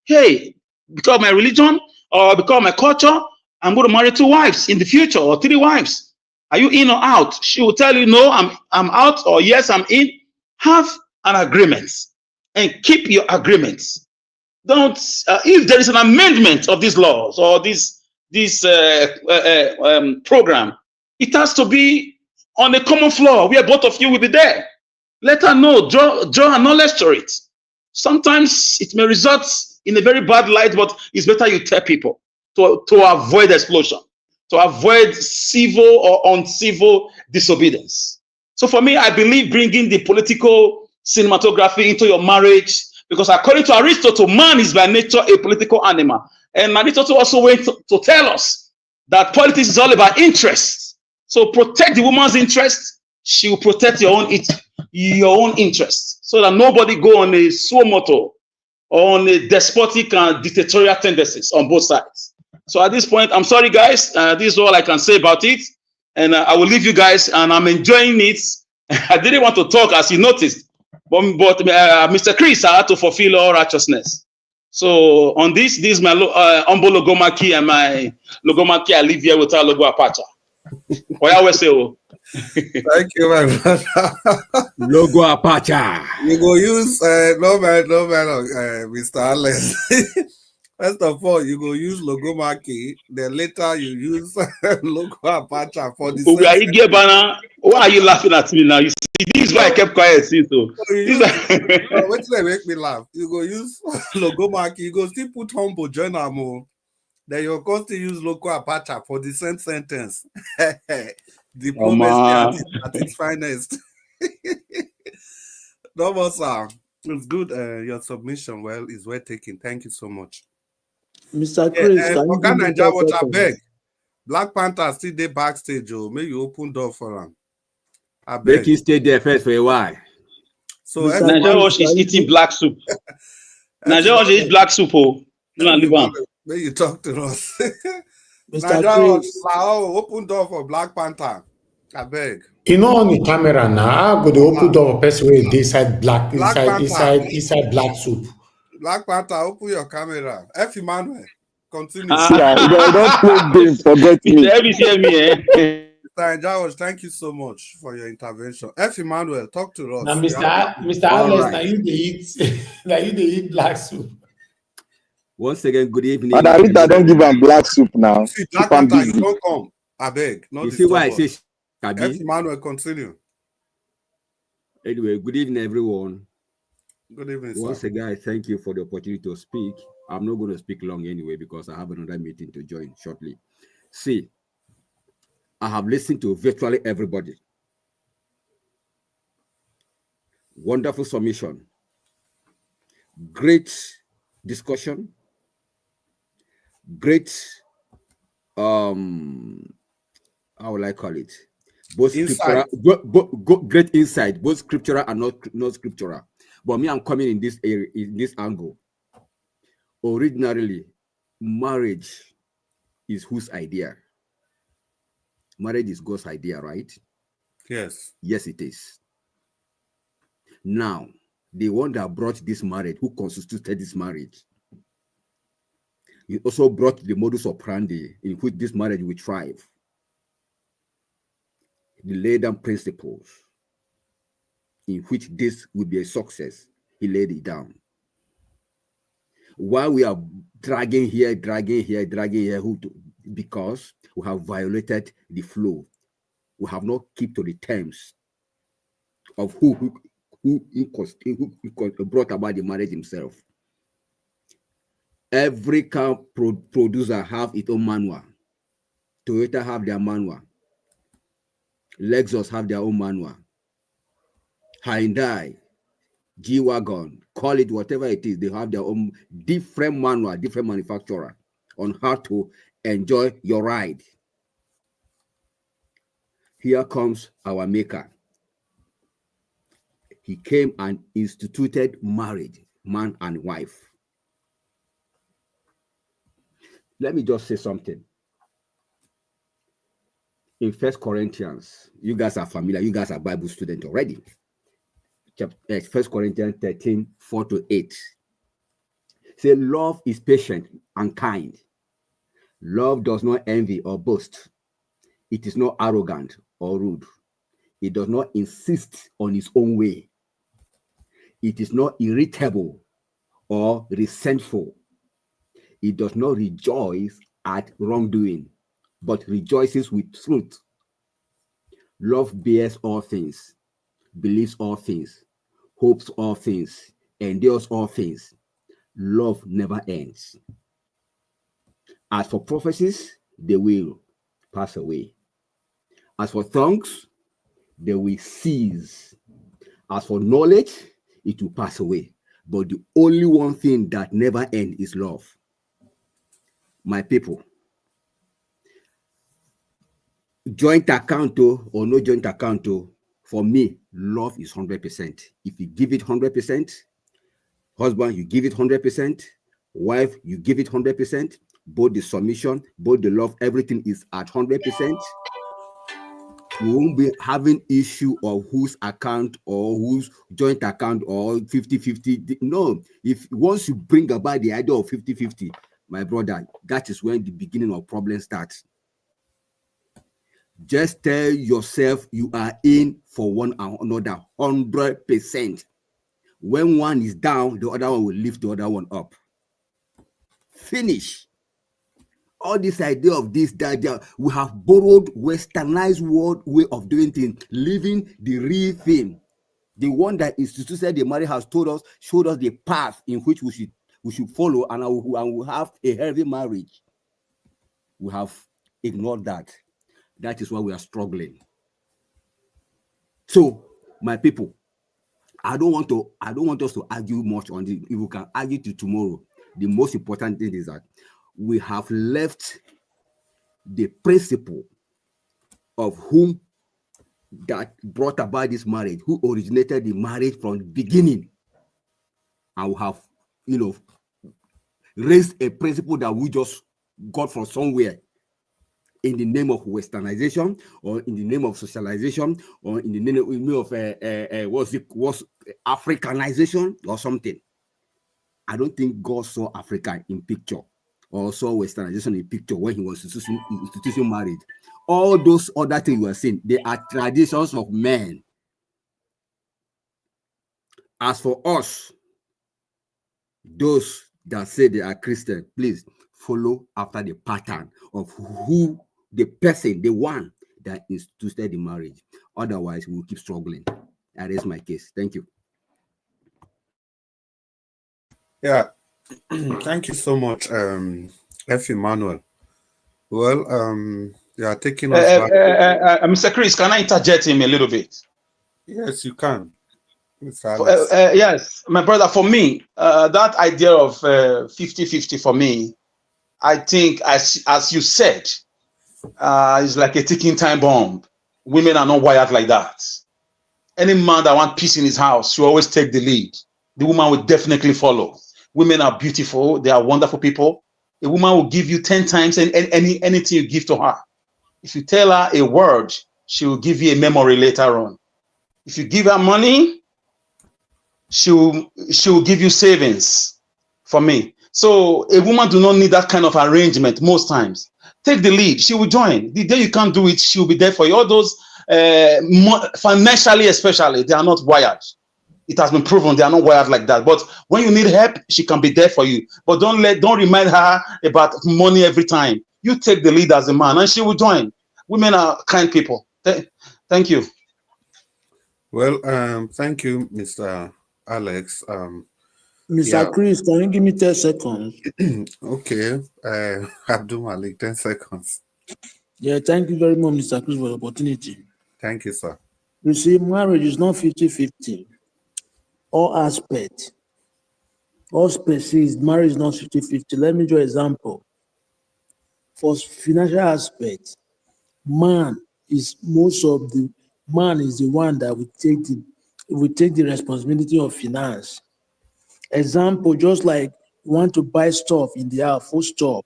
Hey, because of my religion or because of my culture, I'm going to marry two wives in the future, or three wives. Are you in or out? She will tell you, no, I'm out, or yes, I'm in. Have an agreement and keep your agreements. Don't, if there is an amendment of these laws or this program, it has to be on a common floor where both of you will be there. Let her know, draw her knowledge to it. Sometimes it may result in a very bad light, but it's better you tell people to avoid explosion, to avoid civil or uncivil disobedience. So for me, I believe bringing the political cinematography into your marriage, because according to Aristotle, man is by nature a political animal. And Aristotle also went to tell us that politics is all about interest. So protect the woman's interest, she will protect your own interest, so that nobody go on a suo moto or on a despotic and dictatorial tendencies on both sides. So at this point, I'm sorry guys, this is all I can say about it, and I will leave you guys, and I'm enjoying it. I didn't want to talk, as you noticed, but Mr. Chris, I had to fulfill all righteousness. So on this is my humble logomaki, and my logomaki I leave here without logo apacha. Thank you, my brother. Logo apacha. You go use no man, Mr. Alex. First of all, you go use logomaki, then later you use logo apacha for the We are same Igwe Bana. Why are you laughing at me now? You see, this is why I kept quiet since. So So you use wait till they make me laugh. You go use logomaki, you go still put humble join am. Then you go still use logo apacha for the same sentence. Diplomacy at its finest. No more, sir. It's good. Your submission, well, is well taken. Thank you so much. Mr. Chris, can you Oga give me Naija, what I that beg? Black Panther still dey backstage. Oh, make you open door for him. I Make beg. you stay there first for a while. So Nigeria Wash is eating black soup. Nigeria Wash is black soup. Oh, no, leave am. May you talk to us. Mr. Naija Wash, Chris. open door for Black Panther. I beg. You know, on the camera now, I go to open door for person wey dey inside black, inside black soup. Black Panther, open your camera. F. Emmanuel, continue. Don't play game, forget me. Mr. Naija Wash, thank you so much for your intervention. F. Emmanuel, talk to us. Now, Mr. Alex, now you dey eat black soup. Once again, good evening. And Rita don't give him black soup now. See, Black Panther, you don't come. I beg. You see why I say F. Emmanuel, continue. Anyway, good evening, everyone. Good evening, sir. Once again, I thank you for the opportunity to speak. I'm not going to speak long anyway because I have another meeting to join shortly. See, I have listened to virtually everybody. Wonderful submission. Great discussion. Great, how will I call it? Both scriptural, great insight, both scriptural and not scriptural. But me, I'm coming in this area, in this angle. Originally, marriage is whose idea? Marriage is God's idea, right? Yes. Yes, it is. Now, the one that brought this marriage, who constituted this marriage, he also brought the modus operandi in which this marriage will thrive. He laid down principles in which this will be a success. He laid it down. While we are dragging here, because we have violated the flow. We have not kept to the terms of who brought about the marriage himself. Every car producer have its own manual. Toyota have their manual. Lexus have their own manual. Hyundai, G-Wagon, call it whatever it is, they have their own different manual, different manufacturer on how to enjoy your ride. Here comes our maker. He came and instituted marriage, man and wife. Let me just say something. In 1 Corinthians, you guys are familiar, you guys are Bible students already. 1 Corinthians 13, 4-8. Say, love is patient and kind. Love does not envy or boast. It is not arrogant or rude. It does not insist on its own way. It is not irritable or resentful. It does not rejoice at wrongdoing, but rejoices with truth. Love bears all things, believes all things, hopes all things, endures all things. Love never ends. As for prophecies, they will pass away. As for tongues, they will cease. As for knowledge, it will pass away. But the only one thing that never ends is love. My people, joint account or no joint account, for me, love is 100%. If you give it 100%, husband, you give it 100%, wife, you give it 100%, both the submission, both the love, everything is at 100%. You won't be having issue of whose account or whose joint account or 50-50. No, if once you bring about the idea of 50-50, my brother, that is when the beginning of problem starts. Just tell yourself you are in for one another 100%. When one is down, the other one will lift the other one up. Finish. All this idea of this, that we have borrowed westernized world way of doing things, leaving the real thing. The one that instituted the marriage has showed us the path in which we should follow, and we'll have a healthy marriage. We have ignored that. That is why we are struggling. So, my people, I don't want us to argue much on this. If we can argue till tomorrow, the most important thing is that we have left the principle of whom that brought about this marriage, who originated the marriage from the beginning, and we have, raised a principle that we just got from somewhere in the name of westernization, or in the name of socialization, or in the name of what's Africanization or something. I don't think God saw Africa in picture or saw westernization in picture when he was instituting marriage. All those other things you are saying, they are traditions of men. As for us, those that say they are Christian, please follow after the pattern of who the person, the one that instituted the marriage. Otherwise, we'll keep struggling. That is my case. Thank you. Yeah, thank you so much, F. Emmanuel. Well, yeah, taking us back. Mr. Chris, can I interject him a little bit? Yes, you can. Yes, my brother, for me, that idea of 50-50 for me, I think, as you said, is like a ticking time bomb. Women are not wired like that. Any man that wants peace in his house should always take the lead. The woman will definitely follow. Women are beautiful. They are wonderful people. A woman will give you 10 times anything you give to her. If you tell her a word, she will give you a memory later on. If you give her money, she will give you savings. For me, so a woman do not need that kind of arrangement most times. Take the lead. She will join. The day you can't do it, she will be there for you. All those financially, especially, they are not wired. It has been proven they are not wired like that. But when you need help, she can be there for you. But don't remind her about money every time. You take the lead as a man, and she will join. Women are kind people. Thank you. Well, thank you, Mr. Alex. Mr. Chris, can you give me 10 seconds? Okay, Abdul Malik, 10 seconds. Yeah, thank you very much, Mr. Chris, for the opportunity. Thank you, sir. You see, marriage is not 50-50. All aspects. All species, marriage is not 50-50. Let me give you an example. For financial aspect, man is the one that will take the responsibility of finance. Example, just like you want to buy stuff in the house, food stuff.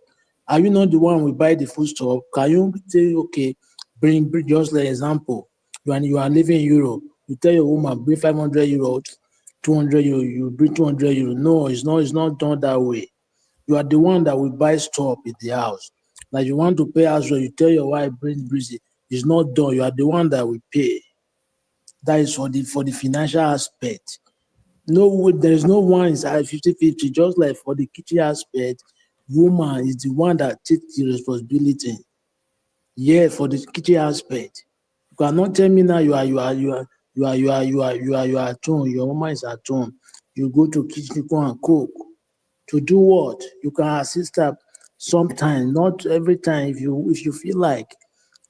Are you not the one who buy the food stuff? Can you say, okay, bring just like example, you are living in Europe, you tell your woman, bring 500 euros, 200 euros, you bring 200 euros. No, it's not done that way. You are the one that will buy stuff in the house. Like you want to pay as well, you tell your wife, bring breezy. It's not done. You are the one that will pay. That is for the financial aspect. No, there is no one inside 50-50, just like for the kitchen aspect, woman is the one that takes the responsibility. Yeah, for the kitchen aspect. You cannot tell me now you are at home, your woman is at home. You go to kitchen, go and cook. To do what? You can assist her sometimes, not every time if you feel like.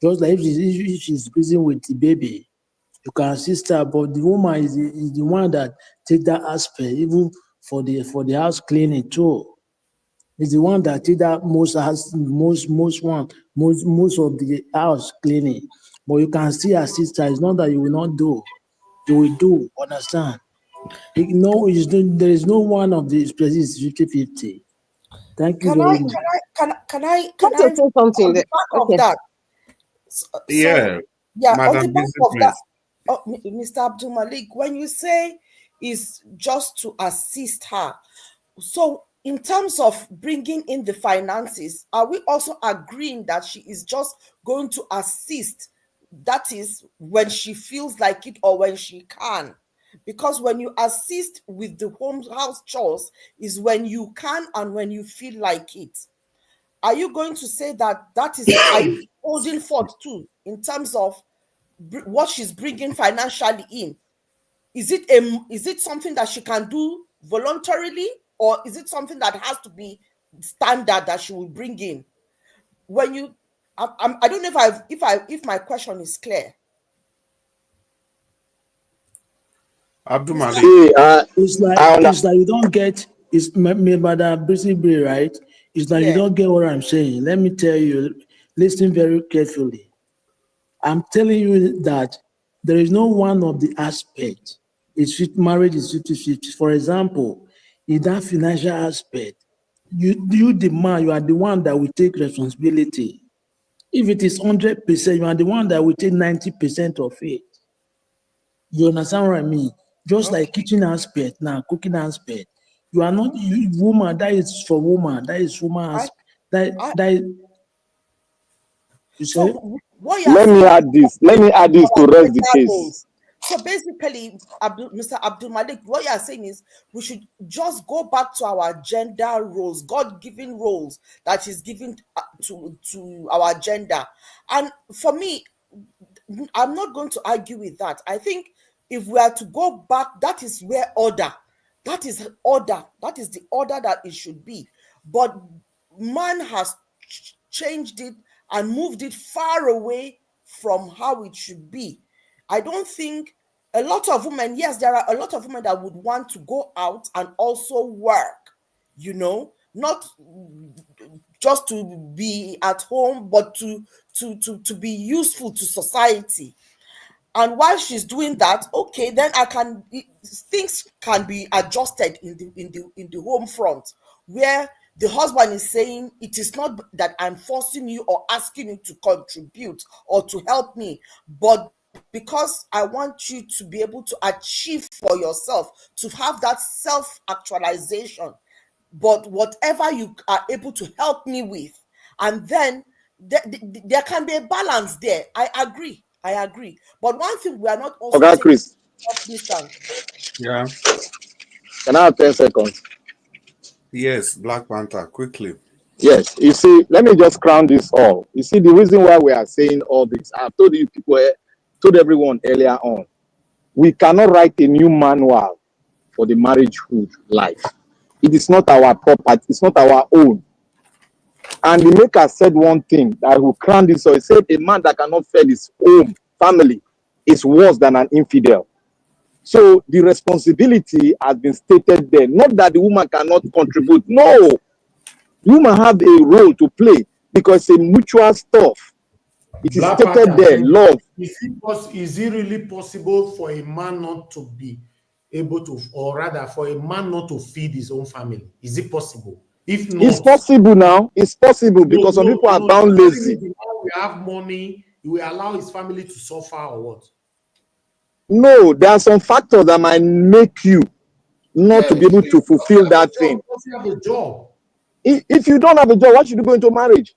Just like if she's busy with the baby, you can assist her, but the woman is the one that take that aspect, even for the house cleaning too. Is the one that take that most of the house cleaning. But you can still assist her. It's not that you will not do. You will do, understand? There is no one of the places 50-50. Thank you very much. Can I say something on the there? back Okay. of that? Yeah, On the Madam back of that, Businessman. Mr. Abdul Malik, when you say is just to assist her, so in terms of bringing in the finances, are we also agreeing that she is just going to assist? That is when she feels like it or when she can. Because when you assist with the house chores is when you can and when you feel like it. Are you going to say that is are you holding forth too in terms of what she's bringing financially in? Is it something that she can do voluntarily, or is it something that has to be standard that she will bring in? When you, I don't know if my question is clear. Abdul Malik. It's like you don't get Madam Brisbane, right? It's like you don't get what I'm saying. Let me tell you, listen very carefully. I'm telling you that there is no one of the aspects. Marriage is 50-50. For example, in that financial aspect, you the man, you are the one that will take responsibility. If it is 100%, you are the one that will take 90% of it. You understand what I mean? Just like kitchen aspect now, cooking aspect. You are not woman. That is for woman. That is woman aspect. That is. You say? So what you're Let me add this to rest the case. Roles. So basically, Mr. Abdul Malik, what you are saying is we should just go back to our gender roles, God-given roles that is given to our gender. And for me, I'm not going to argue with that. I think if we are to go back, that is where order. That is order. That is the order that it should be. But man has changed it and moved it far away from how it should be. I don't think a lot of women, yes, there are a lot of women that would want to go out and also work, not just to be at home, but to be useful to society. And while she's doing that, okay, then things can be adjusted in the home front, where the husband is saying, it is not that I'm forcing you or asking you to contribute or to help me, but because I want you to be able to achieve for yourself, to have that self-actualization. But whatever you are able to help me with, and then there can be a balance there. I agree. But one thing we are not also Okay, Chris. Yeah. Can I have 10 seconds? Yes, Black Panther, quickly. Yes, you see, let me just crown this all. You see, the reason why we are saying all this, I've told you people, told everyone earlier on, we cannot write a new manual for the marriagehood life. It is not our property, it's not our own. And the maker said one thing that will crown this all. He said, a man that cannot feed his own family is worse than an infidel. So the responsibility has been stated there. Not that the woman cannot contribute. No. The woman have a role to play because it's a mutual stuff. It is stated there, love. Is it really possible for a man not to be able to, or rather for a man not to feed his own family? Is it possible? If not, it's possible now. It's possible because some people are bound lazy. We have money, he will allow his family to suffer or what? No, there are some factors that might make you not to be able to fulfill that thing. You have a job. If you don't have a job, why should you go into marriage?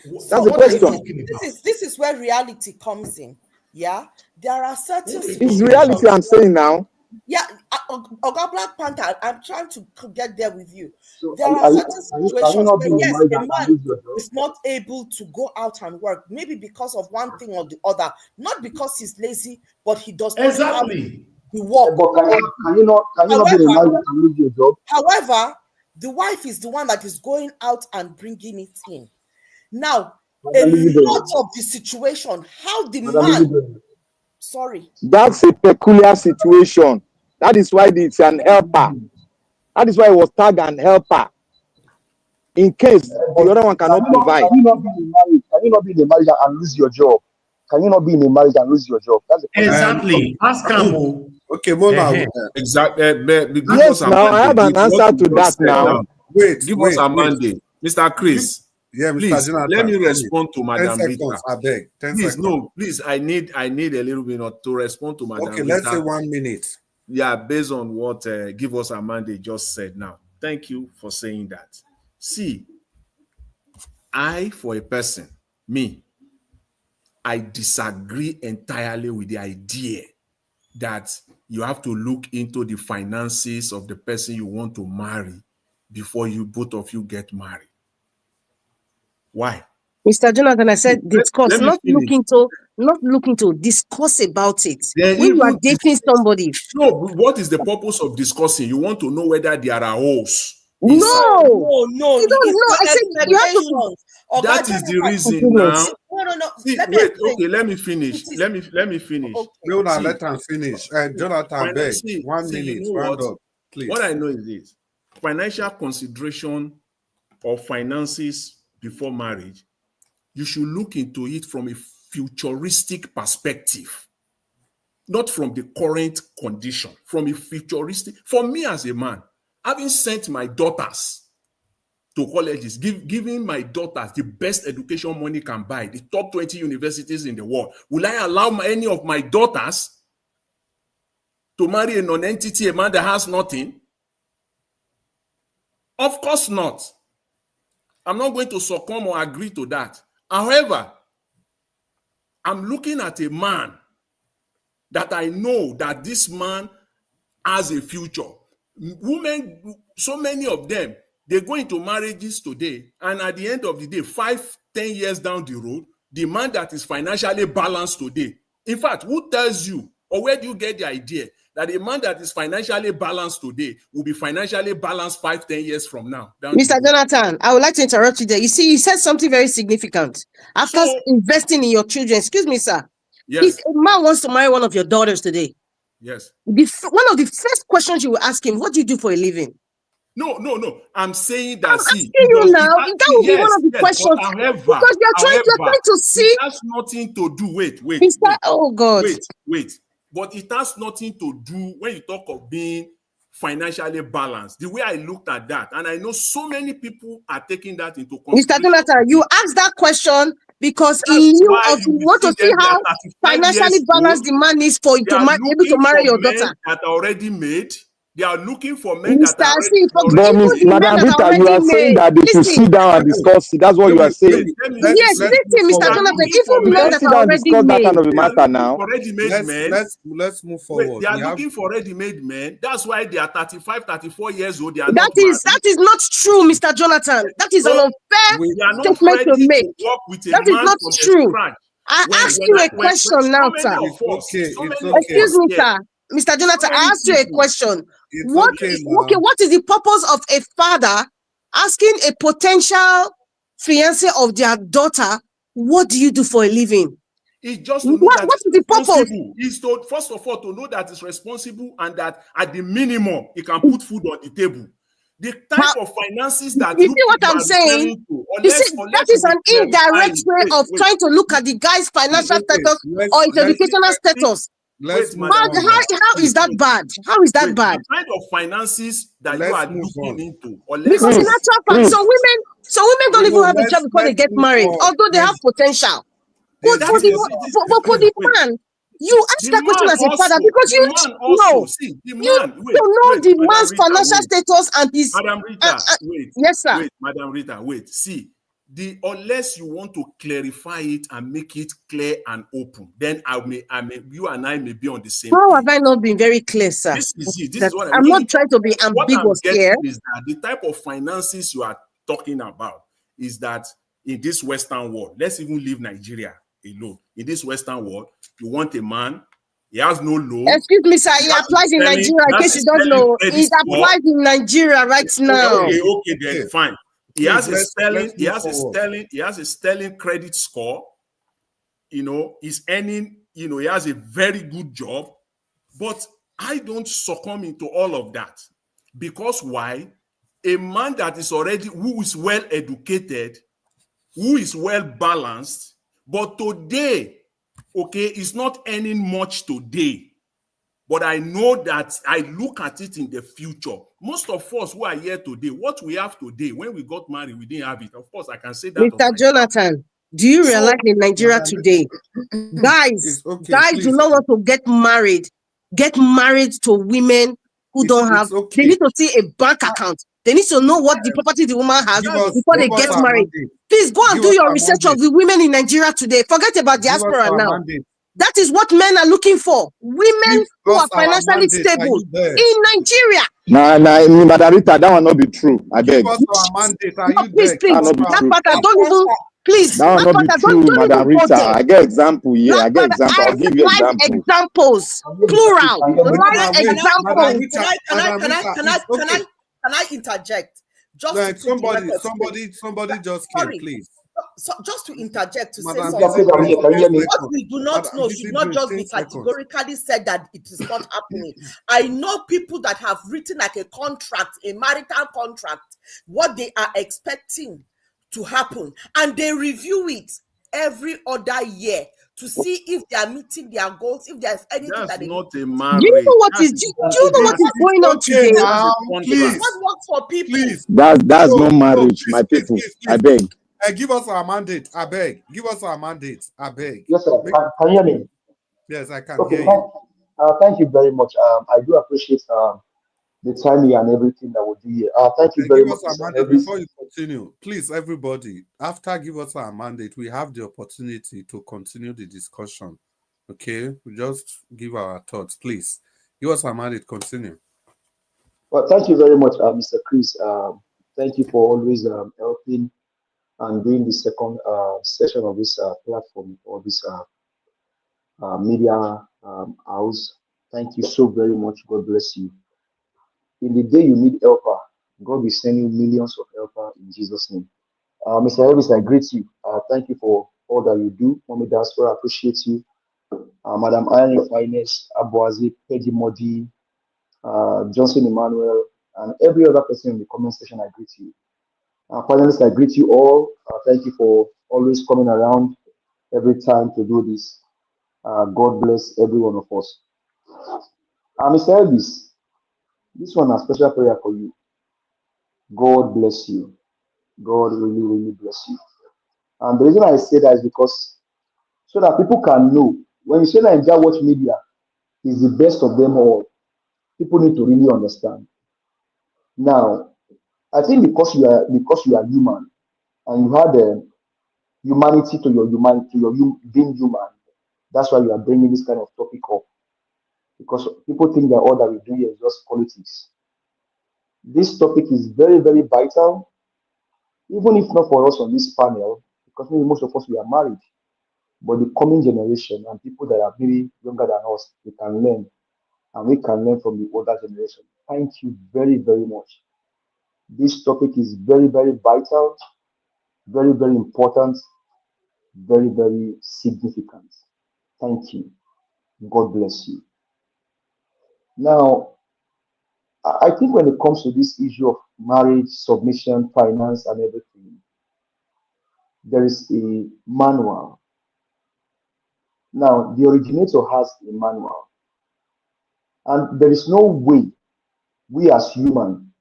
That's the question. This is where reality comes in. Yeah, there are certain. It's reality I'm saying now. Yeah, Oga Black Panther, I'm trying to get there with you. There are certain situations where yes, a man is not able to go out and work, maybe because of one thing or the other, not because he's lazy, but he does not have the work. But can you not be in a marriage and lose your job? However, the wife is the one that is going out and bringing it in. Now, a lot of the situation, how the man. Sorry. That's a peculiar situation. That is why it's an helper. That is why it was tagged an helper. In case the other one cannot provide. Can you not be in a marriage and lose your job? Can you not be in a marriage and lose your job? That's exactly. Ask him. Okay, Mona. Exactly. Yes, now I have an answer to that now. Give us a mandate. Mr. Chris. Yeah, Mr. Please, Jonathan, let me respond to Madam 10 Rita. seconds, I beg. 10 please, seconds. no, please. I need a little bit to respond to Madam Okay, Rita. let's say 1 minute. Yeah, based on what Give Us Amanda just said now. Thank you for saying that. See, for a person, I disagree entirely with the idea that you have to look into the finances of the person you want to marry before you both of you get married. Why? Mr. Jonathan, I said discuss, let me not looking to discuss about it. Then When you are even dating somebody. no, what is the purpose of discussing? You want to know whether there are holes No, inside. No, you don't know. I said you have to. That is the reason goodness. now. No. See, Let me wait, explain. okay, let me finish. Let me finish. No, now See, let him finish. Jonathan, beg. 1 minute, you know round what? up, please. What I know is this: financial consideration of finances before marriage, you should look into it from a futuristic perspective, not from the current condition, from a futuristic. For me as a man, having sent my daughters to colleges, giving my daughters the best education money can buy, the top 20 universities in the world, will I allow any of my daughters to marry a non-entity, a man that has nothing? Of course not. I'm not going to succumb or agree to that. However, I'm looking at a man that I know that this man has a future. Women, so many of them, they go into marriages today, and at the end of the day, 5, 10 years down the road, the man that is financially balanced today. In fact, who tells you, or where do you get the idea that a man that is financially balanced today will be financially balanced 5, 10 years from now? Mr. Jonathan, I would like to interrupt you there. You see, you said something very significant. After investing in your children, excuse me, sir. Yes. If a man wants to marry one of your daughters today, yes, one of the first questions you will ask him, what do you do for a living? No. I'm saying that. I'm asking you now. That will be one of the questions. However, because you're trying to see. It has nothing to do. Wait. Oh God. Wait. But it has nothing to do when you talk of being financially balanced. The way I looked at that, and I know so many people are taking that into consideration. Mr. Jonathan, you asked that question because That's in lieu why of you want to see them, how they are 35 financially years balanced old. the man is for you They to are able to looking marry for your men daughter. that are already made. They are looking for men that Mr. are See, already But even Miss the men Madam that are Rita, you already are saying made. that they should Listen. sit down and discuss it. That's what you are saying. Yes, listen, Mr. Jonathan, even men Let's that sit are down and already discuss that made. kind of a They are matter looking now. for ready-made men. Let's move Wait, forward. they are looking for ready-made men. That's why they are 35, 34 years old. They are That not is married. not true, Mr. Jonathan. That is an So unfair they are not statement to ready make. to work with a That is man not from the true. scratch. I When asked you a so question now, many sir. of us, so many of Excuse us me, here, sir. Mr. Jonathan, I many asked you a people. question. It's What okay okay, now. what is the purpose of a father asking a potential fiancé of their daughter, what do you do for a living? It's just to know that What it's is the purpose? responsible. It's to, first of all, to know that it's responsible and that at the minimum, it can put food on the table. The type of finances that You see what you I'm are saying? referring to, You see, that is we an clarify indirect it. way of trying to look at the guy's financial status or his educational status. Wait, How Madam Rita. is that bad? How is that Wait, bad? the kind of finances that you are looking into, or Because in actual fact, some women don't even have a job before they get married, although they have potential. But for the man, you ask that question as a father because you know the man's financial status and his. Madam Rita, yes, sir. Wait, Madam Rita, wait. See, unless you want to clarify it and make it clear and open, then you and I may be on the same How page. have I not been very clear, sir? This is it. This is what I'm not trying to be ambiguous here. Is that the type of finances you are talking about is that in this Western world, let's even leave Nigeria alone. In this Western world, you want a man, he has no loan. Excuse me, sir. It applies in Nigeria. In case you don't know, it applies in Nigeria right now. Okay, then fine. He has a sterling credit score. You know, he's earning. You know, he has a very good job. But I don't succumb into all of that because why? A man that is already who is well educated, who is well balanced, but today, okay, is not earning much today. But I know that I look at it in the future. Most of us who are here today, what we have today, when we got married, we didn't have it. Of course, I can say that. Mr. Jonathan, do you realize in Nigeria today, guys do not want to get married to women who don't have, they need to see a bank account. They need to know what the property the woman has before they get married. Please go and do your research of the women in Nigeria today. Forget about diaspora now. That is what men are looking for. Women Give who us are our financially mandate. Are stable you there? in Nigeria. Madam Rita, that will not be true. I Give beg. us our mandate. Are No, you please, there? That Give will us not be our that true. part I mandate. don't even, please, That will that not part be I true, don't Madam even go Rita. there. I get example here. I Black get father, example. I I'll have give you live example. examples, plural, Wait life now, wait. Madam examples. Rita, Madam Rita, it's okay. Can I interject? Just to Like put the record somebody straight. just came, Sorry. please. So just to interject to say Madam something. Busy Brains, 10 What seconds. we do not Madam know Busy should not Brains, just 10 be seconds. categorically said that it is not happening. I know people that have written like a contract, a marital contract, what they are expecting to happen, and they review it every other year to see if they are meeting their goals, if there's anything That's that they not need a to Do you know marriage. what is? Do you know what is going on Okay, today? now, This is what works for people. please. That's not marriage, please, my please, people. please, I please. beg. Give us our mandate. I beg. Give us our mandate. I beg. Yes, sir. Can you hear me? Yes, I can Okay, hear you. thank you very much. I do appreciate the timing and everything that we do here. Thank you very Give much, us our Mr. mandate Elvis. before you continue. Please, everybody, after give us our mandate, we have the opportunity to continue the discussion. Okay? We just give our thoughts. Please, give us our mandate. Continue. Well, thank you very much, Mr. Chris. Thank you for always helping and doing the second session of this platform or this media house. Thank you so very much. God bless you. In the day you need helper, God will send you millions of helper in Jesus' name. Mr. Elvis, I greet you. Thank you for all that you do. Mommy Diaspora, I appreciate you. Madam Irene Finest, Abuazi, Peggy Modi, Johnson Emmanuel, and every other person in the comment section, I greet you. Panelists, I greet you all. Thank you for always coming around every time to do this. God bless every one of us. Mr. Elvis, this one a special prayer for you. God bless you. God really, really bless you. And the reason I say that is because so that people can know when you say Nigeria Watch Media is the best of them all, people need to really understand. Now, I think because you are human and you have the humanity to your humanity, to your being human, that's why you are bringing this kind of topic up. Because people think that all that we do here is just politics. This topic is very, very vital, even if not for us on this panel, because maybe most of us we are married. But the coming generation and people that are maybe younger than us, we can learn and we can learn from the older generation. Thank you very, very much. This topic is very, very vital, very, very important, very, very significant. Thank you. God bless you. Now, I think when it comes to this issue of marriage, submission, finance, and everything, there is a manual. Now, the originator has a manual, and there is no way we as human,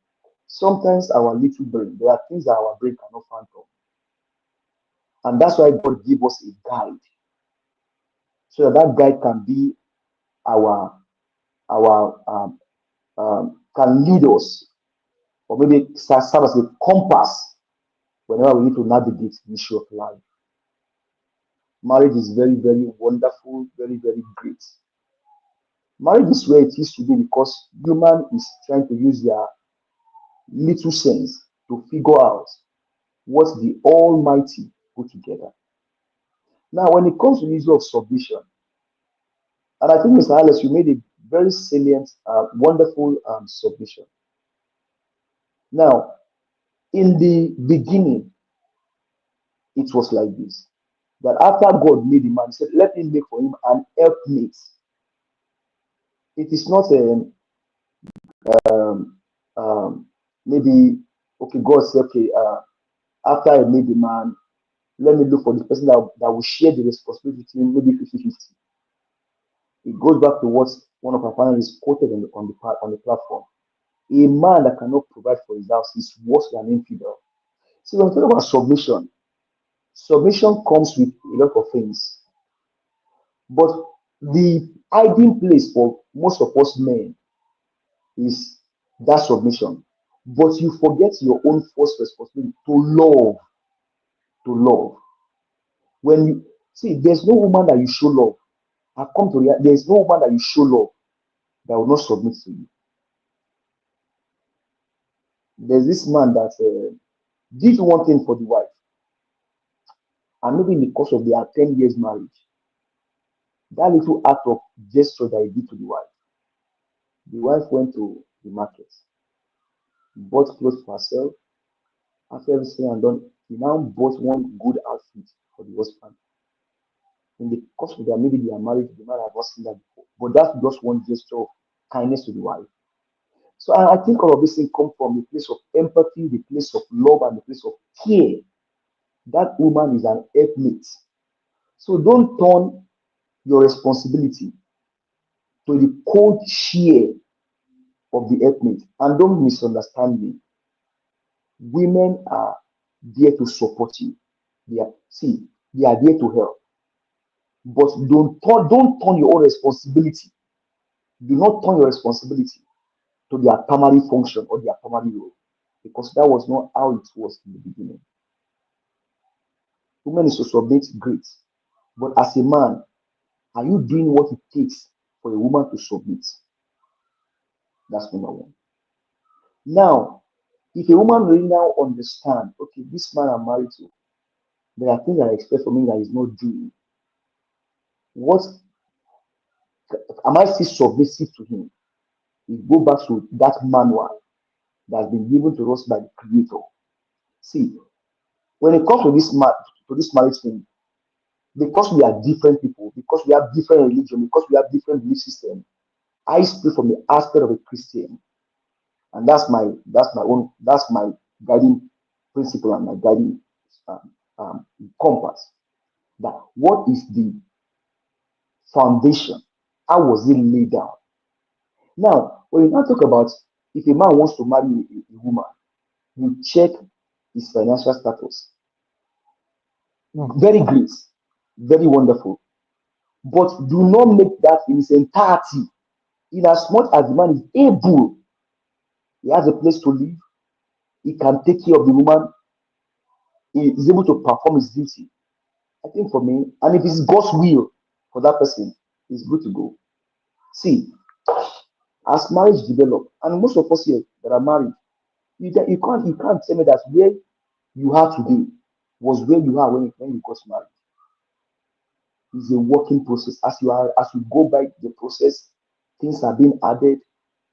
sometimes our little brain, there are things that our brain cannot fathom. And that's why God give us a guide. So that guide can be our can lead us, or maybe serve as a compass whenever we need to navigate the issue of life. Marriage is very, very wonderful, very, very great. Marriage is where it is today because human is trying to use their little sense to figure out what the Almighty put together. Now, when it comes to the issue of submission, and I think, Mr. Alice, you made a very salient, wonderful submission. Now, in the beginning, it was like this, that after God made the man, he said, let me make for him an helpmate. It is not maybe, okay, God said, okay, after I made the man, let me look for the person that will share the responsibility, maybe 50-50. It goes back to what one of our panelists quoted on the platform. A man that cannot provide for his house is worse than an infidel. See, when we talk about submission, submission comes with a lot of things. But the hiding place for most of us men is that submission. But you forget your own first responsibility to love. To love. When you see, there's no woman that you show love I come to realize there is no woman that you show love that will not submit to you. There's this man that did one thing for the wife, and maybe in the course of their 10 years marriage, that little act of gesture that he did to the wife went to the market, bought clothes for herself. After everything and done, he now bought one good outfit for the husband. In the course of their maybe they are married, the man have not seen that before. But that's just one gesture of kindness to the wife. So I think all of these things come from the place of empathy, the place of love, and the place of care. That woman is an helpmate. So don't turn your responsibility to the cold share of the helpmate. And don't misunderstand me. Women are there to support you. They are there to help. But don't turn your own responsibility. Do not turn your responsibility to their primary function or their primary role, because that was not how it was in the beginning. Women is to submit, great, but as a man, are you doing what it takes for a woman to submit? That's number one. Now, if a woman really now understand, okay, this man I'm married to, there are things that I expect from him that he's not doing. What am I still submissive to him? We go back to that manual that's been given to us by the Creator. See, when it comes to this marriage thing, because we are different people, because we have different religion, because we have different belief system, I speak from the aspect of a Christian, and that's my guiding principle and my guiding compass. That what is the foundation? How was it laid down? Now, when you now talk about if a man wants to marry a woman, you check his financial status. Very great, very wonderful. But do not make that in its entirety. In as much as the man is able, he has a place to live, he can take care of the woman, he is able to perform his duty. I think for me, and if it's God's will for that person, it's good to go. See, as marriage develops, and most of us here that are married, you can't tell me that where you are today was where you are when you got married. It's a working process. As you go by the process, things are being added,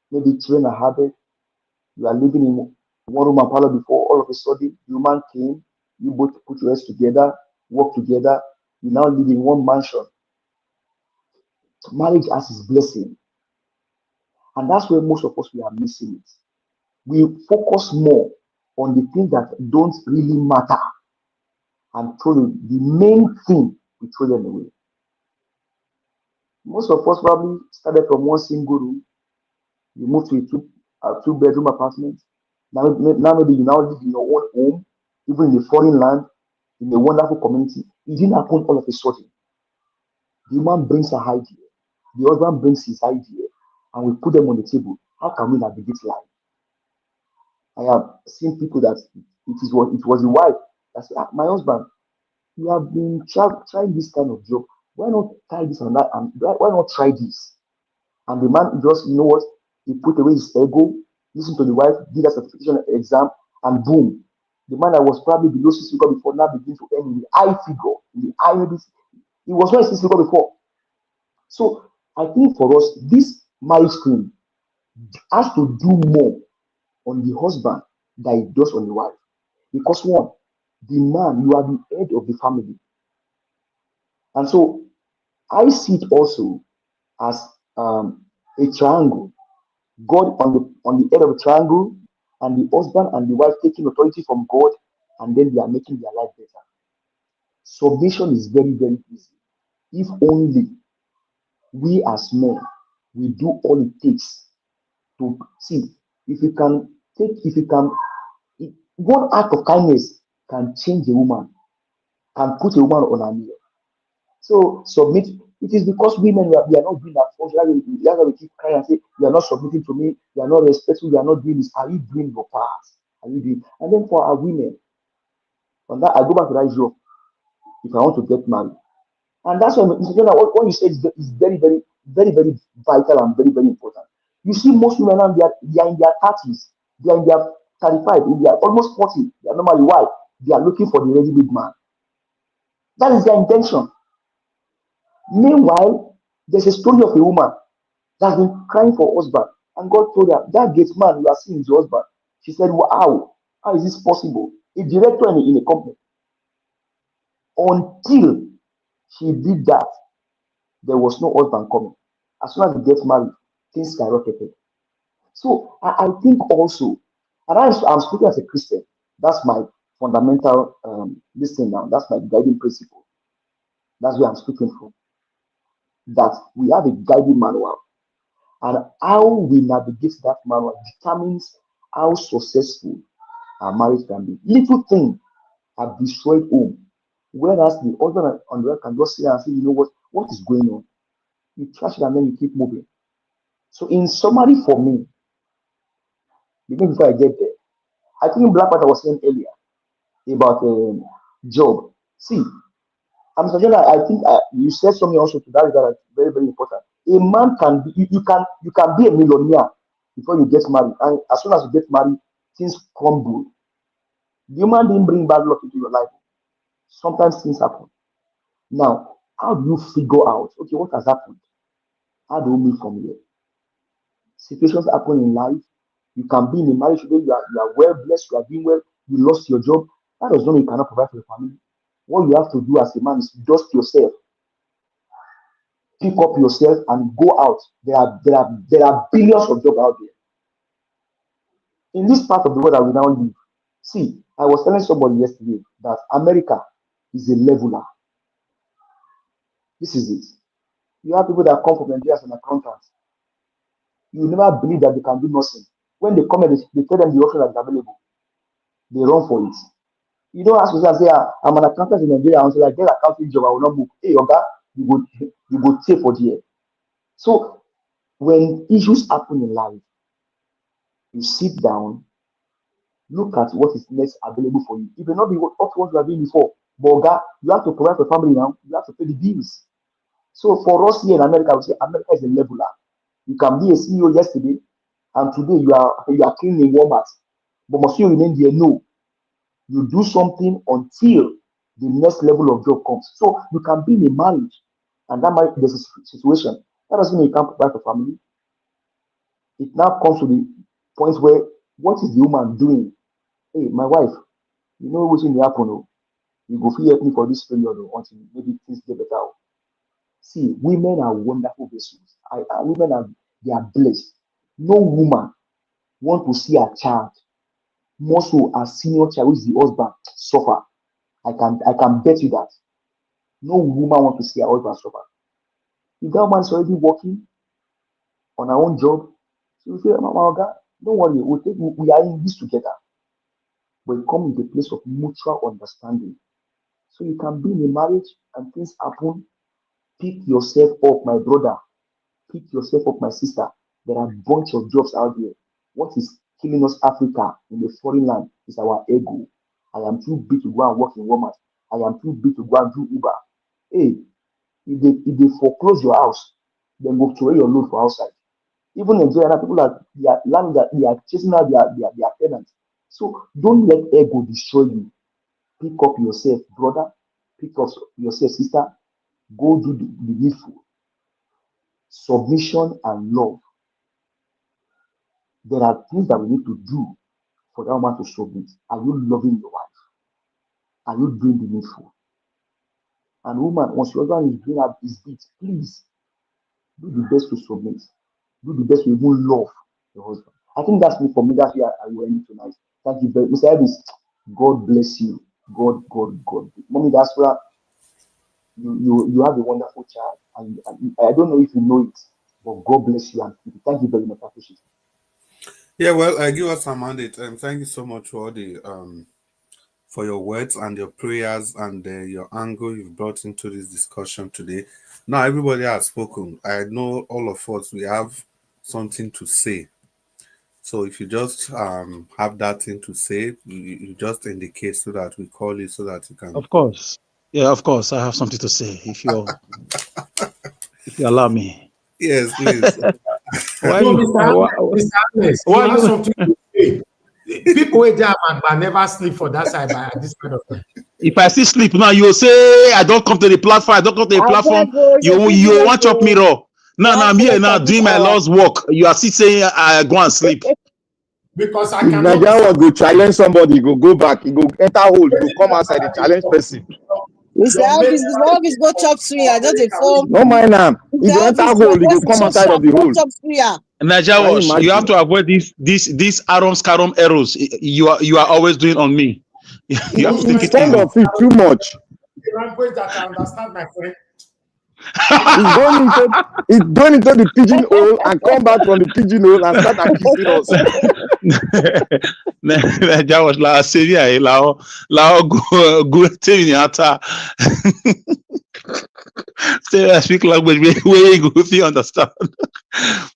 maybe children are added. You are living in one room and parlor before, all of a sudden, the man came, you both put your heads together, work together, you now live in one mansion. Marriage has its blessing. And that's where most of us we are missing it. We focus more on the things that don't really matter and throw the main thing, we throw them away. Most of us probably started from one single room, you moved to a two-bedroom apartment. Now maybe you now live in your own home, even in a foreign land, in a wonderful community. It didn't happen all of a sudden. The man brings her idea, the husband brings his idea, and we put them on the table. How can we navigate life? I have seen people that it was the wife that said, my husband, you have been trying this kind of job. Why not try this and that? And why not try this? And the man just, you know what? He put away his ego, listened to the wife, did a certification exam, and boom. The man that was probably below 6 figure before now begins to earn in the high figure. In the high, he was not 6 figure before. So I think for us, this marriage thing has to do more on the husband than it does on the wife. Because one, the man, you are the head of the family. And so I see it also as a triangle. God on the head of a triangle, and the husband and the wife taking authority from God, and then they are making their life better. Submission is very, very easy. If only we as men, we do all it takes to see if one act of kindness can change a woman, can put a woman on her knee. So submit. It is because women we are not doing that function. That's why we keep crying and say, you are not submitting to me, you are not respectful, you are not doing this. Are you doing your part? Are you doing? And then for our women, on that I go back to that issue. If I want to get married, And that's why what you said is very, very, very, very vital and very, very important. You see, most women now they are in their 30s, they are in their 35, in their almost 40. They are normally why they are looking for the ready-made man. That is their intention. Meanwhile, there's a story of a woman that's been crying for husband, and God told her that gate man you are seeing is your husband. She said, "Wow, how is this possible?" A director in a company. Until she did that, there was no husband coming. As soon as they get married, things skyrocketed. So I think also, and I'm speaking as a Christian. That's my fundamental this thing now. That's my guiding principle. That's where I'm speaking from. That we have a guiding manual, and how we navigate that manual determines how successful our marriage can be. Little things have destroyed home, whereas the husband on the other can just sit there and say, you know what is going on? You trash it and then you keep moving. So in summary for me, even before I get there, I think Black Panther was saying earlier about job. See, I'm suggesting I think you said something also to that regard that's very, very important. A man can be you can be a millionaire before you get married, and as soon as you get married, things crumble. The human didn't bring bad luck into your life. Sometimes things happen. Now, how do you figure out, okay, what has happened? How do we move from here? Situations happen in life. You can be in a marriage today, you are well blessed, you are doing well, you lost your job. That does not mean you cannot provide for your family. What you have to do as a man is dust yourself, pick up yourself, and go out. There are billions of jobs out there. In this part of the world that we now live, see, I was telling somebody yesterday that America is a leveler. This is it. You have people that come from Nigeria as an accountant. You never believe that they can do nothing. When they come and they tell them the option that is available, they run for it. You don't ask me and say, I'm an accountant in Nigeria until I get an accounting job, I will not move. Hey, Oga, you go take for there. So when issues happen in life, you sit down, look at what is next available for you. It may not be what you are doing before, but Oga, you have to provide for family now. You have to pay the bills. So for us here in America, we say America is a leveler. You can be a CEO yesterday, and today you are cleaning Walmart, but must you remain there? No, you do something until the next level of job comes. So you can be in a marriage, and that marriage there's a situation. That doesn't mean you can't provide for family. It now comes to the point where what is the woman doing? Hey, my wife, you know what's in the happen? Oh, you go feel help me for this period until maybe things get better. See, women are wonderful vessels. They are blessed. No woman want to see a child, more so a senior child, who is the husband, suffer. I can bet you that. No woman want to see her husband suffer. If that woman is already working on her own job, she will say, Mama Oga, don't worry, we are in this together. But it comes with a place of mutual understanding. So you can be in a marriage and things happen. Pick yourself up, my brother. Pick yourself up, my sister. There are a bunch of jobs out there. What is killing us, Africa, in the foreign land, is our ego. I am too big to go and work in Walmart. I am too big to go and do Uber. Hey, if they foreclose your house, then go throw your load for outside. Even in Nigeria, people are they are chasing out their tenants. So don't let ego destroy you. Pick up yourself, brother. Pick up yourself, sister. Go do the needful. Submission and love. There are things that we need to do for that woman to submit. Are you loving your wife? Are you doing the needful? And woman, once your husband is doing his bit, please do the best to submit. Do the best to even love your husband. I think that's me for me. That's where I will end tonight. Thank you very much. Mr. Elvis, God bless you. God. Mommy, that's where you have a wonderful child. And I don't know if you know it, but God bless you and thank you very much. I appreciate it. Yeah, well, I give us a mandate. Thank you so much for all the for your words and your prayers and your angle you've brought into this discussion today. Now, everybody has spoken. I know all of us, we have something to say. So if you just have that thing to say, you just indicate so that we call you so that you can. Of course. Yeah, of course, I have something to say if you allow me. Yes, please. Why No, you? Mr. Ernest, Why you have you? something to say. People with their man never sleep for that side by this kind of time. If I see sleep now, you will say I don't come to the platform. I don't come to the I platform. beg you, it's a You privilege want chop me to raw. Now have I'm here voice now at this doing my hour. Lord's work. You are still saying I go and sleep. Because I If cannot be Nigerian go challenge somebody, go back, he go enter hole, he go come outside, the challenge person. Mr. Elvis, Mr. Elvis, go chop suya. Just a form. No mind am. He Mr. go enter Elvis, hole, your he go voice is come so outside of sharp. the Go hole. chop suya. Nigeria Can you Wash, you have imagine? to avoid these Aram Scarum errors you are always doing on me. You have to take He's it fond easy. of it too much. the language that I understand, my friend. He's going into the pigeon hole and come back from the pigeon hole and start accusing us. Nigeria Wash la sevia la go tell ata. Say I speak language where you go fit understand.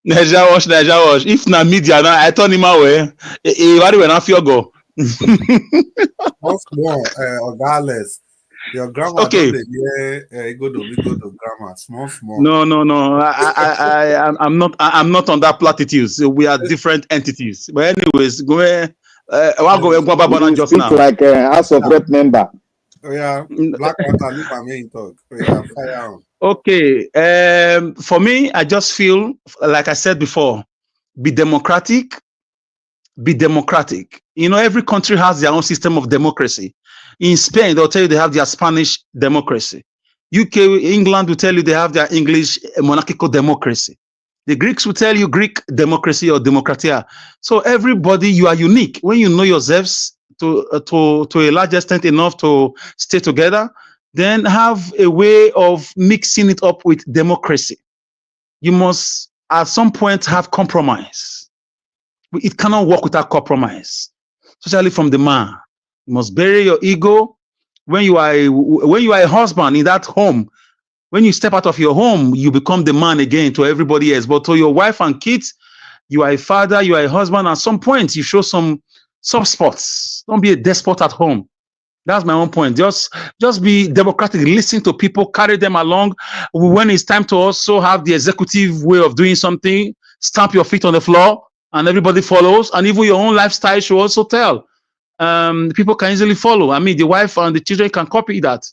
Nigeria Wash. If na media now, I turn him away. Why we not feel go? Once more, regardless, your grammar Okay. don't dey go to grammar. Small. No. I'm not on that platitude. So we are different entities. But anyways, go ahead. You Just speak now. like a House of Rep member. Oh yeah, Black Panther, leave my main talk. Oh yeah, fire on. Okay. For me, I just feel like I said before, be democratic. Be democratic. You know, every country has their own system of democracy. In Spain, they'll tell you they have their Spanish democracy. UK, England will tell you they have their English monarchical democracy. The Greeks will tell you Greek democracy or democratia. So everybody, you are unique. When you know yourselves to a large extent enough to stay together, then have a way of mixing it up with democracy. You must at some point have compromise. It cannot work without compromise, especially from the man. You must bury your ego. When you are a husband in that home, when you step out of your home, you become the man again to everybody else. But to your wife and kids, you are a father, you are a husband. At some point, you show some soft spots. Don't be a despot at home. That's my own point. Just be democratic. Listen to people, carry them along. When it's time to also have the executive way of doing something, stamp your feet on the floor, and everybody follows. And even your own lifestyle should also tell. People can easily follow. I mean, the wife and the children can copy that.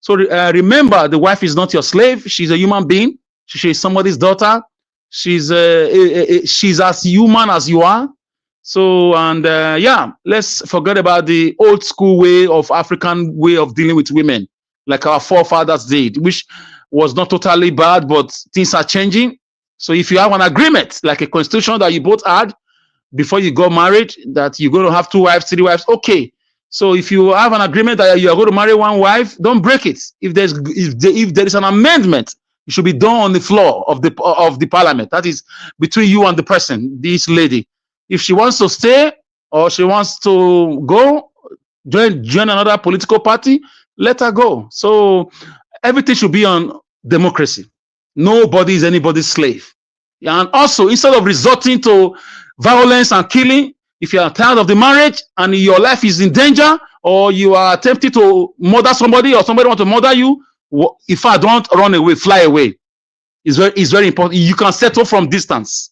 So remember, the wife is not your slave. She's a human being. She's somebody's daughter. She's as human as you are. So, and yeah, let's forget about the old school way of African way of dealing with women, like our forefathers did, which was not totally bad, but things are changing. So if you have an agreement, like a constitution that you both had before you got married, that you're going to have 2 wives, 3 wives, okay. So if you have an agreement that you are going to marry 1 wife, don't break it. If there is an amendment, it should be done on the floor of the parliament. That is between you and the person, this lady. If she wants to stay or she wants to go join another political party, let her go. So everything should be on democracy. Nobody is anybody's slave. And also, instead of resorting to violence and killing, if you are tired of the marriage and your life is in danger, or you are attempting to murder somebody, or somebody want to murder you, if I don't run away, fly away. It's very important. You can settle from distance.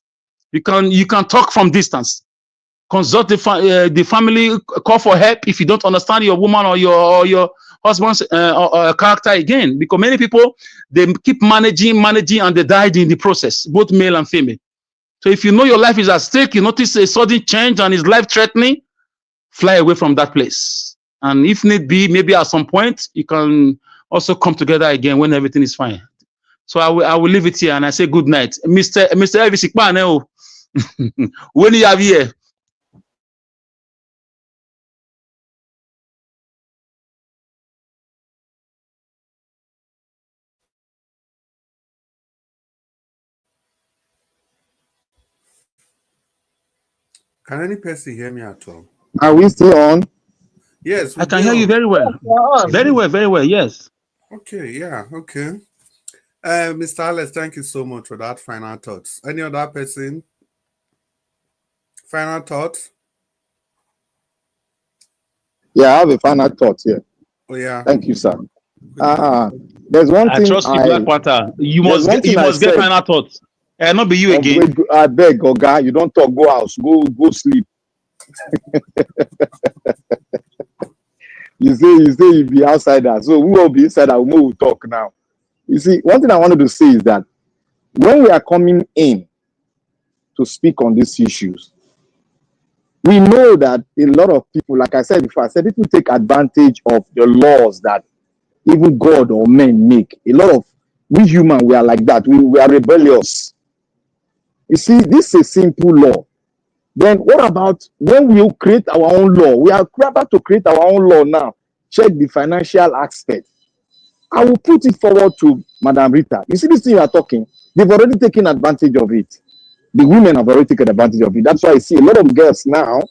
You can talk from distance. Consult the family, call for help if you don't understand your woman or your husband's character again. Because many people, they keep managing, and they died in the process, both male and female. So if you know your life is at stake, you notice a sudden change and it's life-threatening, fly away from that place. And if need be, maybe at some point, you can also come together again when everything is fine. So I will leave it here and I say good night. Mr. Elvis Ikpaneo, when you have here. Can any person hear me at all? Are we still on? Yes, I can hear you very well. Very well, yes. Okay, yeah, okay. Mr. Alex, thank you so much for that final thoughts. Any other person? Final thoughts? Yeah, I have a final thought here. Oh, yeah. Thank you, sir. There's one I thing trust you, Black Panther. You there's one thing I must get said. final thoughts. Not be you Oh, again. wait, I beg, Oga, you don't talk, go house, go sleep. You say you be outsider, so we will be insider, we will talk now. You see, one thing I wanted to say is that when we are coming in to speak on these issues, we know that a lot of people, like I said before, I said people take advantage of the laws that even God or men make. A lot of we humans, we are like that. We are rebellious. You see, this is a simple law. Then what about when we create our own law? We are about to create our own law now. Check the financial aspect. I will put it forward to Madam Rita. You see this thing you are talking, they've already taken advantage of it. The women have already taken advantage of it. That's why I see a lot of girls now,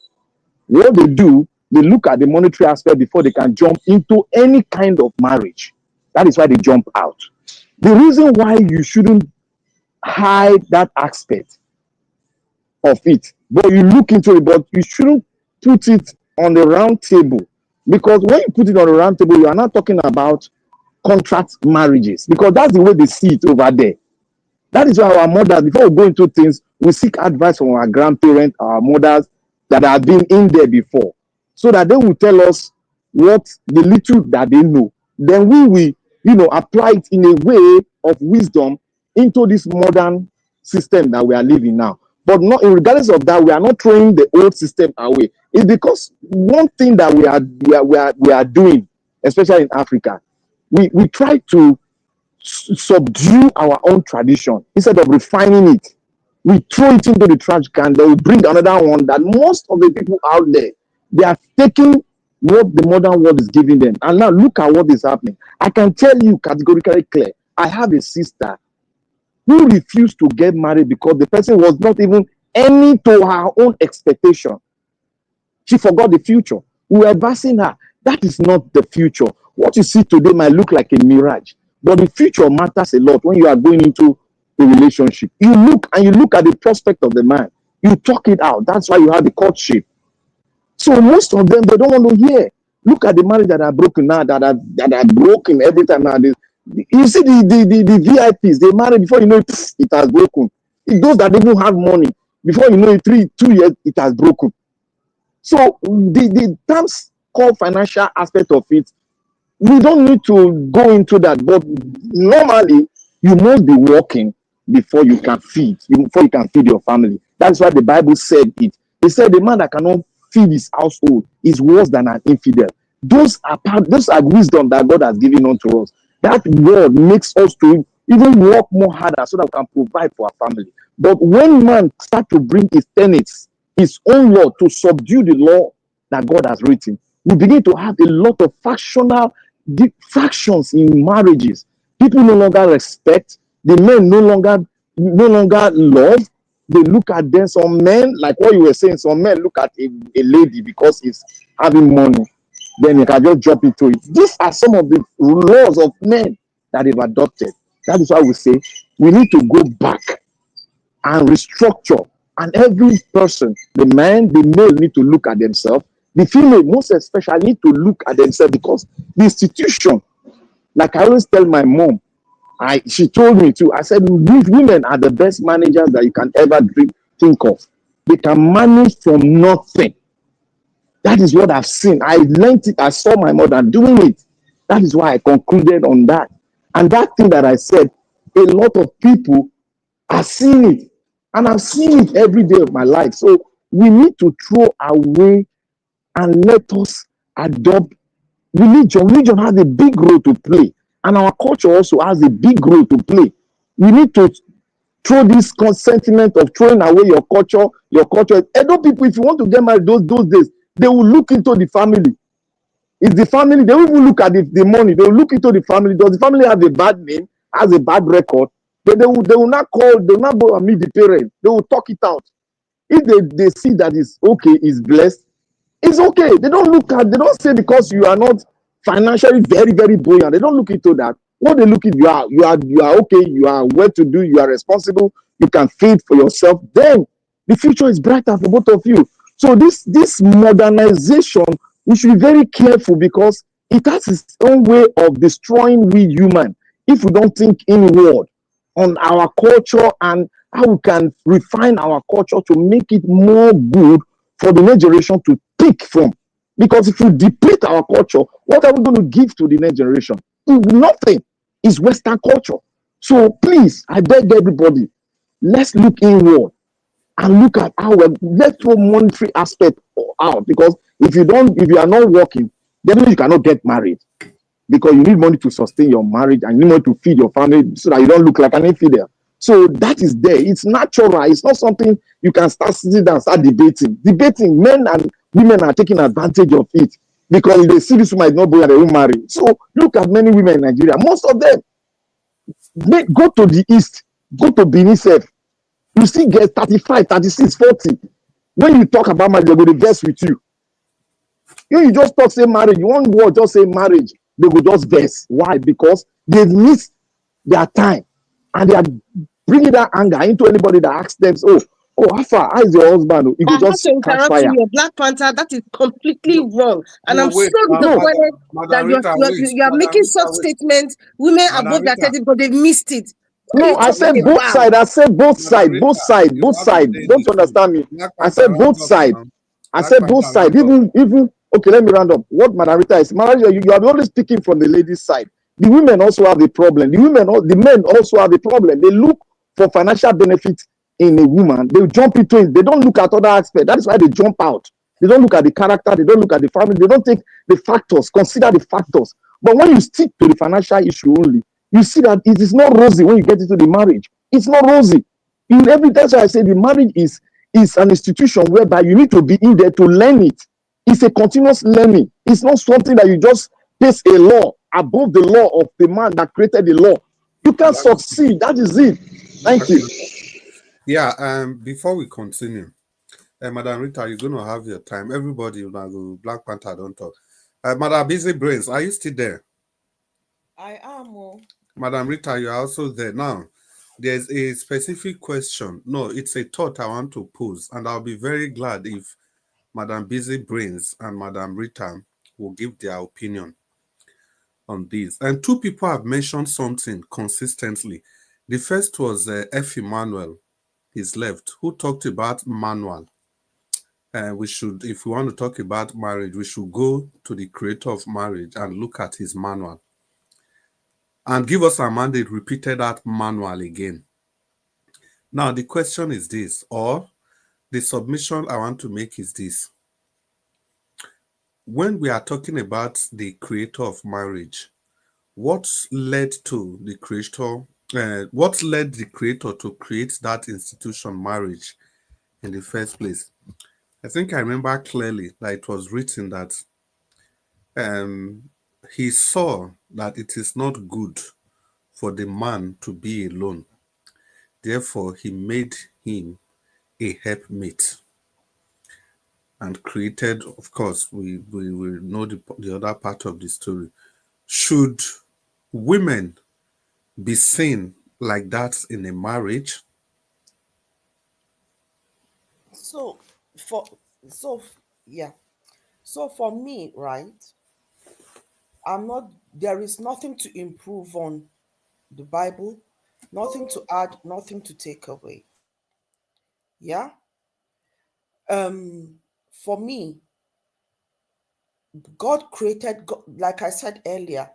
what they do, they look at the monetary aspect before they can jump into any kind of marriage. That is why they jump out. The reason why you shouldn't hide that aspect of it, but you look into it, but you shouldn't put it on the round table. Because when you put it on the round table, you are not talking about contract marriages, because that's the way they see it over there. That is why our mothers, before we go into things, we seek advice from our grandparents, our mothers that have been in there before, so that they will tell us what the little that they know. Then we will, apply it in a way of wisdom into this modern system that we are living now. But not, regardless of that, we are not throwing the old system away. It's because one thing that we are doing, especially in Africa, we try to subdue our own tradition instead of refining it. We throw it into the trash can, then we bring another one that most of the people out there, they are taking what the modern world is giving them. And now look at what is happening. I can tell you categorically clear, I have a sister who refused to get married because the person was not even any to her own expectation. She forgot the future. We were advising her. That is not the future. What you see today might look like a mirage, but the future matters a lot when you are going into a relationship. You look at the prospect of the man. You talk it out. That's why you have the courtship. So most of them, they don't want to hear. Look at the marriage that are broken now, that are broken every time now. You see the VIPs, they marry before you know it has broken. Those that don't have money, before you know it, 2 years, it has broken. So the terms called financial aspect of it, we don't need to go into that. But normally, you must be working before you can feed your family. That's why the Bible said it. It said the man that cannot feed his household is worse than an infidel. Those are wisdom that God has given unto us. That word makes us to even work more harder so that we can provide for our family. But when man start to bring his tenets, his own law, to subdue the law that God has written, we begin to have a lot of factions in marriages. People no longer respect. The men no longer love. They look at them. Some men, like what you were saying, some men look at a lady because he's having money, then you can just jump into it. These are some of the laws of men that they've adopted. That is why we say we need to go back and restructure. And every person, the man, the male, need to look at themselves. The female, most especially, need to look at themselves, because the institution, like I always tell my mom, she told me too, I said, women are the best managers that you can ever think of. They can manage from nothing. That is what I've seen. I learned it. I saw my mother doing it. That is why I concluded on that. And that thing that I said, a lot of people are seeing it. And I've seen it every day of my life. So we need to throw away and let us adopt religion. Religion has a big role to play. And our culture also has a big role to play. We need to throw this sentiment of throwing away your culture. Edo people, if you want to get married those days, they will look into the family. It's the family. They will even look at the money. They will look into the family. Does the family have a bad name, has a bad record? They will not call, they will not go and meet the parents. They will talk it out. If they see that it's okay, it's blessed, it's okay. They don't say because you are not financially very, very buoyant. They don't look into that. What they look at, you are okay, you are well to do, you are responsible, you can feed for yourself, then the future is brighter for both of you. So this modernization, we should be very careful, because It has its own way of destroying we human if we don't think inward on our culture and how we can refine our culture to make it more good for the next generation to pick from. Because if we deplete our culture, what are we going to give to the next generation? Nothing. It's Western culture. So please, I beg everybody, let's look inward and look at how let's throw monetary aspect out. Because if you are not working, definitely you cannot get married. Because you need money to sustain your marriage and you need money to feed your family so that you don't look like an infidel. So that is there. It's natural. It's not something you can start sitting down and start debating. Debating, men and women are taking advantage of it because they see this woman is not boy and they won't marry. So look at many women in Nigeria. Most of them, they go to the east, go to Benin Self. You see get 35, 36, 40. When you talk about marriage, they're going to vex with you. You just talk, say marriage. You want word, just say marriage. They will just vex. Why? Because they've missed their time and they are bringing that anger into anybody that asks them, how far? How is your husband? You I could have just to catch interrupt fire. you. Your Black Panther, that is completely wrong. And No, I'm wait, so disappointed that Madam Rita, wait. you are Madam making Rita, such wait. statements. Women Madam above their Rita. 30, but they've missed it. What are No, you I said talking both about? sides. I said both Madam sides. Rita, Both sides. you Both have to sides. stay in Don't the you understand me? Black I Panther said both round up sides. now. I Black said both Panther sides. round up. Even okay, let me round up. What Madam Rita is, you are only speaking from the ladies' side. The women also have a problem. The men also have a problem. They look for financial benefit in a woman. They jump into it. They don't look at other aspects. That is why they jump out. They don't look at the character. They don't look at the family. They don't take the factors, consider the factors. But when you stick to the financial issue only, you see that it is not rosy when you get into the marriage. It's not rosy. That's why I say the marriage is an institution whereby you need to be in there to learn it. It's a continuous learning. It's not something that you just place a law above the law of the man that created the law. You can succeed. That is it. Thank you. Yeah, before we continue, Madam Rita, you're going to have your time. Everybody, Black Panther, don't talk. Madam Busy Brains, are you still there? I am. Madam Rita, you're also there. Now, there's a specific question. No, it's a thought I want to pose, and I'll be very glad if Madam Busy Brains and Madam Rita will give their opinion on this. And two people have mentioned something consistently. The first was F. Emmanuel, he's left, who talked about manual. We should, if we want to talk about marriage, we should go to the creator of marriage and look at his manual. And give us a mandate, repeated that manual again. Now, the question is this, or the submission I want to make is this. When we are talking about the creator of marriage, what led the creator to create that institution, marriage, in the first place? I think I remember clearly that it was written that he saw that it is not good for the man to be alone. Therefore, he made him a helpmate and created, of course, we will know the other part of the story. Should women be seen like that in a marriage? So for me, right? There is nothing to improve on the Bible, nothing to add, nothing to take away. Yeah. For me, God created, like I said earlier,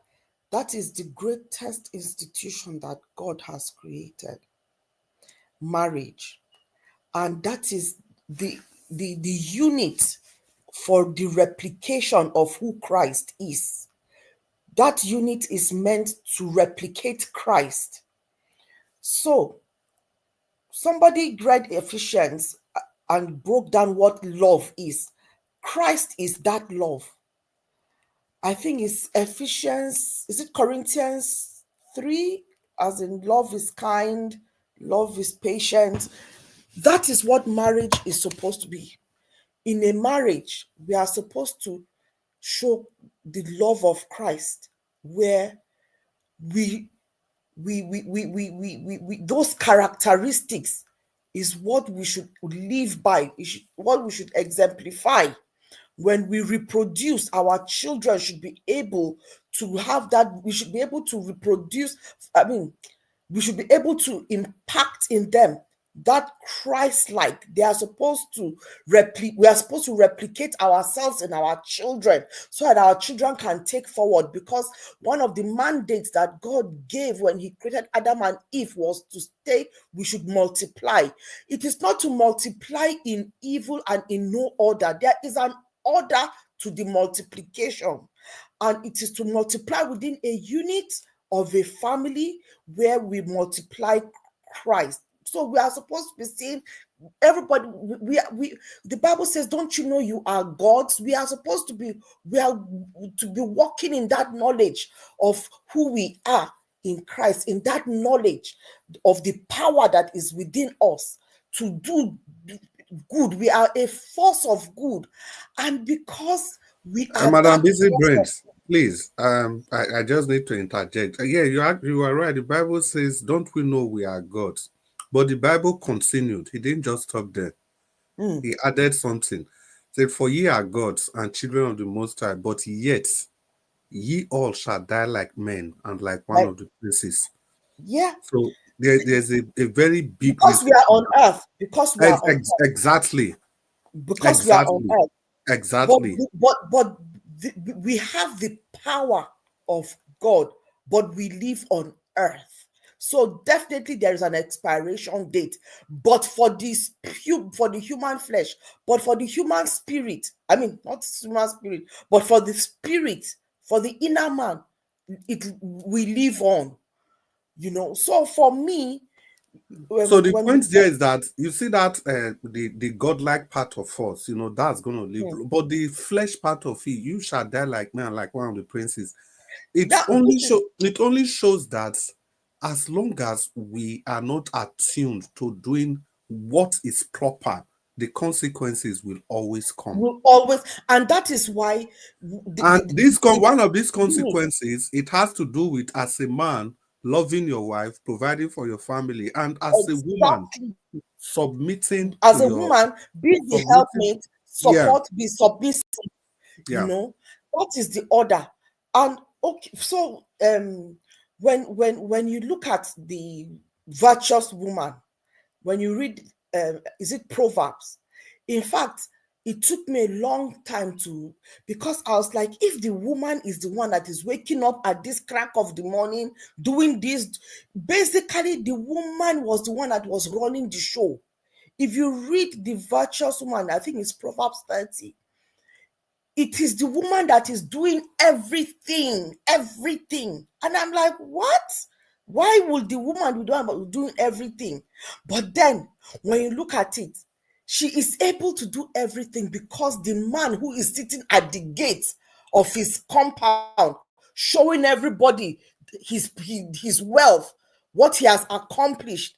that is the greatest institution that God has created, marriage. And that is the unit for the replication of who Christ is. That unit is meant to replicate Christ. So, somebody read Ephesians and broke down what love is. Christ is that love. I think it's Ephesians, is it Corinthians 3? As in, love is kind, love is patient. That is what marriage is supposed to be. In a marriage, we are supposed to show the love of Christ, where we those characteristics is what we should live by, what we should exemplify when we reproduce, our children should be able to have that. We should be able to reproduce. We should be able to impact in them that Christ-like. They are supposed to we are supposed to replicate ourselves in our children so that our children can take forward, because one of the mandates that God gave when he created Adam and Eve was to stay, we should multiply. It is not to multiply in evil and in no order. There is an order to the multiplication, and it is to multiply within a unit of a family where we multiply Christ. So we are supposed to be seeing everybody. The Bible says, "Don't you know you are gods?" We are supposed to be. We are to be walking in that knowledge of who we are in Christ, in that knowledge of the power that is within us to do good. We are a force of good, and because we are Madam that Busy force Brains, please. I just need to interject. Yeah, you are right. The Bible says, "Don't we know we are gods?" But the Bible continued. He didn't just stop there. He added something. Said, "For ye are gods and children of the Most High, but yet ye all shall die like men and like one of the princes." Yeah. So there's a very big because we are on earth. Because we are on earth. Exactly. Because we are on earth. Exactly. But we have the power of God, but we live on earth. So definitely there is an expiration date. But for this, for the human flesh, but for the human spirit, not human spirit, but for the spirit, for the inner man, we live on. So for me, so the point there is that you see that the godlike part of us, that's going to live, but the flesh part of it, you shall die like man, like one of the princes. It only shows that as long as we are not attuned to doing what is proper, the consequences will always come. And that is why. One of these consequences, it has to do with, as a man, loving your wife, providing for your family, and as a woman, submitting. As a woman, be the helpmate, be submissive. That is the order. And okay, so when you look at the virtuous woman, when you read, is it Proverbs? In fact, it took me a long time because I was like, if the woman is the one that is waking up at this crack of the morning, doing this, basically the woman was the one that was running the show. If you read the virtuous woman, I think it's Proverbs 30, it is the woman that is doing everything. And I'm like, what? Why would the woman be doing everything? But then, when you look at it, she is able to do everything because the man who is sitting at the gate of his compound, showing everybody his wealth, what he has accomplished,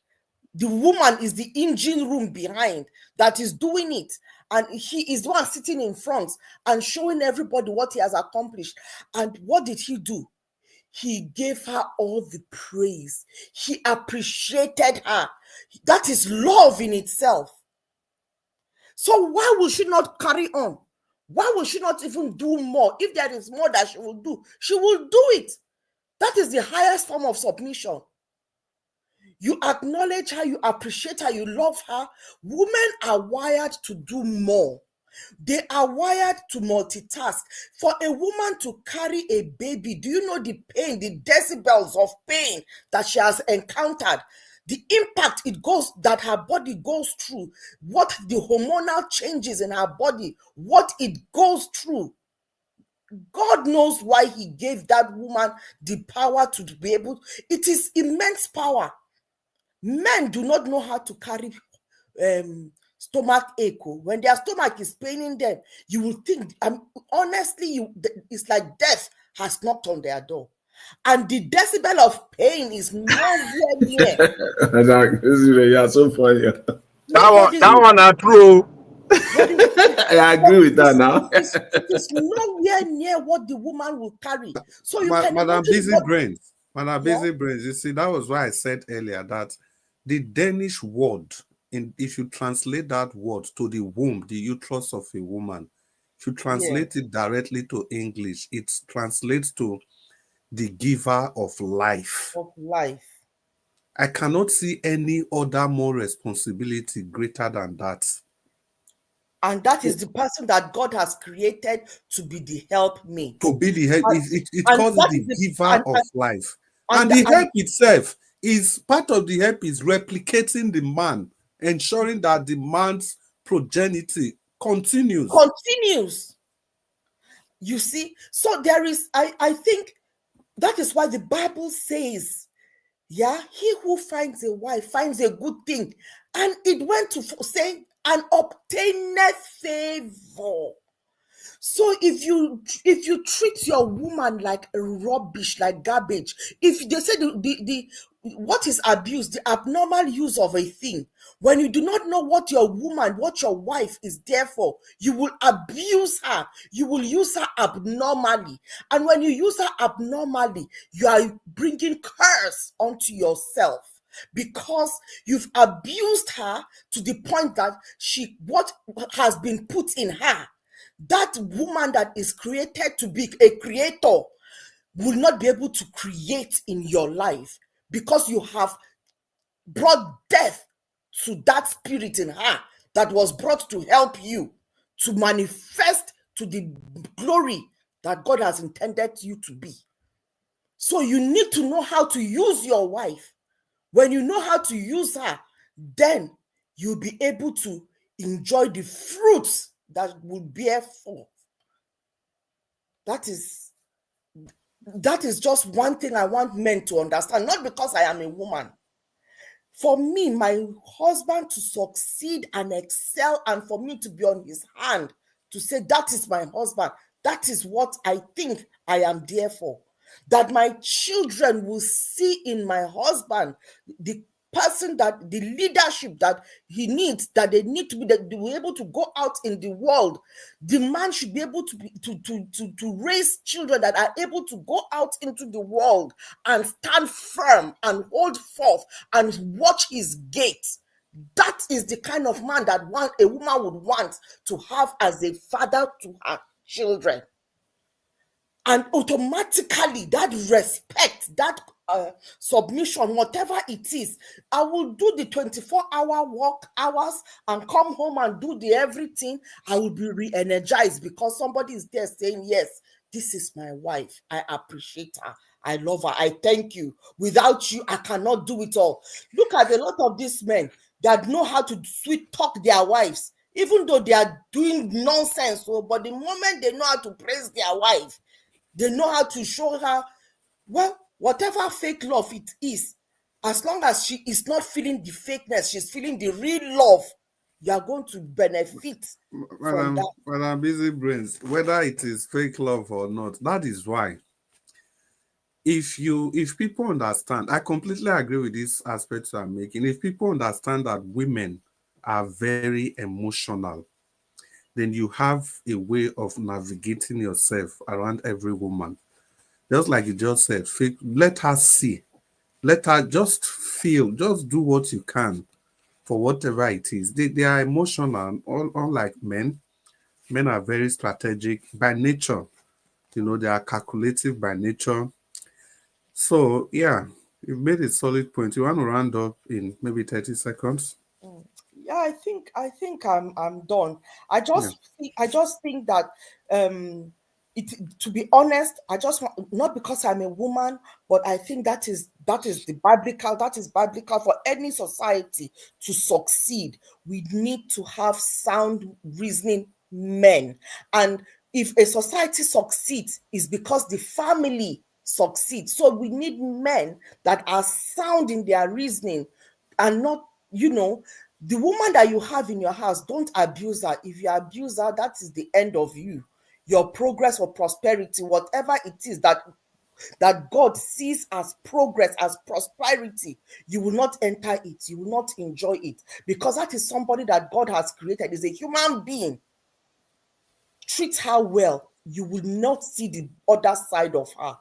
the woman is the engine room behind that is doing it. And he is the one sitting in front and showing everybody what he has accomplished. And what did he do? He gave her all the praise. He appreciated her. That is love in itself. So why will she not carry on? Why will she not even do more? If there is more that she will do it. That is the highest form of submission. You acknowledge her, you appreciate her, you love her. Women are wired to do more. They are wired to multitask. For a woman to carry a baby, do you know the pain, the decibels of pain that she has encountered? The impact that her body goes through, what the hormonal changes in her body, what it goes through. God knows why he gave that woman the power to be able. It is immense power. Men do not know how to carry stomach ache. When their stomach is paining them, you will think, honestly, it's like death has knocked on their door. And the decibel of pain is nowhere near. You are so funny. That one are true. I agree with that now. It is nowhere near what the woman will carry. So you can Madam imagine Busy Brains. Madam Busy Brains. You see, that was why I said earlier that the Danish word, if you translate that word to the womb, the uterus of a woman, If you translate it directly to English, it translates to the giver of life. Of life. I cannot see any other more responsibility greater than that. And that is the person that God has created to be the helpmate. To be the help, it calls it the giver of life. And the help itself is part of the help is replicating the man, ensuring that the man's progeny continues. You see, so there is, I think that is why the Bible says, yeah, he who finds a wife finds a good thing. And it went to say, and obtaineth favor. So if you treat your woman like rubbish, like garbage, if they say the what is abuse, the abnormal use of a thing, when you do not know what your woman, what your wife is there for, you will abuse her, you will use her abnormally. And when you use her abnormally, you are bringing curse onto yourself, because you've abused her to the point that what has been put in her, that woman that is created to be a creator, will not be able to create in your life, because you have brought death to that spirit in her that was brought to help you to manifest to the glory that God has intended you to be. So you need to know how to use your wife. When you know how to use her, then you'll be able to enjoy the fruits that will bear forth. That is just one thing I want men to understand, not because I am a woman. For me, my husband to succeed and excel, and for me to be on his hand to say, that is my husband, that is what I think I am there for. That my children will see in my husband the person, that the leadership that he needs, that they need to be, that they will be able to go out in the world. The man should be able to raise children that are able to go out into the world and stand firm and hold forth and watch his gate. That is the kind of man that a woman would want to have as a father to her children. And automatically that respect, that submission, whatever it is, I will do the 24-hour work hours and come home and do the everything. I will be re-energized because somebody is there saying, yes, this is my wife. I appreciate her. I love her. I thank you. Without you, I cannot do it all. Look at a lot of these men that know how to sweet talk their wives, even though they are doing nonsense. But the moment they know how to praise their wife, they know how to show her, well, whatever fake love it is, as long as she is not feeling the fakeness, she's feeling the real love, you are going to benefit from that. When I'm busy brains, whether it is fake love or not, that is why. If people understand, I completely agree with this aspect I'm making. If people understand that women are very emotional, then you have a way of navigating yourself around every woman. Just like you just said, let her see. Let her just feel. Just do what you can for whatever it is. They are emotional, unlike men. Men are very strategic by nature. They are calculative by nature. So, yeah, you've made a solid point. You want to round up in maybe 30 seconds? Yeah, I think I'm done. I just think that to be honest, I just want, not because I'm a woman, but I think that is biblical for any society to succeed. We need to have sound reasoning men. And if a society succeeds, it's because the family succeeds. So we need men that are sound in their reasoning and not, the woman that you have in your house, don't abuse her. If you abuse her, that is the end of you. Your progress or prosperity, whatever it is that God sees as progress, as prosperity, you will not enter it. You will not enjoy it, because that is somebody that God has created, is a human being. Treat her well. You will not see the other side of her.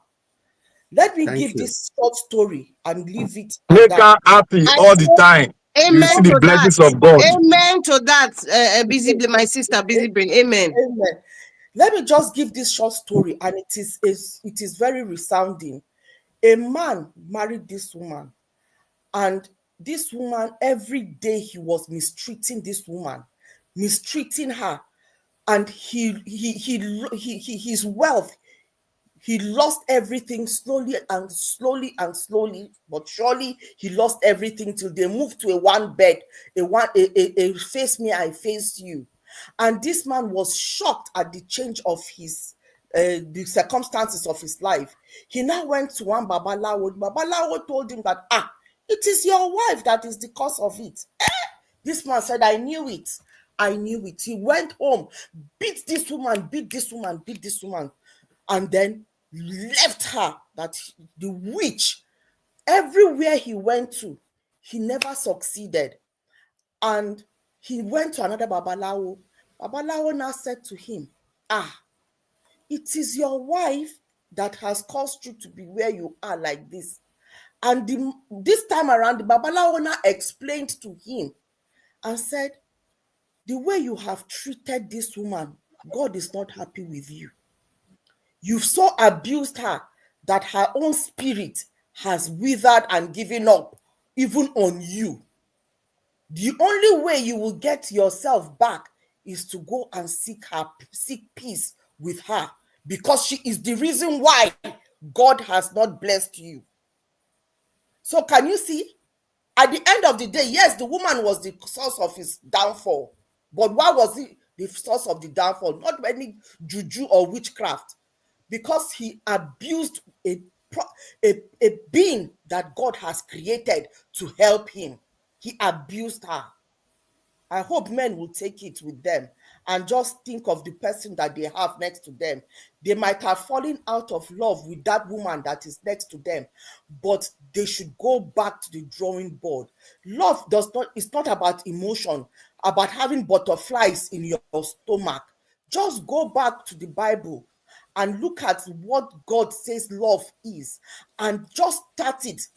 Let me give this short story and leave it. Make her happy all the time. You see the blessings of God. Amen to that. My sister, busy brain. Amen. Amen. Let me just give this short story, and it is very resounding. A man married this woman, and this woman, every day he was mistreating this woman, mistreating her, and his wealth, he lost everything slowly and slowly and slowly, but surely he lost everything till they moved to a one bed, a face me, I face you. And this man was shocked at the change of his the circumstances of his life. He now went to one Babalawo. Babalawo told him that, it is your wife that is the cause of it. This man said, I knew it. I knew it. He went home, beat this woman, beat this woman, beat this woman, and then left her, that the witch. Everywhere he went to, he never succeeded. And he went to another Babalawo. Babalawo now said to him, it is your wife that has caused you to be where you are like this. And this time around, the Babalawo now explained to him and said, the way you have treated this woman, God is not happy with you. You've so abused her that her own spirit has withered and given up, even on you. The only way you will get yourself back is to go and seek peace with her, because she is the reason why God has not blessed you. So can you see? At the end of the day, yes, the woman was the source of his downfall. But why was he the source of the downfall? Not any juju or witchcraft. Because he abused a being that God has created to help him. He abused her. I hope men will take it with them and just think of the person that they have next to them. They might have fallen out of love with that woman that is next to them, but they should go back to the drawing board. Love it's not about emotion, about having butterflies in your stomach. Just go back to the Bible and look at what God says love is, and just start it.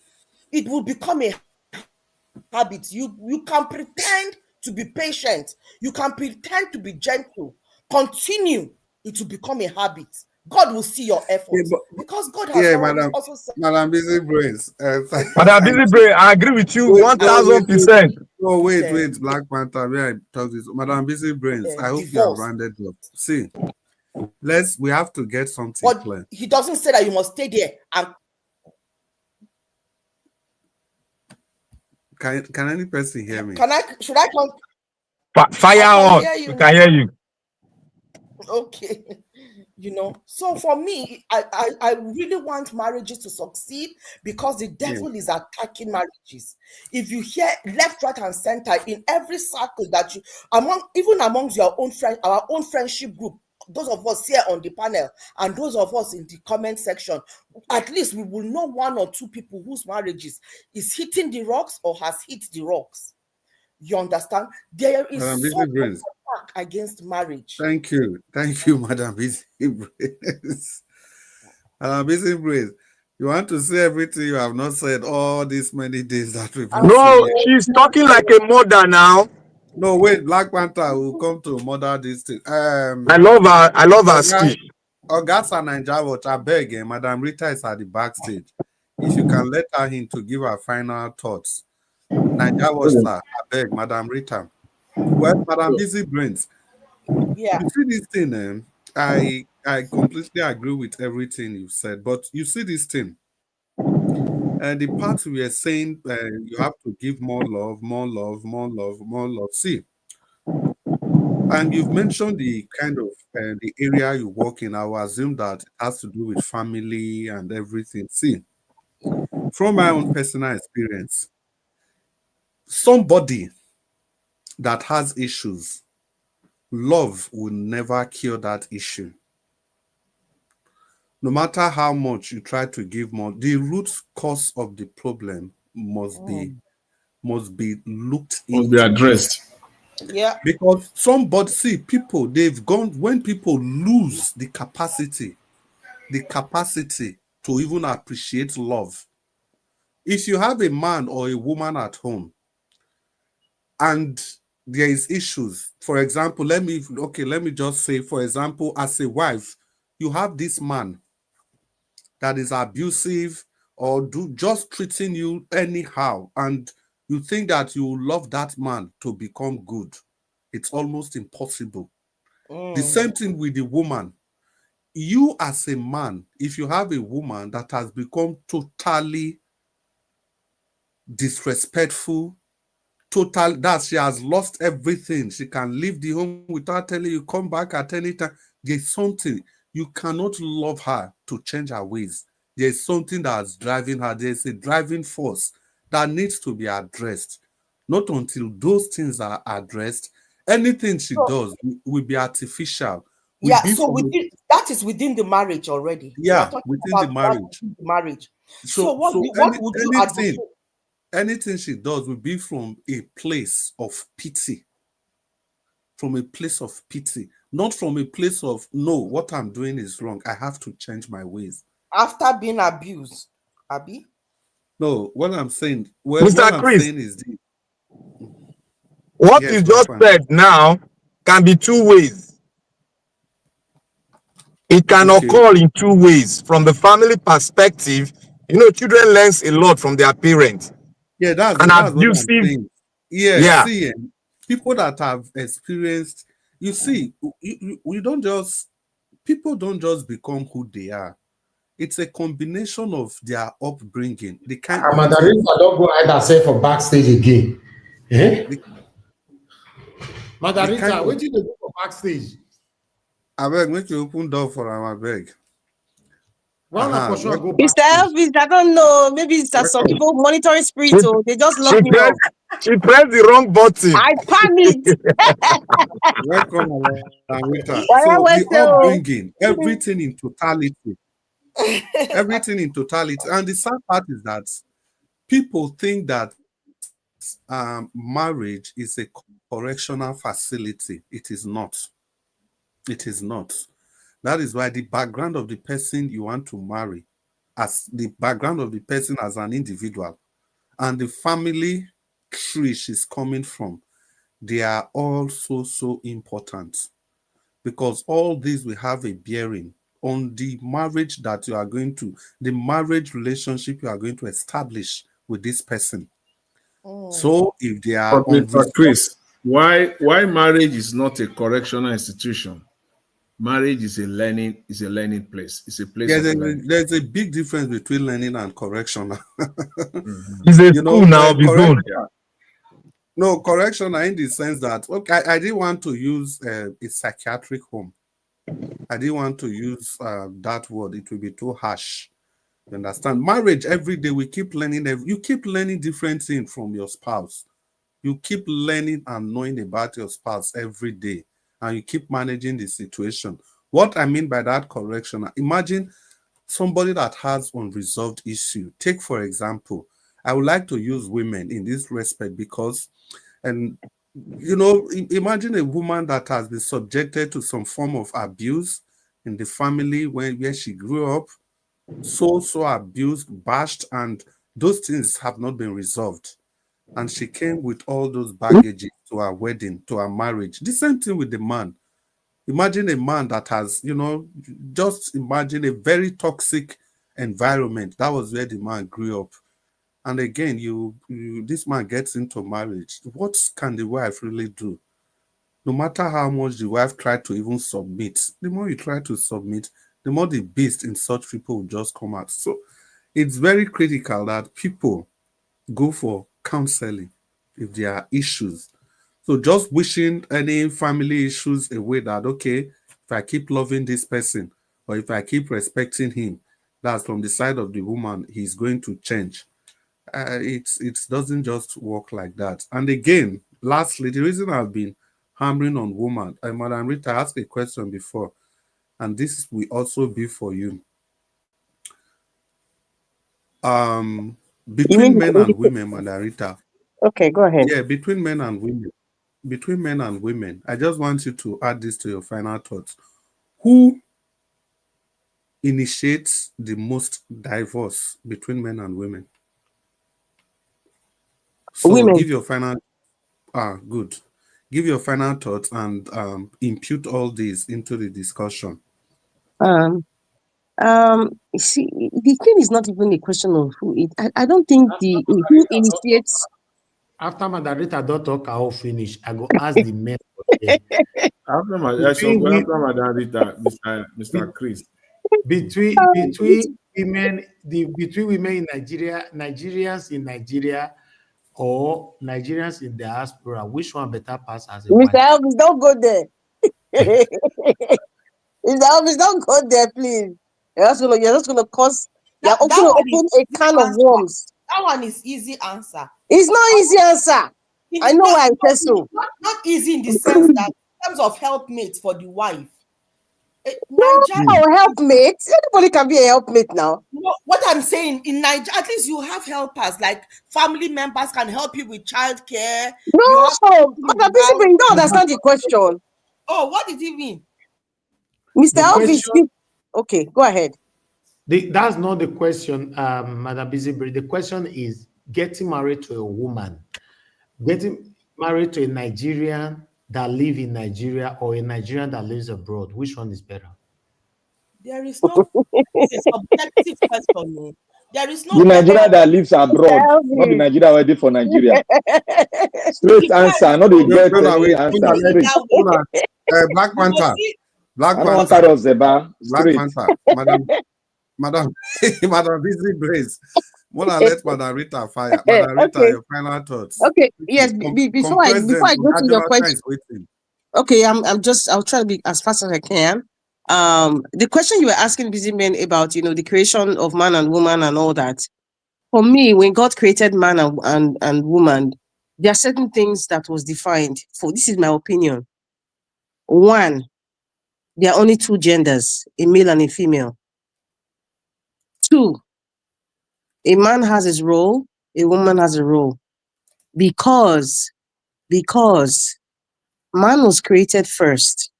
It will become a habit. You can pretend to be patient. You can pretend to be gentle. Continue. It will become a habit. God will see your efforts, because God has also said. Madam Busy Brains. Madam Busy Brain, I agree with you 1000%. No, wait, Black Panther. Where I talk this, Madam Busy Brains. I hope you have rounded up. See, we have to get something clear. He doesn't say that you must stay there. And can any person hear me? Should I come? Fire on. We can hear you. Okay. So for me, I really want marriages to succeed, because the devil is attacking marriages. If you hear left, right, and center in every circle that you even amongst your own friend, our own friendship group, those of us here on the panel and those of us in the comment section, at least we will know one or two people whose marriages is hitting the rocks or has hit the rocks. You understand? There is so much attack against marriage. Thank you, Madam Busy Brains. Busy Brains, you want to say everything you have not said all these many days that we've not seen. She's talking like a mother now. No, wait, Black Panther will come to mother this thing. I love her speech. Ogasa Naija Watch, I beg, Madam Rita is at the backstage. If you can let her in to give her final thoughts. Naija Watch, sir, I beg, Madam Rita. Well, Madam Busy Brains. Yeah. You see this thing, I completely agree with everything you said, but you see this thing. The part we are saying you have to give more love, more love, more love, more love. See, and you've mentioned the kind of the area you work in. I will assume that it has to do with family and everything. See, from my own personal experience, somebody that has issues, love will never cure that issue. No matter how much you try to give more, the root cause of the problem must be looked into. Must be addressed. Yeah. Because people, they've gone, when people lose the capacity to even appreciate love. If you have a man or a woman at home and there is issues. For example, let me just say, for example, as a wife, you have this man that is abusive or just treating you anyhow, and you think that you will love that man to become good. It's almost impossible. The same thing with the woman. You as a man, if you have a woman that has become totally disrespectful, that she has lost everything, she can leave the home without telling you, come back at any time, there's something. You cannot love her to change her ways. There's something that's driving her. There's a driving force that needs to be addressed. Not until those things are addressed, anything she does will be artificial. So that is within the marriage already. Yeah, within the marriage. So what would you advocate? Anything she does will be from a place of pity. From a place of pity, not from a place of, no, what I'm doing is wrong, I have to change my ways. After being abused, Abi? No, what I'm saying, Mr. Chris, is this. What you just said now can be two ways. It can occur in two ways. From the family perspective, children learn a lot from their parents. Yeah, that's what I'm saying. See, people that have experienced, you see, people don't just become who they are. It's a combination of their upbringing. The kind of Margarita don't go ahead and say for backstage again. Margarita, what did you do for backstage? I beg, make you open door for our beg. Mr. Elvis, I don't know. Maybe it's that some people monitoring spirit, or they just love me. She pressed the wrong button. I panicked. Welcome, Margarita. So the upbringing, everything in totality. Everything in totality. And the sad part is that people think that marriage is a correctional facility. It is not. It is not. That is why the background of the person you want to marry, as the background of the person as an individual, and the family tree she's coming from, they are all so important. Because all these will have a bearing on the marriage that you are going to, the marriage relationship you are going to establish with this person. So if they are Chris, why marriage is not a correctional institution? Marriage is a learning place. It's a place of learning. There's a big difference between learning and correction. It's a school now, No, correction in the sense that, I didn't want to use a psychiatric home. I didn't want to use that word. It will be too harsh. You understand? Marriage, every day we keep learning. You keep learning different things from your spouse. You keep learning and knowing about your spouse every day, and you keep managing the situation. What I mean by that correction, imagine somebody that has unresolved issue. Take, for example, I would like to use women in this respect because, imagine a woman that has been subjected to some form of abuse in the family where she grew up, so abused, bashed, and those things have not been resolved. And she came with all those baggages to her wedding, to her marriage. The same thing with the man. Imagine a man that has, just imagine a very toxic environment. That was where the man grew up. And again, this man gets into marriage. What can the wife really do? No matter how much the wife tried to even submit, the more you try to submit, the more the beast in such people will just come out. So it's very critical that people go for counseling if there are issues. So just wishing any family issues away, that, okay, if I keep loving this person or if I keep respecting him, that's from the side of the woman, he's going to change. It doesn't just work like that. And again, lastly, the reason I've been hammering on women, Madam Rita asked a question before, and this will also be for you. Between men and women, Madam Rita. Okay, go ahead. Yeah, between men and women. I just want you to add this to your final thoughts. Who initiates the most divorce between men and women? So Women. give your final. Good. Give your final thoughts and impute all this into the discussion. See, the thing is not even a question of who it. I don't think the who initiates. After Madam Rita don't talk, I will finish. I go ask the men. After Madam Rita, Mr. Chris. Between women, between women in Nigeria, Nigerians in Nigeria, or Nigerians in diaspora, which one better pass as a Mr. wife? Elvis, don't go there. Mr. Elvis, don't go there, please. You're just gonna cause. You're open a can of worms. That one is easy answer. It's not easy answer. I know why I said so. Not easy in the sense that in terms of helpmate for the wife. No, helpmate. Anybody can be a helpmate now. No, what I'm saying, in Nigeria, at least you have helpers, like family members can help you with childcare. No, Madam Bishop, you don't understand the question. Oh, what did he mean? Mr. Elvis, okay, go ahead. That's not the question, Madam Busybridge. The question is getting married to a woman, getting married to a Nigerian that live in Nigeria or a Nigerian that lives abroad. Which one is better? There is no it's a subjective question. There is no the Nigeria that lives abroad, not the Nigeria ready for Nigeria. Straight answer, not the get any answer. Black Panther. Black Panther. Black Panther. Madam Busy Brace. Wanna let Madam Rita fire. Madam Rita, your final thoughts. Okay, yes, before I go to your question. Okay, I'll try to be as fast as I can. The question you were asking Busy Men about, the creation of man and woman and all that. For me, when God created man and woman, there are certain things that was defined. This is my opinion. One, there are only two genders, a male and a female. Two, a man has his role, a woman has a role. Because man was created first,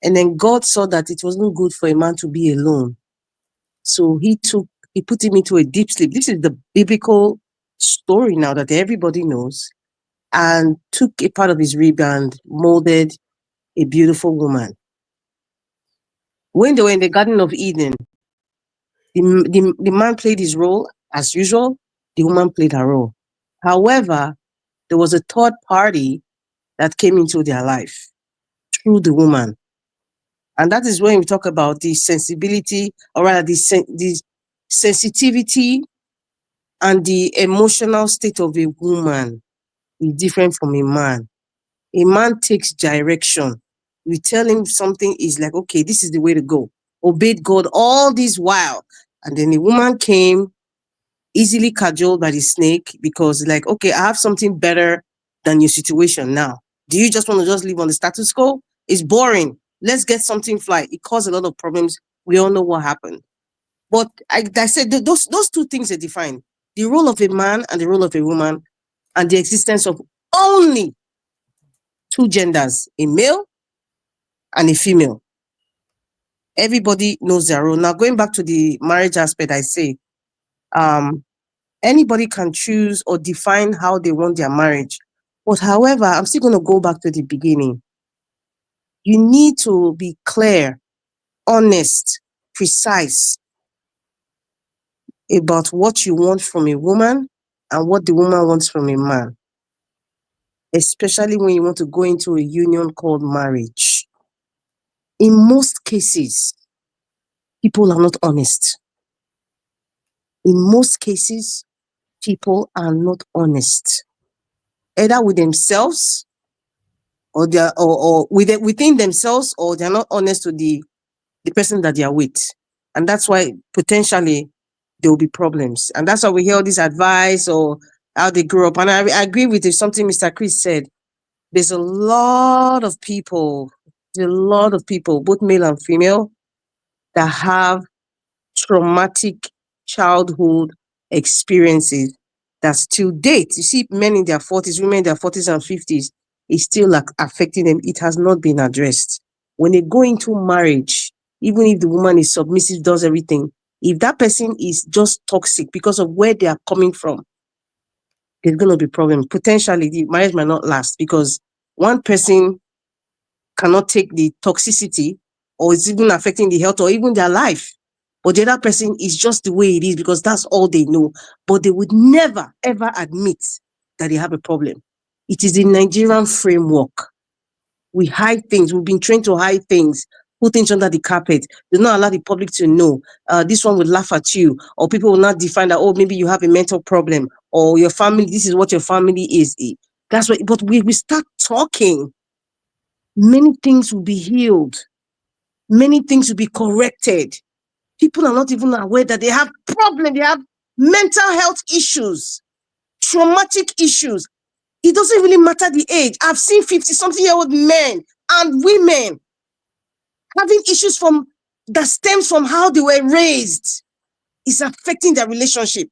and then God saw that it wasn't good for a man to be alone. So he put him into a deep sleep. This is the biblical story now that everybody knows, and took a part of his rib and molded a beautiful woman. When they were in the Garden of Eden, the man played his role as usual, the woman played her role. However, there was a third party that came into their life through the woman. And that is when we talk about the sensibility, or rather the sensitivity and the emotional state of a woman is different from a man. A man takes direction. We tell him something is like, okay, this is the way to go. Obeyed God all this while. And then a woman came, easily cajoled by the snake, because like, okay, I have something better than your situation now. Do you just want to just live on the status quo? It's boring. Let's get something fly. It caused a lot of problems. We all know what happened. But I said those two things are defined. The role of a man and the role of a woman, and the existence of only two genders, a male and a female. Everybody knows their role. Now, going back to the marriage aspect, I say, anybody can choose or define how they want their marriage. But however, I'm still going to go back to the beginning. You need to be clear, honest, precise about what you want from a woman and what the woman wants from a man, especially when you want to go into a union called marriage. In most cases, people are not honest. In most cases, people are not honest, either with themselves or within themselves, or they're not honest to the person that they are with. And that's why potentially there will be problems. And that's why we hear all this advice or how they grew up. And I agree with something Mr. Chris said. There's a lot of people, both male and female, that have traumatic childhood experiences that still date. You see men in their 40s, women in their 40s and 50s, it's still like affecting them. It has not been addressed. When they go into marriage, even if the woman is submissive, does everything, if that person is just toxic because of where they are coming from, there's going to be problem. Potentially, the marriage might not last, because one person cannot take the toxicity, or it's even affecting the health or even their life. But the other person is just the way it is because that's all they know. But they would never, ever admit that they have a problem. It is the Nigerian framework. We hide things. We've been trained to hide things, put things under the carpet. Do not allow the public to know. This one will laugh at you, or people will not define that, oh, maybe you have a mental problem, or your family, this is what your family is. That's what, but we start talking. Many things will be healed. Many things will be corrected. People are not even aware that they have problems. They have mental health issues, traumatic issues. It doesn't really matter the age. I've seen 50-something-year-old men and women having issues that stems from how they were raised. It's affecting their relationship.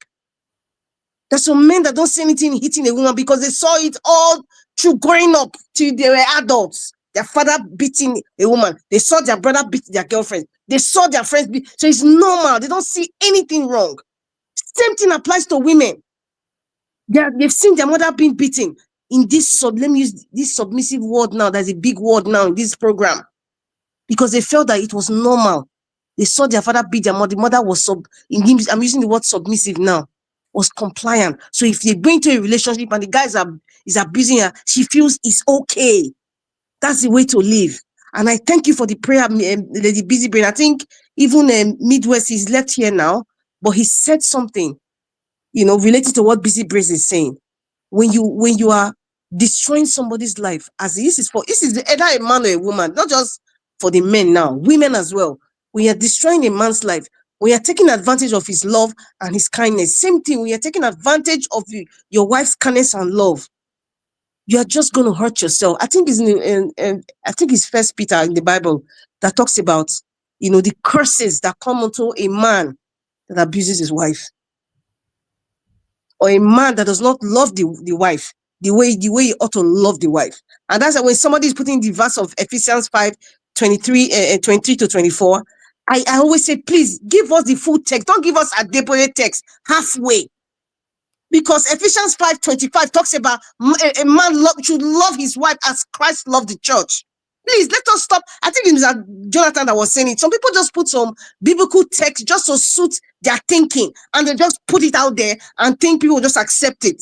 There's some men that don't see anything hitting a woman because they saw it all through growing up till they were adults. Their father beating a woman. They saw their brother beat their girlfriend. They saw their friends beat. So it's normal. They don't see anything wrong. Same thing applies to women. They've seen their mother being beaten. In this, let me use this submissive word now. There's a big word now in this program. Because they felt that it was normal. They saw their father beat their mother. The mother was I'm using the word submissive now. Was compliant. So if they're going to a relationship and the guy is abusing her, she feels it's okay. That's the way to live. And I thank you for the prayer, Lady Busy Brain. I think even Midwest, he's left here now, but he said something, related to what Busy Brain is saying. When you are destroying somebody's life, as this is either a man or a woman, not just for the men now, women as well. When you're destroying a man's life, when you're taking advantage of his love and his kindness, same thing, when you're taking advantage of your wife's kindness and love, you are just going to hurt yourself. I think it's First Peter in the Bible that talks about, the curses that come onto a man that abuses his wife, or a man that does not love the wife the way he ought to love the wife. And that's when somebody is putting the verse of Ephesians 5:23 to 24. I always say, please give us the full text. Don't give us a deployed text halfway. Because Ephesians 5:25 talks about a man should love his wife as Christ loved the church. Please, let us stop. I think it was Jonathan that was saying it. Some people just put some biblical text just to suit their thinking, and they just put it out there and think people will just accept it.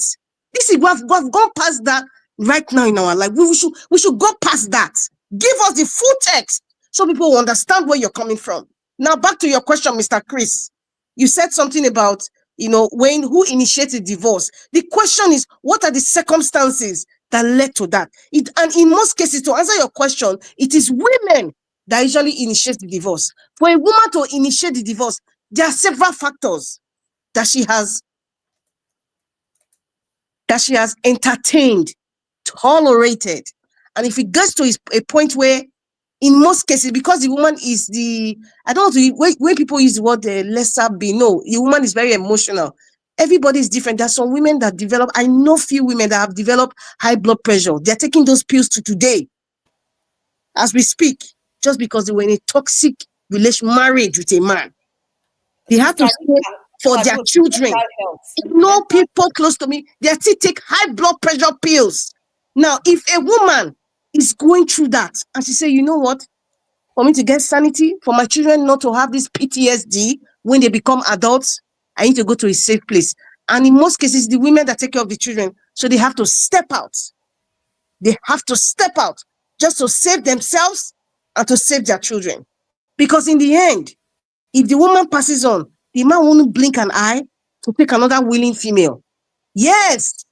We've gone past that right now in our life. We should go past that. Give us the full text so people will understand where you're coming from. Now, back to your question, Mr. Chris. You said something about, who initiated divorce. The question is, what are the circumstances that led to that? And in most cases, to answer your question, it is women that usually initiate the divorce. For a woman to initiate the divorce, there are several factors that she has entertained, tolerated. And if it gets to a point where, in most cases, because the woman is I don't know, when people use the word lesser being, no, the woman is very emotional. Everybody is different. There are some women that develop, I know few women that have developed high blood pressure. They're taking those pills to today, as we speak, just because they were in a toxic marriage with a man. They have to stay for their children. People close to me, they still take high blood pressure pills. Now, if a woman is going through that and she say, you know what, for me to get sanity, for my children not to have this PTSD when they become adults, I need to go to a safe place. And in most cases, the women that take care of the children, so they have to step out. They have to step out just to save themselves and to save their children. Because in the end, if the woman passes on, the man won't blink an eye to pick another willing female. Yes,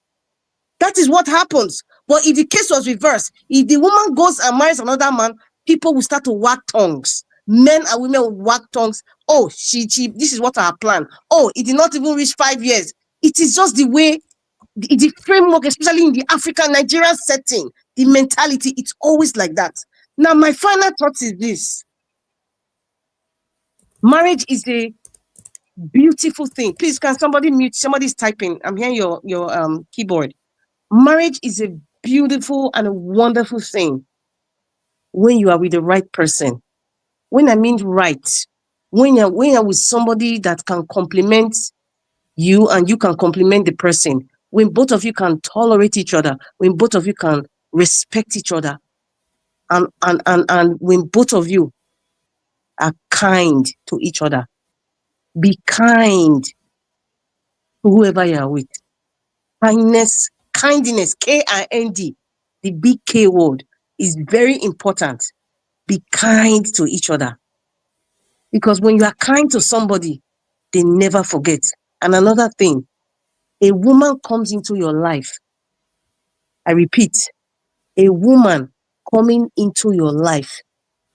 that is what happens. But if the case was reversed, if the woman goes and marries another man, people will start to wag tongues. Men and women will wag tongues. Oh, she this is what her plan. Oh, it did not even reach 5 years. It is just the way, the framework, especially in the African Nigerian setting, the mentality, it's always like that. Now, my final thought is this. Marriage is a beautiful thing. Please, can somebody mute? Somebody's typing. I'm hearing your keyboard. Marriage is a beautiful and a wonderful thing when you are with the right person. When I mean right, when you're with somebody that can complement you and you can complement the person, when both of you can tolerate each other, when both of you can respect each other. And when both of you are kind to each other, be kind to whoever you are with. Kindness, K-I-N-D, the big K word, is very important. Be kind to each other. Because when you are kind to somebody, they never forget. And another thing, a woman comes into your life. I repeat, a woman coming into your life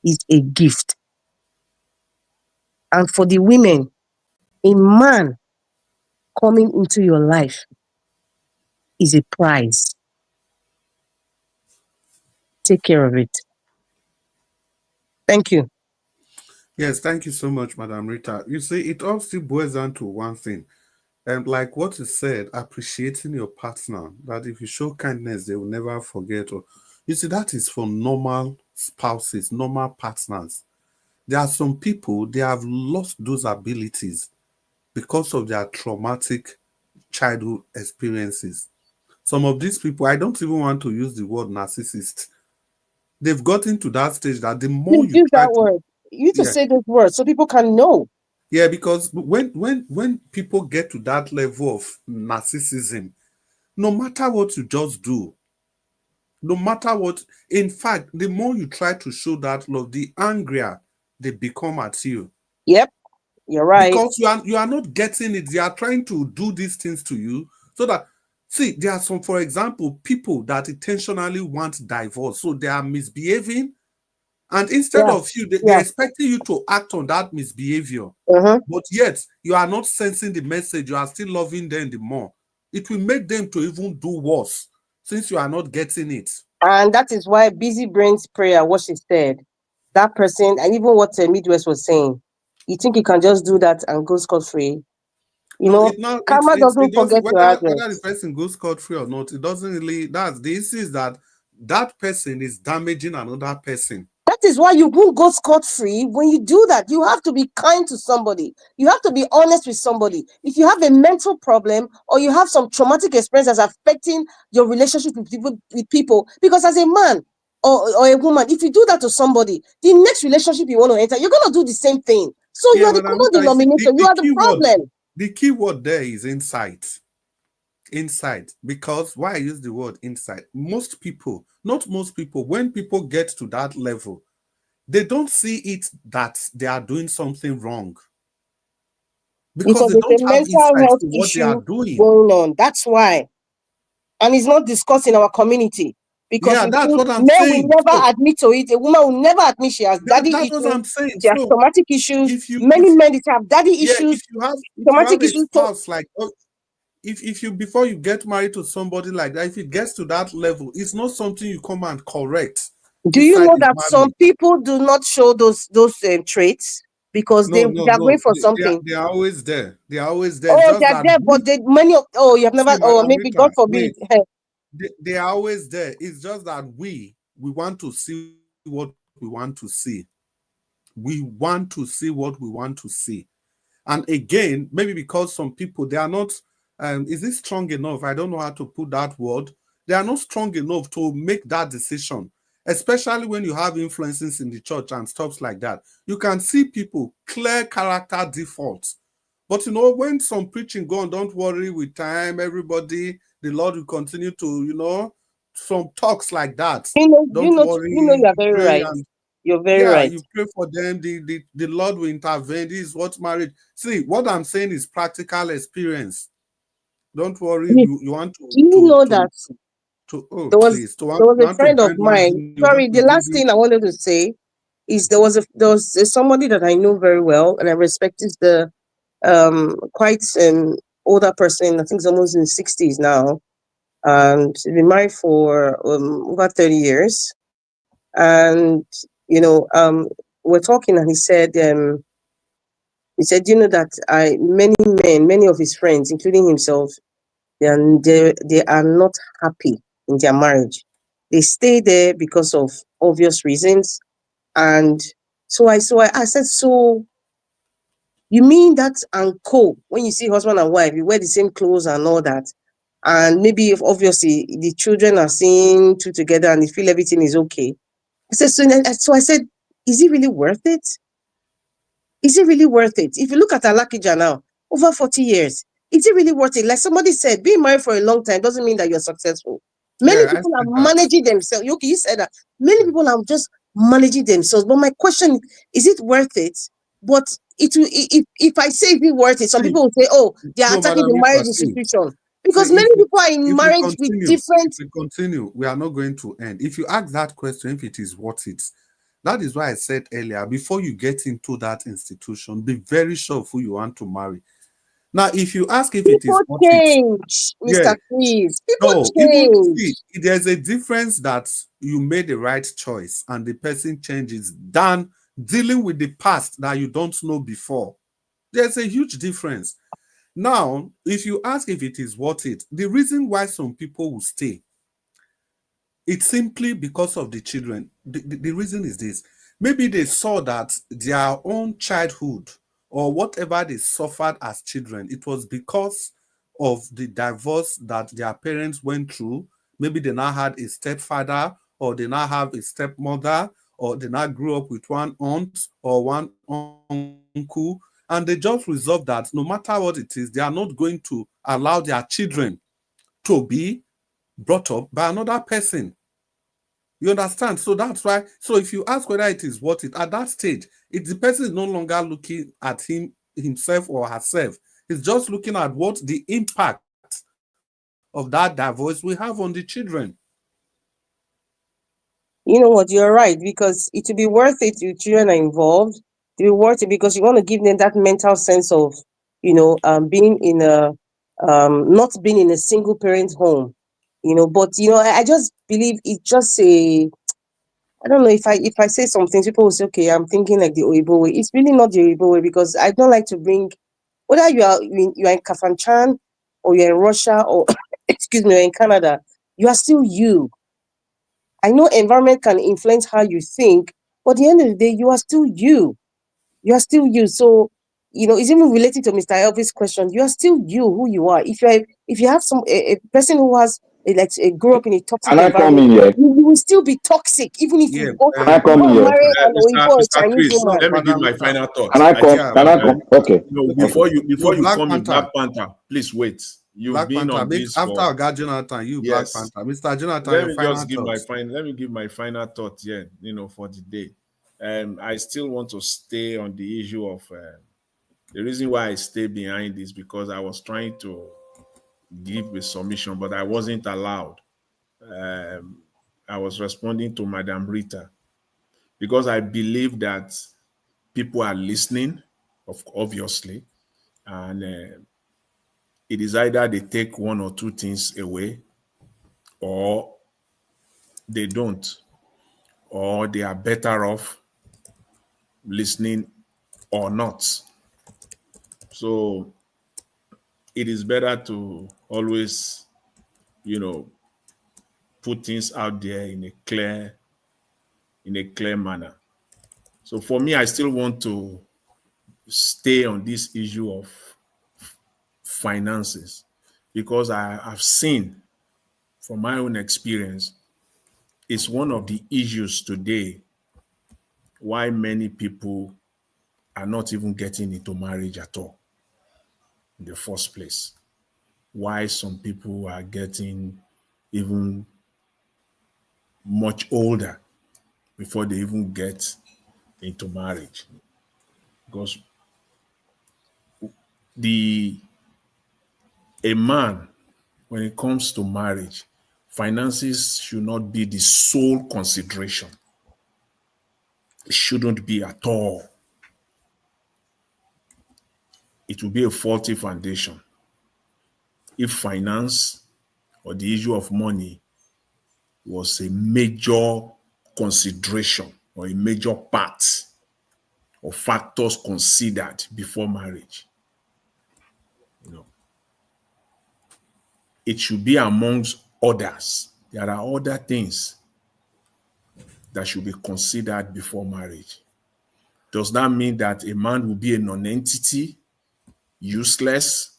is a gift. And for the women, a man coming into your life is a prize. Take care of it. Thank you. Yes, thank you so much, Madam Rita. You see, it all still boils down to one thing. And like what you said, appreciating your partner, that if you show kindness, they will never forget. Or you see, that is for normal spouses, normal partners. There are some people, they have lost those abilities because of their traumatic childhood experiences. Some of these people, I don't even want to use the word narcissist. They've gotten to that stage that the more Please you use try that to, word. You need to yeah, say those words so people can know. yeah, because when people get to that level of narcissism, no matter what you just do, no matter what, in fact, the more you try to show that love, the angrier they become at you. Yep, you're right. Because you are not getting it. They are trying to do these things to you so that, see, there are some, for example, people that intentionally want divorce. So they are misbehaving. And instead of you, they're expecting you to act on that misbehavior. But yet, you are not sensing the message. You are still loving them the more. It will make them to even do worse since you are not getting it. And that is why busy brains prayer, what she said, that person, and even what Midwest was saying, you think you can just do that and go scot-free? You know, karma doesn't It doesn't, forget your address. whether the person goes scot-free or not, it doesn't really, that's the issue, is that that person is damaging another person. That is why you won't go scot-free when you do that. You have to be kind to somebody. You have to be honest with somebody. If you have a mental problem or you have some traumatic experience that's affecting your relationship with people, because as a man or a woman, if you do that to somebody, the next relationship you want to enter, you're going to do the same thing. So you are the common denominator. You are the problem. The key word there is insight. Insight. Because why I use the word insight? Most people, not most people, when people get to that level, they don't see it that they are doing something wrong. Because they don't have insight to what they are doing. Going on. That's why. And it's not discussed in our community. Because that's what I'm men saying. will never admit to it. A woman will never admit she has daddy issues. That's what I'm saying. She has traumatic issues. Many men have daddy issues. If you have a spouse like, if you before you get married to somebody like that, if it gets to that level, it's not something you come and correct. Do you know that some people do not show those traits because they are going for something? They are always there. They are always there. Oh, they're there, but you have never. Oh, maybe God forbid. They are always there. It's just that we want to see what we want to see. We want to see what we want to see. And again, maybe because some people, they are not, is it strong enough? I don't know how to put that word. They are not strong enough to make that decision, especially when you have influences in the church and stuff like that. You can see people, clear character defaults. But you know, when some preaching go on, don't worry, with time, everybody, the Lord will continue to, some talks like that. Don't worry. You are very right. You're very right. You pray for them, the Lord will intervene. This is what marriage. See, what I'm saying is practical experience. Don't worry, you want to. Do you know that there was a friend of mine. Sorry, the last thing I wanted to say is there was somebody that I know very well and I respect, is the quite older person. I think he's almost in his 60s now, and he's been married for over 30 years. And we're talking, and he said, you know that many of his friends, including himself, they are not happy in their marriage. They stay there because of obvious reasons. And so I said, so you mean that and co, when you see husband and wife, you wear the same clothes and all that, and maybe if obviously the children are seeing two together and they feel everything is okay. I said, so I said, is it really worth it? Is it really worth it? If you look at Alakija now, over 40 years, is it really worth it? Like somebody said, being married for a long time doesn't mean that you're successful. Many Yeah, I people are said that. managing themselves. Okay, you said that. Many people are just managing themselves. But my question is it worth it? But if I say is it worth it, some See, people will say, oh, they are no, attacking Madam the marriage Issa, see, institution. see, Because many people are in if we marriage with continue, different. we are not going to end. If you ask that question, if it is worth it, that is why I said earlier, before you get into that institution, be very sure of who you want to marry. Now, if you ask if it is People worth it, change, yeah, Mr. Please. People no, even see, change. there's a difference that you made the right choice and the person changes than dealing with the past that you don't know before. There's a huge difference. Now, if you ask if it is worth it, the reason why some people will stay, it's simply because of the children. The reason is this. Maybe they saw that their own childhood or whatever they suffered as children, it was because of the divorce that their parents went through. Maybe they now had a stepfather, or they now have a stepmother, or they now grew up with one aunt or one uncle, and they just resolved that no matter what it is, they are not going to allow their children to be brought up by another person. You understand? So that's why. So if you ask whether it is worth it, at that stage, the person is no longer looking at himself or herself. He's just looking at what the impact of that divorce will have on the children. You know what? You're right, because it will be worth it if your children are involved. It will be worth it because you want to give them that mental sense of, being in a, not being in a single parent home. But I just believe it's just I don't know, if I say some things, people will say, okay, I'm thinking like the Oibo way. It's really not the Oibo way, because I don't like to bring, whether you are in Kafanchan or you're in Russia or excuse me, you're in Canada, you are still you. I know environment can influence how you think, but at the end of the day, you are still you. You are still you. So, it's even related to Mr. Elvis' question. You are still you, who you are. If you have a person who has grew up in a toxic Can I come in environment, here? you will still be toxic, even if Yeah, you go Can I come in here? marry an Mr. Oyibo or Mr. Chinese Chris, woman. let me give Madam, my final thought. Can I I come? think yeah, Can I come? Okay. okay. before you Black come in, Panther, Black Panther, please wait. You've Black been Panther. on Make this after for Oga Jonathan, you Black yes. Panther, Mr. Jonathan, Let your me final just give my thoughts. let me give my final thought here, for the day. I still want to stay on the issue of the reason why I stay behind is because I was trying to give a submission, but I wasn't allowed. I was responding to Madam Rita because I believe that people are listening, obviously, and it is either they take one or two things away, or they don't, or they are better off listening or not. So it is better to always, put things out there in a clear manner. So for me, I still want to stay on this issue of finances because I've seen from my own experience, it's one of the issues today why many people are not even getting into marriage at all in the first place. Why some people are getting even much older before they even get into marriage. Because a man, when it comes to marriage, finances should not be the sole consideration. It shouldn't be at all. It will be a faulty foundation if finance or the issue of money was a major consideration or a major part or factors considered before marriage. It should be amongst others. There are other things that should be considered before marriage. Does that mean that a man will be a non-entity, useless,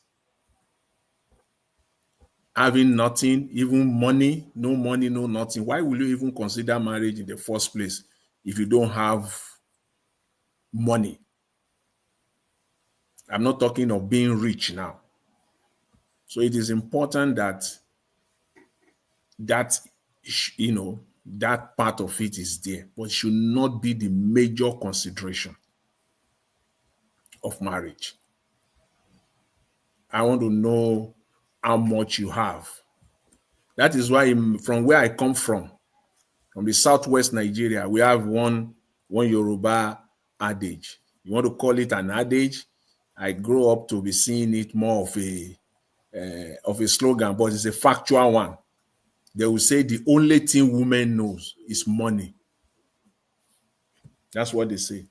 having nothing, even money, no nothing. Why will you even consider marriage in the first place if you don't have money? I'm not talking of being rich now. So it is important that that part of it is there, but it should not be the major consideration of marriage. I want to know how much you have. That is why from where I come from the southwest Nigeria, we have one Yoruba adage. You want to call it an adage? I grew up to be seeing it more of a slogan, but it's a factual one. They will say the only thing women knows is money. That's what they say.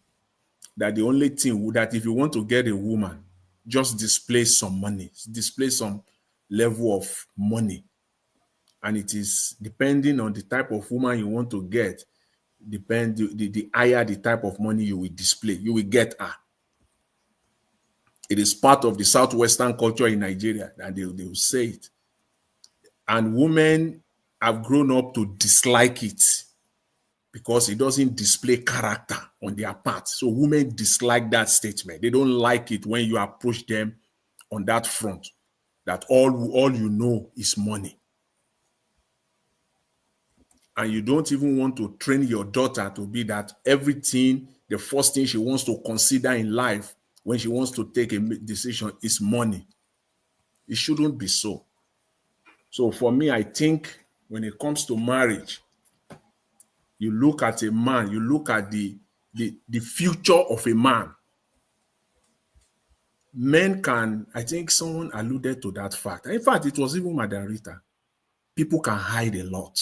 That the only thing that if you want to get a woman, just display some money, display some level of money. And it is depending on the type of woman you want to get, the higher the type of money you will display, you will get her. It is part of the southwestern culture in Nigeria that they will say it. And women have grown up to dislike it because it doesn't display character on their part. So women dislike that statement. They don't like it when you approach them on that front, that all you know is money. And you don't even want to train your daughter to be that everything, the first thing she wants to consider in life when she wants to take a decision is money. It shouldn't be so. So for me, I think when it comes to marriage, you look at a man, you look at the future of a man. Men can, I think someone alluded to that fact. In fact, it was even Madam Rita. People can hide a lot.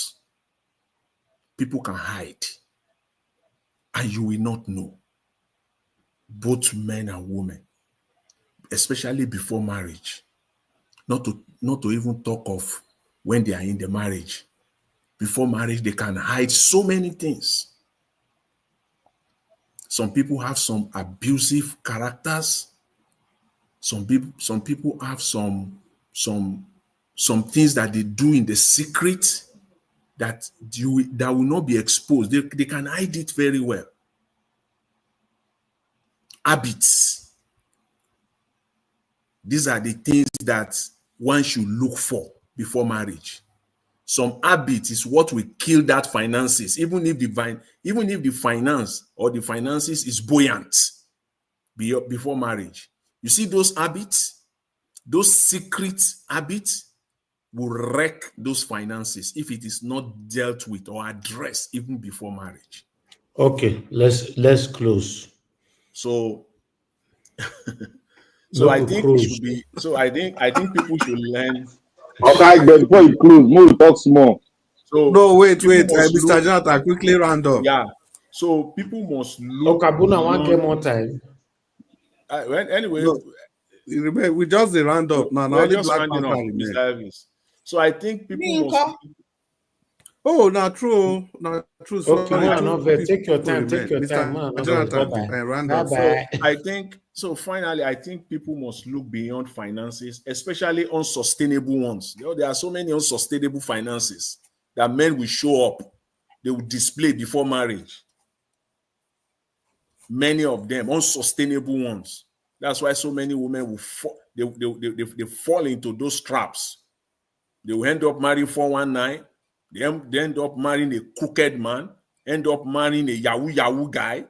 People can hide. And you will not know. Both men and women. Especially before marriage. Not to even talk of when they are in the marriage. Before marriage, they can hide so many things. Some people have some abusive characters. Some people have some things that they do in the secret that will not be exposed. They can hide it very well. Habits. These are the things that one should look for before marriage. Some habit is what will kill that finances, even if the finance or the finances is buoyant before marriage. You see those habits, those secret habits will wreck those finances if it is not dealt with or addressed even before marriage. Okay, let's close. So No, I think close. it should be. So I think people should learn. Okay, but before you close, more talk small. So no, wait, Mr. Jonathan, quickly round up. Yeah. So people must look. Okabuna want get more time. Anyway, no, we just the round up now. We're just rounding up, Mr. Elvis. So I think people must. Oh, not true. Not true. Okay, take your time. Take your time. So finally, I think people must look beyond finances, especially unsustainable ones. There are so many unsustainable finances that men will show up. They will display before marriage. Many of them unsustainable ones. That's why so many women will fall. They fall into those traps. They will end up marrying 419. They end up marrying a crooked man. End up marrying a Yahoo guy.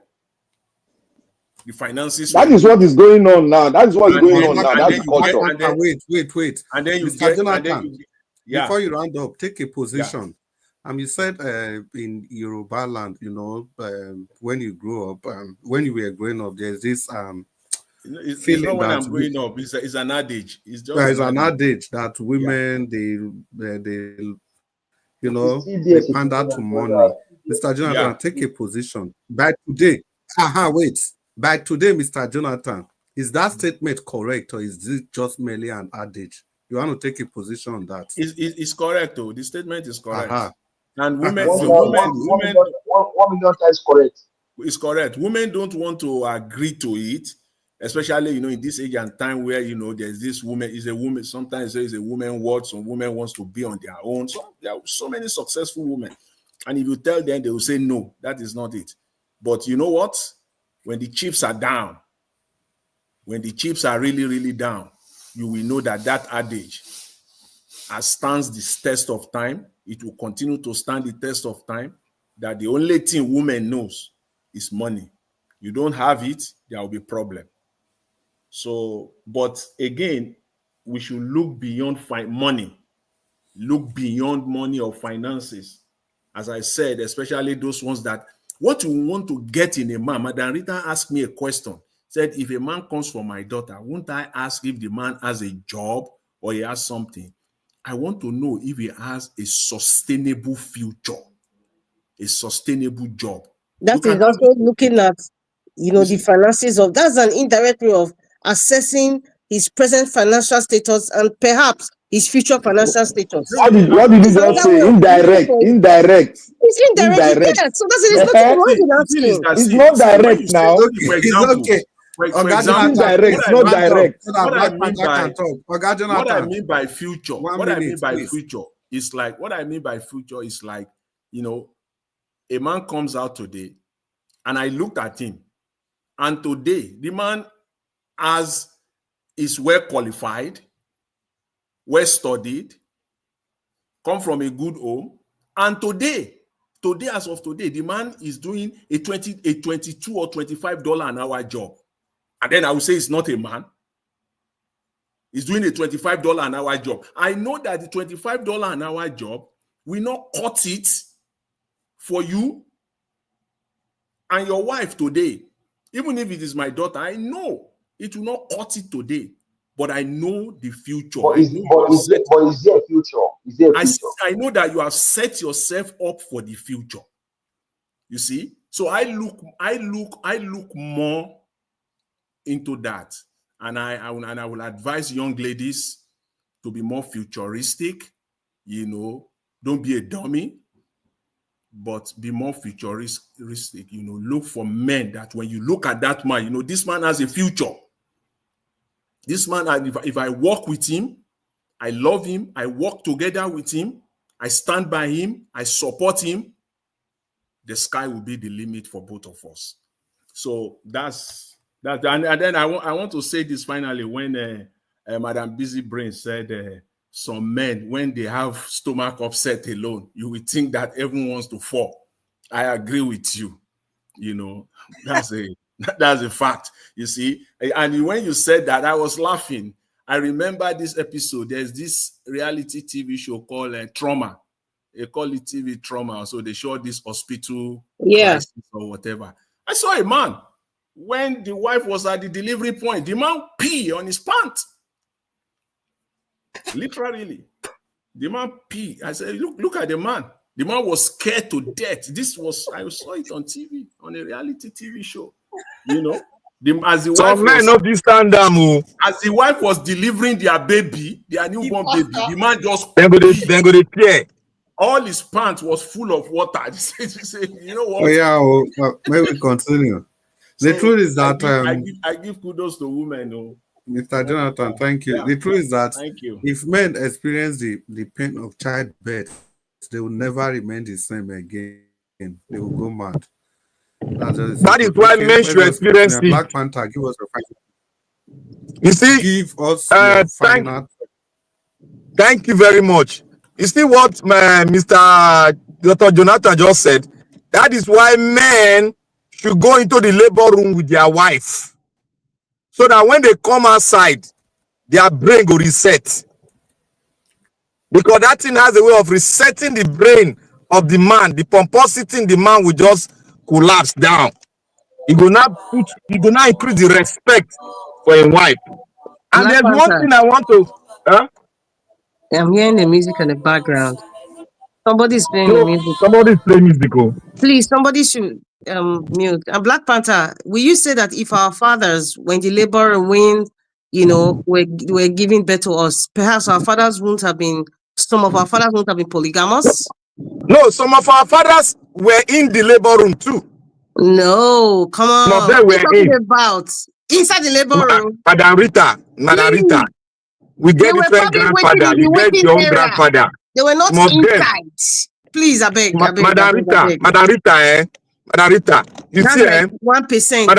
The finances. That is what is going on now. That is what is going on now. That's culture. Wait. And then you Mr. get. Jonathan, before you round up, take a position. You said in Yoruba land, when you grew up, when you were growing up, there's this it's not when I'm growing up. It's an adage. It's just an adage that women they pander to money. Mr. Jonathan, take a position. By today, by today, Mr. Jonathan, is that statement correct or is this just merely an adage? You want to take a position on that? It's correct, though. The statement is correct. And women, 1 million times correct. It's correct. Women don't want to agree to it especially, you know, in this age and time where, you know, there's this woman, is a woman, sometimes there is a woman word, some women wants to be on their own. So there are so many successful women. And if you tell them, they will say, no, that is not it. But you know what? When the chips are down, when the chips are really, really down, you will know that that adage as stands the test of time. It will continue to stand the test of time, that the only thing woman knows is money. You don't have it, there will be problem. So, but again, we should look beyond money. Look beyond money or finances. As I said, especially those ones that what you want to get in a man. Madam Rita asked me a question. Said, if a man comes for my daughter, won't I ask if the man has a job or he has something? I want to know if he has a sustainable future, a sustainable job. That is also looking at, you know, the finances of, that's an indirect way of assessing his present financial status and perhaps his future financial status. What did you just say? Indirect. It's indirect. Yes. So that's it. There's nothing wrong with asking. It's not direct now. For example, it's okay. For example, indirect, it's not direct. What I mean by future is like, what I mean by future is like, you know, a man comes out today and I looked at him, and today the man is well qualified, well studied, come from a good home, and today as of today, the man is doing a $22 or $25 an hour job. And then I would say it's not a man. He's doing a $25 an hour job. I know that the $25 an hour job will not cut it for you and your wife today. Even if it is my daughter, I know it will not cut it today. But I know the future. But is there a future? I know that you have set yourself up for the future. You see? So I look more into that. And I will advise young ladies to be more futuristic. You know, don't be a dummy, but be more futuristic. You know, look for men that when you look at that man, you know, this man has a future. This man, if I walk with him, I love him, I walk together with him, I stand by him, I support him, the sky will be the limit for both of us. So that's that. And then I want to say this finally, when Madam Busy Brain said some men, when they have stomach upset alone, you will think that everyone wants to fall. I agree with you. You know, that's a fact, you see. And when you said that, I was laughing. I remember this episode. There's this reality TV show called Trauma. They call it TV Trauma. So they show this hospital crisis or whatever. I saw a man, when the wife was at the delivery point, the man pee on his pants. Literally. The man pee. I said, look at the man. The man was scared to death. I saw it on TV, on a reality TV show. You know, as the wife was delivering their baby, their newborn baby, the man just all his pants was full of water. You know what? Oh yeah, maybe continue. The truth is that I give kudos to women. Mr. Jonathan, thank you. The truth is that if men experience the pain of childbirth, they will never remain the same again. They will go mad. That is why men should experience it. Black Panther, give us a final. You see, give us your final. Thank you very much. You see what Mr. Dr. Jonathan just said? That is why men should go into the labor room with their wife, so that when they come outside, their brain will reset. Because that thing has a way of resetting the brain of the man. The pomposity in the man will just collapse down. It will not increase the respect for a wife. And there's one thing I want to. I'm hearing the music in the background. Somebody's playing the music. Somebody's playing music. Please, somebody should mute. And Black Panther, will you say that if our fathers, when the labor and when, you know, were giving birth to us, perhaps some of our fathers wouldn't have been polygamous? No, some of our fathers were in the labor room too. No, come on. No, they were talking about inside the labor room. Madam Rita, we They get were different probably waiting grandfather. in You the get waiting your own area. grandfather. They were not Some of them, inside. Please, I beg, I beg, I Madam beg, I Rita, beg. Madam Rita, Madam Rita, you That's see, like 1%.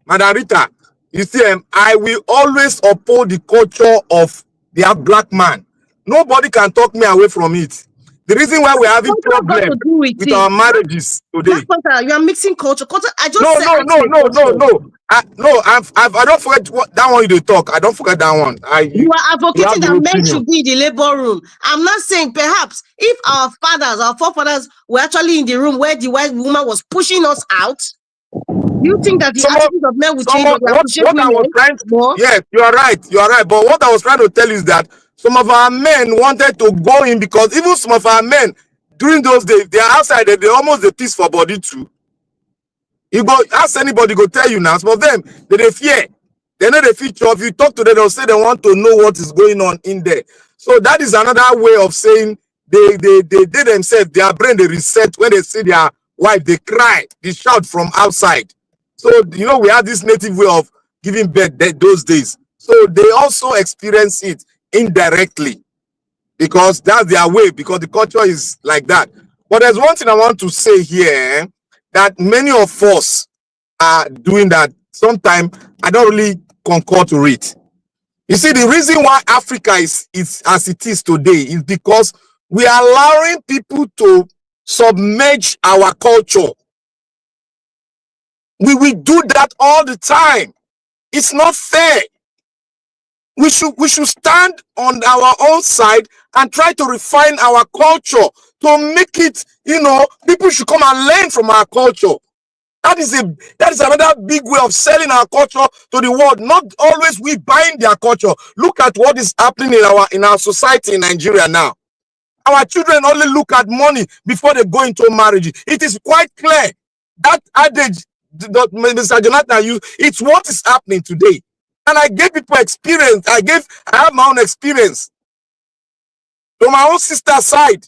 Madam Rita, you see, I will always uphold the culture of the black man. Nobody can talk me away from it. The reason why we're having Culture got problem to do with with it. our marriages today. Black Panther, you are mixing culture. Culture. I just No, said no, I no, said no, no, culture. no. I don't forget that one you dey talk. I don't forget that one. You are advocating have that your men opinion. should be in the labor room. I'm not saying perhaps if our fathers, our forefathers were actually in the room where the white woman was pushing us out, do you think that the attitude of men will change or they appreciate What I women was trying to, more? yes, you are right. But what I was trying to tell you is that some of our men wanted to go in because even some of our men during those days, they are outside, they almost a piece for body too. You go ask anybody, go tell you now. Some of them, they fear. They know the future. If you talk to them, they'll say they want to know what is going on in there. So that is another way of saying they themselves, their brain, they reset when they see their wife, they cry, they shout from outside. So, we have this native way of giving birth those days. So they also experience it indirectly because that's their way, because the culture is like that. But there's one thing I want to say here, that many of us are doing that. Sometimes I don't really concur to it. You see, the reason why Africa is as it is today is because we are allowing people to submerge our culture. We do that all the time. It's not fair. We should stand on our own side and try to refine our culture to make it, people should come and learn from our culture. That is another big way of selling our culture to the world. Not always we buying their culture. Look at what is happening in our society in Nigeria now. Our children only look at money before they go into marriage. It is quite clear that adage that Mr. Jonathan used, it's what is happening today. And I gave people experience. I have my own experience from my own sister's side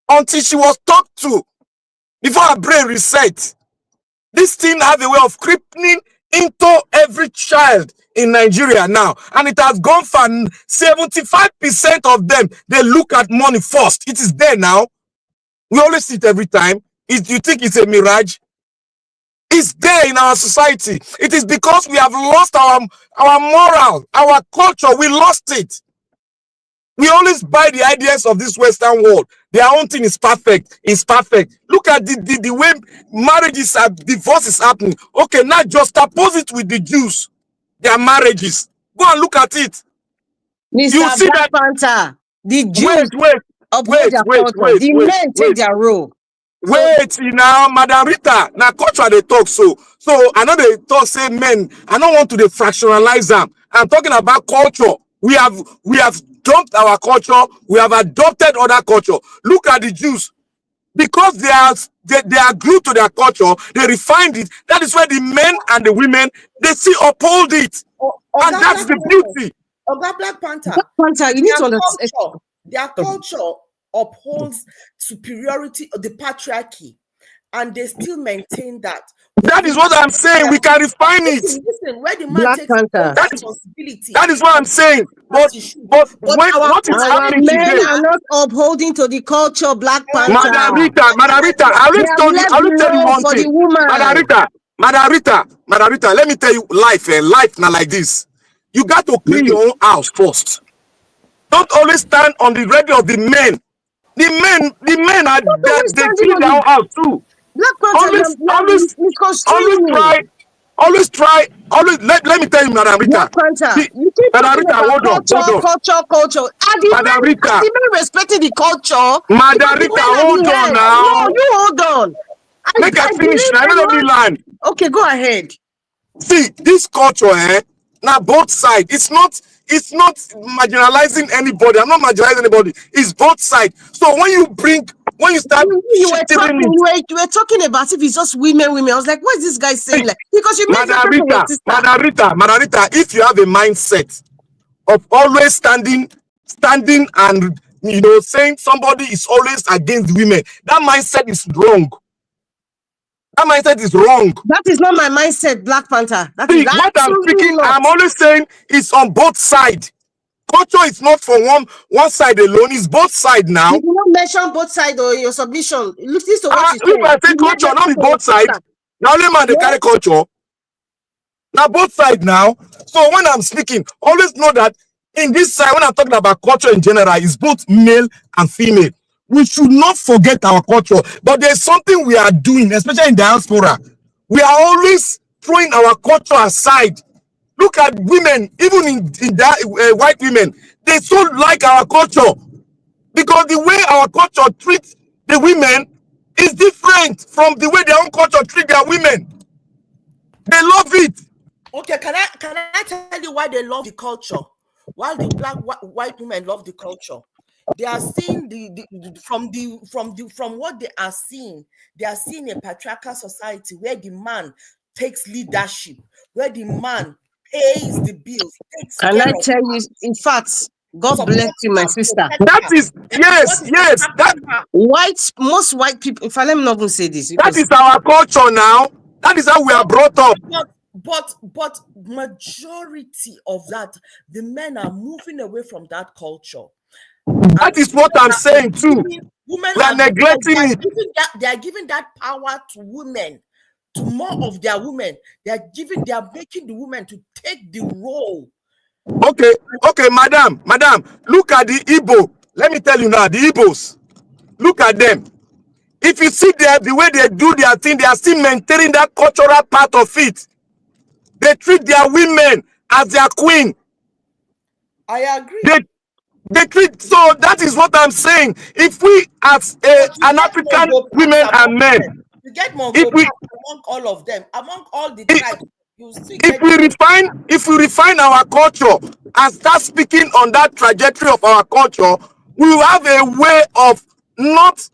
until she was talked to before her brain reset. This thing has a way of creeping into every child in Nigeria now. And it has gone for 75% of them. They look at money first. It is there now. We always see it every time. You think it's a mirage? It's there in our society. It is because we have lost our moral, our culture. We lost it. We always buy the ideas of this Western world. Their own thing is perfect. It's perfect. Look at the way marriages are, divorce is happening. Okay, now just oppose it with the Jews. Their marriages. Go and look at it. Mr. You see Black that Panther, the Jews uphold their culture. The men take their role. Wait now, Madam Rita. Now culture they talk so I know they talk say men. I don't want to fractionalize them. I'm talking about culture. We have dumped our culture. We have adopted other culture. Look at the Jews, because they are glued to their culture. They refined it. That is why the men and the women they see uphold it, and that's the beauty. Black Panther. Black Panther, you need to understand. Their culture upholds superiority of the patriarchy, and they still maintain that. That is what I'm saying. We can refine it. Listen, where the man Black takes Panther. responsibility. That is what I'm saying. But what is happening men today? are not upholding to the culture, Black Panther. Madam Rita, I always tell you one for thing. the woman. Madam Rita, let me tell you life now like this. You got to clean your own house first. Don't always stand on the ready of the men. The men are dead. They clean their own house too. Black Always try. Let me tell you, Madam Rita. Black Panther, you keep Madam talking Rita, about culture. Are the Madam Rita, men respecting the culture? Madam Rita, hold on now. No, you hold on. Make I finish. I don't know land. Okay, go ahead. See, this culture, now both sides. It's not marginalizing anybody. I'm not marginalizing anybody. It's both sides. So when you start you were talking about if it's just women. I was like, what is this guy saying? Like, because you made Madam Rita, if you have a mindset of always standing and saying somebody is always against women, that mindset is wrong. That mindset is wrong. That is not my mindset, Black Panther. That See, is what I'm absolutely speaking, not. I'm always saying it's on both sides. Culture is not for one side alone, it's both sides now. You do not mention both sides or your submission. Listen to what you If I said. say culture, not be both sides. Now only man they carry culture. Now both sides now. So when I'm speaking, always know that in this side, when I'm talking about culture in general, it's both male and female. We should not forget our culture. But there's something we are doing, especially in diaspora. We are always throwing our culture aside. Look at women, even in that white women, they so like our culture because the way our culture treats the women is different from the way their own culture treat their women. They love it. Okay, can I tell you why they love the culture? While the white women love the culture, they are seeing from what they are seeing, they are seeing a patriarchal society where the man takes leadership, where the man pays the bills, takes Can care I of tell you, in fact, God bless you, my sister. That is, yes, Most white people, if I let me not even say this, that is our culture now. That is how we are brought up. But majority of that, the men are moving away from that culture. That is what I'm saying too. Women We are neglecting it. They are giving that power to women, to more of their women. They are making the women to take the role. Okay, madam, look at the Igbo. Let me tell you now, the Igbos. Look at them. If you see there, the way they do their thing, they are still maintaining that cultural part of it. They treat their women as their queen. I agree. They treat, so that is what I'm saying. If we as an African women and men, you get Mongo if we among all of them, among all the tribes, you still if we refine our culture and start speaking on that trajectory of our culture, we will have a way of not,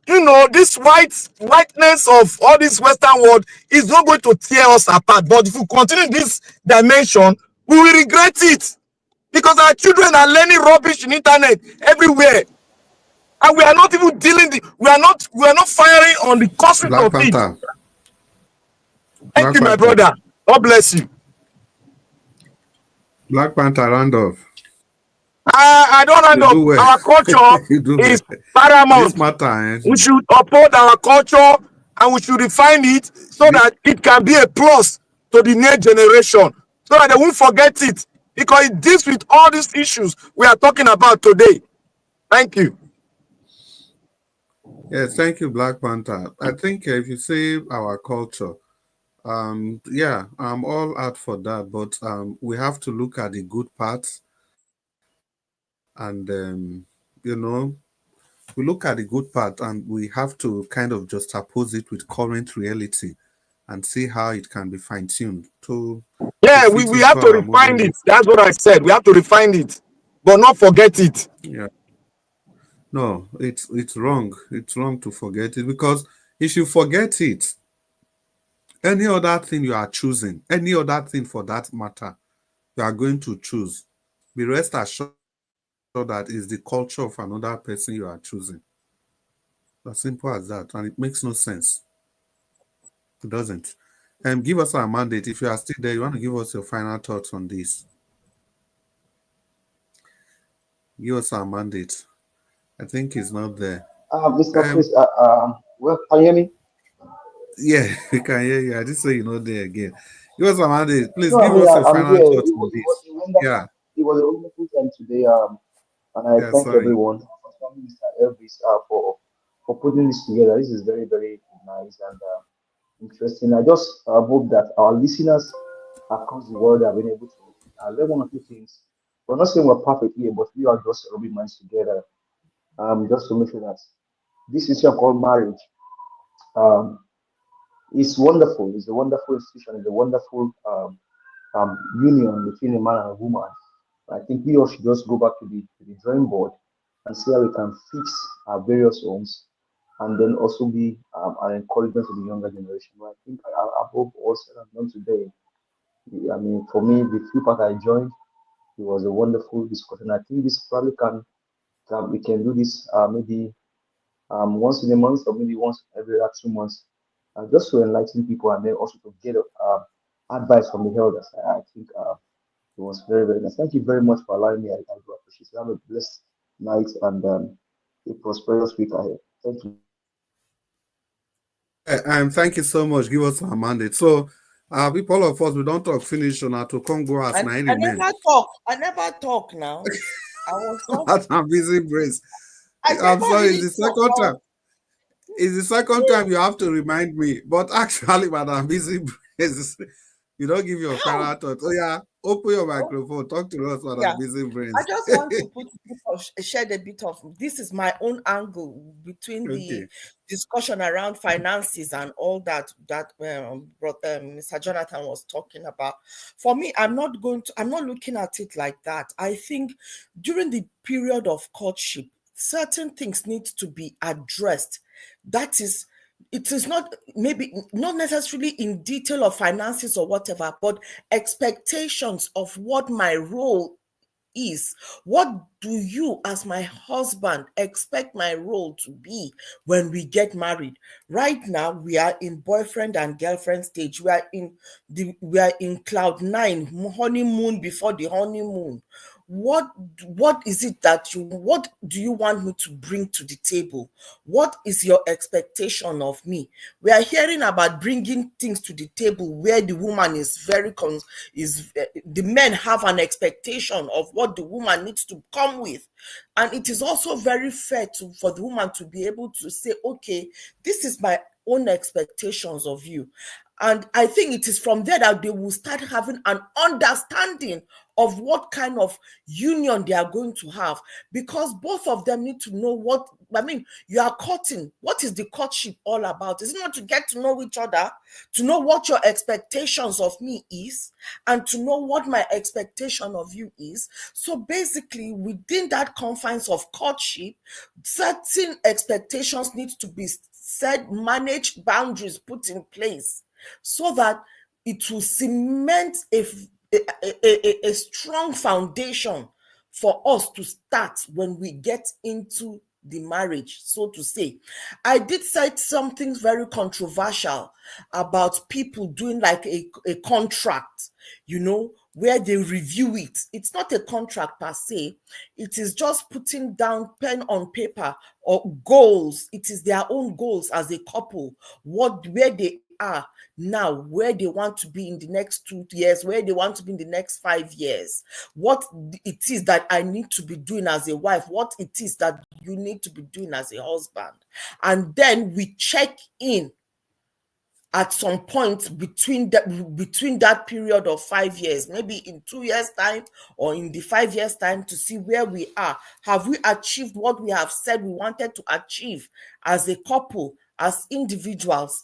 this whiteness of all this Western world is not going to tear us apart. But if we continue this dimension, we will regret it because our children are learning rubbish in internet everywhere, and we are not even we are not firing on the causes Black of it. Panther. Thank you, my brother. God bless you. Black Panther, Randolph. I don't round up. Well. Our culture is paramount. This matter, we should uphold our culture and we should refine it so that it can be a plus to the next generation, so that they won't forget it, because it deals with all these issues we are talking about today. Thank you. Yes, thank you, Black Panther. I think if you say our culture, yeah, I'm all out for that, but we have to look at the good parts, and we look at the good part and we have to kind of just oppose it with current reality and see how it can be fine-tuned to we have to refine it. That's what I said. We have to refine it, but not forget it. Yeah. No, it's wrong. It's wrong to forget it, because if you forget it, any other thing you are choosing, any other thing for that matter, you are going to choose, be rest assured that is the culture of another person you are choosing. As simple as that. And it makes no sense. It doesn't. And give us our mandate. If you are still there, you want to give us your final thoughts on this. Give us our mandate. I think he's not there. Mr. Chris, well, can you hear me? Yeah, we can hear you. I just say you're not there again. Give us our mandate. Please No, give us your I'm final here. thoughts on this. Yeah. It was a wonderful time today. And I thank everyone, especially Mr. Elvis, for putting this together. This is very, very nice and interesting. I just hope that our listeners across the world have been able to learn one or two things. We're not saying we're perfect here, but we are just rubbing minds together, just to make sure that this issue called marriage um, is wonderful. It's a wonderful institution. It's a wonderful union between a man and a woman. I think we all should just go back to the drawing board and see how we can fix our various homes, and then also be an encouragement to the younger generation. But I think I hope all said and done today. I mean, for me, the few part I joined, it was a wonderful discussion. I think this probably we can do this maybe once in a month, or maybe once every 2 months, just to enlighten people and then also to get advice from the elders. I think it was very, very nice. Thank you very much for allowing me. I do appreciate it. Have a blessed night and a prosperous week ahead. Thank you. Thank you so much. Give us our mandate. So, people of us, we don't talk finish on how to come go as I nine never talk. I never talk now. I was just... I'm busy, Brace. I'm never sorry, really it's the second talk. time. It's the second time you have to remind me. But actually, Madam Busy Brains, you don't give your final thought. Oh yeah, open your microphone. Talk to us, Madam Busy Brains. I just want to shed a bit of, this is my own angle between the discussion around finances and all that Mr. Jonathan was talking about. For me, I'm not looking at it like that. I think during the period of courtship, certain things need to be addressed. That is, it is not maybe not necessarily in detail of finances or whatever, but expectations of what my role is. What do you as my husband expect my role to be when we get married? Right now we are in boyfriend and girlfriend stage. We are in cloud 9, honeymoon before the honeymoon. What is it what do you want me to bring to the table? What is your expectation of me? We are hearing about bringing things to the table where the woman is the men have an expectation of what the woman needs to come with. And it is also very fair for the woman to be able to say, okay, this is my own expectations of you. And I think it is from there that they will start having an understanding of what kind of union they are going to have, because both of them need to know you are courting. What is the courtship all about? Is it not to get to know each other, to know what your expectations of me is, and to know what my expectation of you is? So basically, within that confines of courtship, certain expectations need to be set, managed, boundaries put in place, so that it will cement a strong foundation for us to start when we get into the marriage, so to say. I did cite something very controversial about people doing like a contract, where they review it. It's not a contract per se. It is just putting down pen on paper or goals. It is their own goals as a couple, where they are now, where they want to be in the next 2 years, where they want to be in the next 5 years, what it is that I need to be doing as a wife, what it is that you need to be doing as a husband. And then we check in at some point between that period of 5 years, maybe in 2 years' time or in the 5 years' time, to see where we are. Have we achieved what we have said we wanted to achieve as a couple, as individuals,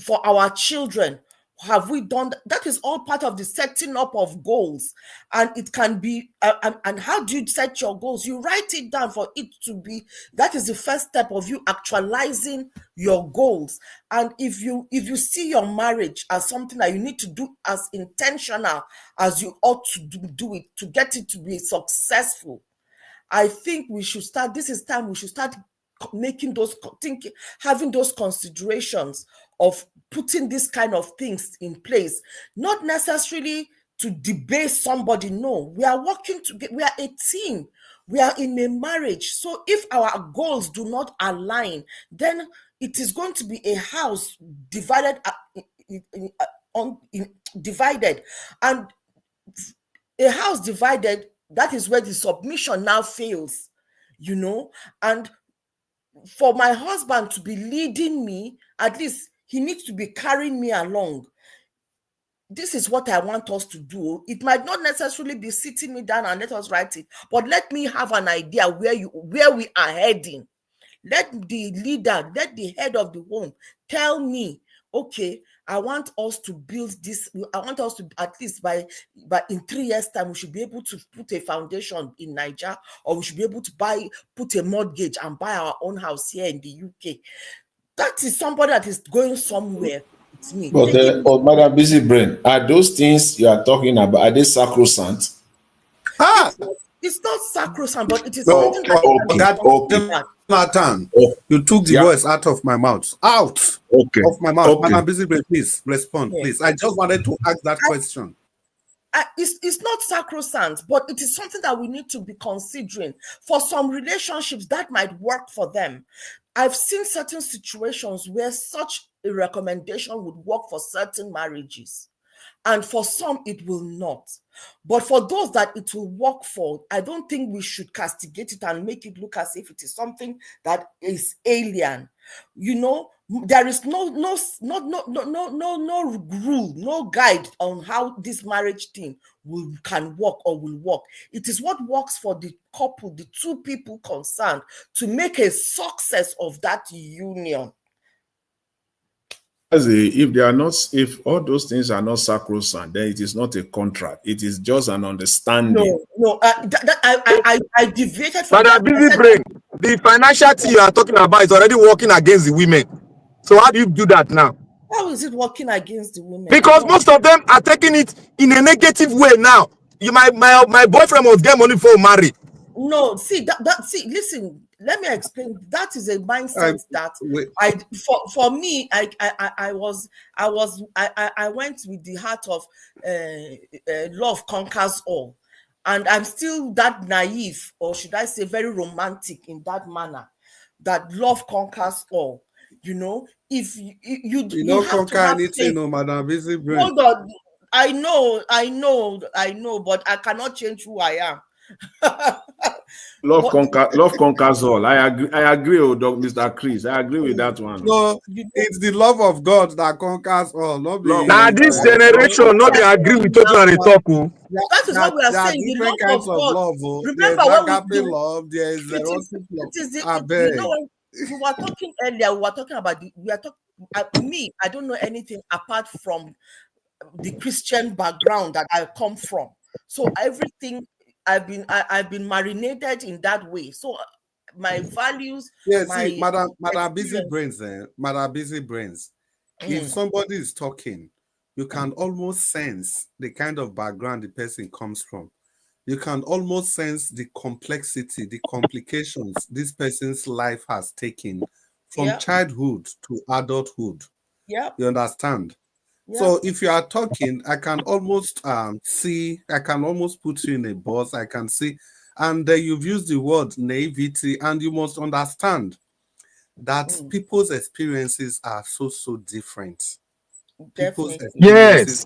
for our children? Have we done that? That is all part of the setting up of goals. And it can be, and how do you set your goals? You write it down for it to be, that is the first step of you actualizing your goals. And if you see your marriage as something that you need to do as intentional as you ought to do it, to get it to be successful, I think we should start, this is time we should start making having those considerations of putting this kind of things in place, not necessarily to debase somebody. No, we are working together. We are a team. We are in a marriage. So if our goals do not align, then it is going to be a house divided, divided, and a house divided. That is where the submission now fails, and for my husband to be leading me, at least he needs to be carrying me along. This is what I want us to do. It might not necessarily be sitting me down and let us write it, but let me have an idea where we are heading. Let the leader, let the head of the home tell me, okay, I want us to build this. I want us to, at least by in 3 years' time, we should be able to put a foundation in Nigeria, or we should be able to put a mortgage and buy our own house here in the UK. That is somebody that is going somewhere. It's me. But Madam Busy Brain, are those things you are talking about, are they sacrosanct? It's not sacrosanct, but it is something that Nathan, Oh, you took the yeah. voice out of my mouth. Out Okay. of my mouth. Okay. Madam Busy, please respond, Yeah. please. I just wanted to ask that question. It's not sacrosanct, but it is something that we need to be considering. For some relationships, that might work for them. I've seen certain situations where such a recommendation would work for certain marriages, and for some it will not. But for those that it will work for, I don't think we should castigate it and make it look as if it is something that is alien. You know, there is no rule, no guide on how this marriage thing can work or will work. It is what works for the couple, the two people concerned, to make a success of that union. If they are not, if all those things are not sacrosanct, then it is not a contract. It is just an understanding. No, I deviated from Madam that. Busy Brain, the financial thing you are talking about is already working against the women. So how do you do that now? How is it working against the women? Because most of them are taking it in a negative way now. My boyfriend must get money for marry. No, see listen, let me explain. That is a mindset that for me, I went with the heart of love conquers all, and I'm still that naive, or should I say very romantic in that manner, that love conquers all. You know, if you have conquer to have anything, faith. no, Madam Busy Brain. Hold on, I know, but I cannot change who I am. Love conquers all. I agree with Mr. Chris. I agree with that one. No, it's the love of God that conquers all. Not Now this generation, not they agree with what you talk. That is what we are saying. The different love kinds of God. love. Remember there's when agape love, there's erotic love. you know, when we were talking earlier, we were talking about I don't know anything apart from the Christian background that I come from. So everything I've been marinated in that way. So my values, see, Madam Busy Brains, Madam Busy Brains. If somebody is talking, you can almost sense the kind of background the person comes from. You can almost sense the complexity, the complications this person's life has taken from childhood to adulthood. Yeah. You understand? Yeah. So if you are talking, I can almost I can almost put you in a box. I can see, and you've used the word naivety, and you must understand that people's experiences are so different. People's experiences.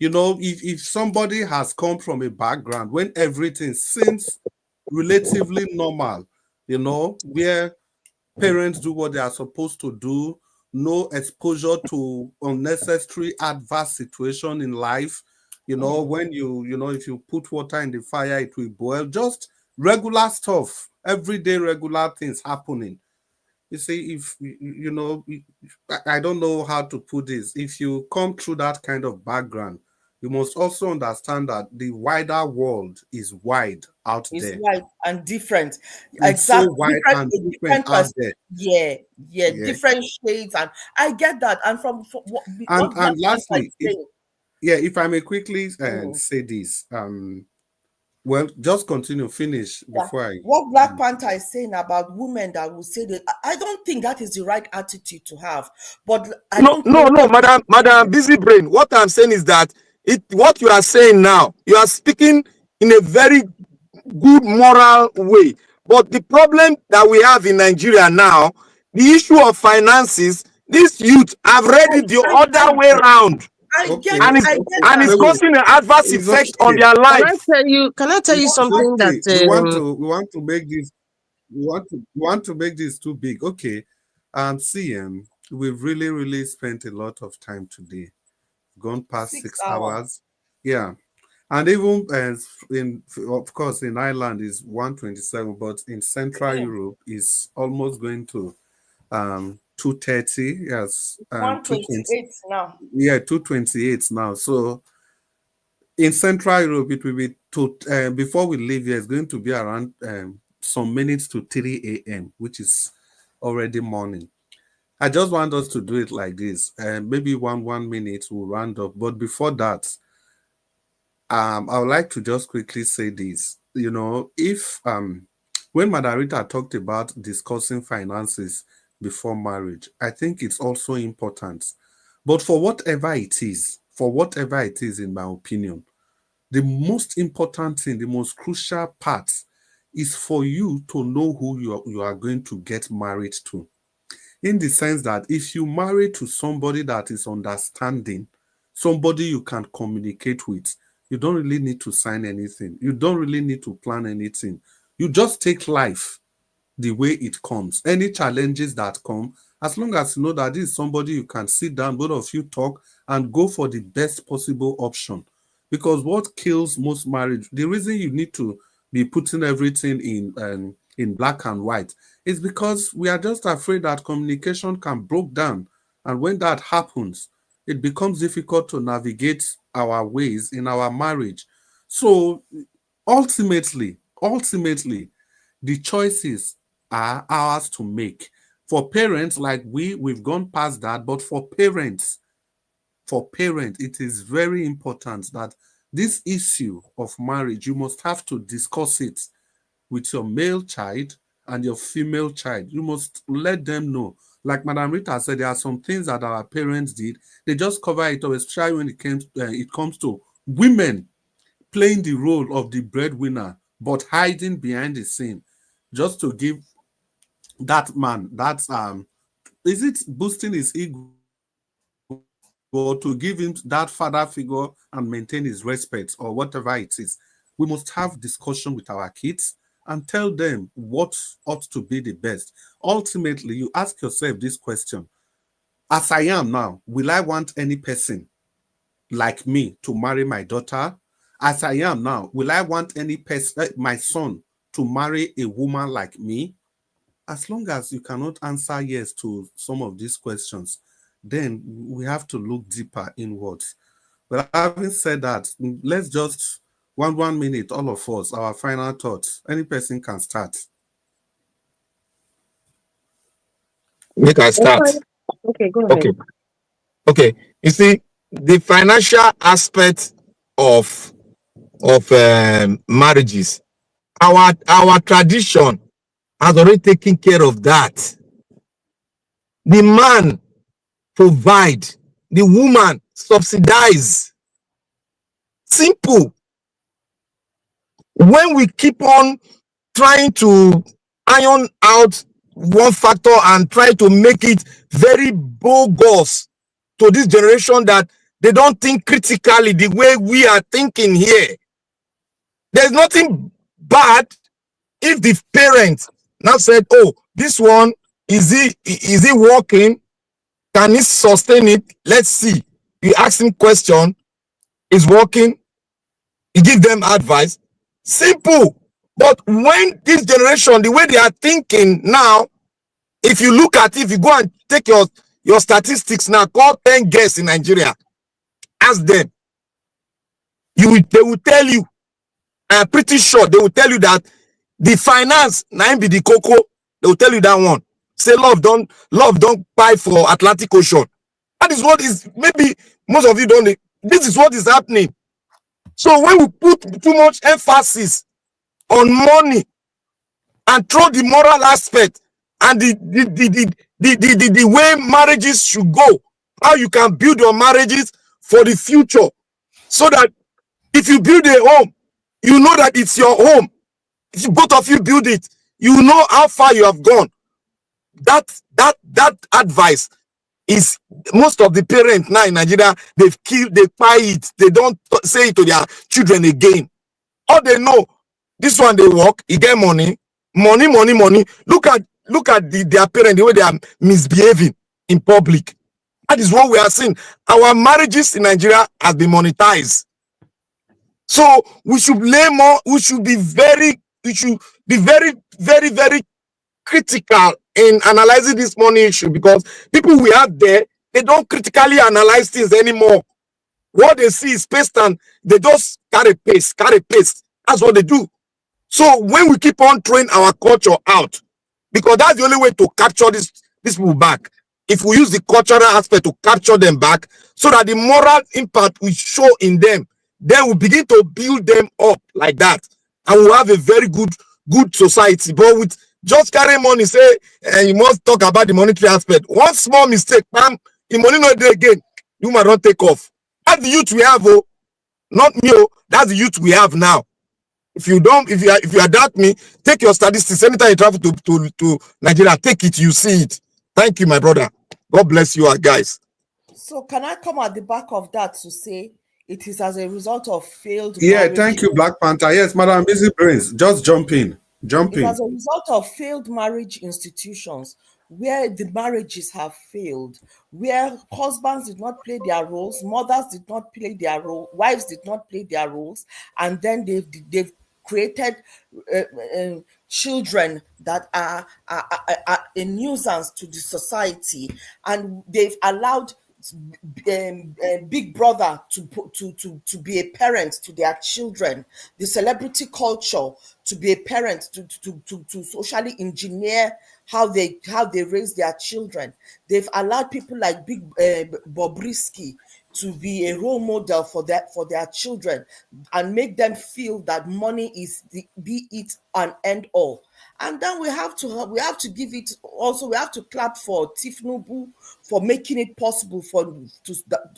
You know, if somebody has come from a background when everything seems relatively normal, you know, where parents do what they are supposed to do, no exposure to unnecessary adverse situation in life, you know, when if you put water in the fire, it will boil, just regular stuff, everyday regular things happening. You see, if I don't know how to put this. If you come through that kind of background, you must also understand that the wider world is wide out there. It's wide and different. It's exactly. so wide and different out there. Yeah, different shades, and I get that. And and lastly, if I may quickly say this, well, just continue, finish before what Black Panther is saying about women that will say that, I don't think that is the right attitude to have. But no, Madam Busy Brain. What I'm saying is that what you are saying now, you are speaking in a very good moral way. But the problem that we have in Nigeria now, the issue of finances, these youth have read it the other way around. And it's causing an adverse effect on their life. Can I tell you something that we want to make this we want to make this too big? Okay. CM, we've really spent a lot of time today. Gone past 6 hours. Yeah. And even of course in Ireland is 1:27, but in Central Europe is almost going to 2:30. Yes. 1:28 now. Yeah, 2:28 now. So in Central Europe, it will be before we leave here, it's going to be around some minutes to 3 a.m., which is already morning. I just want us to do it like this. Maybe one minute we'll round up. But before that, I would like to just quickly say this. You know, if when Margarita talked about discussing finances before marriage, I think it's also important. But for whatever it is, in my opinion, the most important thing, the most crucial part is for you to know who you are going to get married to. In the sense that if you marry to somebody that is understanding, somebody you can communicate with, you don't really need to sign anything. You don't really need to plan anything. You just take life the way it comes. Any challenges that come, as long as you know that this is somebody you can sit down, both of you talk and go for the best possible option. Because what kills most marriage, the reason you need to be putting everything in black and white is because we are just afraid that communication can break down. And when that happens, it becomes difficult to navigate our ways in our marriage. So ultimately, the choices are ours to make. For parents, like we've gone past that, but for parents, it is very important that this issue of marriage, you must have to discuss it with your male child and your female child. You must let them know. Like Madam Rita said, there are some things that our parents did. They just cover it up, especially when it comes to women playing the role of the breadwinner, but hiding behind the scene, just to give that man is it boosting his ego, or to give him that father figure and maintain his respect, or whatever it is. We must have discussion with our kids and tell them what ought to be the best. Ultimately, you ask yourself this question: as I am now, will I want any person like me to marry my daughter? As I am now, will I want any person, my son, to marry a woman like me? As long as you cannot answer yes to some of these questions, then we have to look deeper inwards. But having said that, let's just one minute, all of us, our final thoughts. Any person can start. Make I start. Okay, go ahead. Okay. You see, the financial aspect of marriages, our tradition has already taken care of that. The man provide, the woman subsidize. Simple. When we keep on trying to iron out one factor and try to make it very bogus to this generation that they don't think critically the way we are thinking here, there's nothing bad if the parents now said, oh, this one, is he working? Can he sustain it? Let's see. You ask him question, is working, you give them advice. Simple. But when this generation, the way they are thinking now, if you look at it, if you go and take your statistics now, call 10 guests in Nigeria, ask them, they will tell you, I'm pretty sure they will tell you that the finance, na be the cocoa, they will tell you that one. Say love don't buy for Atlantic Ocean. That is what is, maybe most of you don't know. This is what is happening. So when we put too much emphasis on money and throw the moral aspect and the way marriages should go, how you can build your marriages for the future, so that if you build a home, you know that it's your home. If both of you build it, you know how far you have gone. That advice is, most of the parents now in Nigeria, they buy it. They don't say it to their children again. All they know, this one they work, he get money. Look at their parents, the way they are misbehaving in public. That is what we are seeing. Our marriages in Nigeria have been monetized. So we should be very, very critical in analyzing this money issue, because people we have there, they don't critically analyze things anymore. What they see is paste and they just carry paste. That's what they do. So when we keep on throwing our culture out, because that's the only way to capture these people back. If we use the cultural aspect to capture them back, so that the moral impact we show in them, then we begin to build them up like that, and we'll have a very good good society. But with just carry money, say, and you must talk about the monetary aspect. One small mistake, bam, the money not there again. You might not take off. That's the youth we have, oh, not me. Oh, that's the youth we have now. If you doubt me, take your statistics. Anytime you travel to Nigeria, take it, you see it. Thank you, my brother. God bless you, guys. So can I come at the back of that to say it is as a result of failed Yeah, thank you, Black Panther. Yes, Madam Busy Brains. Just jump in. Jump It's in. as a result of failed marriage institutions where the marriages have failed, where husbands did not play their roles, mothers did not play their role, wives did not play their roles, and then they've created children that are a nuisance to the society, and they've allowed big brother to be a parent to their children, the celebrity culture to be a parent to socially engineer how they raise their children. They've allowed people like Big Bobrisky to be a role model for their children and make them feel that money is be it and end all. And then we have to give it also, we have to clap for Tifnubu for making it possible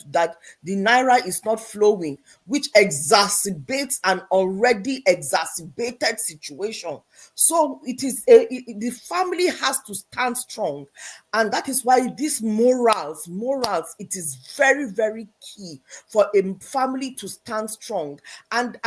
that the naira is not flowing, which exacerbates an already exacerbated situation. So the family has to stand strong, and that is why these morals, it is very, very key for a family to stand strong. And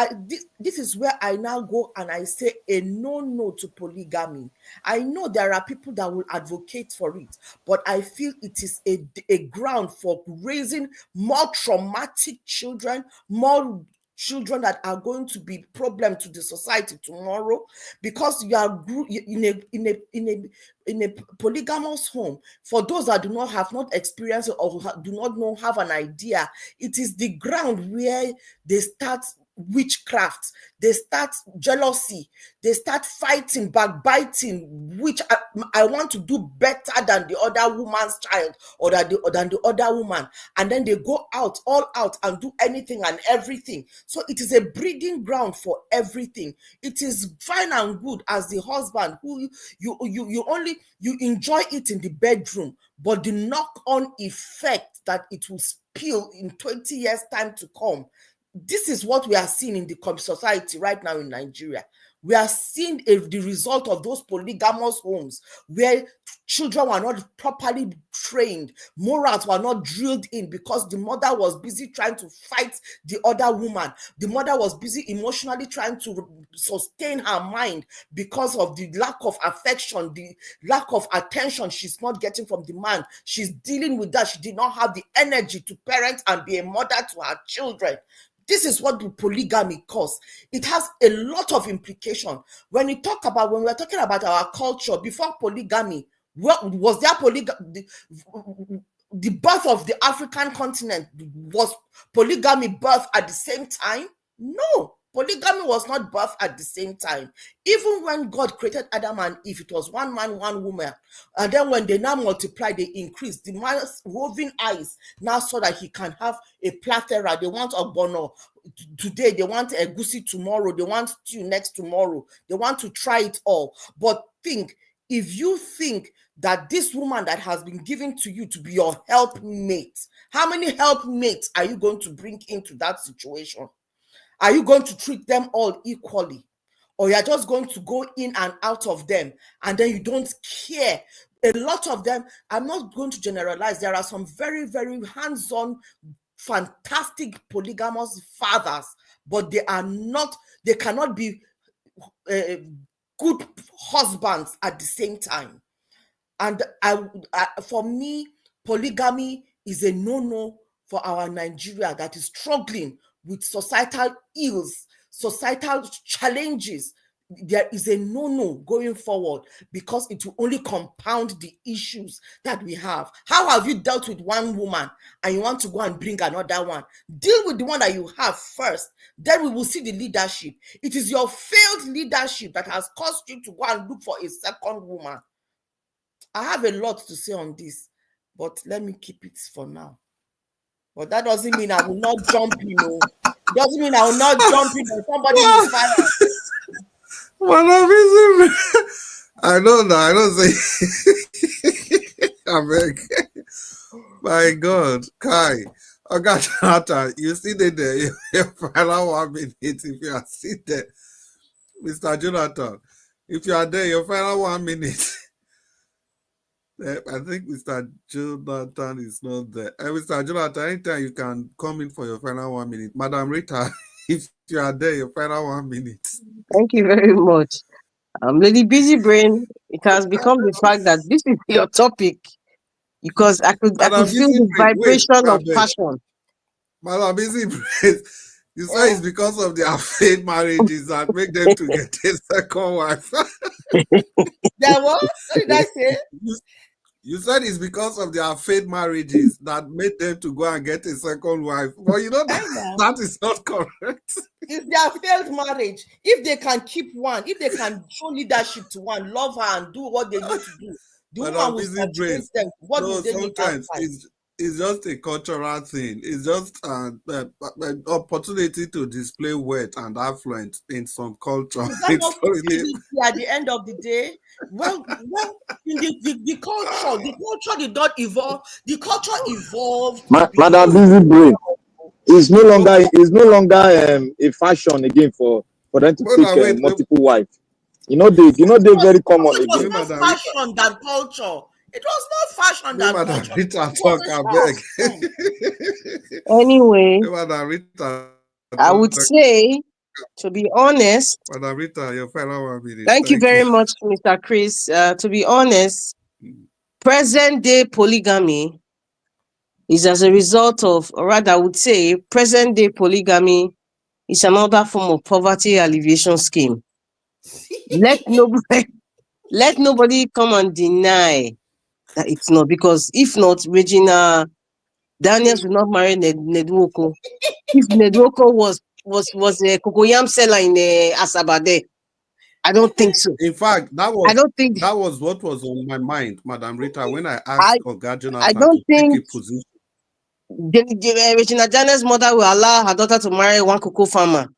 this is where I now go and I say a no to polygamy. I know there are people that will advocate for it, but I feel it is a ground for raising more traumatic children, more children that are going to be problem to the society tomorrow, because you are in a polygamous home. For those that have not experienced or do not know, have an idea, it is the ground where they start witchcraft, they start jealousy, they start fighting, backbiting, which I want to do better than the other woman's child or than the other woman, and then they go all out and do anything and everything. So it is a breeding ground for everything. It is fine and good as the husband who you enjoy it in the bedroom, but the knock-on effect that it will spill in 20 years time to come. This is what we are seeing in the society right now in Nigeria. We are seeing the result of those polygamous homes where children were not properly trained, morals were not drilled in because the mother was busy trying to fight the other woman. The mother was busy emotionally trying to sustain her mind because of the lack of affection, the lack of attention she's not getting from the man. She's dealing with that. She did not have the energy to parent and be a mother to her children. This is what the polygamy causes. It has a lot of implication. When we're talking about our culture before polygamy, what was there polygamy? The birth of the African continent, was polygamy birthed at the same time? No. Polygamy was not birthed at the same time. Even when God created Adam and Eve, it was one man, one woman. And then when they now multiply, they increase. The man's roving eyes now saw that he can have a plethora. They want a bono today, they want a goosey tomorrow, they want stew next tomorrow. They want to try it all. But if you think that this woman that has been given to you to be your helpmate, how many helpmates are you going to bring into that situation? Are you going to treat them all equally? Or you're just going to go in and out of them and then you don't care? A lot of them, I'm not going to generalize, there are some very, very hands-on, fantastic polygamous fathers, but they cannot be good husbands at the same time. And for me, polygamy is a no-no for our Nigeria that is struggling with societal ills, societal challenges. There is a no-no going forward because it will only compound the issues that we have. How have you dealt with one woman and you want to go and bring another one? Deal with the one that you have first. Then we will see the leadership. It is your failed leadership that has caused you to go and look for a second woman. I have a lot to say on this, but let me keep it for now. But that doesn't mean I will not jump in. It doesn't mean I will not jump in when somebody is fired. Madam Busy, I know that. I don't say. I beg. My God, Kai. Okay, Jonathan, you see there, your final 1 minute. If you are sitting there, Mr. Jonathan, if you are there, your final 1 minute. I think Mr. Jonathan is not there. Mr. Jonathan, anytime you can come in for your final 1 minute. Madam Rita, if you are there, your final 1 minute. Thank you very much. Lady Busy Brain, it has become the fact that this is your topic because I could Madam feel Busy the Brain, wait, vibration of Abeg. passion. Madam Busy Brain, you say it's because of their failed marriages that make them to get a second wife. There what? What did I say? You said it's because of their failed marriages that made them to go and get a second wife. But you know that is not correct. It's their failed marriage. If they can keep one, if they can show leadership to one, love her and do what they need to do, the woman will Busy Brain. them. What No, will they need sometimes outside? it's just a cultural thing. It's just an opportunity to display wealth and affluence in some culture. Is that not stupidity at the end of the day? Well, in the culture did not evolve. The culture evolved. Madam Busy Brain is no longer a fashion again for them to take multiple wives. You know they very common again. It was not fashion than culture. It was not fashion than culture. Rita talk, I beg. Anyway, Madam Rita, I would say, to be honest, Madam Rita, your final 1 minute. Thank you very much, Mr. Chris. To be honest, present day polygamy is as a result of, or rather, I would say, present day polygamy is another form of poverty alleviation scheme. Let nobody come and deny that it's not, because if not, Regina Daniels will not marry Nedwoko. If Nedwoko was a cocoyam seller in Asabade, I don't think so. In fact, that was what was on my mind, Madam Rita, when I asked Oga Jonathan to take a position. Regina Daniels' mother will allow her daughter to marry one cocoa farmer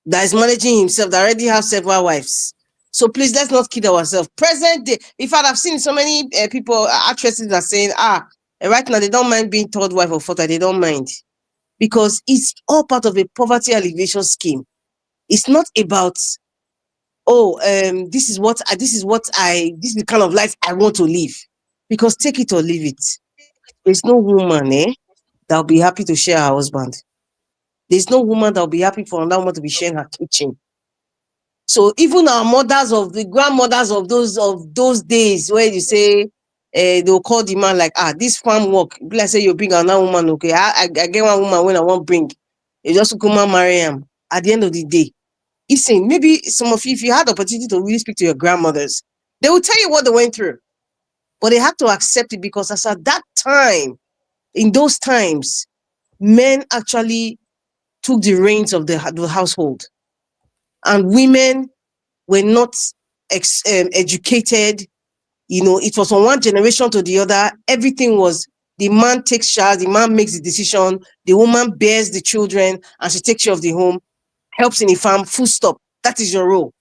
that is managing himself, that already have several wives. So please, let's not kid ourselves. Present day. In fact, I've seen so many people, actresses are saying, right now they don't mind being third wife or fourth wife. They don't mind, because it's all part of a poverty alleviation scheme. It's not about, this is the kind of life I want to live. Because take it or leave it. There's no woman that'll be happy to share her husband. There's no woman that'll be happy for another woman to be sharing her kitchen. So even our mothers of the grandmothers of those days where you say they'll call the man like, this farm work. Let's say you bring another woman, okay. I get one woman when I want bring. You just come and marry him. At the end of the day, it's saying maybe some of you, if you had the opportunity to really speak to your grandmothers, they will tell you what they went through. But they had to accept it, because as at that time, in those times, men actually took the reins of the household. And women were not educated. It was from one generation to the other. Everything was, the man takes charge, the man makes the decision, the woman bears the children, and she takes care of the home, helps in the farm, full stop. That is your role.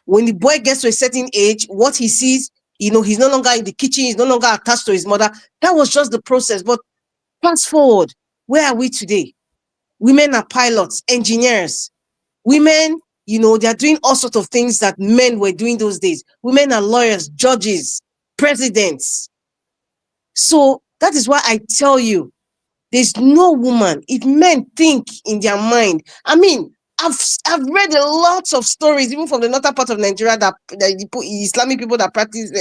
When the boy gets to a certain age, what he sees, he's no longer in the kitchen, he's no longer attached to his mother. That was just the process. But fast forward, where are we today? Women are pilots, engineers. Women, they're doing all sorts of things that men were doing those days. Women are lawyers, judges, presidents. So that is why I tell you, there's no woman. If men think in their mind, I've read a lot of stories, even from the northern part of Nigeria, that Islamic people that practice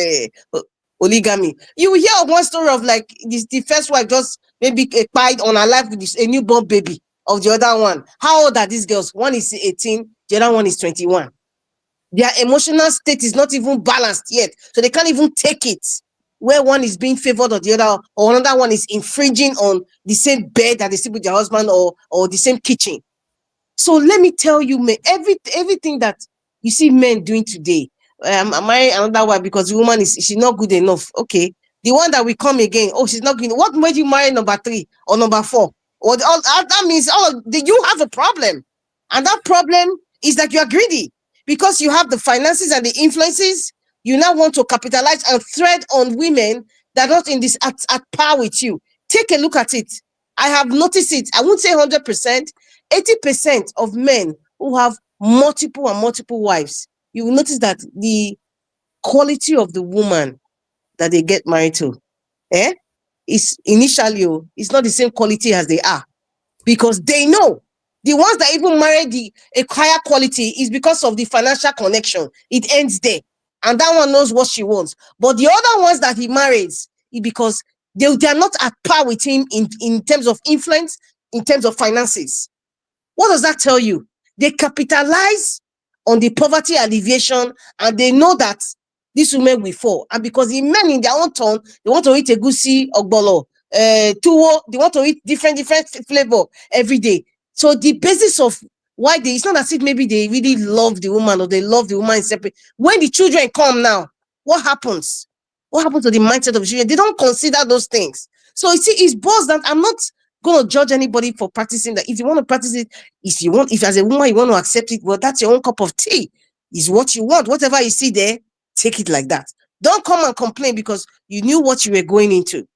polygamy. You will hear of one story of like the first wife just maybe cried on her life with a newborn baby of the other one. How old are these girls? One is 18, the other one is 21. Their emotional state is not even balanced yet, so they can't even take it. Where one is being favored or the other, or another one is infringing on the same bed that they sleep with their husband, or the same kitchen. So let me tell you, everything that you see men doing today, am I another wife because the woman she's not good enough? Okay, the one that will come again, she's not good. What made you marry number 3 or number 4? Or that means you have a problem, and that problem is that you are greedy. because you have the finances and the influences, you now want to capitalize and thread on women that are not in this at par with you. Take a look at it. I have noticed it. I won't say 100%, 80% of men who have multiple and multiple wives, you will notice that the quality of the woman that they get married to, is initially, it's not the same quality as they are, because they know the ones that even marry a higher quality is because of the financial connection. It ends there, and that one knows what she wants. But the other ones that he marries is because they are not at par with him in terms of influence, in terms of finances. What does that tell you? They capitalize on the poverty alleviation, and they know that these women will fall. And because the men in their own turn, they want to eat egusi, ogbolo, tuwo, they want to eat different flavor every day. So the basis of why it's not as if maybe they really love the woman or they love the woman separate. When the children come now, what happens? What happens to the mindset of the children? They don't consider those things. So you see, it's boils down. I'm not going to judge anybody for practicing that. If you want to practice it, if as a woman you want to accept it, well, that's your own cup of tea. Is what you want. Whatever you see there, take it like that. Don't come and complain because you knew what you were going into.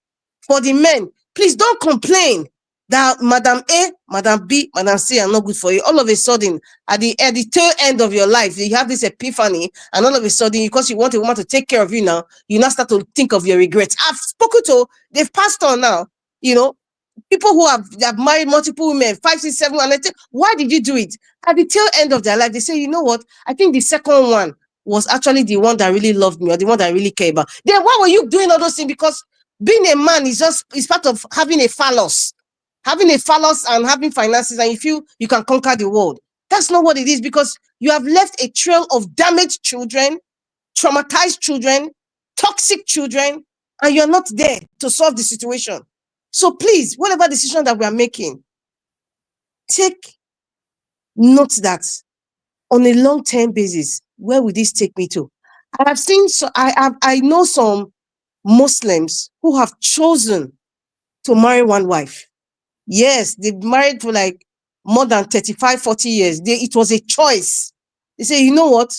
For the men, please don't complain that Madam A, Madam B, Madam C are not good for you. All of a sudden, at the tail end of your life, you have this epiphany, and all of a sudden, because you want a woman to take care of you now, you now start to think of your regrets. I've spoken to, they've passed on now, people who have married multiple women, 5, 6, 7, and they think, why did you do it? At the tail end of their life, they say, you know what? I think the second one was actually the one that really loved me, or the one that I really care about. Then why were you doing all those things? Because being a man is part of having a phallus. Having a phallus and having finances, and you feel you can conquer the world. That's not what it is, because you have left a trail of damaged children, traumatized children, toxic children, and you're not there to solve the situation. So please, whatever decision that we are making, take note that on a long-term basis, where will this take me to? I have seen, I know some Muslims who have chosen to marry one wife. Yes, they've married for like more than 35, 40 years. It was a choice. They say, you know what?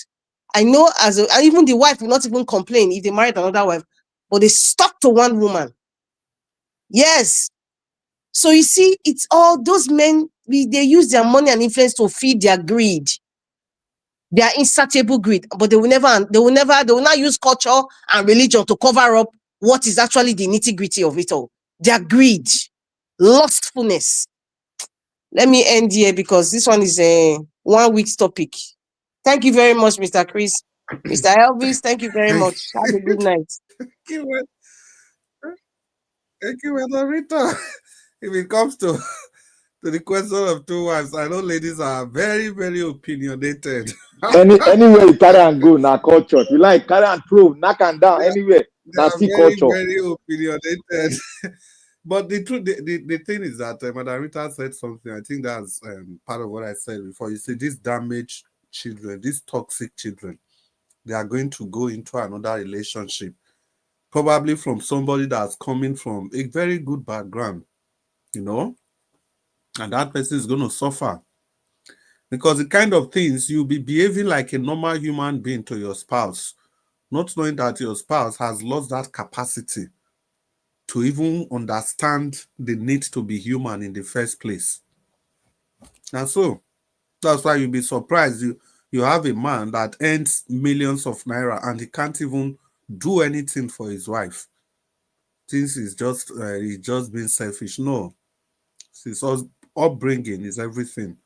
I know and even the wife will not even complain if they married another wife, but they stuck to one woman. Yes. So you see, it's all those men, they use their money and influence to feed their greed, their insatiable greed, but they will not use culture and religion to cover up what is actually the nitty-gritty of it all. Their greed, lustfulness. Let me end here because this one is a 1 week's topic. Thank you very much, Mr. Chris. Mr. Elvis, thank you very much. Have a good night. Thank you, Madam Rita. If it comes to the question of two wives, I know ladies are very, very opinionated. Anywhere you carry and go, now culture. If you like, carry and throw, knock and down, anywhere. They Now are see very, culture. very opinionated. But the truth, the thing is that Madam Rita said something. I think that's part of what I said before. You see, these damaged children, these toxic children, they are going to go into another relationship, probably from somebody that's coming from a very good background, and that person is going to suffer. Because the kind of things you'll be behaving like a normal human being to your spouse, not knowing that your spouse has lost that capacity to even understand the need to be human in the first place. And so that's why you'll be surprised. You have a man that earns millions of naira and he can't even do anything for his wife. Since he's just being selfish. No. His upbringing is everything.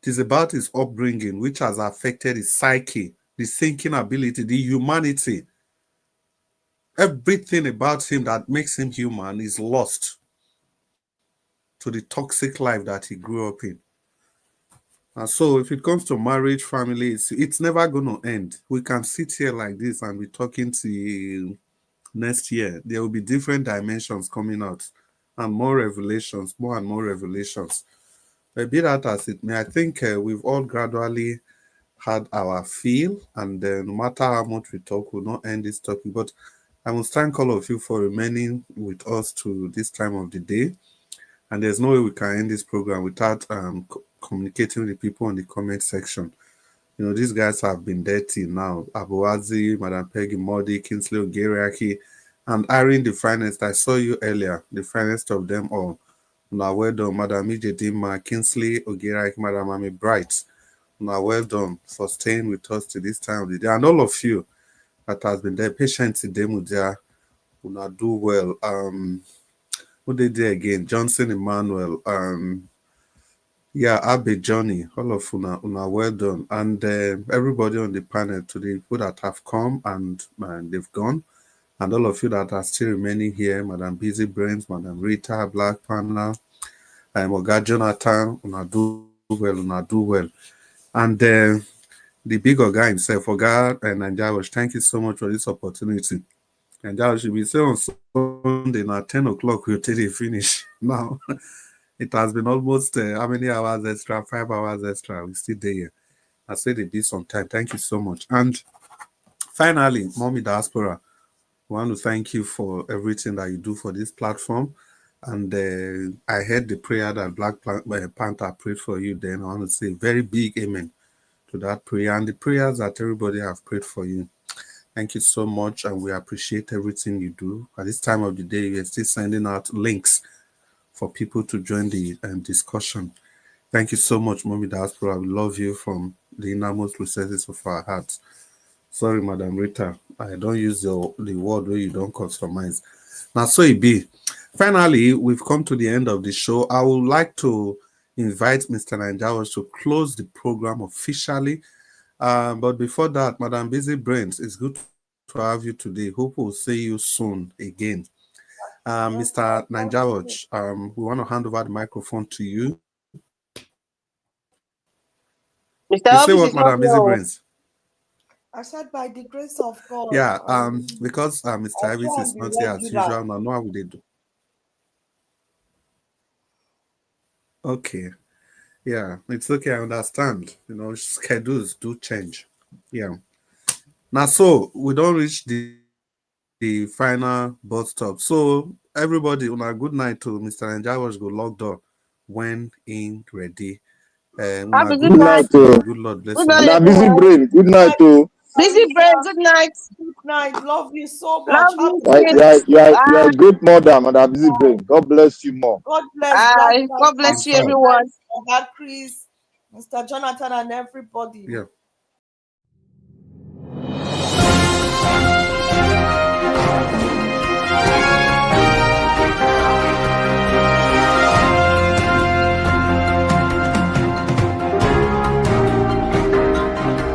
It is about his upbringing which has affected his psyche, the thinking ability, the humanity. Everything about him that makes him human is lost to the toxic life that he grew up in. And so if it comes to marriage, family, it's never going to end. We can sit here like this and be talking to next year. There will be different dimensions coming out and more revelations, more and more revelations. Be that as it may, I think we've all gradually had our feel, and no matter how much we talk, we'll not end this topic. But I must thank all of you for remaining with us to this time of the day. And there's no way we can end this program without communicating with the people in the comment section. You know, these guys have been dirty now. Abuazi, Madam Peggy Modi, Kingsley Ogeriaki, and Irene the finest. I saw you earlier, the finest of them all. Now well done, Madam Ijedima, Kingsley Ogeriaki, Madam Ami Bright. Now well done for staying with us to this time of the day. And all of you that has been there, patient today, Mudia, Una do well. Who did they again? Johnson Emmanuel, yeah, Abe Johnny, all of una well done. And everybody on the panel today, people that have come and they've gone, and all of you that are still remaining here, Madam Busy Brains, Madam Rita, Black Panel, Oga Jonathan, una do well. And the big Oga himself, Oga Nanjawash, thank you so much for this opportunity. Nanjawash, should be say on Sunday now 10 o'clock we'll take it finish now. It has been almost how many hours extra? 5 hours extra. We still there. I said it be some time. Thank you so much. And finally, Mommy Diaspora, I want to thank you for everything that you do for this platform. And I heard the prayer that Black Panther prayed for you. Then I want to say very big amen to that prayer and the prayers that everybody have prayed for you. Thank you so much, and we appreciate everything you do. At this time of the day, we are still sending out links for people to join the discussion. Thank you so much, Mommy Diaspora. We love you from the innermost recesses of our hearts. Sorry, Madam Rita, I don't use the word where you don't customize. Now, so it be. Finally, we've come to the end of the show. I would like to invite Mr. Nanjawas to close the program officially. But before that, Madam Busy Brains, it's good to have you today. Hope we'll see you soon again. Mr. Nanjawaj, we want to hand over the microphone to you. Mr. You say Elvis what, is not Madam Busy here. Brains? I said by the grace of God. Yeah, because Mr. I'll Elvis try is and be not here as regular. usual. Now, how would they do? Okay. Yeah, it's okay. I understand. You know, schedules do change. Yeah. Now, so we don't reach the final bus stop. So everybody, on a good night to Mr. Nanjawas go lock door when in ready. Happy Good good night. night. Good Lord bless Good you. night, Now, busy everyone. brain. Good night, too. Busy brain, good night. Good night. Love you so Love much. you, Happy kids. You are Bye. a great mother, Madam Busy Brain. God bless you more. God bless Black Bye. God Panther, bless you, God everyone. bless Oga Chris, Mr. Jonathan, and everybody. Yeah.